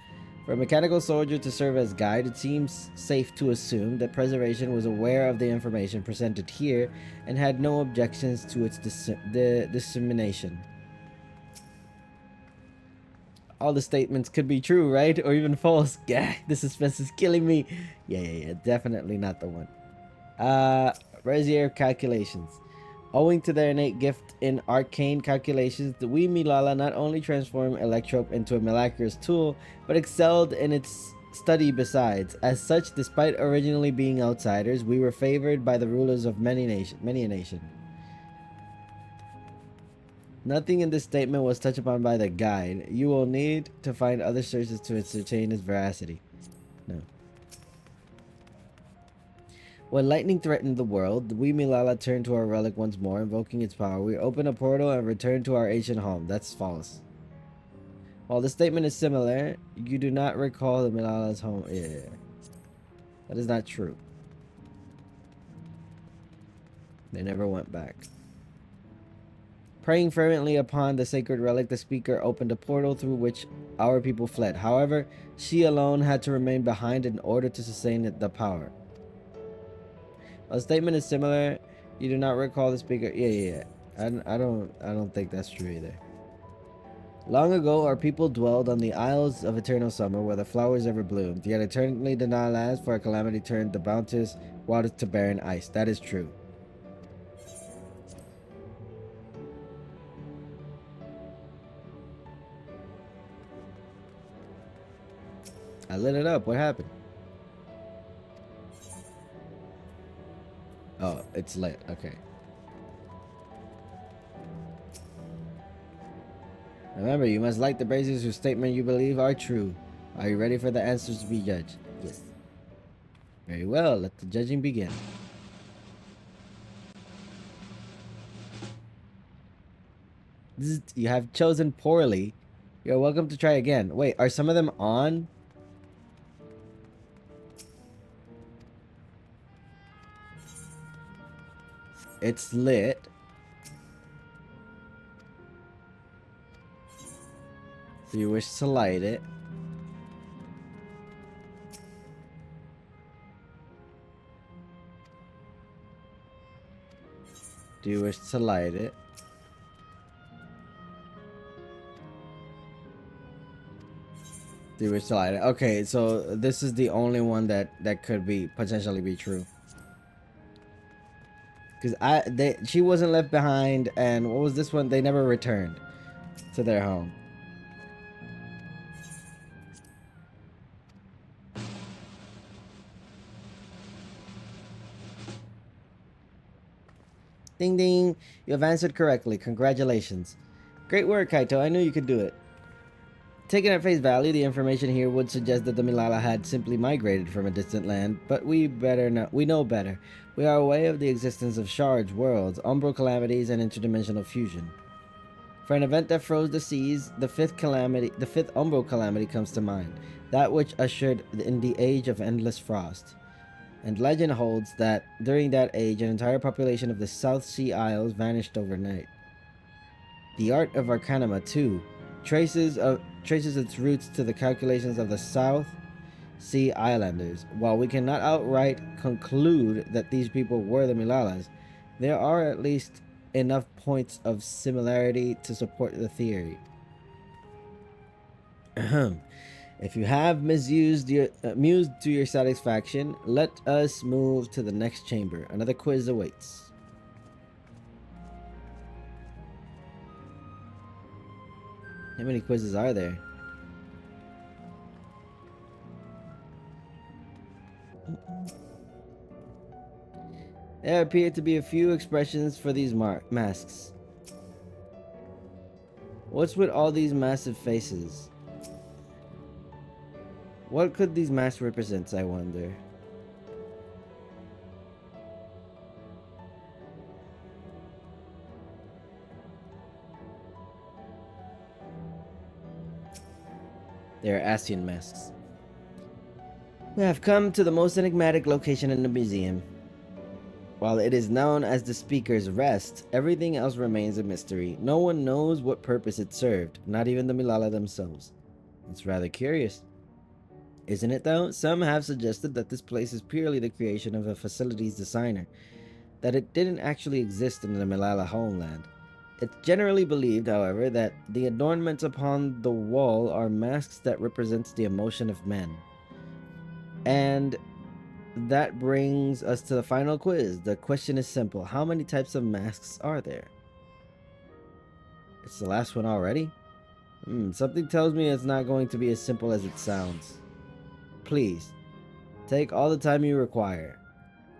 For a mechanical soldier to serve as guide, it seems safe to assume that Preservation was aware of the information presented here and had no objections to its dissemination. All the statements could be true, right? Or even false. Gah, the suspense is killing me. Yeah. Definitely not the one. Brazier calculations. Owing to their innate gift in arcane calculations, the wee Milala not only transformed Electrope into a miraculous tool, but excelled in its study besides. As such, despite originally being outsiders, we were favored by the rulers of many a nation. Nothing in this statement was touched upon by the guide. You will need to find other sources to ascertain its veracity. No. When lightning threatened the world, the wee Milala turned to our relic once more, invoking its power. We opened a portal and returned to our ancient home. That's false. While the statement is similar, you do not recall the Milala's home. Yeah. That is not true. They never went back. Praying fervently upon the sacred relic, the speaker opened a portal through which our people fled. However, she alone had to remain behind in order to sustain the power. A statement is similar. You do not recall the speaker. Yeah. I don't think that's true either. Long ago, our people dwelled on the Isles of Eternal Summer, where the flowers ever bloomed. Yet eternally denied lands, for a calamity turned the bounteous waters to barren ice. That is true. I lit it up. What happened? Oh, it's lit. Okay. Remember, you must like the braziers whose statement you believe are true. Are you ready for the answers to be judged? Yes. Very well. Let the judging begin. You have chosen poorly. You're welcome to try again. Wait, are some of them on? It's lit. Do you wish to light it? Do you wish to light it? Do you wish to light it? Okay, so this is the only one that could be potentially be true. Because she wasn't left behind, and what was this one? They never returned to their home. Ding ding, you have answered correctly. Congratulations. Great work, Kaito. I knew you could do it. Taken at face value, the information here would suggest that the Milala had simply migrated from a distant land, but we know better. We are aware of the existence of shards, worlds, umbral calamities, and interdimensional fusion. For an event that froze the seas, the fifth umbral calamity comes to mind, that which ushered in the age of endless frost. And legend holds that during that age, an entire population of the South Sea Isles vanished overnight. The art of Arcanima, too, traces its roots to the calculations of the South Sea Islanders. While we cannot outright conclude that these people were the Milalas, there are at least enough points of similarity to support the theory. If you have mused to your satisfaction, let us move to the next chamber. Another quiz awaits. How many quizzes are there? There appear to be a few expressions for these masks. What's with all these massive faces? What could these masks represent, I wonder? They are Asian masks. We have come to the most enigmatic location in the museum. While it is known as the Speaker's Rest, everything else remains a mystery. No one knows what purpose it served, not even the Milala themselves. It's rather curious. Isn't it though? Some have suggested that this place is purely the creation of a facilities designer, that it didn't actually exist in the Milala homeland. It's generally believed, however, that the adornments upon the wall are masks that represents the emotion of men. And that brings us to the final quiz. The question is simple. How many types of masks are there? It's the last one already? Something tells me it's not going to be as simple as it sounds. Please, take all the time you require.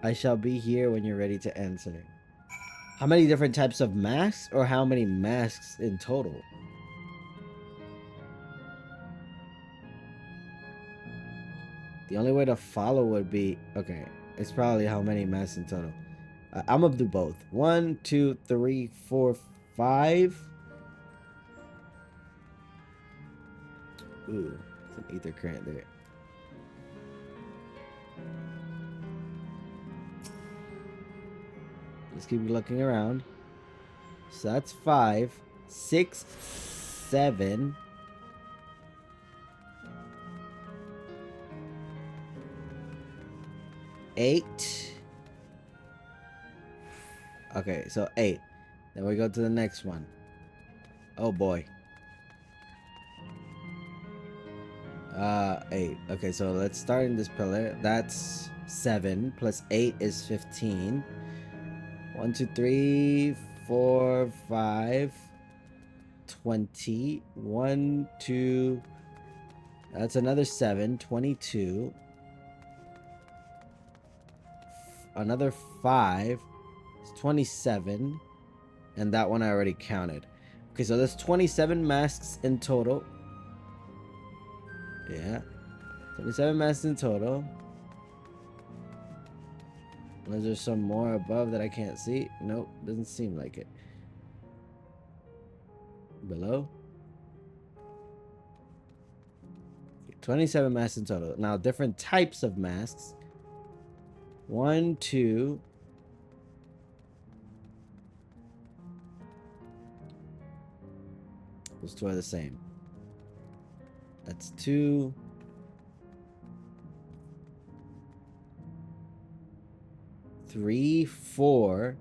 I shall be here when you're ready to answer. How many different types of masks, or how many masks in total? The only way to follow would be... Okay, it's probably how many masks in total. I'm gonna do both. 1, 2, 3, 4, 5. Ooh, it's an ether current there. Let's keep looking around. So that's 5, 6, 7. 8. Okay, so 8. Then we go to the next one. Oh boy. 8. Okay, so let's start in this pillar. That's 7 plus 8 is 15. 1, 2, 3, 4, 5, 20. 1, 2. That's another 7. 22. Another 5. It's 27. And that one I already counted. Okay, so there's 27 masks in total. Yeah. 27 masks in total. Unless there's some more above that I can't see. Nope, doesn't seem like it. Below. 27 masks in total. Now, different types of masks. 1, 2. Those two are the same. That's 2. 3, 4.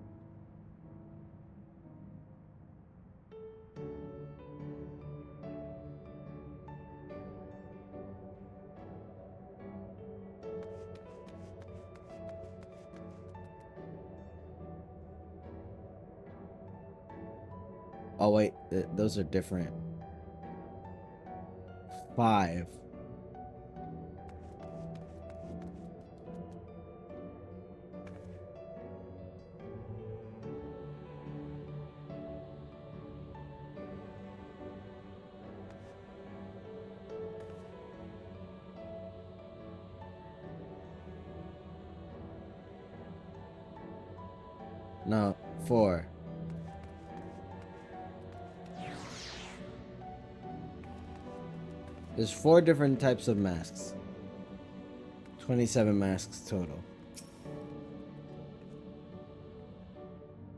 Oh wait, those are different. 5. No, 4. There's 4 different types of masks. 27 masks total.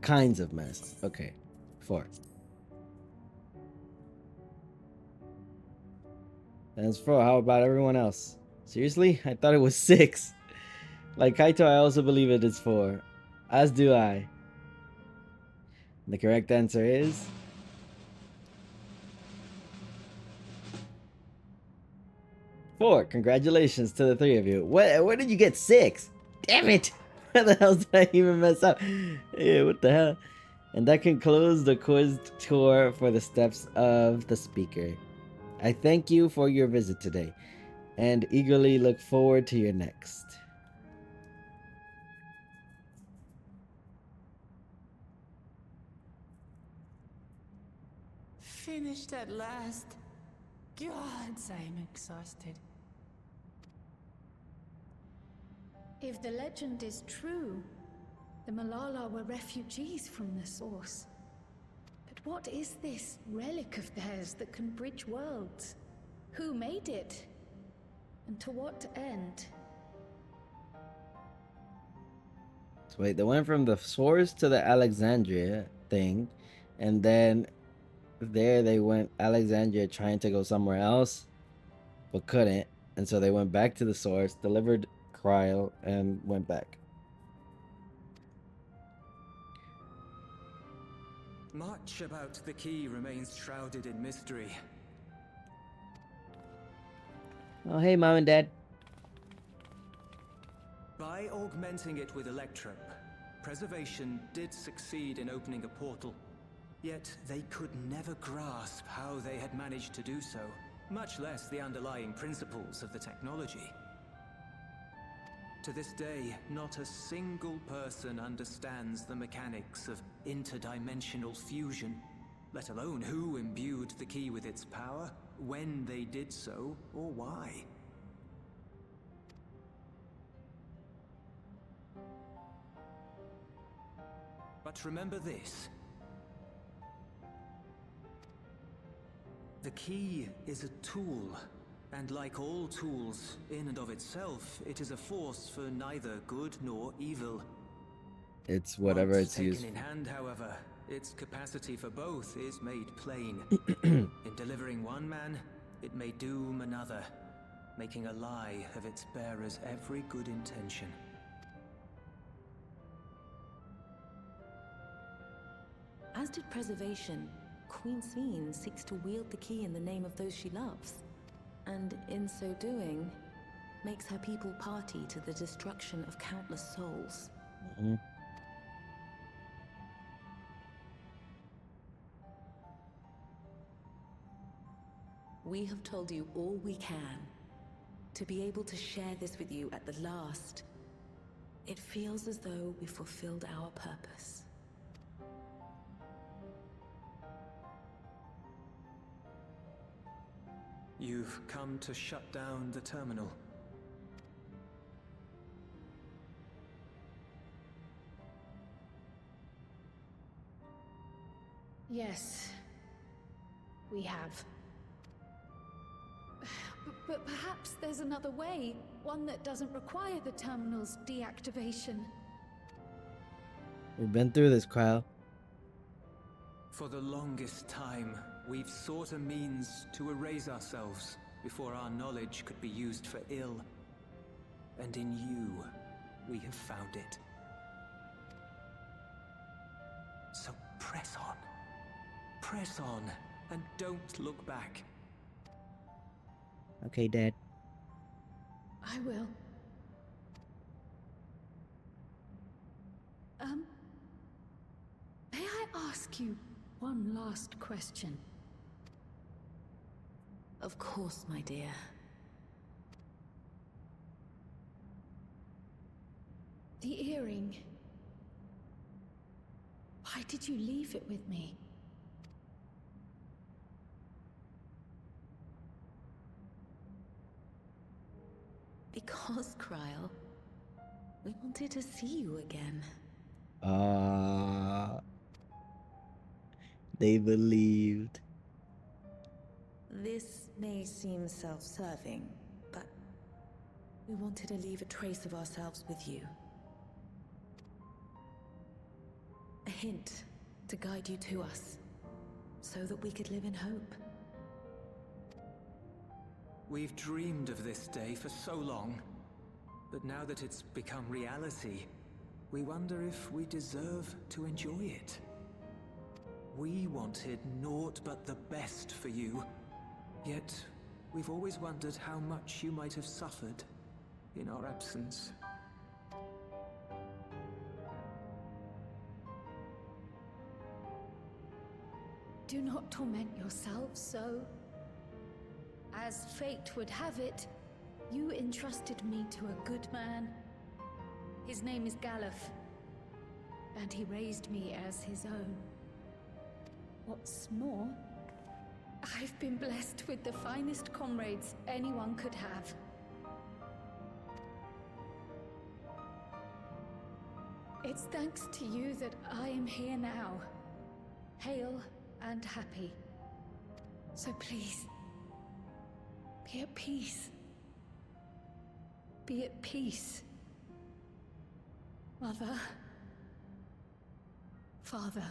Kinds of masks. Okay. 4. That's 4. How about everyone else? Seriously? I thought it was 6. Like Kaito, I also believe it is 4. As do I. The correct answer is... four. Congratulations to the 3 of you. Where did you get 6? Damn it! Where the hell did I even mess up? Yeah, what the hell? And that concludes the quiz tour for the steps of the speaker. I thank you for your visit today, and eagerly look forward to your next.
Finished at last. God, I'm exhausted.
If the legend is true, the Malala were refugees from the source. But what is this relic of theirs that can bridge worlds? Who made it? And to what end?
So wait, they went from the source to the Alexandria thing, and then there they went Alexandria trying to go somewhere else, but couldn't, and so they went back to the source, delivered Cryo, and went back.
Much about the key remains shrouded in mystery.
Oh, hey, Mom and Dad.
By augmenting it with Electrum, Preservation did succeed in opening a portal. Yet they could never grasp how they had managed to do so, much less the underlying principles of the technology. To this day, not a single person understands the mechanics of interdimensional fusion, let alone who imbued the key with its power, when they did so, or why. But remember this. The key is a tool, and like all tools, in and of itself, it is a force for neither good nor evil.
It's whatever
Once
it's used
taken in
for.
hand, however, its capacity for both is made plain. In delivering one man, it may doom another, making a lie of its bearer's every good intention.
As did Preservation, Queen Sveen seeks to wield the key in the name of those she loves, and in so doing, makes her people party to the destruction of countless souls.
Mm-hmm.
We have told you all we can. To be able to share this with you at the last, it feels as though we fulfilled our purpose.
You've come to shut down the terminal.
Yes, we have. But perhaps there's another way, one that doesn't require the terminal's deactivation.
We've been through this, Cryo.
For the longest time, we've sought a means to erase ourselves before our knowledge could be used for ill. And in you, we have found it. So press on. Press on, and don't look back.
Okay, Dad.
I will. May I ask you one last question?
Of course, my dear.
The earring. Why did you leave it with me?
Because, Cryo, we wanted to see you again.
They believed.
This may seem self-serving, but we wanted to leave a trace of ourselves with you. A hint to guide you to us, so that we could live in hope.
We've dreamed of this day for so long, but now that it's become reality, we wonder if we deserve to enjoy it. We wanted naught but the best for you, yet we've always wondered how much you might have suffered in our absence.
Do not torment yourselves so. As fate would have it, you entrusted me to a good man. His name is Galuf, and he raised me as his own. What's more, I've been blessed with the finest comrades anyone could have. It's thanks to you that I am here now, hale and happy. So please, be at peace. Be at peace. Mother. Father.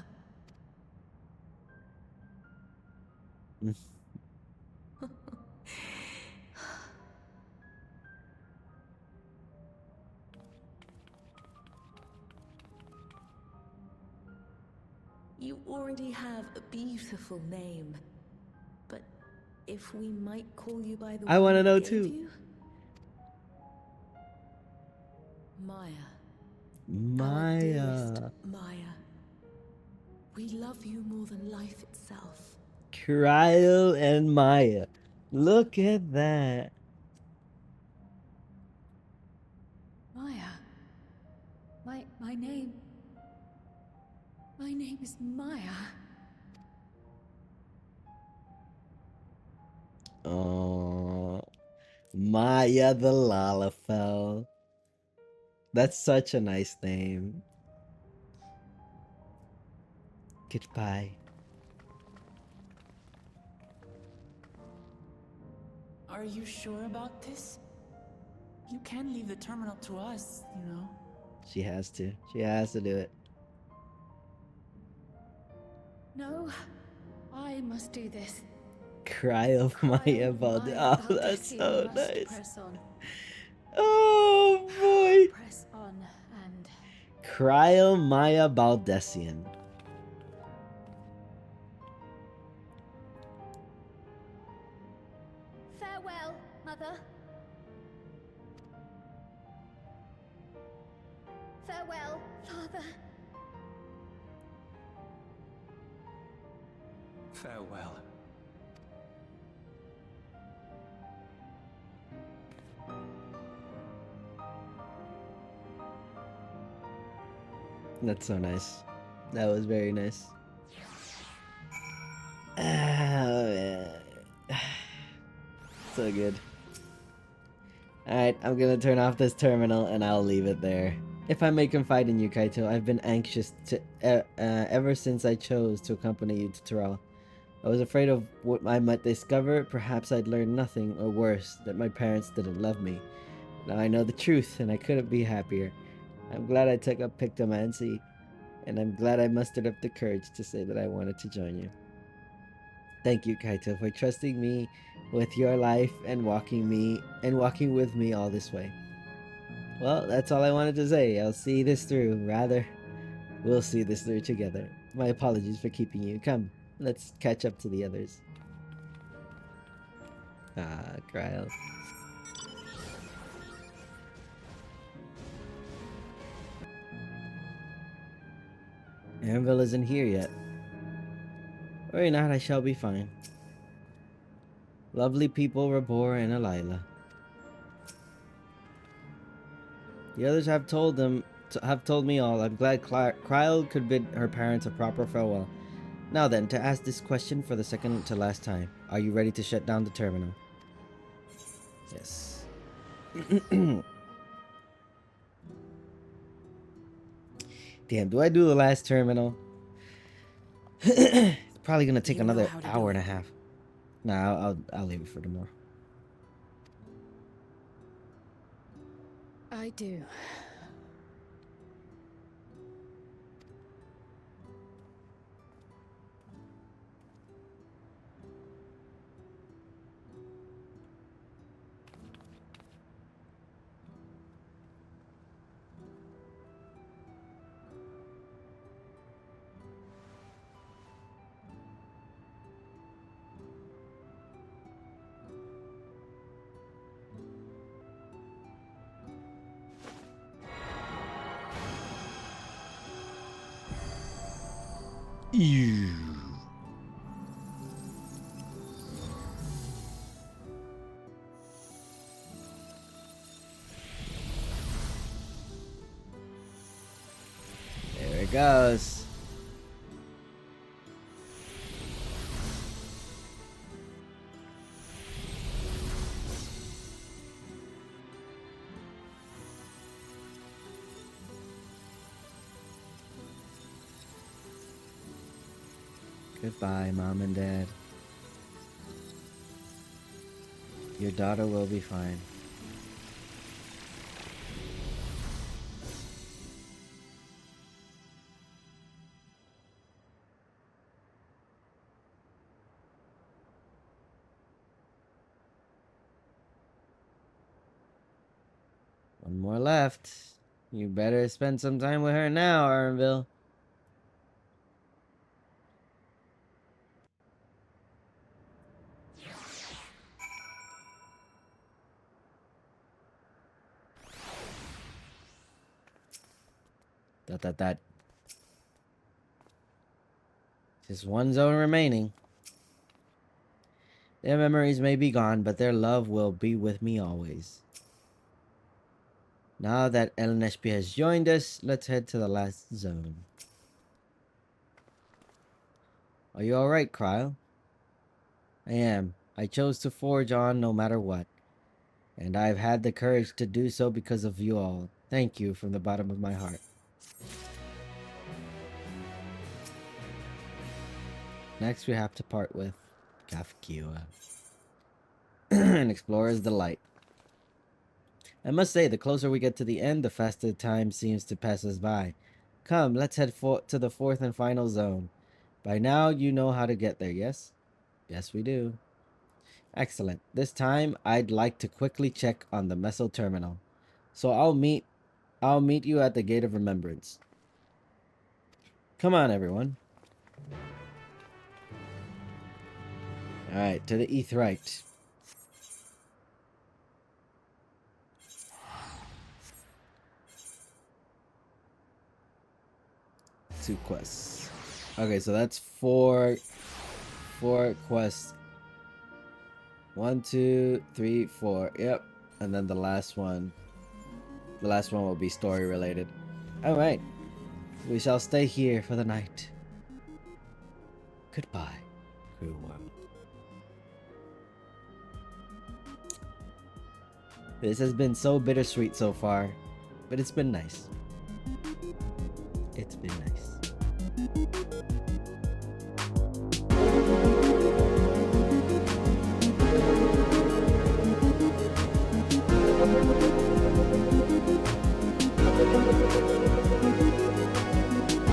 You already have a beautiful name. But if we might call you by the
I want to
one
know
we gave
too.
you? Maya. Our
Maya.
dearest Maya. We love you more than life itself.
Cryo and Maya. Look at that.
Maya. My name. My name is Maya.
Oh, Maya the Lalafell. That's such a nice name. Goodbye.
Are you sure about this? You can leave the terminal to us, you know.
She has to. She has to do it.
No, I must do this.
Cryo Maya Balde. Oh, that's so
must
nice.
Press on.
Oh boy.
Press on and
Cryo Maya Baldessian.
farewell, Mother. Farewell, Father.
Farewell.
That's so nice. That was very nice. Oh, man. So good. Alright, I'm gonna turn off this terminal and I'll leave it there. If I may confide in you, Kaito, I've been anxious to ever since I chose to accompany you to Terrell. I was afraid of what I might discover. Perhaps I'd learn nothing, or worse, that my parents didn't love me. Now I know the truth, and I couldn't be happier. I'm glad I took up Pictomancy, and I'm glad I mustered up the courage to say that I wanted to join you. Thank you, Kaito, for trusting me with your life and walking with me all this way. Well, that's all I wanted to say. I'll see this through. Rather, we'll see this through together. My apologies for keeping you. Come, let's catch up to the others. Ah, Cryo. Anvil isn't here yet. Worry not, I shall be fine. Lovely people, Rabor and Alila. The others have told me all. I'm glad Cryle could bid her parents a proper farewell. Now then, to ask this question for the second to last time. Are you ready to shut down the terminal? Yes. Damn, do I do the last terminal? It's probably gonna take another hour and a half. Nah, I'll leave it for tomorrow.
I do.
Ew. There it goes. Goodbye, Mom and Dad. Your daughter will be fine. One more left. You better spend some time with her now, Arnville. That. Just one zone remaining. Their memories may be gone, but their love will be with me always. Now that Eleneshpi has joined us, let's head to the last zone. Are you alright, Kryle? I am. I chose to forge on no matter what. And I've had the courage to do so because of you all. Thank you from the bottom of my heart. Next we have to part with Kafkiwa. An explorer's delight. I must say, the closer we get to the end, the faster time seems to pass us by. Come, let's head to the fourth and final zone. By now, you know how to get there, yes? Yes, we do. Excellent. This time, I'd like to quickly check on the Meso terminal. So I'll meet you at the Gate of Remembrance. Come on, everyone. Alright, to the Etherite. Two quests. Okay, so that's four quests. 1, 2, 3, 4. Yep. And then the last one will be story related. Alright. We shall stay here for the night. Goodbye, cruel world. This has been so bittersweet so far, but it's been nice. It's been nice.